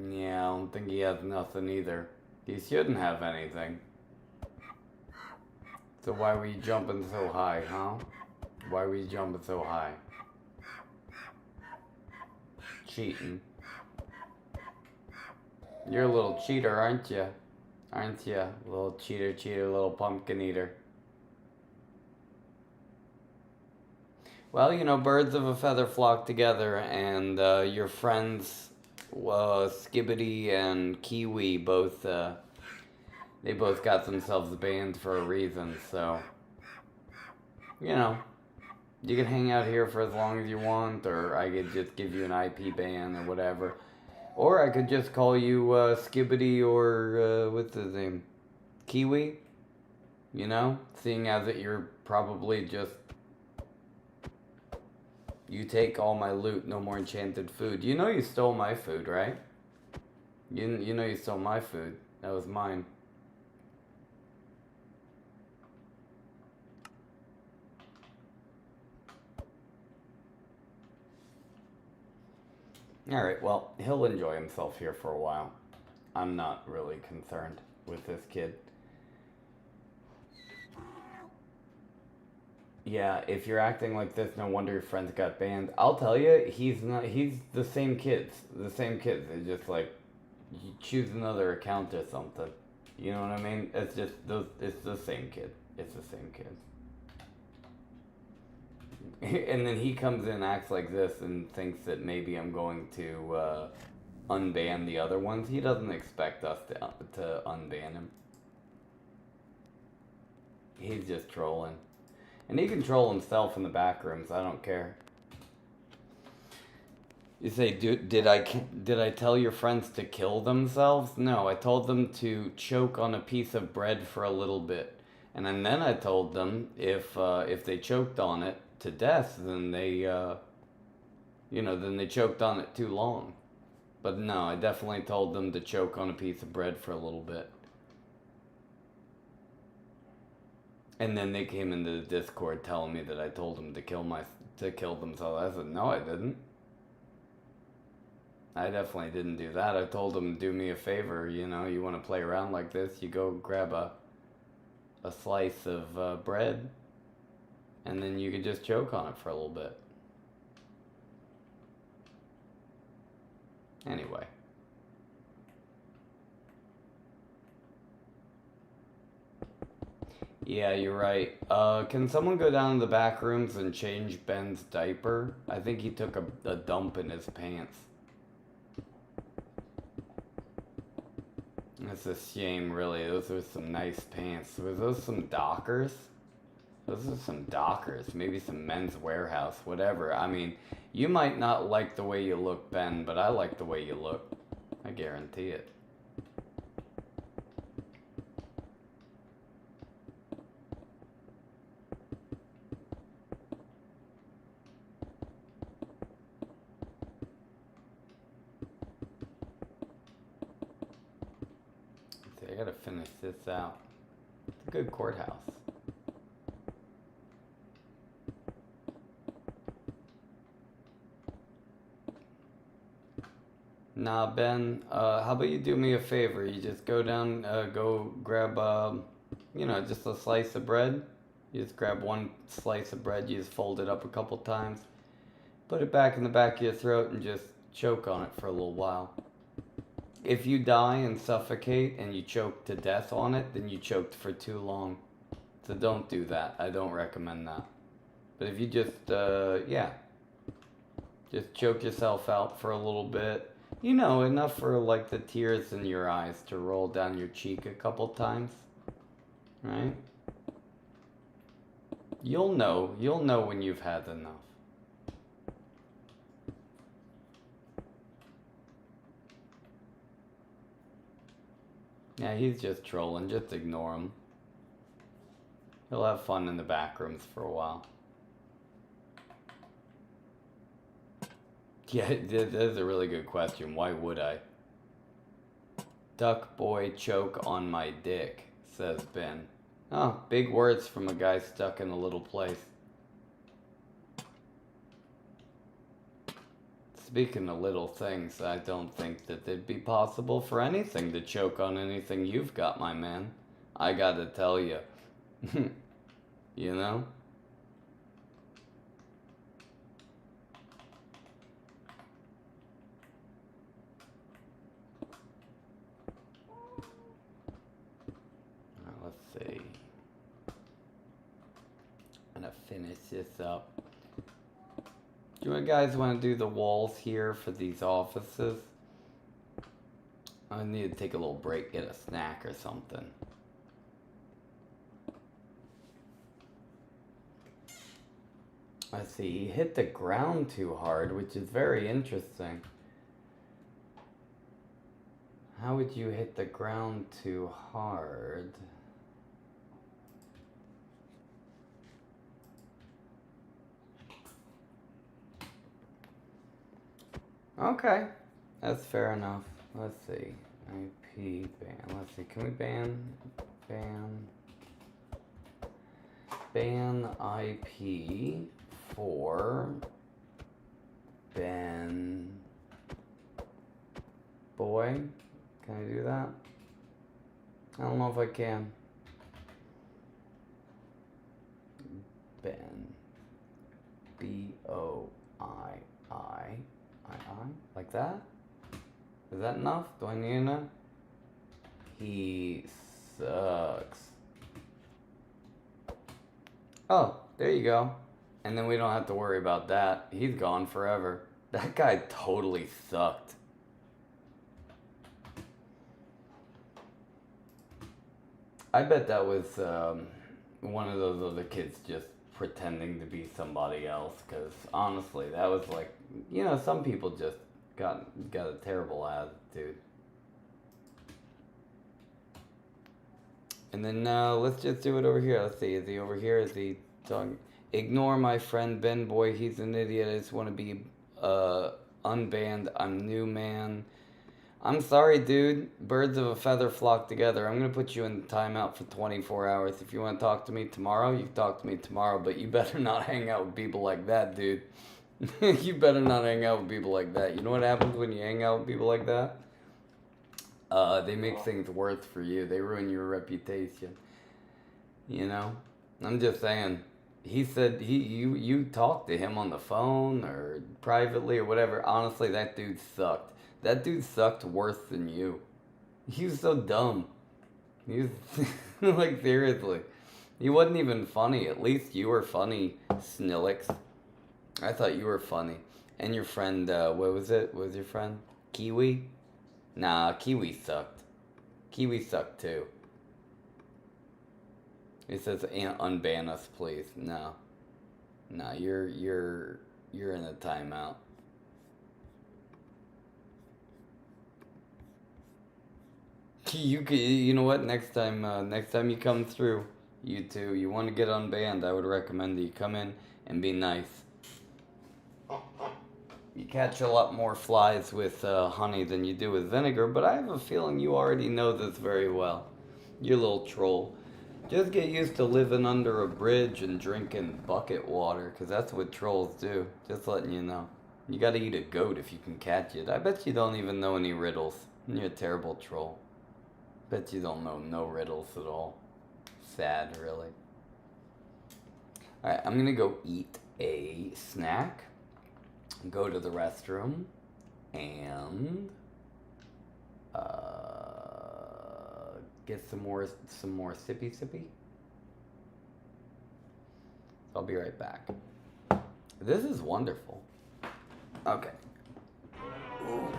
Yeah, I don't think he has nothing either. He shouldn't have anything. So why were you jumping so high, huh? Why were you jumping so high? Cheating. You're a little cheater, aren't you? Aren't you? Little cheater, little pumpkin eater. Well, you know, birds of a feather flock together, and your friends, Skibbity and Kiwi, both, they both got themselves banned for a reason, so, you know, you can hang out here for as long as you want, or I could just give you an IP ban or whatever. Or I could just call you Skibbity or, what's his name? Kiwi? You know? Seeing as that you're probably just... You take all my loot, no more enchanted food. You know you stole my food, right? You know you stole my food. That was mine. Alright, well, he'll enjoy himself here for a while. I'm not really concerned with this kid. Yeah, if you're acting like this, no wonder your friends got banned. I'll tell you, he's the same kids. The same kids. It's just like, you choose another account or something. You know what I mean? It's just, it's the same kid. It's the same kid. And then he comes in, acts like this, and thinks that maybe I'm going to unban the other ones. He doesn't expect us to unban him. He's just trolling. And he can troll himself in the back rooms. I don't care. You say, did I tell your friends to kill themselves? No, I told them to choke on a piece of bread for a little bit. And then I told them if they choked on it to death, then they You know, then they choked on it too long. But no, I definitely told them to choke on a piece of bread for a little bit. And then they came into the Discord telling me that I told them to kill themselves. I said, no, I didn't. I definitely didn't do that. I told them to do me a favor. You know, you want to play around like this, you go grab a slice of bread, and then you could just choke on it for a little bit. Anyway. Yeah, you're right. Can someone go down to the back rooms and change Ben's diaper? I think he took a dump in his pants. That's a shame, really. Those are some nice pants. Were those some Dockers? Those are some Dockers. Maybe some Men's Warehouse, whatever. I mean, you might not like the way you look, Ben, but I like the way you look. I guarantee it. See, I gotta finish this out. It's a good courthouse. Nah, Ben, how about you do me a favor? You just go down, go grab, you know, just a slice of bread. You just grab one slice of bread, you just fold it up a couple times, put it back in the back of your throat, and just choke on it for a little while. If you die and suffocate and you choke to death on it, then you choked for too long. So don't do that. I don't recommend that. But if you just, yeah, just choke yourself out for a little bit. You know, enough for like the tears in your eyes to roll down your cheek a couple times, right? You'll know when you've had enough. Yeah, he's just trolling, just ignore him. He'll have fun in the back rooms for a while. Yeah, that is a really good question. Why would I? Duck boy choke on my dick, says Ben. Oh, big words from a guy stuck in a little place. Speaking of little things, I don't think that it'd be possible for anything to choke on anything you've got, my man. I gotta tell you. You know? Let's see. I'm gonna finish this up. Do you guys want to do the walls here for these offices? I need to take a little break, get a snack or something. Let's see, he hit the ground too hard, which is very interesting. How would you hit the ground too hard? Okay, that's fair enough. Let's see, IP ban. Let's see, can we ban IP for Ben Boy? Can I do that? I don't know if I can. Ben BOII. Like that? Is that enough? Do I need enough? He sucks. Oh, there you go. And then we don't have to worry about that. He's gone forever. That guy totally sucked. I bet that was one of those other kids just pretending to be somebody else. Because honestly, that was like, you know, some people just got a terrible attitude. And then let's just do it over here. Let's see, is he over here? Is he talking? Ignore my friend Ben Boy, he's an idiot. I just want to be unbanned. I'm new, man. I'm sorry, dude. Birds of a feather flock together. I'm gonna put you in timeout for 24 hours. If you want to talk to me tomorrow, you can talk to me tomorrow, but you better not hang out with people like that, dude. You better not hang out with people like that. You know what happens when you hang out with people like that? They make things worse for you. They ruin your reputation. You know? I'm just saying. He said you talked to him on the phone or privately or whatever. Honestly, that dude sucked. That dude sucked worse than you. He was so dumb. He was like, seriously. He wasn't even funny. At least you were funny, Snillix. I thought you were funny. And your friend, what was it? What was your friend? Kiwi? Nah, Kiwi sucked. Kiwi sucked too. It says, unban us, please. No. No, you're in a timeout. You know what? Next time you come through, you two, you want to get unbanned, I would recommend that you come in and be nice. You catch a lot more flies with honey than you do with vinegar, but I have a feeling you already know this very well. You little troll. Just get used to living under a bridge and drinking bucket water, because that's what trolls do. Just letting you know. You gotta eat a goat if you can catch it. I bet you don't even know any riddles. You're a terrible troll. Bet you don't know no riddles at all. Sad, really. Alright, I'm gonna go eat a snack, go to the restroom, and get some more sippy. I'll be right back. This is wonderful. Okay. Oof.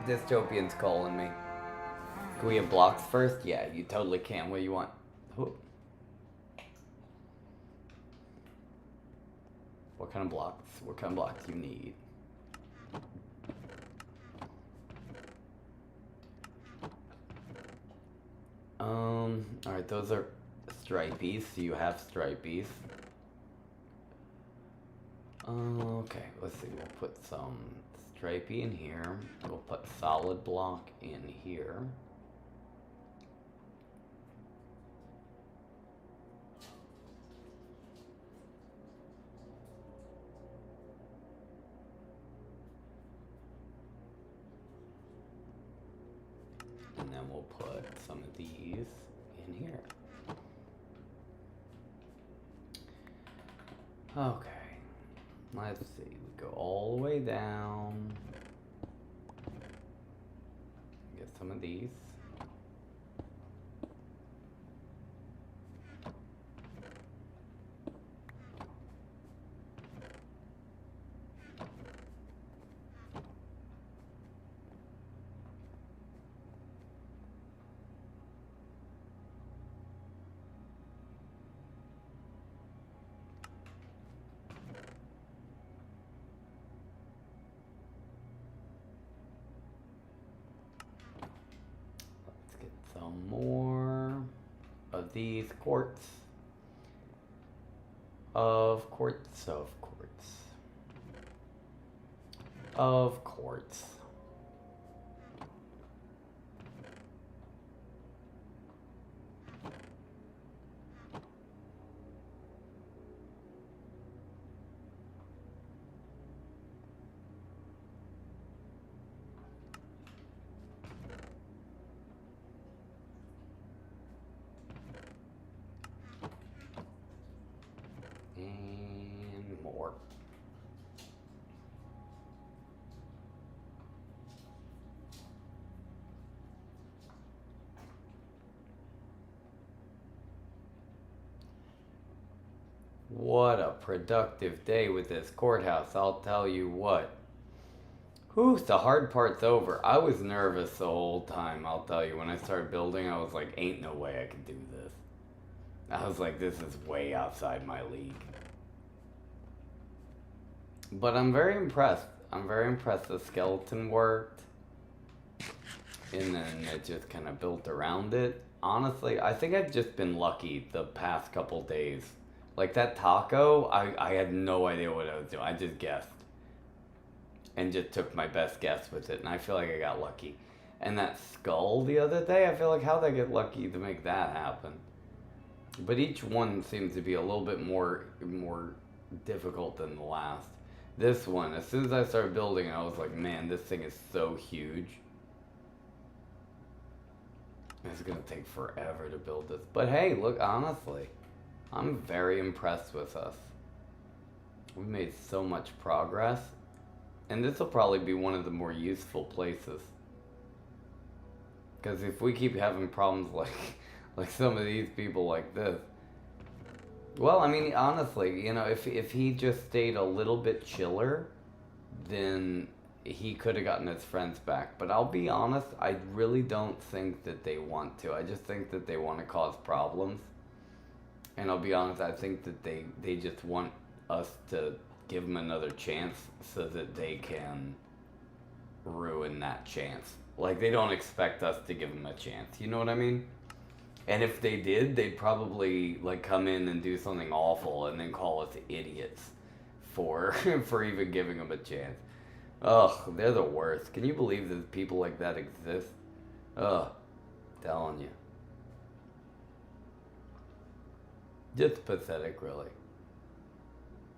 Dystopian's calling me. Can we have blocks first? Yeah, you totally can. What do you want? Ooh. What kind of blocks? What kind of blocks do you need? Alright, those are stripies, so you have stripies. Okay, let's see, we'll put some stripey in here. We'll put solid block in here. And then we'll put some of these in here. Okay, let's see, we go all the way down. Get some of these. More of these quartz. Of quartz. And more. What a productive day with this courthouse, I'll tell you what. Whew, the hard part's over. I was nervous the whole time, I'll tell you. When I started building, I was like, ain't no way I can do this. I was like, this is way outside my league. But I'm very impressed. I'm very impressed. The skeleton worked. And then it just kind of built around it. Honestly, I think I've just been lucky the past couple days. Like that taco, I had no idea what I was doing. I just guessed. and just took my best guess with it, and I feel like I got lucky. And that skull the other day, I feel like how'd I get lucky to make that happen? But each one seems to be a little bit more difficult than the last. This one, as soon as I started building it, I was like, man, this thing is so huge. It's gonna take forever to build this. But hey, look, honestly, I'm very impressed with us. We made so much progress. And this will probably be one of the more useful places. Because if we keep having problems like some of these people like this. Well, I mean, honestly, you know, if he just stayed a little bit chiller, then he could have gotten his friends back. But I'll be honest, I really don't think that they want to. I just think that they want to cause problems. And I'll be honest, I think that they just want us to give them another chance so that they can ruin that chance. Like, they don't expect us to give them a chance. You know what I mean? And if they did, they'd probably, like, come in and do something awful and then call us idiots for even giving them a chance. Ugh, they're the worst. Can you believe that people like that exist? Ugh, telling you. Just pathetic, really.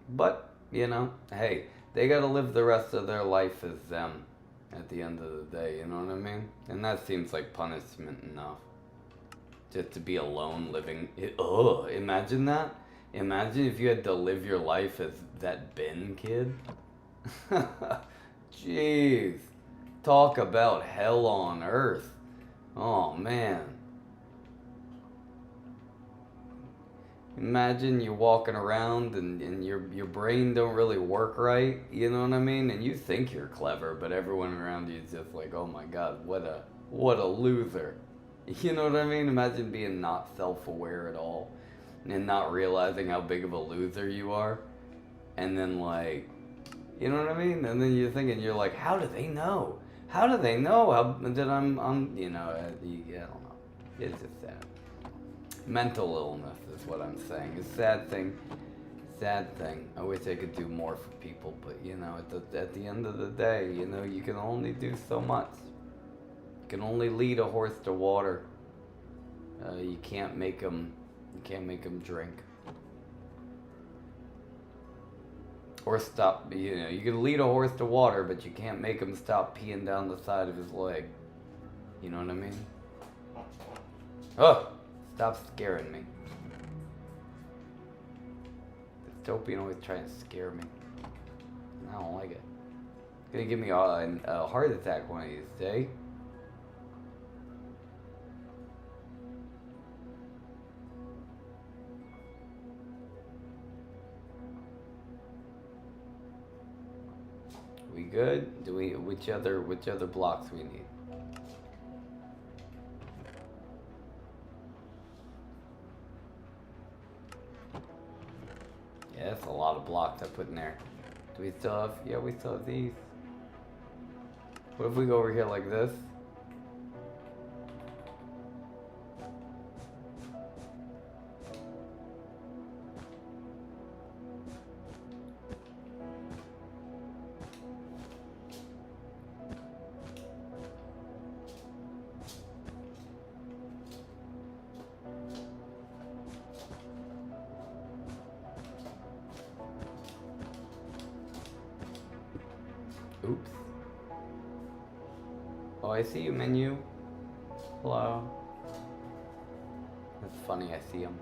But, you know, hey, they gotta live the rest of their life as them at the end of the day, you know what I mean? And that seems like punishment enough. Just to be alone living. Ugh, imagine that. Imagine if you had to live your life as that Ben kid. Jeez. Talk about hell on earth. Oh, man. Imagine you're walking around and your brain don't really work right, you know what I mean? And you think you're clever, but everyone around you is just like, oh my god, what a loser. You know what I mean? Imagine being not self-aware at all and not realizing how big of a loser you are. And then, like, you know what I mean? And then you're thinking, you're like, how do they know? How do they know that I'm you know, I don't know. It's just sad. Mental illness is what I'm saying. It's a sad thing. Sad thing. I wish I could do more for people, but, you know, at the end of the day, you know, you can only do so much. You can only lead a horse to water. You can't make them drink. Or stop, you know, you can lead a horse to water, but you can't make him stop peeing down the side of his leg. You know what I mean? Oh, stop scaring me. Dystopian always trying to scare me. I don't like it. It's gonna give me a heart attack one of these days. We good? Do we which other blocks we need? Yeah, that's a lot of blocks I put in there. Do we still have? Yeah, we still have these. What if we go over here like this? Oops. Oh, I see you, menu. Hello. That's funny, I see him.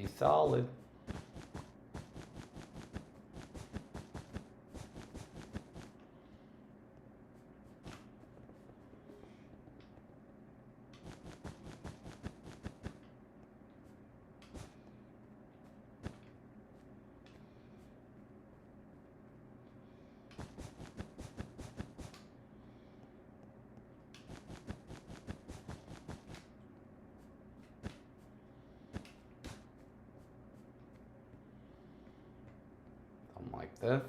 Pretty solid. Like this.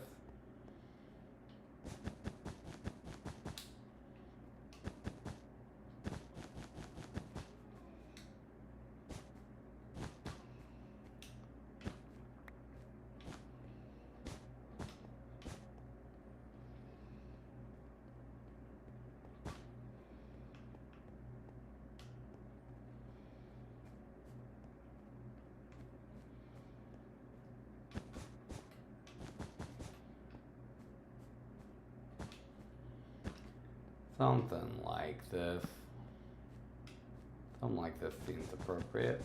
Something like this. Something like this seems appropriate.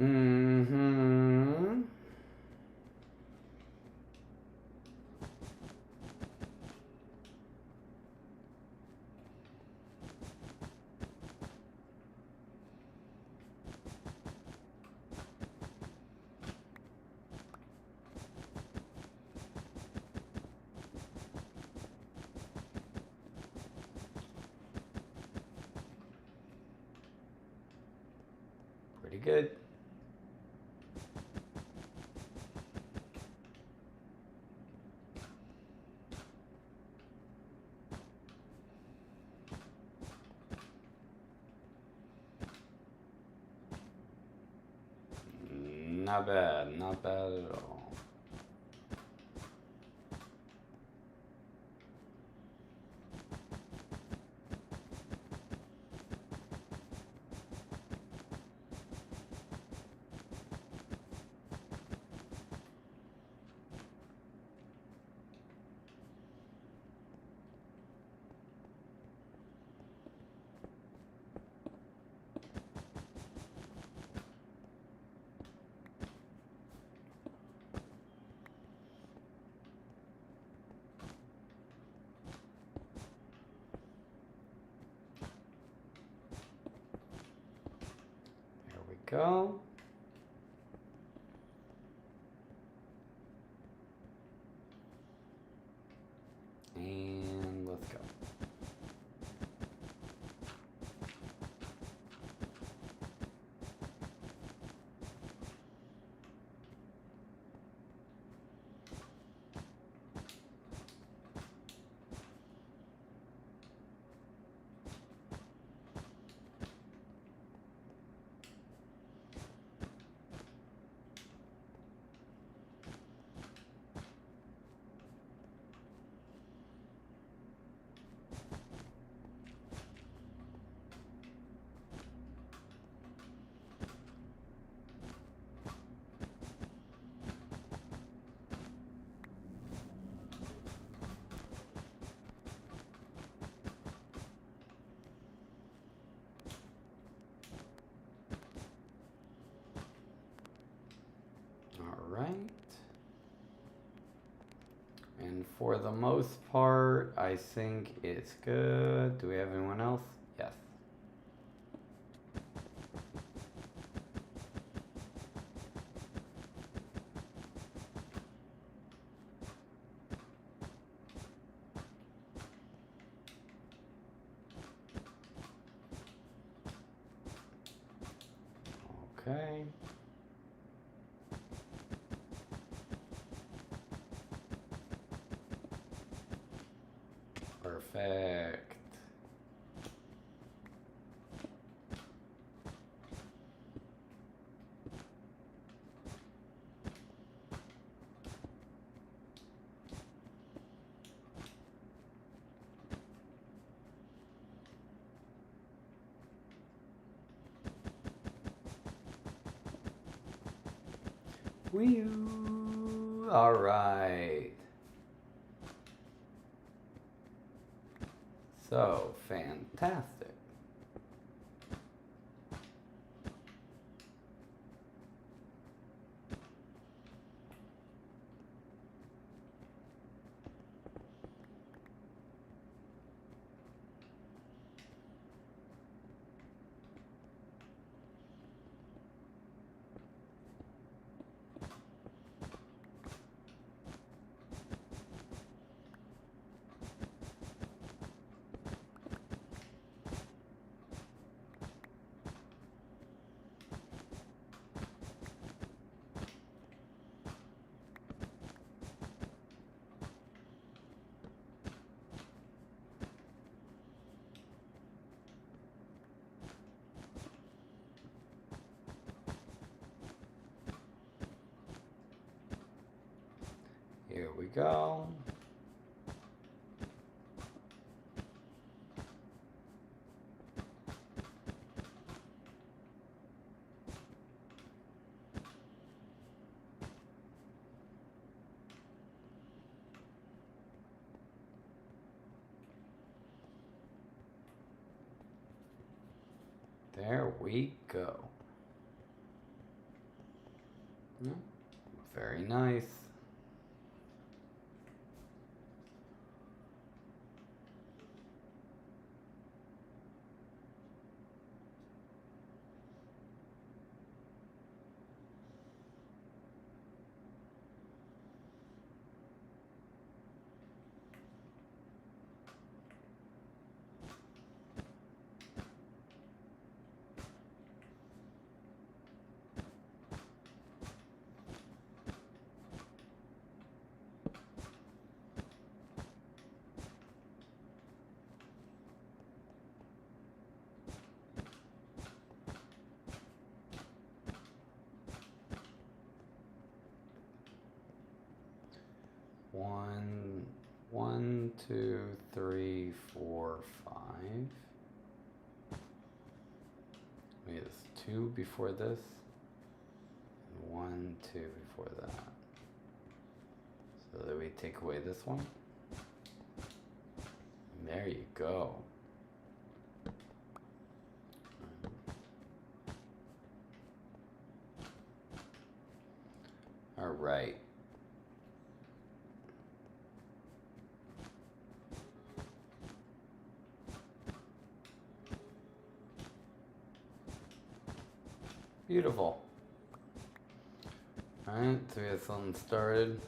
Mm-hmm. Pretty good. Not bad, not bad at all. Go. And let's go. All right. And for the most part, I think it's good. Do we have anyone else? Yes. Okay. Perfect. Wee. All right. So fantastic. Here we go. There we go. Very nice. One, two, three, 4, 5. Wait, it's 2 before this. And 1, 2 before that. So that we take away this one. And there you go. All right. Beautiful. Alright, so we have something started.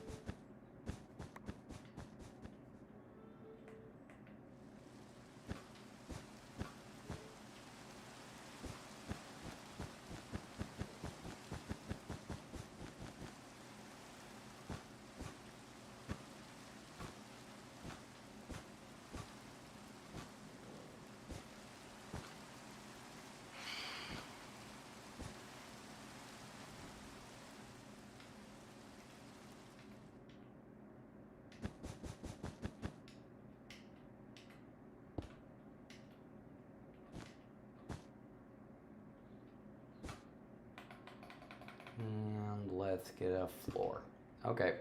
And let's get a floor. Okay.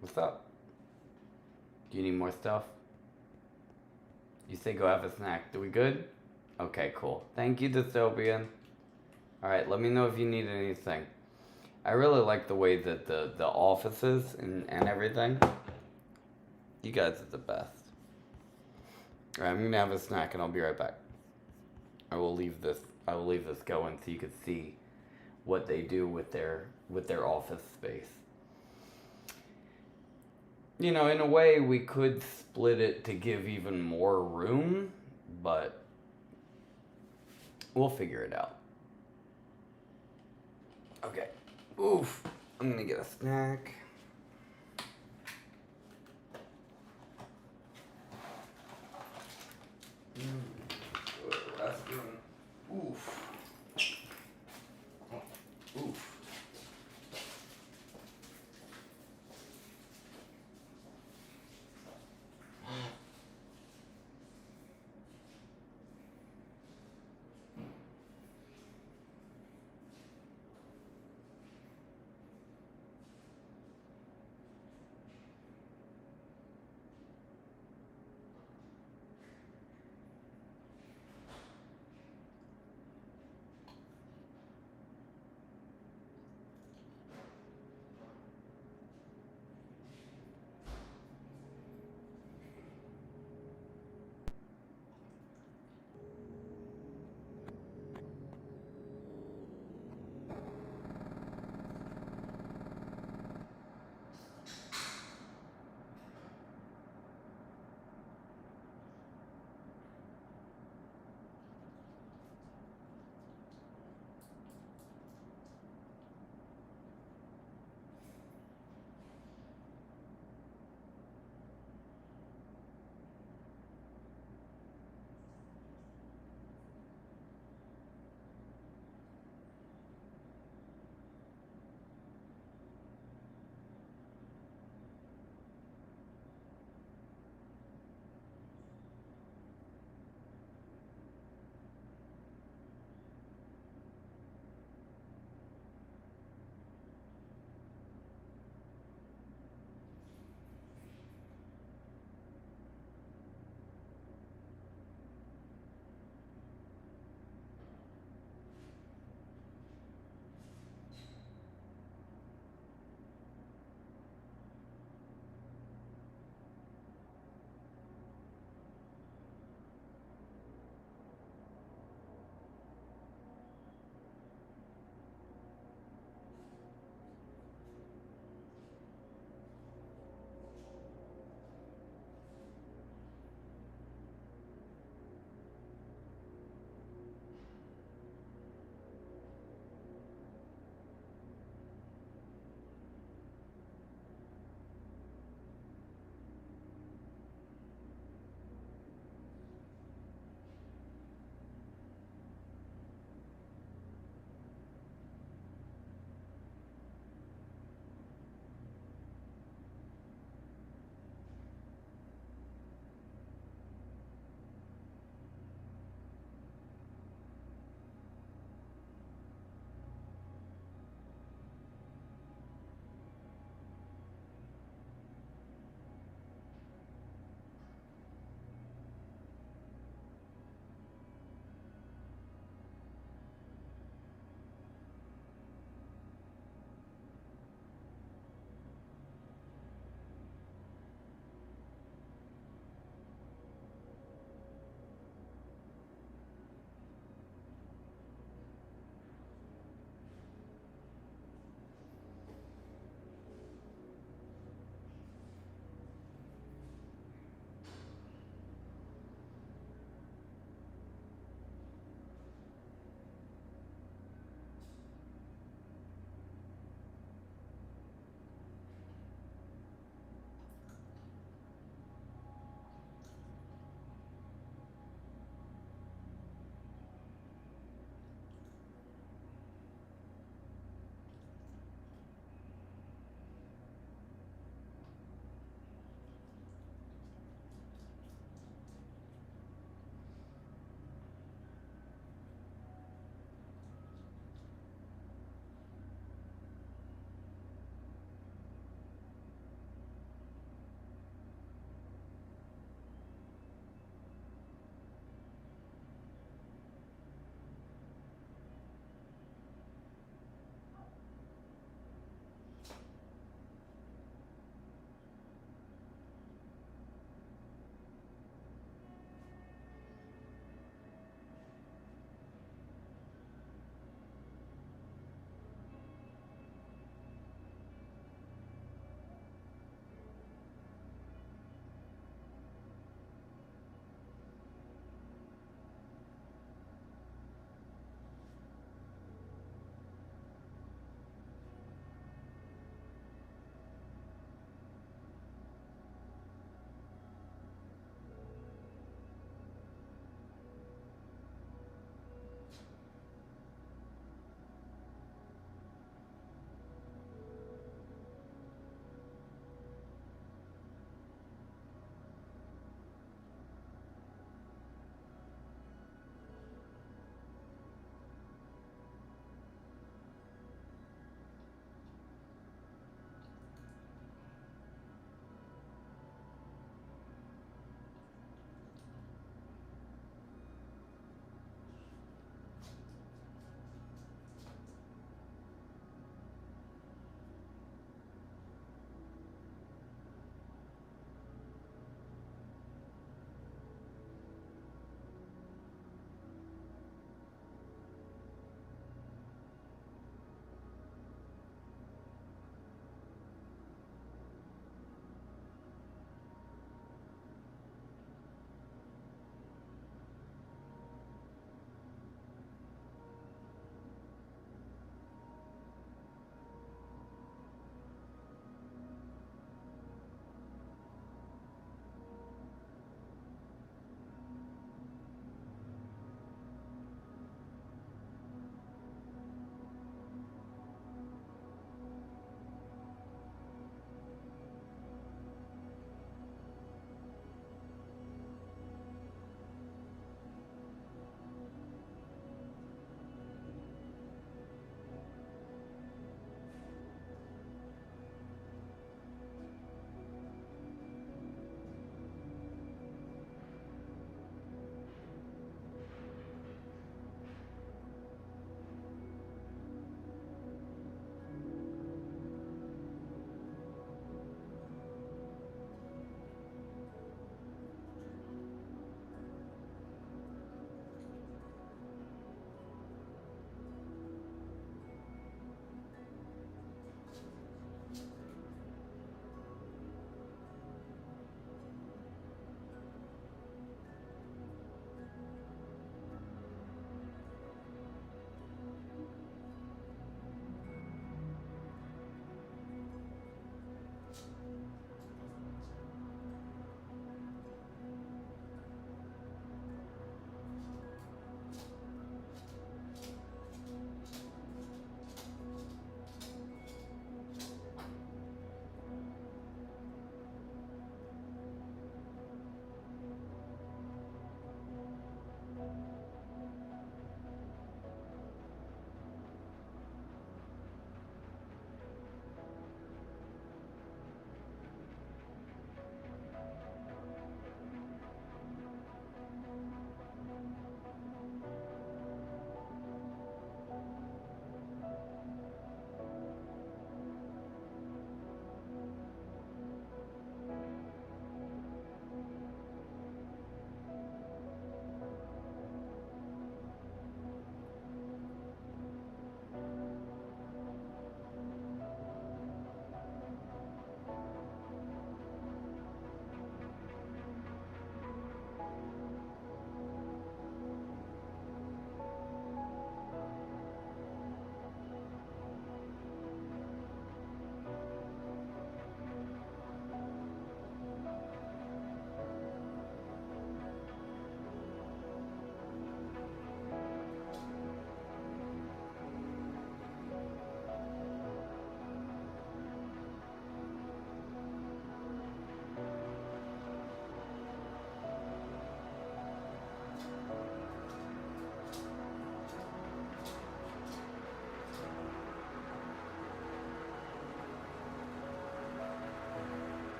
What's up? Do you need more stuff? You say go have a snack. Do we good? Okay, cool. Thank you, Dystopian. Alright, let me know if you need anything. I really like the way that the office is and everything. You guys are the best. Alright, I'm gonna have a snack and I'll be right back. I will leave this going so you can see what they do with their office space. You know, in a way we could split it to give even more room, but we'll figure it out. Okay. Oof. I'm gonna get a snack. Restroom. Oof. Oof.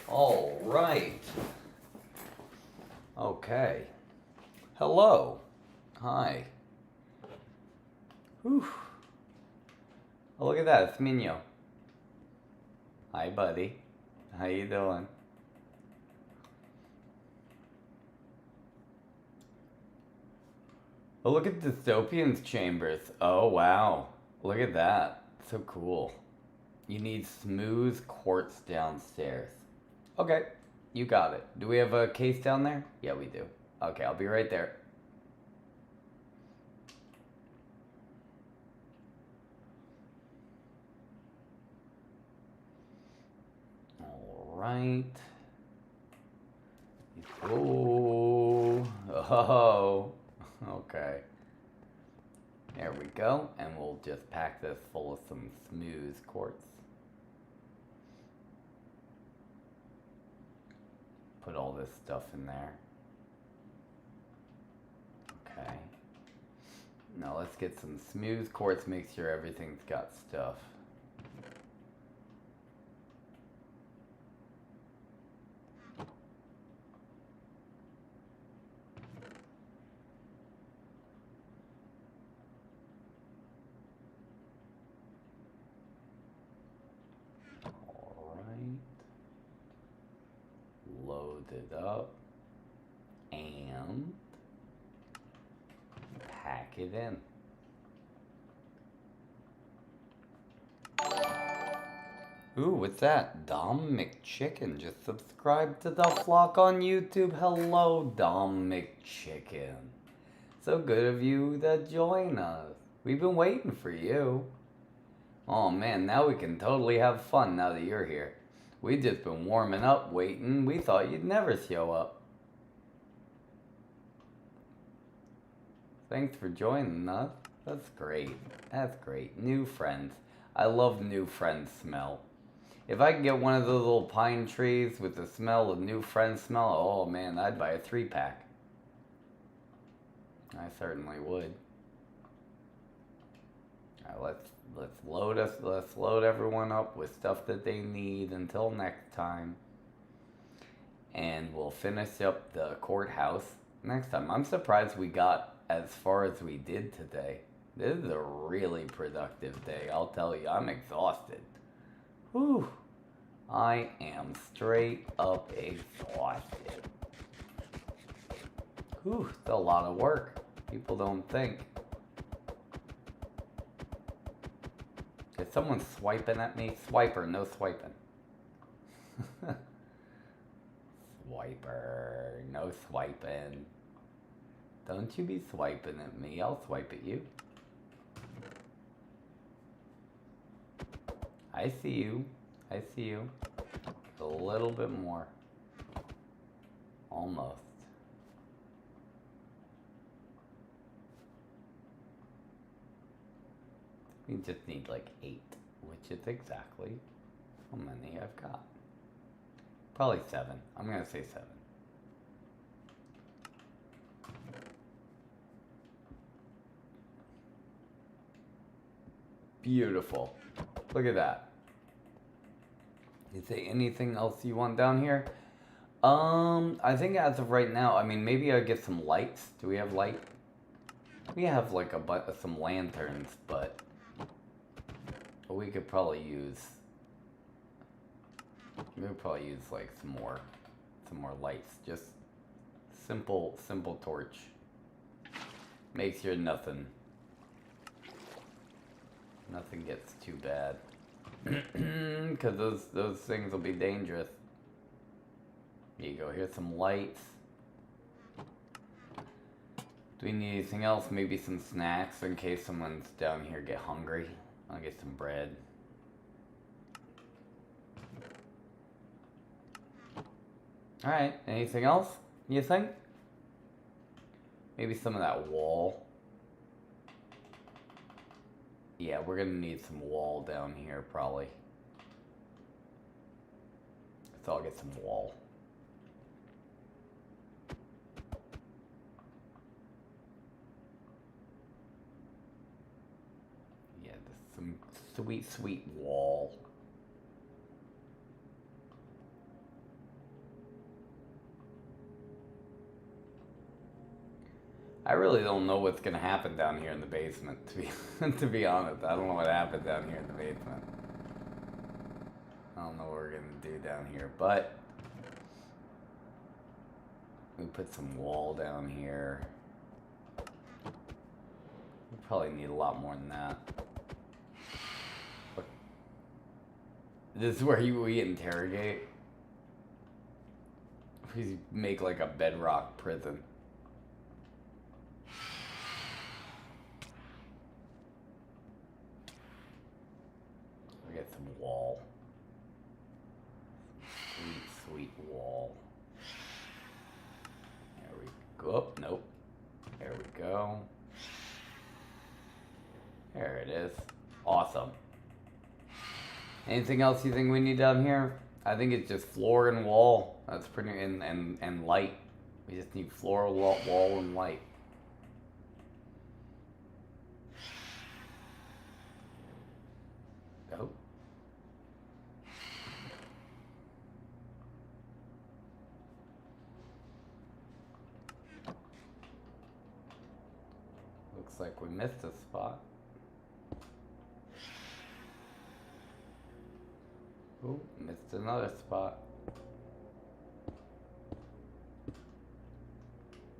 All right. Okay. Hello. Hi. Whew. Oh, look at that. It's Mino. Hi, buddy. How you doing? Oh, look at Dystopian's chambers. Oh, wow. Look at that. So cool. You need smooth quartz downstairs. Okay, you got it. Do we have a case down there? Yeah, we do. Okay, I'll be right there. All right. Oh, okay. There we go, and we'll just pack this full of some smooth quartz. Put all this stuff in there. Okay. Now let's get some smooth quartz, make sure everything's got stuff. Load it up and pack it in. Ooh, what's that? Dom McChicken just subscribed to the flock on YouTube. Hello, Dom McChicken. So good of you to join us. We've been waiting for you. Oh man, now we can totally have fun now that you're here. We've just been warming up, waiting. We thought you'd never show up. Thanks for joining us. That's great. That's great. New friends. I love new friends smell. If I could get one of those little pine trees with the smell of new friends smell, oh man, I'd buy a 3-pack. I certainly would. Alright, let's load everyone up with stuff that they need until next time. And we'll finish up the courthouse next time. I'm surprised we got as far as we did today. This is a really productive day, I'll tell you. I'm exhausted. Whew. I am straight up exhausted. Whew, it's a lot of work. People don't think. Is someone swiping at me? Swiper, no swiping. Swiper, no swiping. Don't you be swiping at me, I'll swipe at you. I see you. I see you. A little bit more. Almost. We just need like 8, which is exactly how many I've got. Probably 7. I'm gonna say 7. Beautiful. Look at that. Is there anything else you want down here? I think as of right now, I mean, maybe I'll get some lights. Do we have light? We have like some lanterns, but we could probably use. We would probably use like some more lights. Just simple torch. Make sure nothing gets too bad. Because those things will be dangerous. Here you go. Here's some lights. Do we need anything else? Maybe some snacks in case someone's down here get hungry. I'll get some bread. Alright, anything else, you think? Maybe some of that wall. Yeah, we're gonna need some wall down here, probably. So I'll get some wall. Yeah, some sweet wall. I really don't know what's gonna happen down here in the basement, to be honest. I don't know what happened down here in the basement. I don't know what we're gonna do down here, but we put some wall down here. We probably need a lot more than that. But this is where we interrogate. We make like a bedrock prison. We get some wall. Sweet wall. There we go. Oh, nope. There we go. There it is. Awesome. Anything else you think we need down here? I think it's just floor and wall. That's pretty, and light. We just need floor, wall, and light. Oh. Looks like we missed a spot. Oh, missed another spot.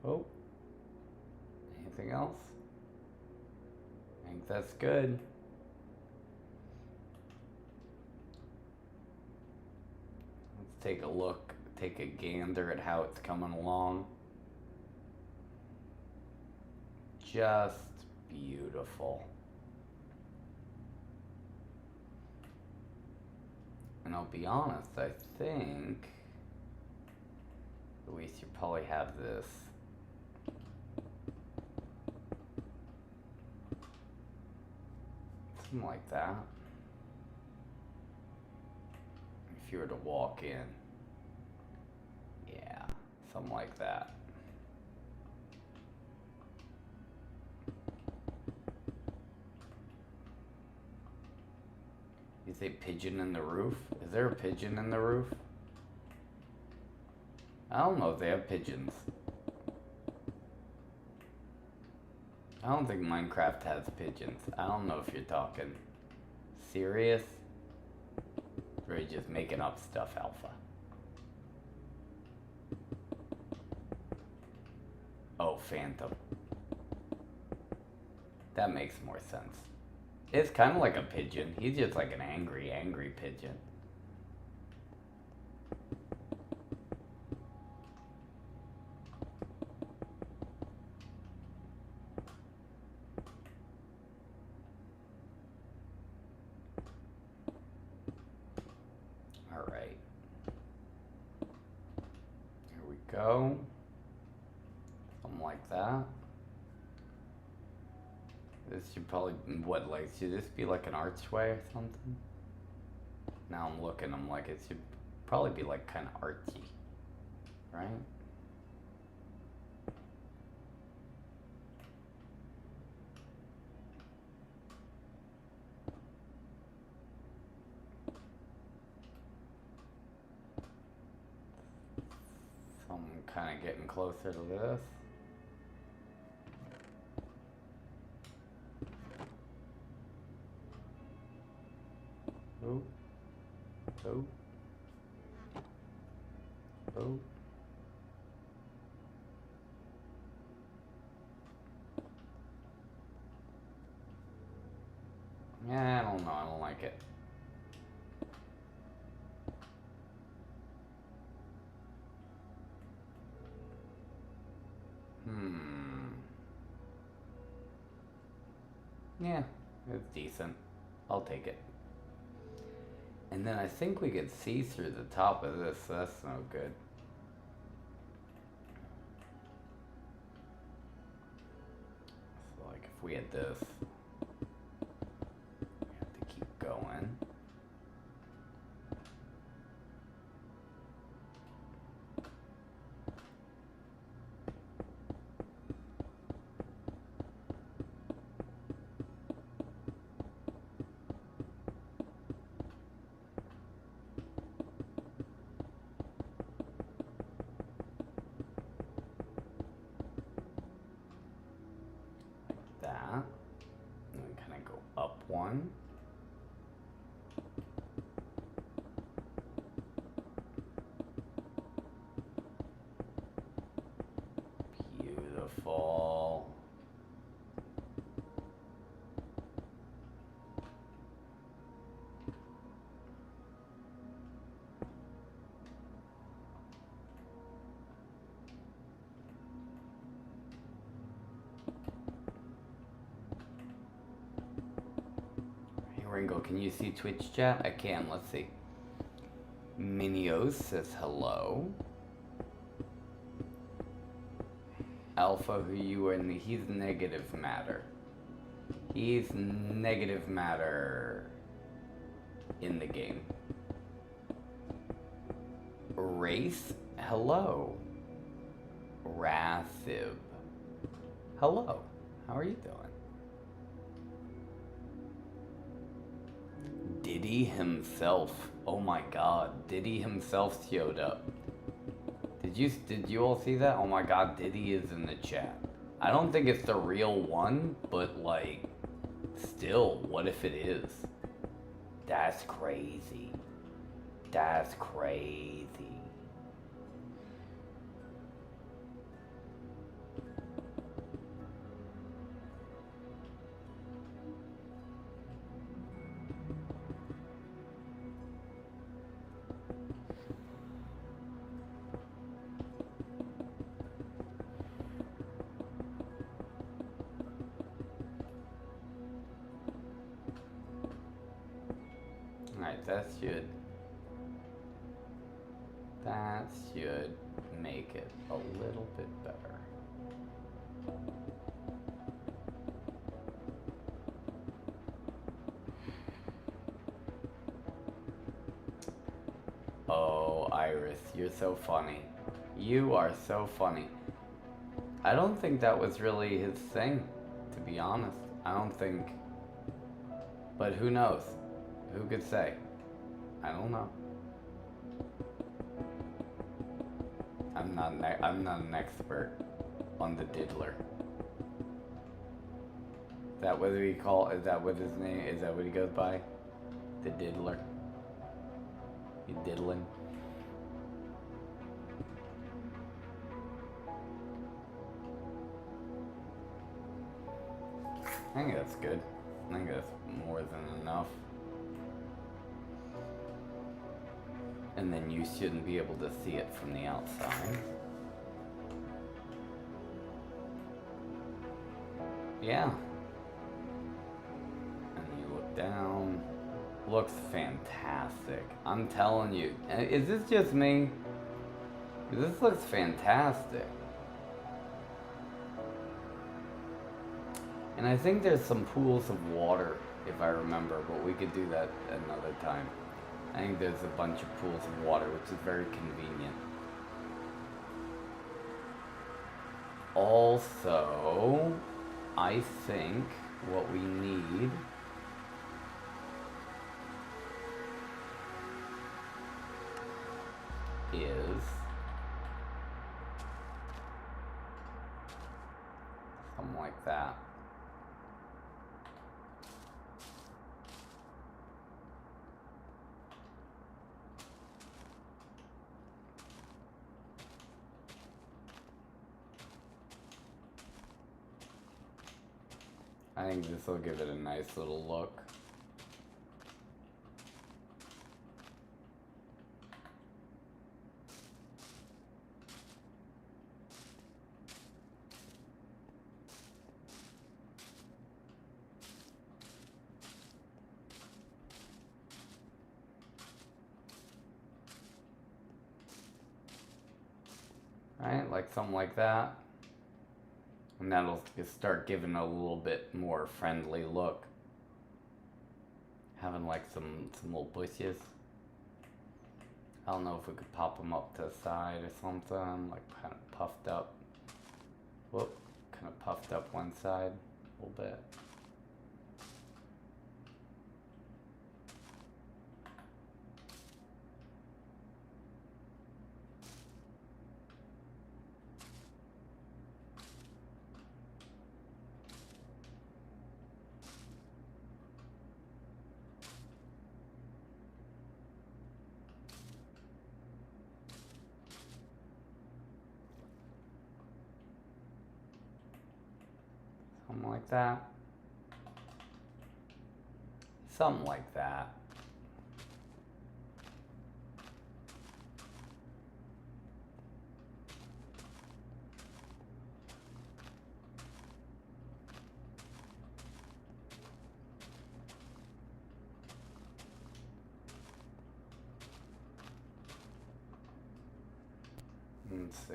Oh. Anything else? I think that's good. Let's take a look, take a gander at how it's coming along. Just beautiful. And I'll be honest, I think we should probably have this something like that. If you were to walk in, yeah, something like that. You say pigeon in the roof? Is there a pigeon in the roof? I don't know if they have pigeons. I don't think Minecraft has pigeons. I don't know if you're talking serious or are you just making up stuff, Alpha? Oh, Phantom. That makes more sense. It's kind of like a pigeon. He's just like an angry pigeon. All right. Here we go. Something like that. This should probably, what, like, should this be like an archway or something? Now I'm looking, I'm like, it should probably be like kind of archy, right? So I'm kind of getting closer to this. Oh. Oh. Oh. Yeah, I don't know. I don't like it. Yeah, it's decent. I'll take it. And then I think we could see through the top of this, so that's no good. So like if we had this, we have to keep going. that. And then kind of go up one. Beautiful. Hey Wrinkle, can you see Twitch chat? I can, let's see. Minios says hello. Alpha, who you are, he's negative matter. He's negative matter in the game. Race, hello. Rathib, hello. How are you doing? Diddy himself. Oh my god, Diddy himself showed up. Did you all see that? Oh my god, Diddy is in the chat. I don't think it's the real one, but like, still, what if it is? That's crazy. That's crazy. Alright, that should make it a little bit better. Oh, Iris, you're so funny. You are so funny. I don't think that was really his thing, to be honest. I don't think... But who knows? Who could say? I don't know. I'm not an expert on the diddler. Is that what we call? Is that what his name? Is that what he goes by? The diddler. You diddling? I think that's good. I think that's more than enough. And then you shouldn't be able to see it from the outside. Yeah. And you look down. Looks fantastic. I'm telling you. Is this just me? This looks fantastic. And I think there's some pools of water, if I remember, but we could do that another time. I think there's a bunch of pools of water, which is very convenient. Also, I think what we need is something like that. I think this will give it a nice little look. Right, like something like that. And that'll just start giving a little bit more friendly look. Having like some little bushes. I don't know if we could pop them up to the side or something, like kind of puffed up. Whoop, kind of puffed up one side a little bit. Something like that. Something like that. Let's see.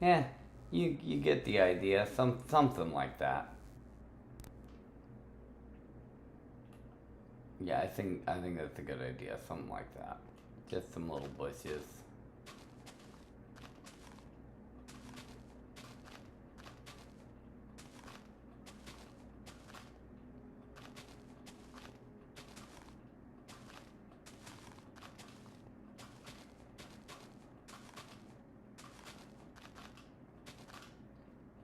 Yeah, you get the idea. Something like that. Yeah, I think that's a good idea. Something like that. Just some little bushes.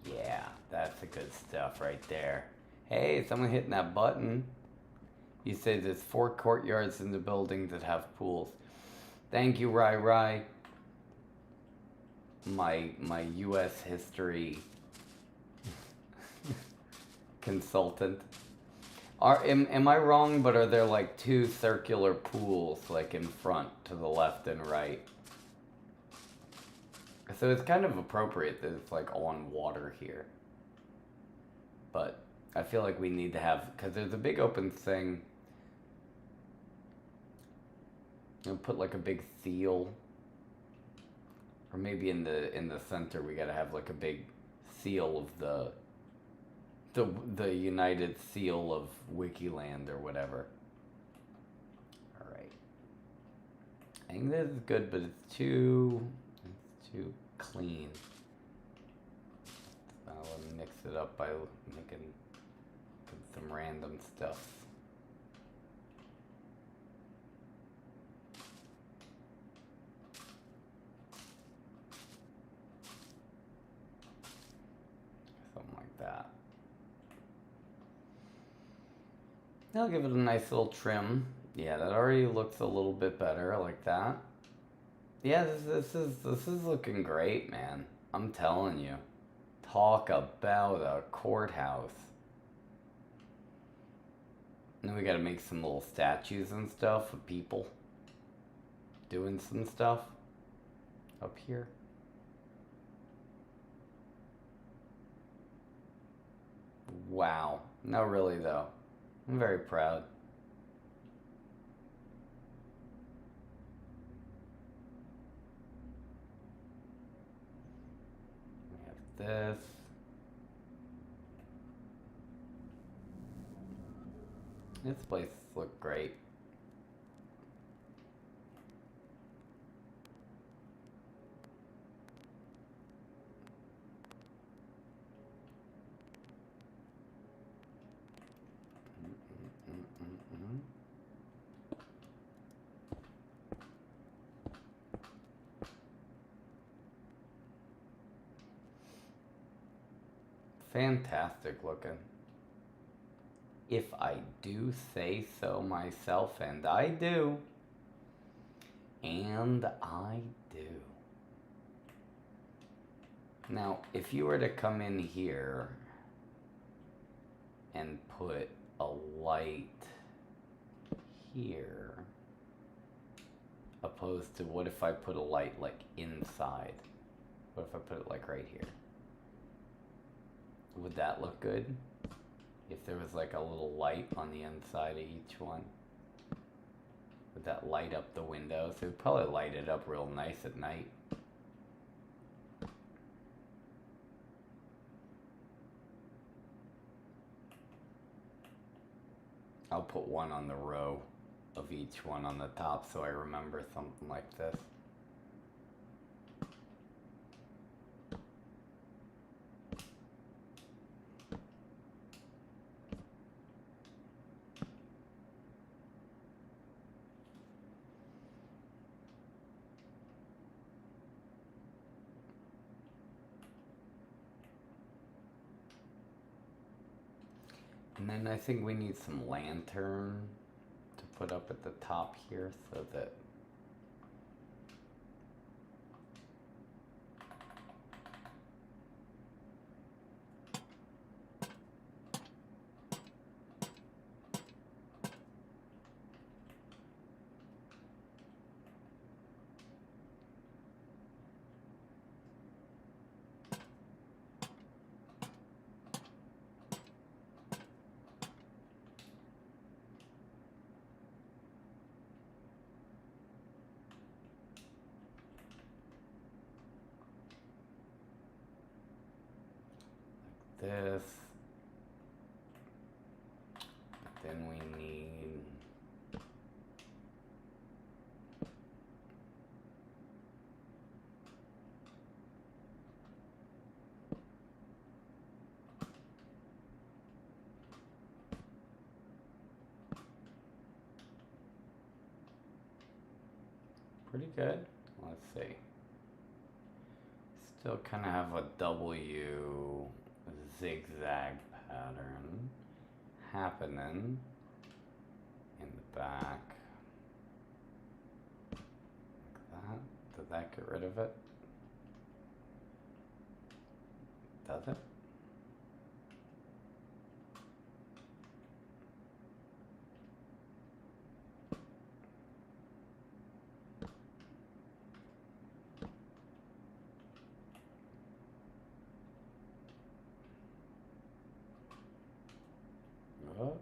Yeah, that's the good stuff right there. Hey, someone hitting that button. You say there's 4 courtyards in the building that have pools. Thank you, Rai. My U.S. history consultant. Am I wrong, but are there like 2 circular pools like in front to the left and right? So it's kind of appropriate that it's like on water here. But I feel like we need to have, because there's a big open thing. Put like a big seal. Or maybe in the center we gotta have like a big seal of the United Seal of Wikiland or whatever. Alright. I think this is good, but it's too clean. I'll mix it up by making some random stuff. Something like that. I'll give it a nice little trim. Yeah, that already looks a little bit better. I like that. Yeah, this is looking great, man. I'm telling you. Talk about a courthouse. And then we gotta make some little statues and stuff of people doing some stuff up here. Wow. No, really though. I'm very proud. We have this. This place looks great. Fantastic looking. If I do say so myself, and I do. And I do. Now, if you were to come in here and put a light here, opposed to what if I put a light like inside? What if I put it like right here? Would that look good? If there was like a little light on the inside of each one? Would that light up the windows? It would probably light it up real nice at night. I'll put one on the row of each one on the top so I remember something like this. And then I think we need some lantern to put up at the top here so that this. But then we need... Pretty good. Let's see. Still kind of have a W zigzag pattern happening in the back. Like that. Did that get rid of it? Does it? What?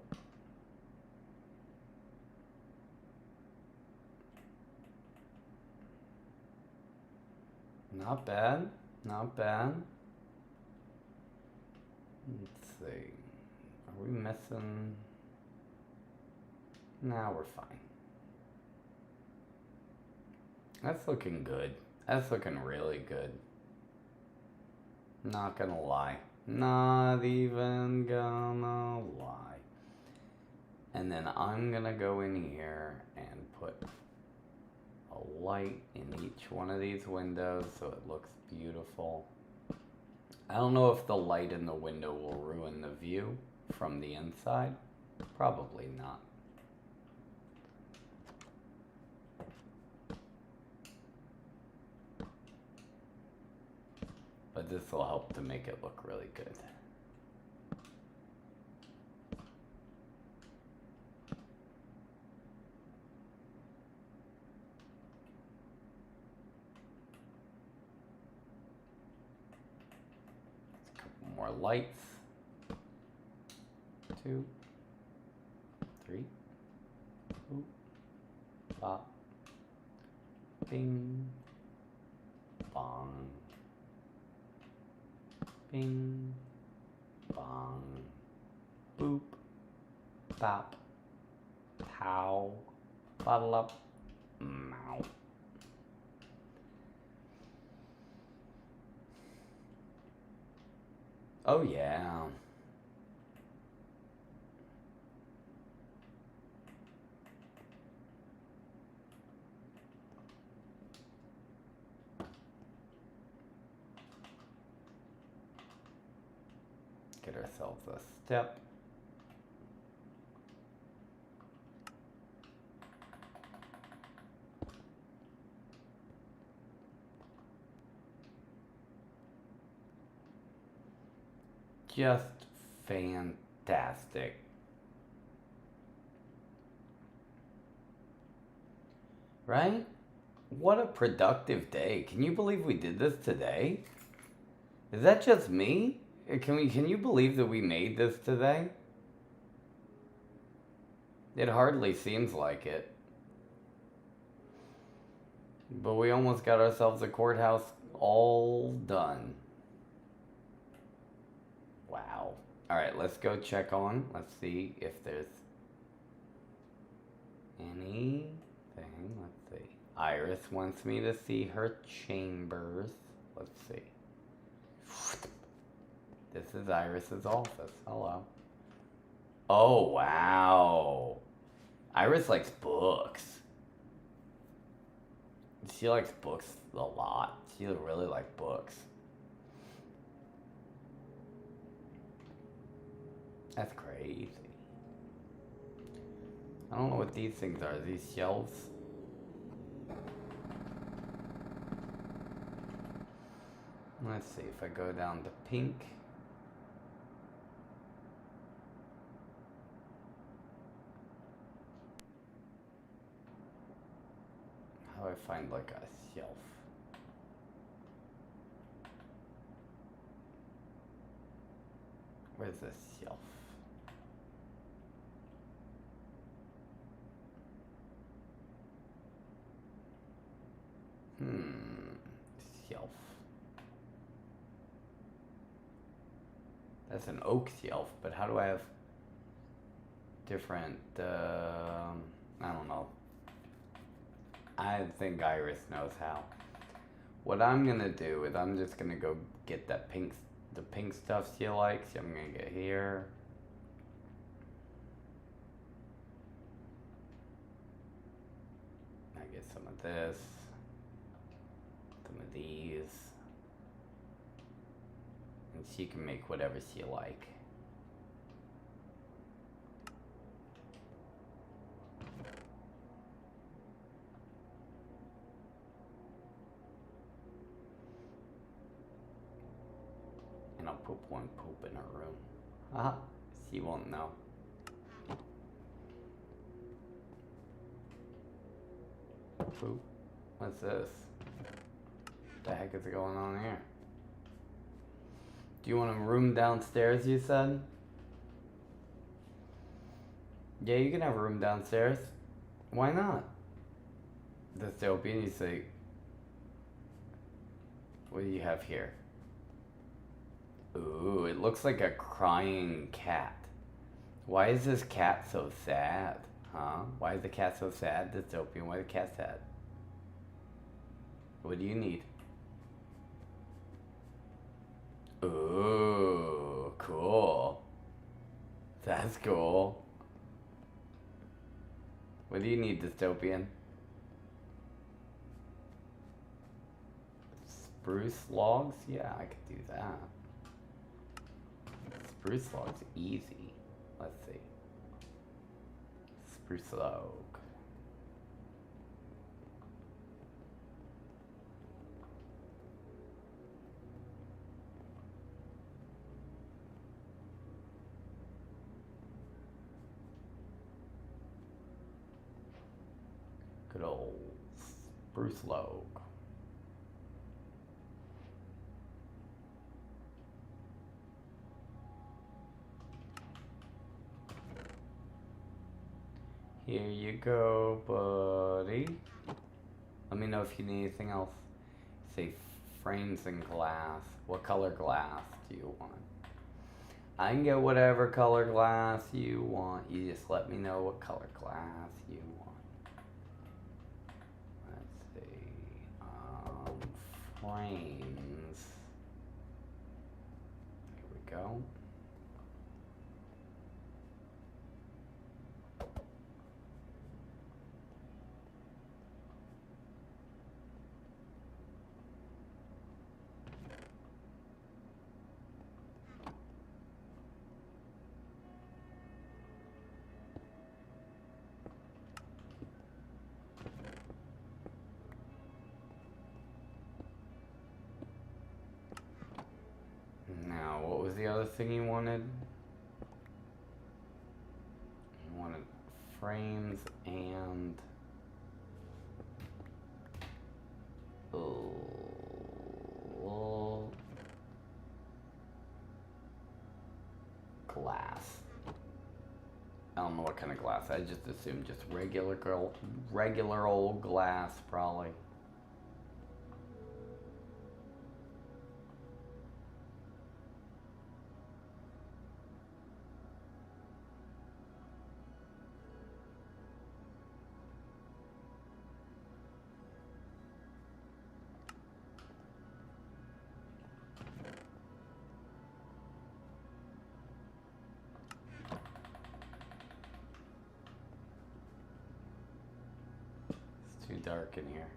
Not bad, not bad. Let's see. Are we missing? Nah, we're fine. That's looking good. That's looking really good. Not gonna lie. Not even gonna lie. And then I'm gonna go in here and put a light in each one of these windows so it looks beautiful. I don't know if the light in the window will ruin the view from the inside. Probably not. But this will help to make it look really good. More lights. 2, 3. Ooh. Pop. Bing. Bong. Bing. Bong. Boop. Bop. Pow. Bottle up. Mow. Oh yeah. Get ourselves a step. Just fantastic. Right? What a productive day. Can you believe we did this today? Is that just me? Can you believe that we made this today? It hardly seems like it. But we almost got ourselves a courthouse all done. Wow. Alright, let's go check on. Let's see if there's anything. Let's see. Iris wants me to see her chambers. Let's see. This is Iris's office. Hello. Oh, wow. Iris likes books. She likes books a lot. She really likes books. That's crazy. I don't know what these things are. Are these shelves? Let's see if I go down to pink. How do I find like a shelf? Where's this shelf? Shelf. That's an oak shelf, but how do I have different, I don't know. I think Iris knows how. What I'm gonna do is I'm just gonna go get the pink stuff she likes. I'm gonna get here. I get some of this, some of these, and she can make whatever she like. And I'll put one poop in her room. Haha, she won't know. Poop? What's this? What the heck is going on here? Do you want a room downstairs, you said? Yeah, you can have a room downstairs. Why not? Dystopian, you say... What do you have here? Ooh, it looks like a crying cat. Why is this cat so sad? Huh? Why is the cat so sad? Dystopian, why is the cat sad? What do you need? Ooh, cool. That's cool. What do you need, Dystopian? Spruce logs? Yeah, I could do that. Spruce logs, easy. Let's see. Spruce log. Good old spruce log. Here you go, buddy. Let me know if you need anything else. Say frames and glass. What color glass do you want? I can get whatever color glass you want. You just let me know what color glass you want. Let's see. Frames. Here we go. Now, what was the other thing you wanted? You wanted frames and glass. I don't know what kind of glass. I just assumed just regular old glass, probably. Too dark in here.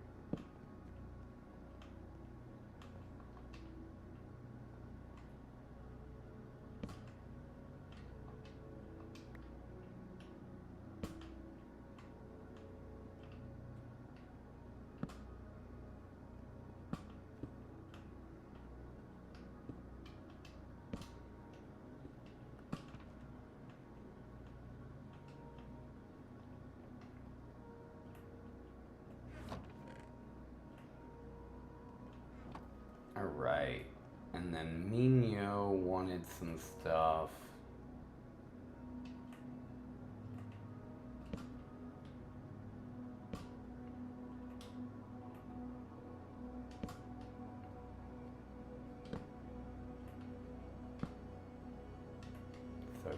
Alright, and then Mino wanted some stuff.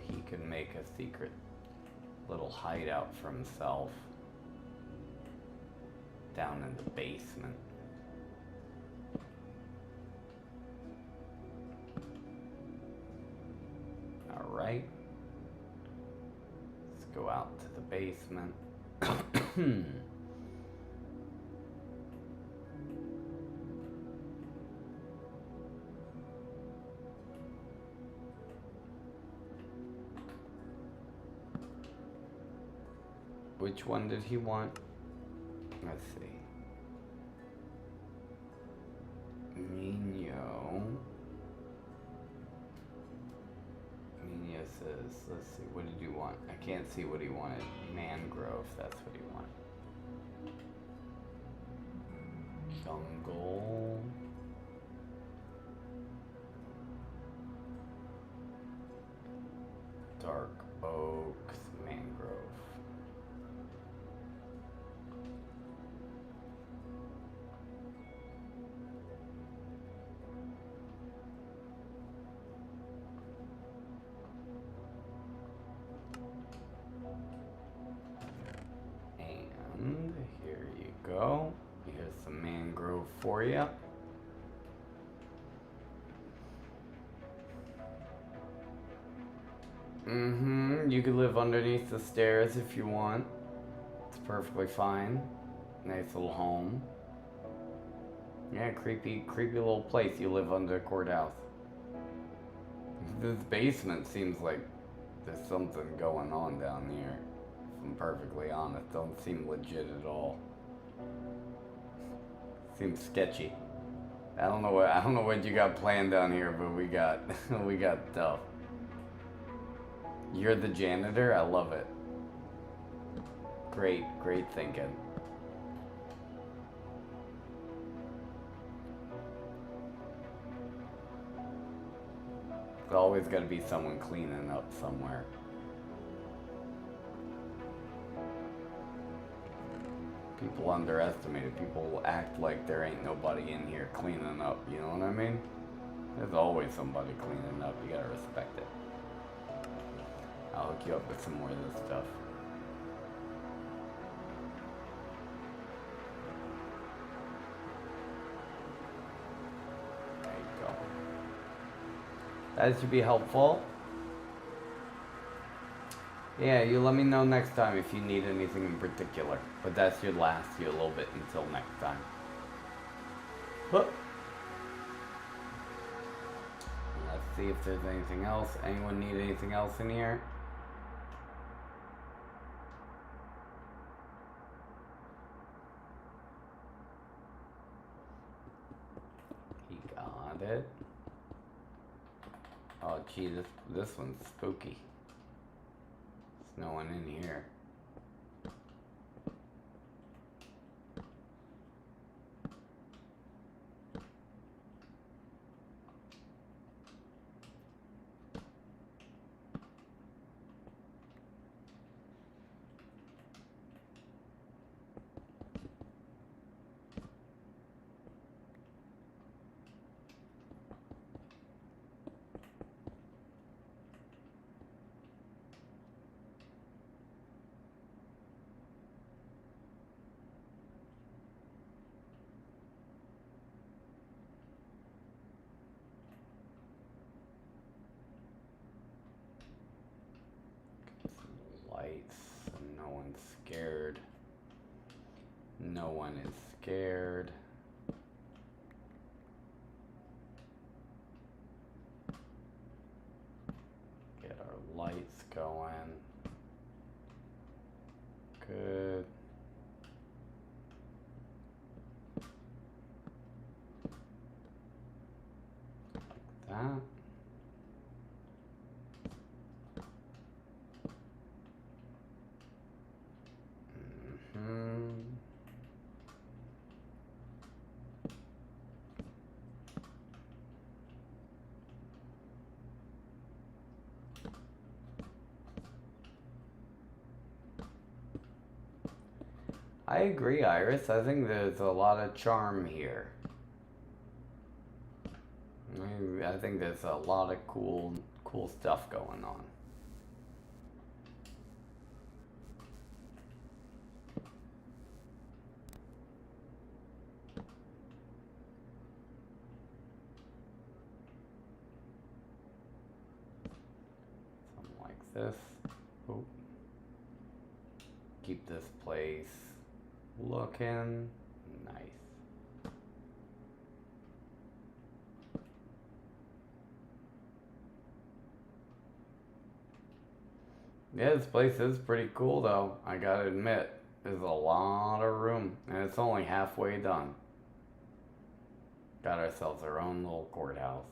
he can make a secret little hideout for himself down in the basement. Alright. Let's go out to the basement. Which one did he want? Let's see. Mino says, let's see, what did you want? I can't see what he wanted. Mangrove, that's what he wanted. Jungle. Dark oaks, mangrove. And here you go. Here's some mangrove for you. You could live underneath the stairs if you want. It's perfectly fine. Nice little home. Yeah, creepy little place you live under Courthouse. This basement seems like there's something going on down here. If I'm perfectly honest, don't seem legit at all. Seems sketchy. I don't know what you got planned down here, but we got we got stuff. You're the janitor? I love it. Great thinking. There's always got to be someone cleaning up somewhere. People underestimate it. People act like there ain't nobody in here cleaning up. You know what I mean? There's always somebody cleaning up. You gotta respect it. I'll hook you up with some more of this stuff. There you go. That should be helpful. Yeah, you let me know next time if you need anything in particular. But that should last you a little bit until next time. Huh. Let's see if there's anything else. Anyone need anything else in here? He got it. Oh gee, this one's spooky. There's no one in here. No one's scared. No one is scared. Get our lights going. Good. Like that. I agree, Iris. I think there's a lot of charm here. I think there's a lot of cool stuff going on. this. Oh. Keep this place looking nice. Yeah, this place is pretty cool though, I gotta admit. There's a lot of room, and it's only halfway done. Got ourselves our own little courthouse.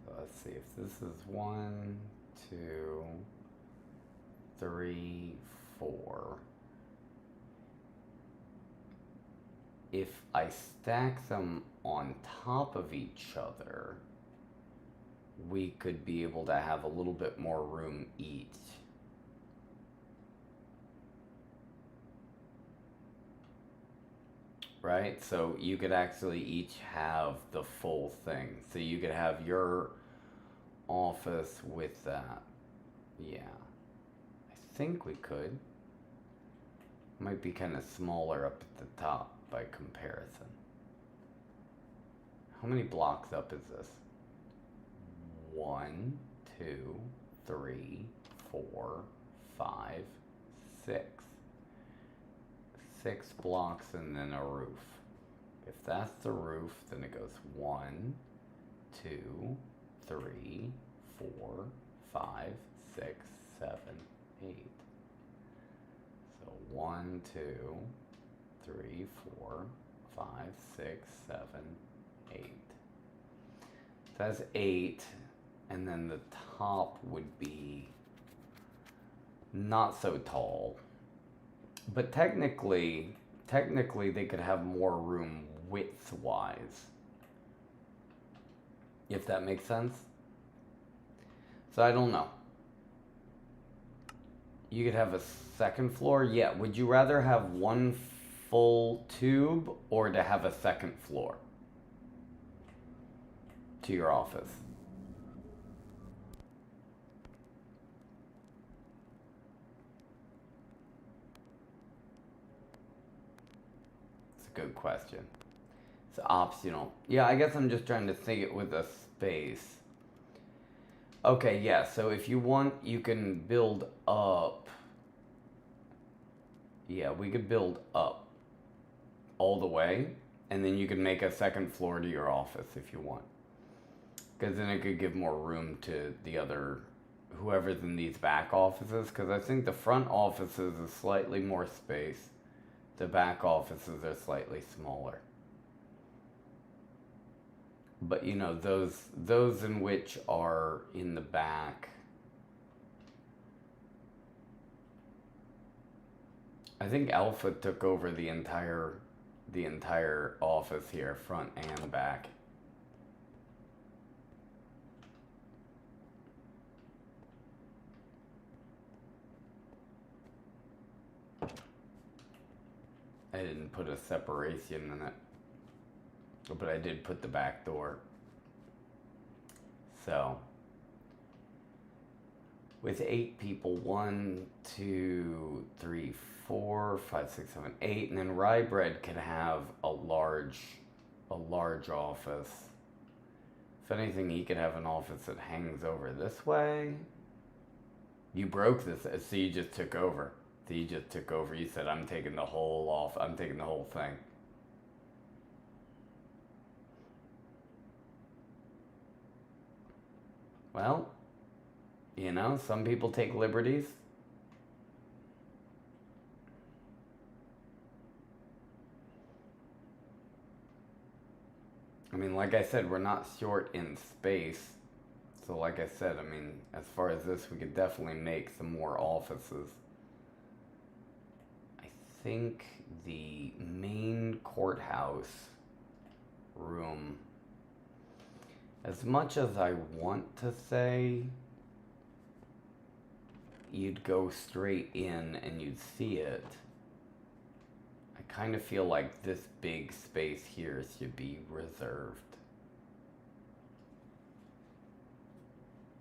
So let's see if this is 1, 2, 3, 4. If I stack them on top of each other, we could be able to have a little bit more room each. Right? So you could actually each have the full thing. So you could have your office with that. Yeah. I think we could. Might be kind of smaller up at the top by comparison. How many blocks up is this? 1, 2, 3, 4, 5, 6. 6 blocks and then a roof. If that's the roof, then it goes 1, 2, 3, 4, 5, 6, 7, 8. So 1, 2, 3, 4, 5, 6, 7, 8. That's 8, and then the top would be not so tall. But technically they could have more room width-wise. If that makes sense. So I don't know. You could have a second floor. Yeah, would you rather have one full tube or to have a second floor to your office? It's a good question. It's optional. Yeah, I guess I'm just trying to think it with a space. Okay, yeah, so if you want, you can build up. Yeah, we could build up all the way, and then you can make a second floor to your office if you want. Because then it could give more room to the other, whoever's in these back offices. Because I think the front offices is slightly more space. The back offices are slightly smaller. But you know, those in which are in the back, I think Alpha took over the entire office here, front and back. I didn't put a separation in it, but I did put the back door. So with 8 people, 1, 2, 3, 4, 5, 6, 7, 8, and then Rye Bread could have a large office. If anything, he could have an office that hangs over this way. You broke this, so you just took over. So you just took over. You said, I'm taking the whole I'm taking the whole thing. Well, you know, some people take liberties. I mean, like I said, we're not short in space. So like I said, I mean, as far as this, we could definitely make some more offices. I think the main courthouse room, as much as I want to say you'd go straight in and you'd see it, I kind of feel like this big space here should be reserved.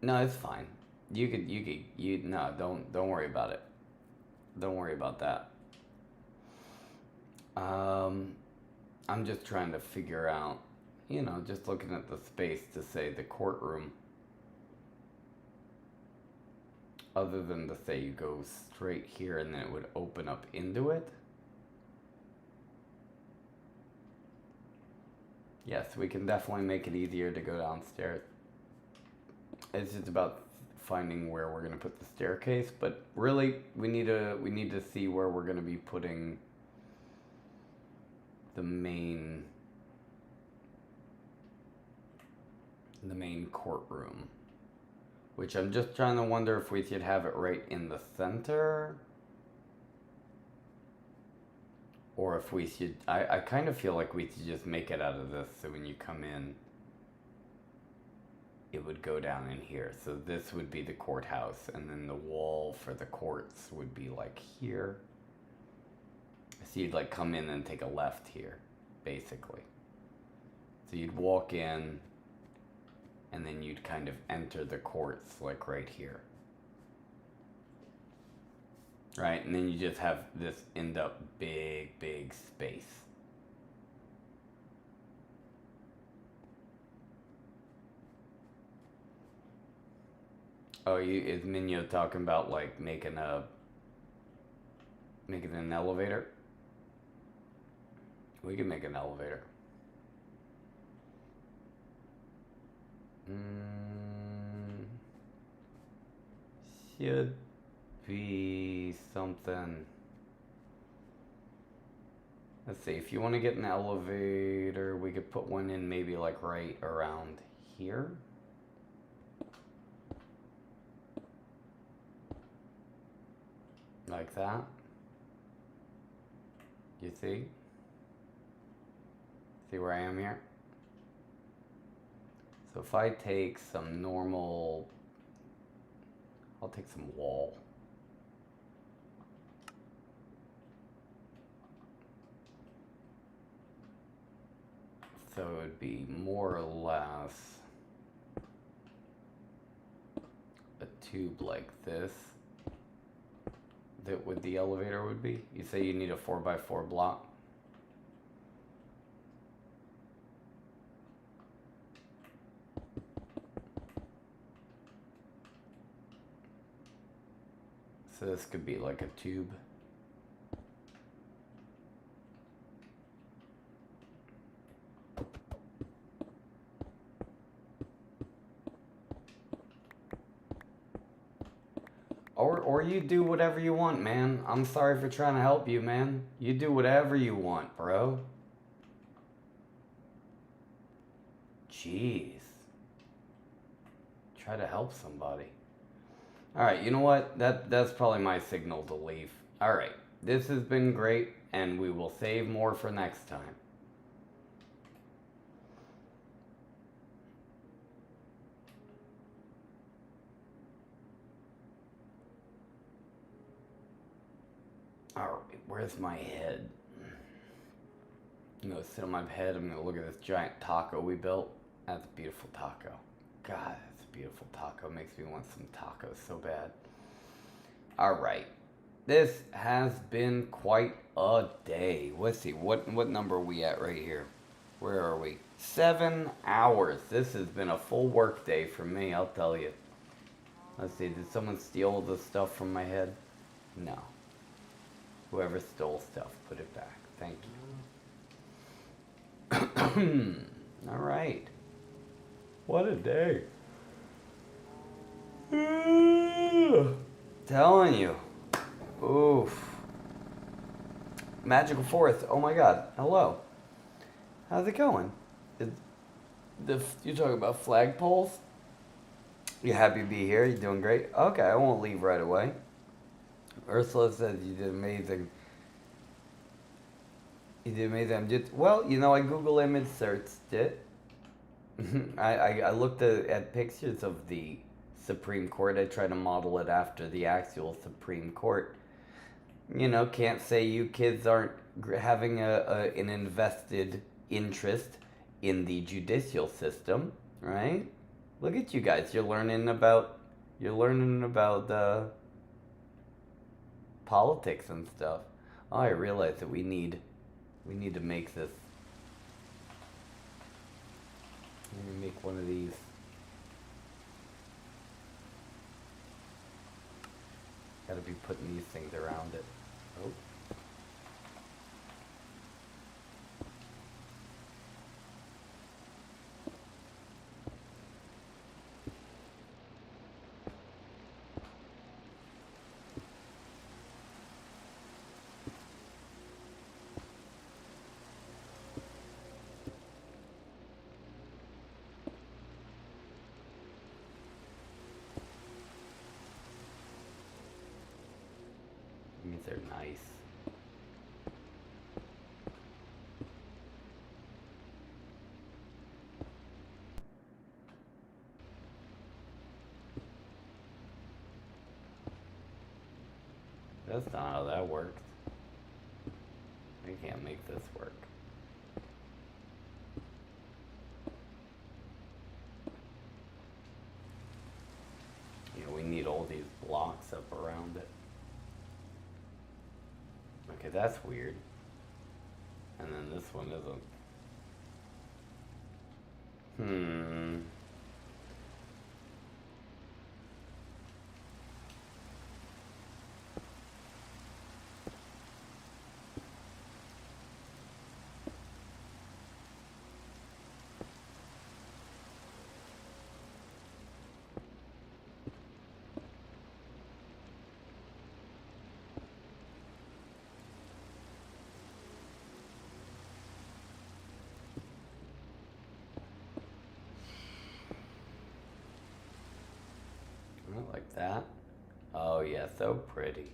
No, it's fine. No, don't worry about it. Don't worry about that. I'm just trying to figure out, you know, just looking at the space to say the courtroom. Other than to say you go straight here and then it would open up into it. Yes, we can definitely make it easier to go downstairs. It's just about finding where we're gonna put the staircase, but really we need to see where we're gonna be putting the main courtroom, which I'm just trying to wonder if we should have it right in the center, or if we should, I kind of feel like we should just make it out of this, so when you come in it would go down in here. So this would be the courthouse, and then the wall for the courts would be like here. So you'd like come in and take a left here, basically. So you'd walk in, and then you'd kind of enter the courts like right here. Right, and then you just have this end up big space. Oh, is Minyo talking about like making an elevator? We can make an elevator. Should be something. Let's see, if you want to get an elevator, we could put one in maybe like right around here. Like that. You see? See where I am here? So if I take some normal, I'll take some wall. So it would be more or less a tube like this. That what the elevator would be? You say you need a 4x4 block? So this could be like a tube. Or you do whatever you want, man. I'm sorry for trying to help you, man. You do whatever you want, bro. Jeez. Try to help somebody. Alright, you know what? That's probably my signal to leave. Alright, this has been great, and we will save more for next time. Alright, where's my head? I'm gonna sit on my head, I'm gonna look at this giant taco we built. That's a beautiful taco. God, that's a beautiful taco. Makes me want some tacos so bad. Alright. This has been quite a day. Let's see, what number are we at right here? Where are we? 7 hours. This has been a full work day for me, I'll tell you. Let's see, did someone steal the stuff from my head? No. Whoever stole stuff, put it back. Thank you. Alright. What a day. Telling you. Oof. Magical Forest. Oh my god. Hello. How's it going? You talking about flagpoles? You happy to be here? You doing great? Okay, I won't leave right away. Ursula says you did amazing. You did amazing. Well, you know, I Google image searched it. I looked at pictures of the Supreme Court. I tried to model it after the actual Supreme Court. You know, can't say you kids aren't having an invested interest in the judicial system, right? Look at you guys. You're learning about politics and stuff. Oh, I realize that we need We need to make this. Let me make one of these. Gotta be putting these things around it. Oh. Means they're nice. That's not how that works. I can't make this work. You know, we need all these blocks up around it. Okay, that's weird. And then this one isn't. Like that. Oh yeah, so pretty.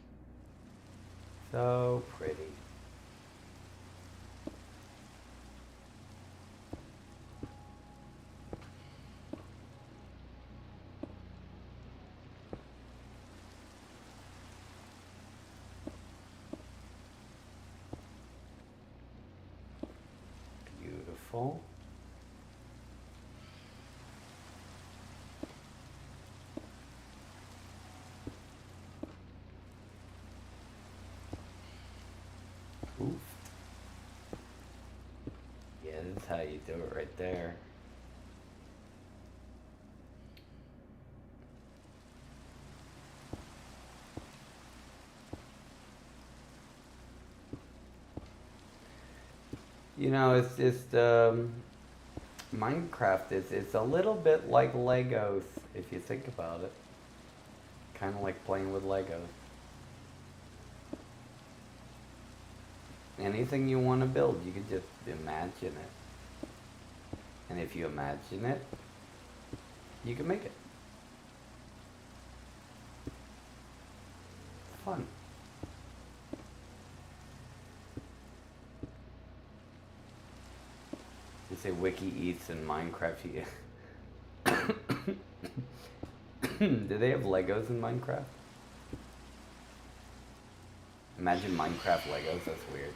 So pretty. Beautiful. Oof. Yeah, this is how you do it right there. You know, it's just Minecraft it's a little bit like Legos if you think about it. Kind of like playing with Legos. Anything you want to build, you can just imagine it. And if you imagine it, you can make it. It's fun. You say Wiki eats in Minecraft. Do they have Legos in Minecraft? Imagine Minecraft Legos, that's weird.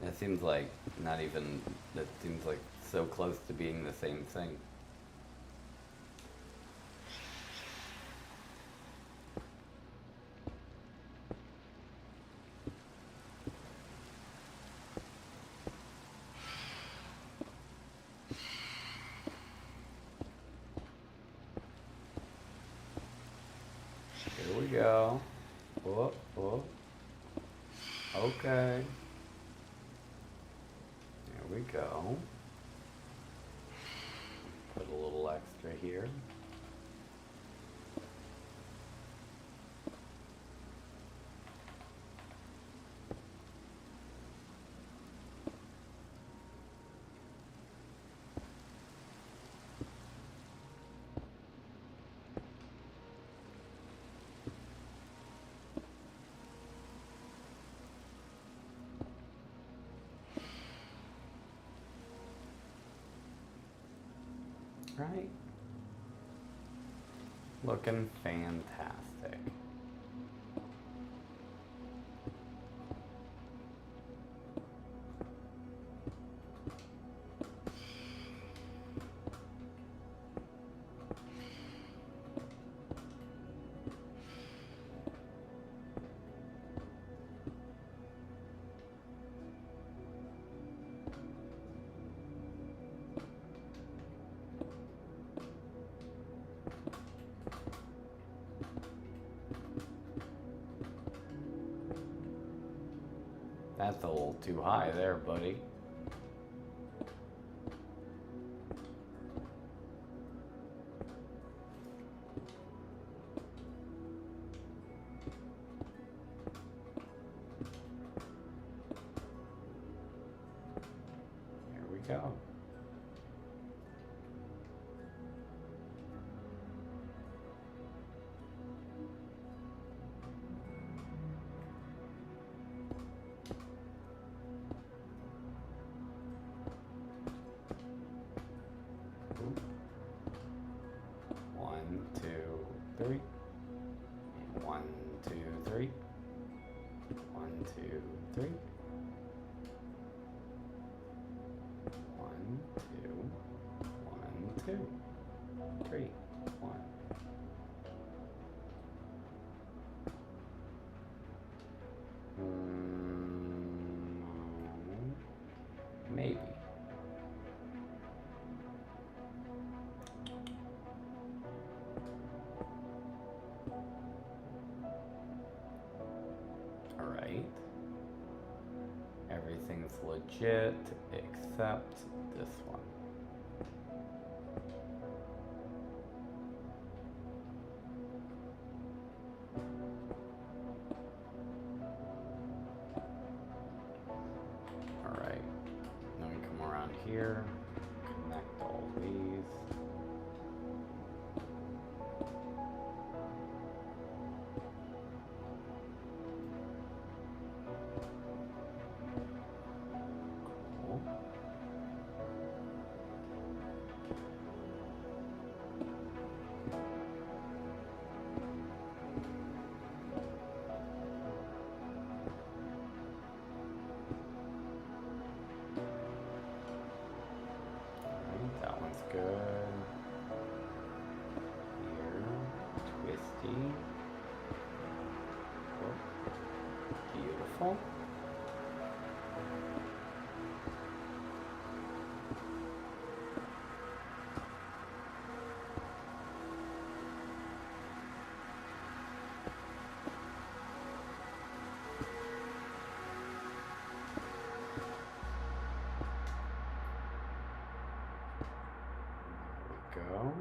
That seems like not even, that seems like so close to being the same thing. Here we go. Oh, oh. Okay. There we go. Put a little extra here. Right? Looking fantastic. That's a little too high there, buddy. Here we go. One, two, three. And 1, 2, 3. 1, 2, 3. 1, 2, 1, 2, 3, 1. Maybe. All right. Everything's legit except this one. All right. Then we come around here, connect all these. Cool. Alright, that one's good. Here, twisty. Oh, beautiful. There we go.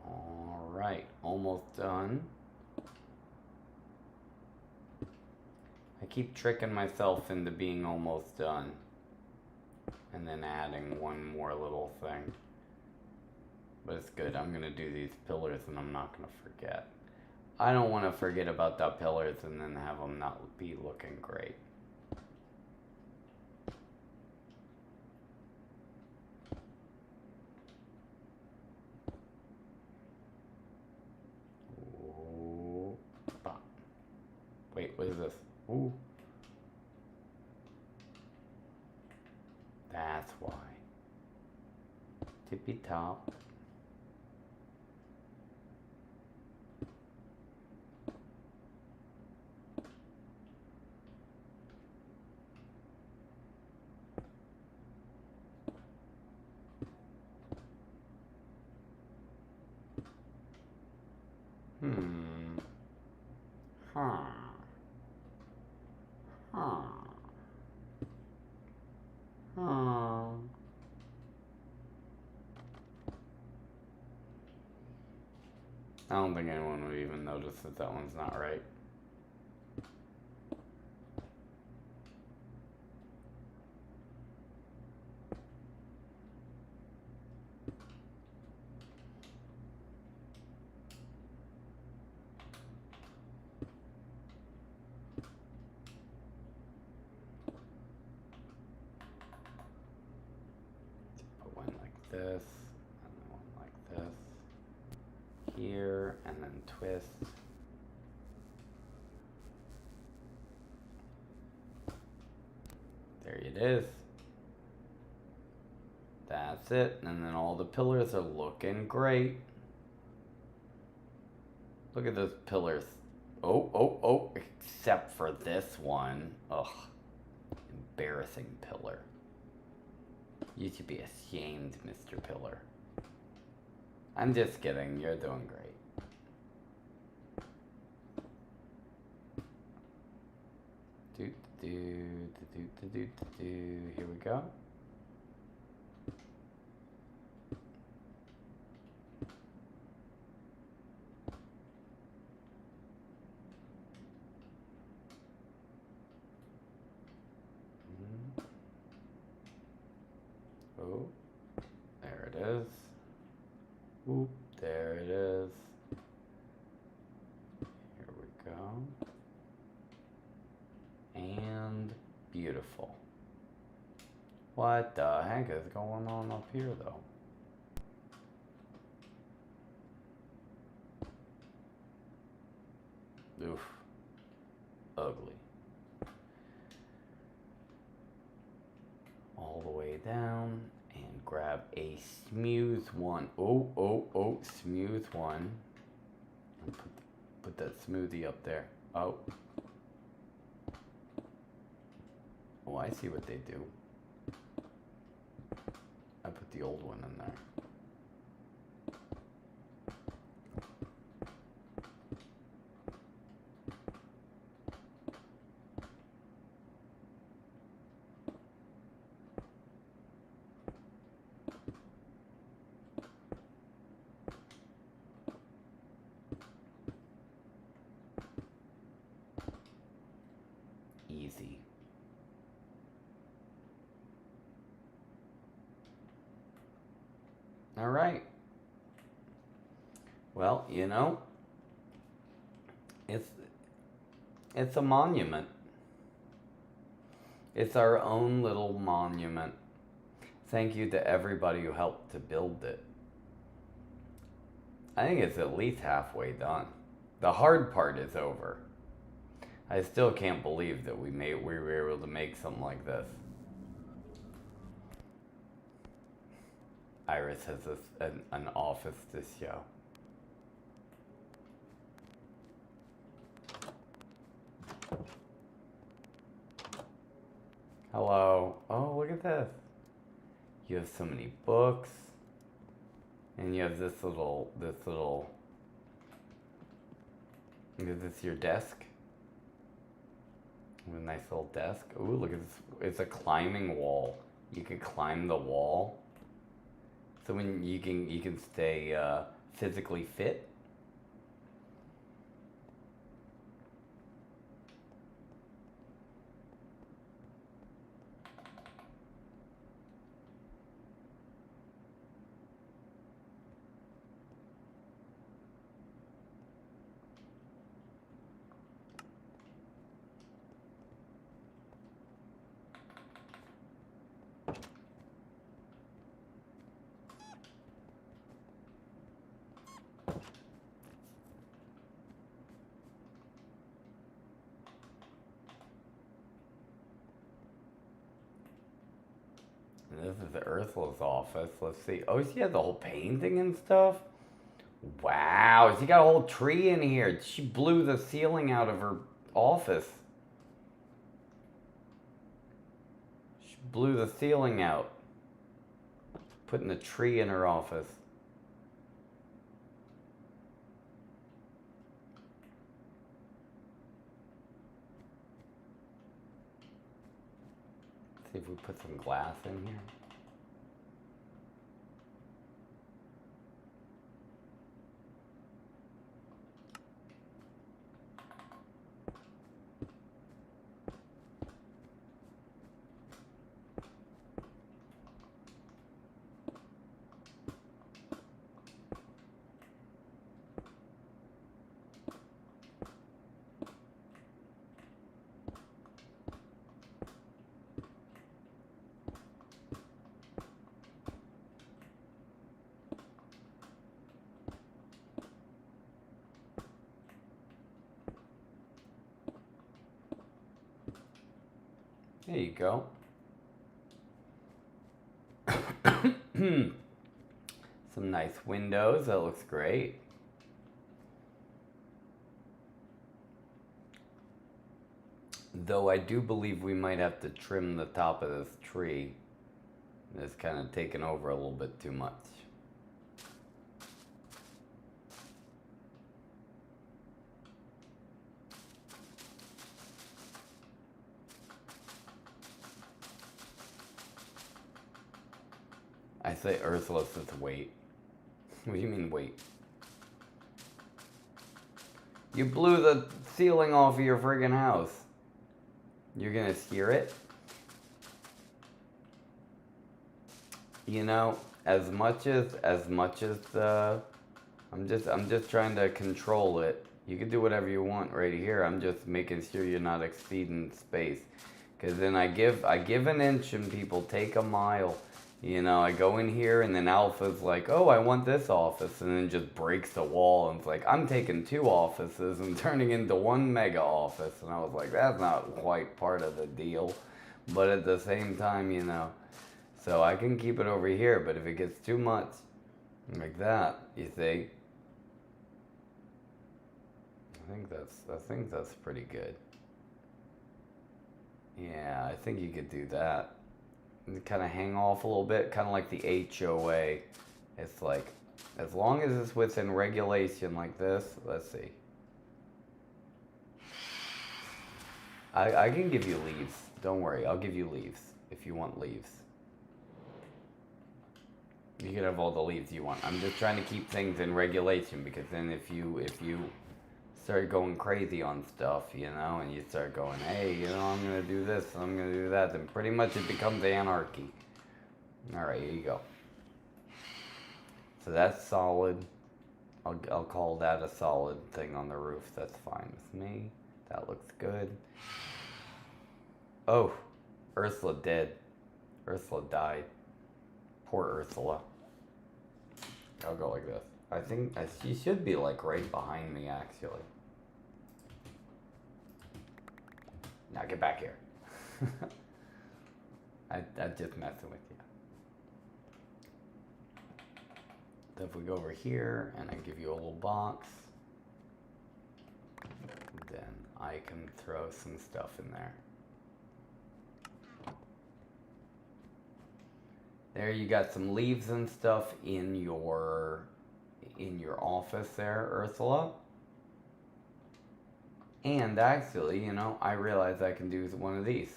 All right, almost done. I keep tricking myself into being almost done and then adding one more little thing. But it's good. I'm gonna do these pillars and I'm not gonna forget. I don't want to forget about the pillars and then have them not be looking great. Ooh, pop. Wait, what is this? Ooh. That's why. Tippy top. Huh. Huh. Huh. I don't think anyone would even notice that that one's not right. Put one like this, and then one like this. Here, and then twist. There it is. That's it. And then all the pillars are looking great. Look at those pillars. Oh, oh, oh, except for this one. Ugh. Embarrassing pillar. You should be ashamed, Mr. Pillar. I'm just kidding. You're doing great. Here we go. Oh, there it is. Oop, there it is. Here we go. And beautiful. What the heck is going on up here, though? Oof. Ugly. All the way down and grab a smooth one. Oh, smooth one. And put that smoothie up there. Oh. Oh, I see what they do. I put the old one in there. Easy. All right. Well, you know, it's a monument. It's our own little monument. Thank you to everybody who helped to build it. I think it's at least halfway done. The hard part is over. I still can't believe that we were able to make something like this. Iris has an office to show. Hello. Oh, look at this. You have so many books. And you have this little, is this your desk? A nice little desk. Ooh, look at this. It's a climbing wall. You could climb the wall. So when you can stay physically fit. This is Ursula's office. Let's see. Oh, she has the whole painting and stuff? Wow, she got a whole tree in here. She blew the ceiling out of her office. She blew the ceiling out. Putting a tree in her office. See if we put some glass in here. There you go. Some nice windows. That looks great. Though I do believe we might have to trim the top of this tree. It's kind of taken over a little bit too much. I say Ursula's just wait. What do you mean wait? You blew the ceiling off of your friggin' house. You're gonna steer it? You know, as much as I'm just trying to control it. You can do whatever you want right here. I'm just making sure you're not exceeding space. Cause then I give an inch and people take a mile. You know, I go in here and then Alpha's like, oh, I want this office, and then just breaks the wall and it's like, I'm taking 2 offices and turning into 1 mega office. And I was like, that's not quite part of the deal. But at the same time, you know, so I can keep it over here, but if it gets too much, like that, you see? I think that's pretty good. Yeah, I think you could do that. Kind of hang off a little bit, kind of like the HOA. It's like, as long as it's within regulation like this, let's see. I can give you leaves. Don't worry, I'll give you leaves if you want leaves. You can have all the leaves you want. I'm just trying to keep things in regulation, because then if you start going crazy on stuff, you know, and you start going, hey, you know, I'm gonna do this, I'm gonna do that, then pretty much it becomes anarchy. Alright, here you go. So that's solid. I'll call that a solid thing on the roof. That's fine with me. That looks good. Oh, Ursula dead. Ursula died. Poor Ursula. I'll go like this. I think she should be like right behind me, actually. Now get back here. I'm just messing with you. So if we go over here and I give you a little box, then I can throw some stuff in there. There you got some leaves and stuff in your office there, Ursula. And actually, you know, I realize I can do one of these.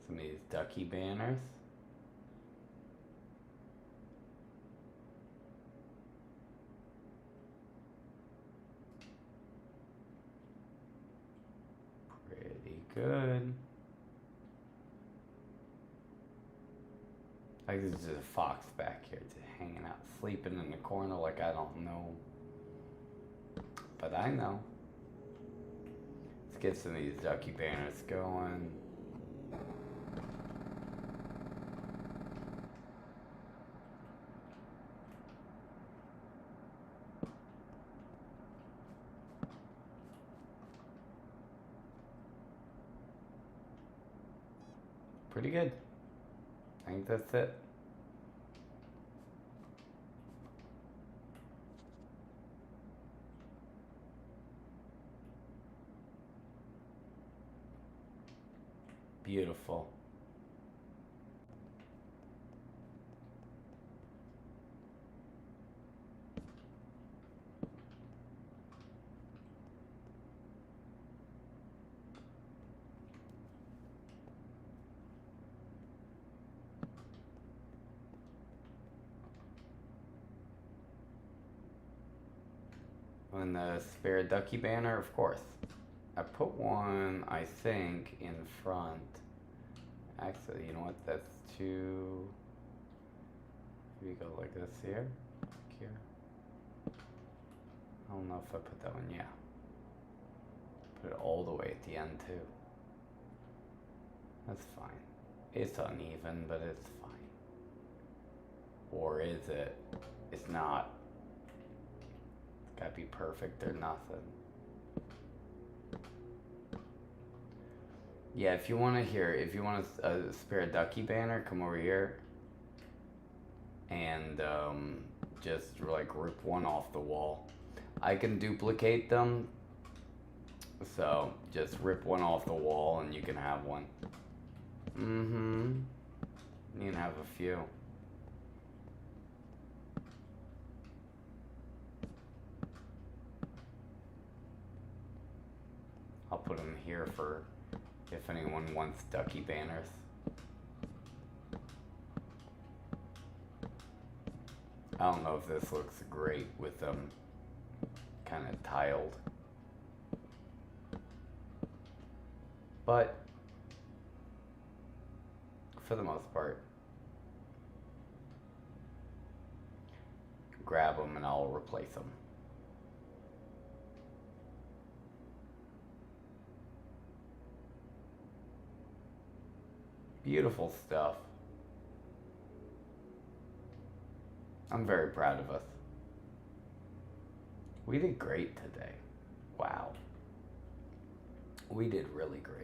Some of these ducky banners. Pretty good. Like there's just a fox back here just hanging out, sleeping in the corner like I don't know. But I know. Let's get some of these ducky banners going. Pretty good. I think that's it. Beautiful. And the spare ducky banner, of course. I put one, I think, in front. Actually, you know what? That's two. We go like this here. Like here. I don't know if I put that one. Yeah. Put it all the way at the end too. That's fine. It's uneven, but it's fine. Or is it? It's not. It's gotta be perfect or nothing. Yeah, if you want a spare ducky banner, come over here and just like rip one off the wall. I can duplicate them, so just rip one off the wall and you can have one. You can have a few. I'll put them here for if anyone wants ducky banners. I don't know if this looks great with them kind of tiled, but for the most part, grab them and I'll replace them. Beautiful stuff. I'm very proud of us. We did great today. Wow. We did really great.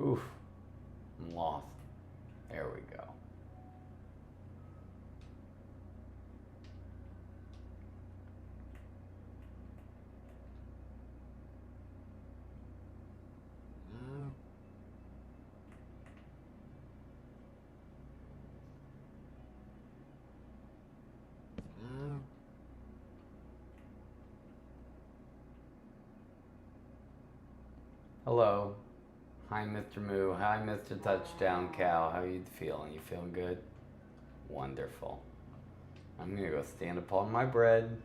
Oof, I'm lost. There we go. Hello. Hi, Mr. Moo. Hi, Mr. Touchdown Cow. How you feeling? You feeling good? Wonderful. I'm gonna go stand upon my bread.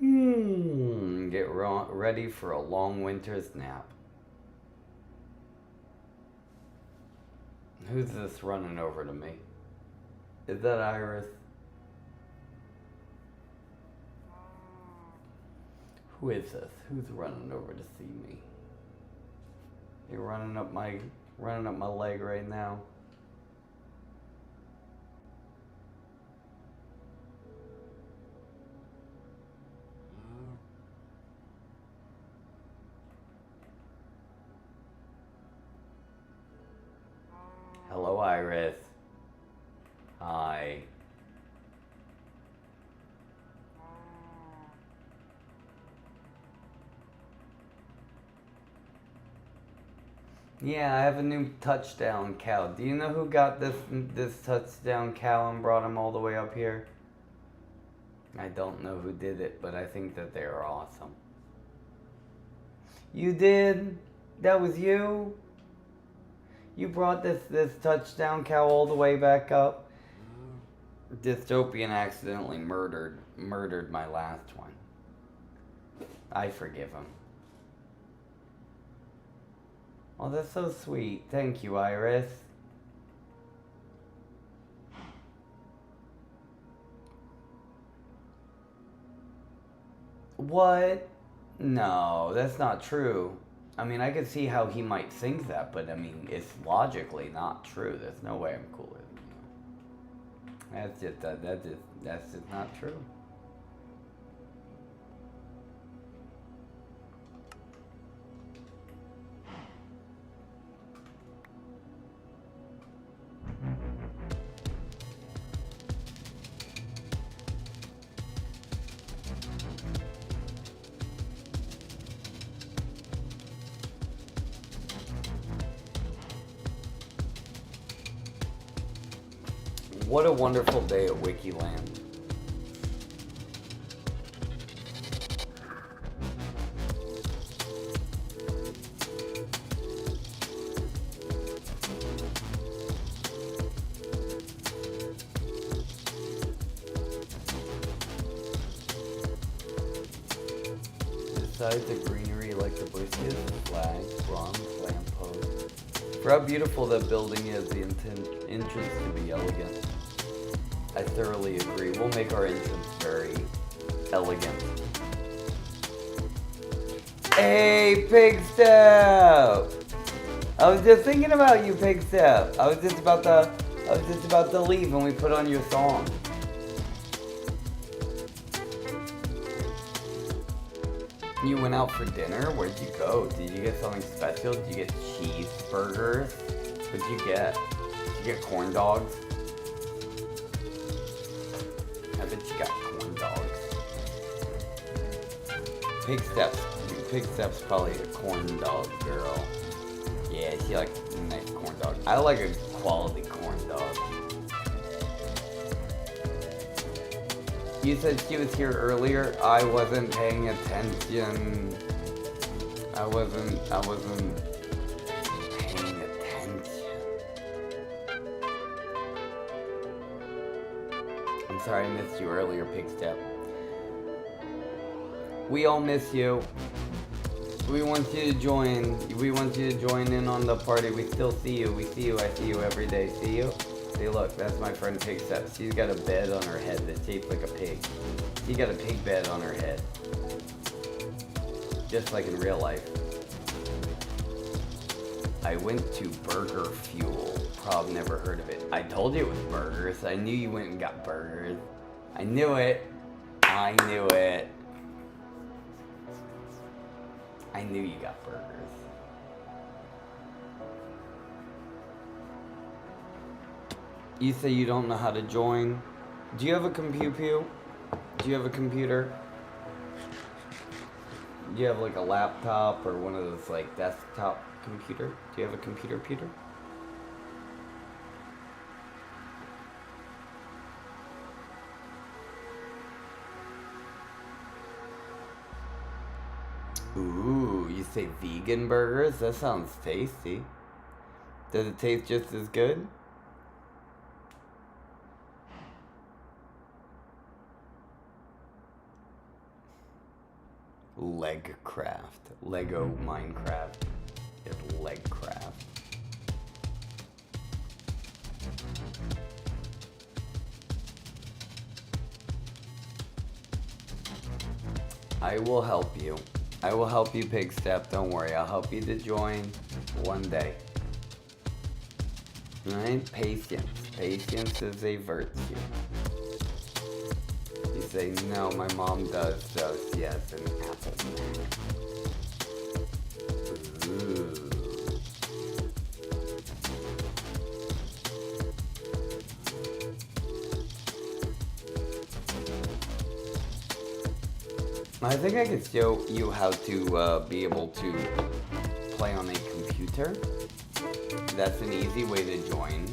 Get ready for a long winter's nap. Who's this running over to me? Is that Iris? Who is this? Who's running over to see me? You're running up my leg right now. Hello, Iris. Hi. Yeah, I have a new touchdown cow. Do you know who got this touchdown cow and brought him all the way up here? I don't know who did it, but I think that they are awesome. You did? That was you? You brought this touchdown cow all the way back up? Dystopian accidentally murdered my last one. I forgive him. Oh, that's so sweet. Thank you, Iris. What? No, that's not true. I mean, I could see how he might think that, but I mean, it's logically not true. There's no way I'm cooler than you. That's just not true. What a wonderful day at Wikiland. Besides the greenery like the bushes, flags, bronze lampposts. For how beautiful that building is, the entrance to be elegant. I thoroughly agree. We'll make our entrance very elegant. Hey, Pigstep! I was just thinking about you, Pigstep. I was just about to leave when we put on your song. You went out for dinner? Where'd you go? Did you get something special? Did you get cheeseburgers? What'd you get? Did you get corn dogs? I bet you got corn dogs. Pigstep's probably a corn dog girl. Yeah, she likes a nice corn dog. I like a quality corn dog. You said she was here earlier. I wasn't paying attention. I wasn't paying attention. I'm sorry I missed you earlier, Pigstep. We all miss you. We want you to join. We want you to join in on the party. We still see you. We see you. I see you every day. See you? See, look, that's my friend Pigstep. She's got a bed on her head that's shaped like a pig. She got a pig bed on her head. Just like in real life. I went to Burger Fuel. Prob never heard of it. I told you it was burgers. I knew you went and got burgers. I knew it. I knew it. I knew you got burgers. You say you don't know how to join. Do you have a computer? Do you have a computer? Do you have like a laptop or one of those like desktop computer? Do you have a computer, Peter? Ooh, you say vegan burgers? That sounds tasty. Does it taste just as good? Legcraft. Lego Minecraft. It's Legcraft. I will help you. I will help you, Pigstep. Don't worry. I'll help you to join one day. Alright? Patience. Patience is a virtue. You say, no, my mom does those. Yes, an apple. Ooh. I think I could show you how to be able to play on a computer. That's an easy way to join.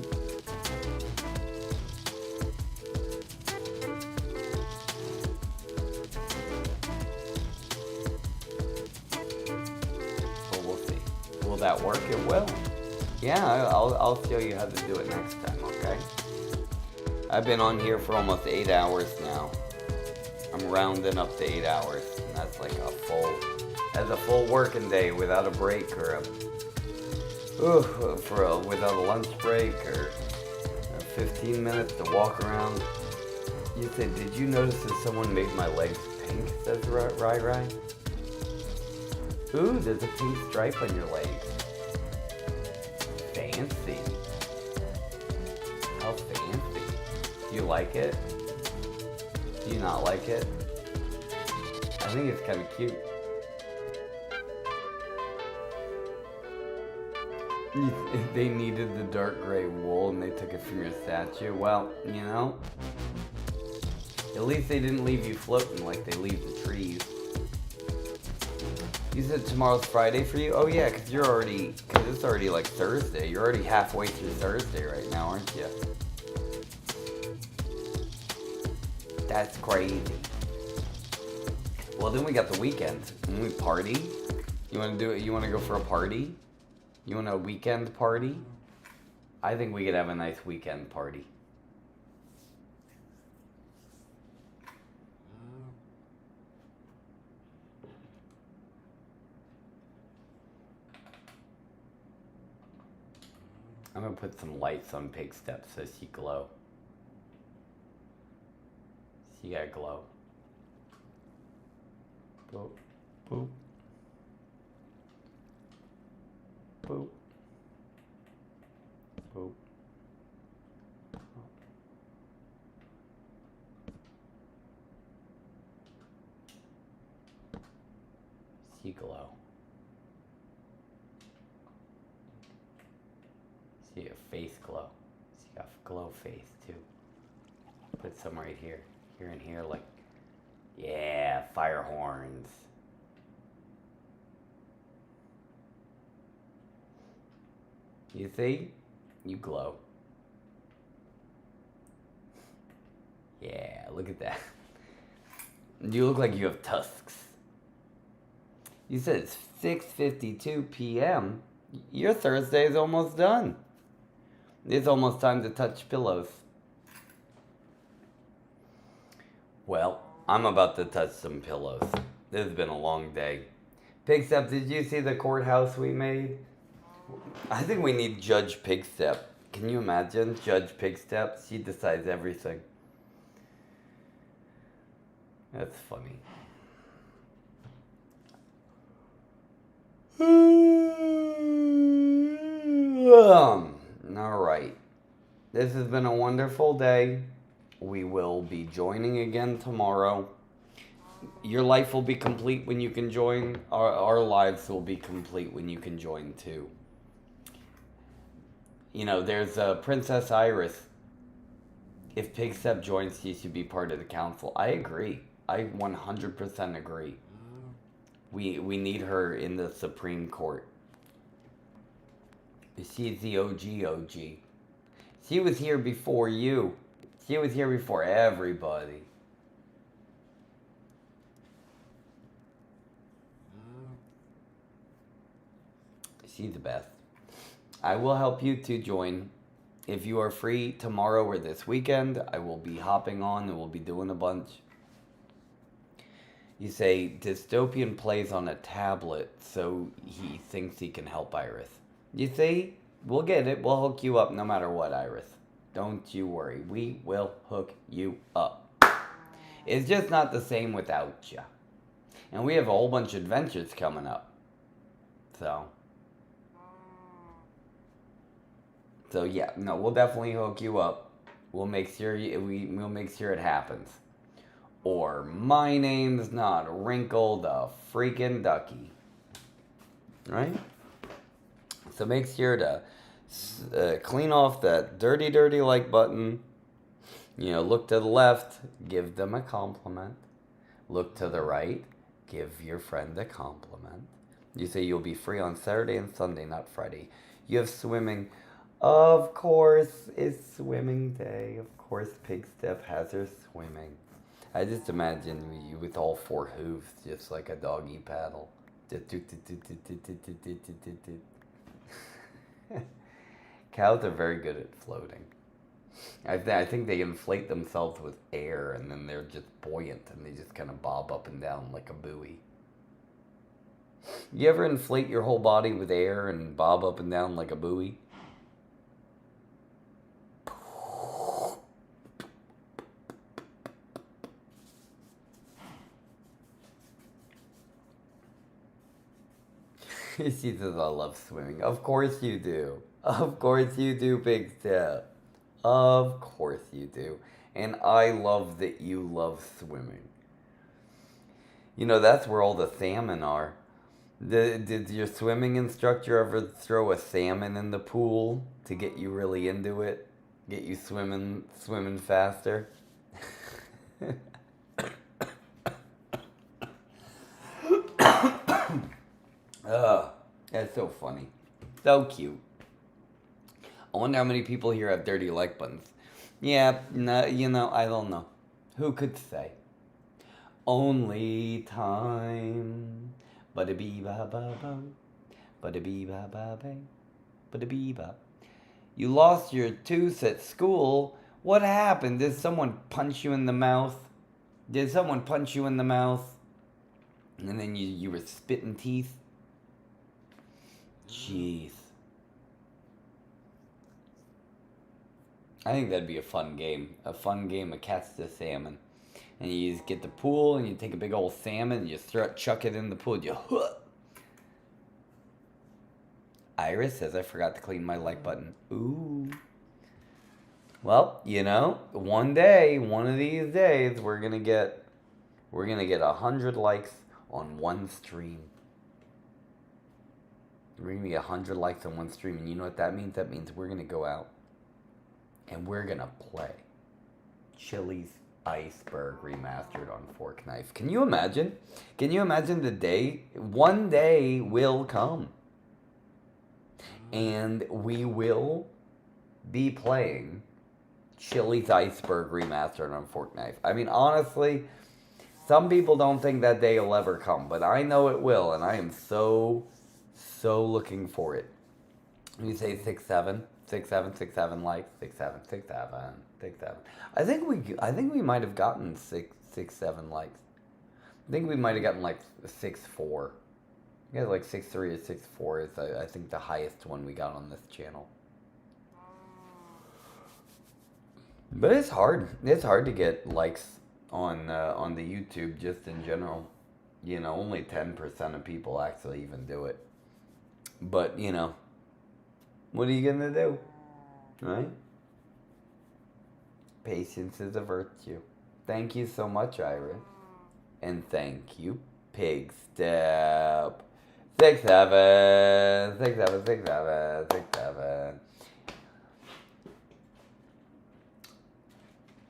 But we'll see. Will that work? It will. Yeah, I'll show you how to do it next time, okay? I've been on here for almost 8 hours now. I'm rounding up to 8 hours, and that's like that's a full working day without a break or without a lunch break or 15 minutes to walk around. You said, did you notice that someone made my legs pink? Says Rai. Ooh, there's a pink stripe on your leg. Fancy. How fancy. Do you like it? Do you not like it? I think it's kind of cute. They needed the dark gray wool and they took it from your statue. Well, you know, at least they didn't leave you floating like they leave the trees. You said tomorrow's Friday for you? Oh yeah, because it's already like Thursday. You're already halfway through Thursday right now, aren't you? That's crazy. Well, then we got the weekend. Can we party? You want to do it? You want to go for a party? You want a weekend party? I think we could have a nice weekend party. I'm gonna put some lights on Pig Step so she glow. She gotta glow. Boop, boop, boop, boop. She glow. See a face glow. She got glow face too. Put some right here. Here and here, like, yeah, fire horns. You see? You glow. Yeah, look at that. You look like you have tusks. You said it's 6:52 p.m. Your Thursday is almost done. It's almost time to touch pillows. Well, I'm about to touch some pillows. This has been a long day. Pigstep, did you see the courthouse we made? I think we need Judge Pigstep. Can you imagine Judge Pigstep? She decides everything. That's funny. Alright. This has been a wonderful day. We will be joining again tomorrow. Your life will be complete when you can join. Our lives will be complete when you can join too. You know, there's Princess Iris. If Pigstep joins, she should be part of the council. I agree. I 100% agree. We need her in the Supreme Court. She's the OG. She was here before you. She was here before everybody. She's the best. I will help you to join. If you are free tomorrow or this weekend, I will be hopping on and we'll be doing a bunch. You say, Dystopian plays on a tablet, so he thinks he can help Iris. You see? We'll get it. We'll hook you up no matter what, Iris. Don't you worry. We will hook you up. It's just not the same without you. And we have a whole bunch of adventures coming up. So yeah, no, we'll definitely hook you up. We'll make sure we'll make sure it happens. Or my name's not Wrinkle the freaking ducky. Right? So make sure to clean off that dirty like button. You know, look to the left, give them a compliment. Look to the right, give your friend a compliment. You say you'll be free on Saturday and Sunday, not Friday. You have swimming. Of course, it's swimming day. Of course, Pigstep has her swimming. I just imagine you with all four hooves, just like a doggy paddle. Cows are very good at floating. I think they inflate themselves with air and then they're just buoyant and they just kind of bob up and down like a buoy. You ever inflate your whole body with air and bob up and down like a buoy? She says, I love swimming. Of course you do. Of course you do, Big Step. Of course you do. And I love that you love swimming. You know, that's where all the salmon are. Did your swimming instructor ever throw a salmon in the pool to get you really into it? Get you swimming faster? That's so funny. So cute. I wonder how many people here have dirty like buttons. Yeah, no, you know, I don't know. Who could say? Only time. Ba-da-bee-ba-ba-ba. Ba-da-bee-ba-ba-ba. Ba-da-bee-ba. You lost your tooth at school. What happened? Did someone punch you in the mouth? Did someone punch you in the mouth? And then you were spitting teeth? Jeez. I think that'd be a fun game. A fun game of catch the salmon. And you just get the pool and you take a big old salmon and you chuck it in the pool. You Iris says I forgot to clean my like button. Ooh. Well, you know, one of these days, we're gonna get 100 likes on one stream. We're gonna get 100 likes on one stream, and you know what that means? That means we're gonna go out and we're gonna play Chili's Iceberg Remastered on Fork Knife. Can you imagine? Can you imagine the day? One day will come, and we will be playing Chili's Iceberg Remastered on Fork Knife. I mean, honestly, some people don't think that day will ever come, but I know it will, and I am so looking for it. You say 6, 7, 6, 7, 6, 7 likes, 6, 7, 6, 7, 6, 7. I think we might have gotten 6, 7 likes. I think we might have gotten like 6, 4. Yeah, like 6, 3 or 6, 4 is I think the highest one we got on this channel. But it's hard. It's hard to get likes on the YouTube just in general. You know, only 10% of people actually even do it. But, you know, what are you going to do? Right? Patience is a virtue. Thank you so much, Iris. And thank you, Pig Step. 6, 7, 6, 7, 6, 7, 6, 7.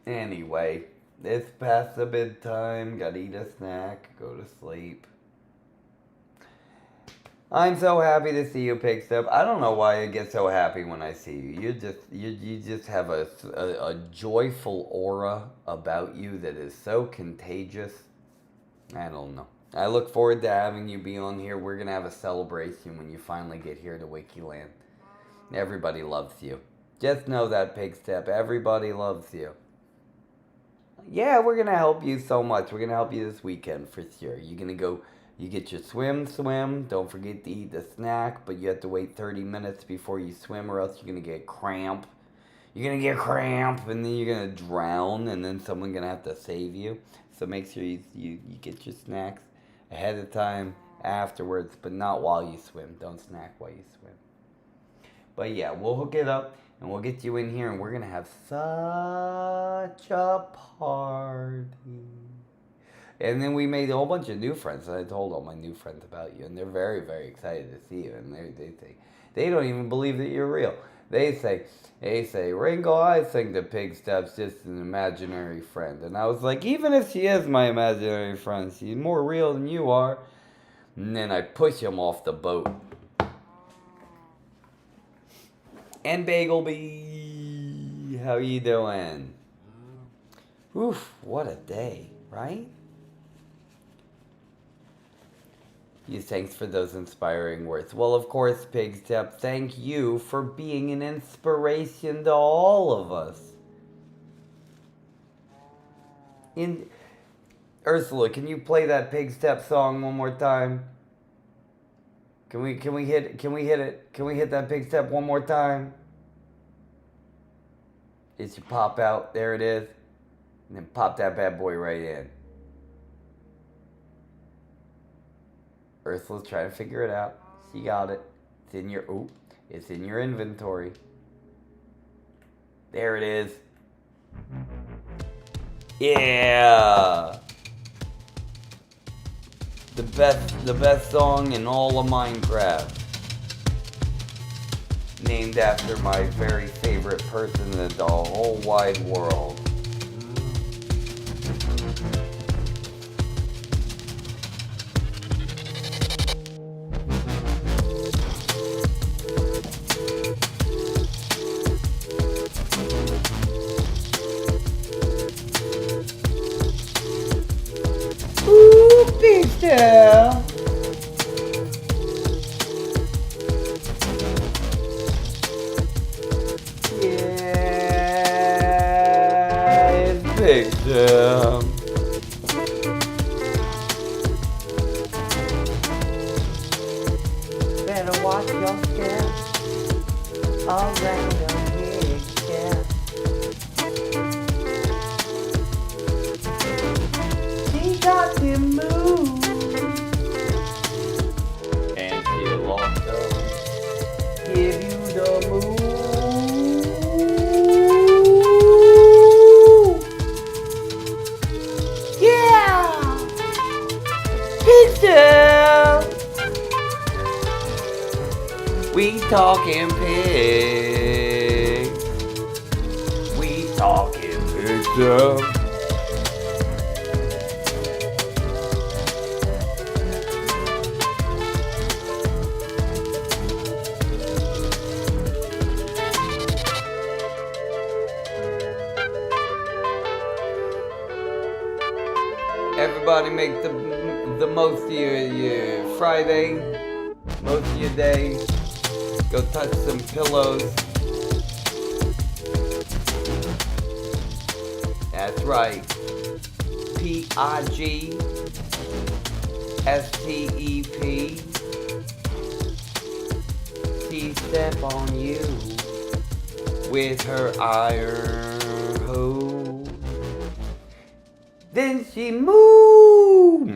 Anyway, it's past the bedtime. Gotta eat a snack. Go to sleep. I'm so happy to see you, Pig Step. I don't know why I get so happy when I see you. You just have a joyful aura about you that is so contagious. I don't know. I look forward to having you be on here. We're gonna have a celebration when you finally get here to Wikiland. Everybody loves you. Just know that, Pig Step. Everybody loves you. Yeah, we're gonna help you so much. We're gonna help you this weekend for sure. You're gonna go. You get your swim. Don't forget to eat the snack, but you have to wait 30 minutes before you swim or else you're going to get cramp. You're going to get cramp, and then you're going to drown, and then someone's going to have to save you. So make sure you get your snacks ahead of time, afterwards, but not while you swim. Don't snack while you swim. But yeah, we'll hook it up, and we'll get you in here, and we're going to have such a party. And then we made a whole bunch of new friends. And I told all my new friends about you, and they're very, very excited to see you. And they don't even believe that you're real. They say, Wrinkle, I think the Pig Step's just an imaginary friend. And I was like, even if she is my imaginary friend, she's more real than you are. And then I push him off the boat. And Bagelby, how you doing? Oof, what a day, right? You thanks for those inspiring words. Well, of course, Pig Step, thank you for being an inspiration to all of us. Ursula, can you play that Pig Step song one more time? Can we hit it? Can we hit that Pig Step one more time? It should pop out. There it is. And then pop that bad boy right in. Ursula's trying to figure it out. She got it. It's in your inventory. There it is. Yeah. The best song in all of MineCraft. Named after my very favorite person in the whole wide world. all random picture. She got to move. And she'll also give you the move. Yeah! Pizza! We talking pig. We talking pizza. Everybody make the most of your Friday, most of your day. Go touch some pillows. That's right. PIGSTEP. She step on you with her iron hose. Then she moved.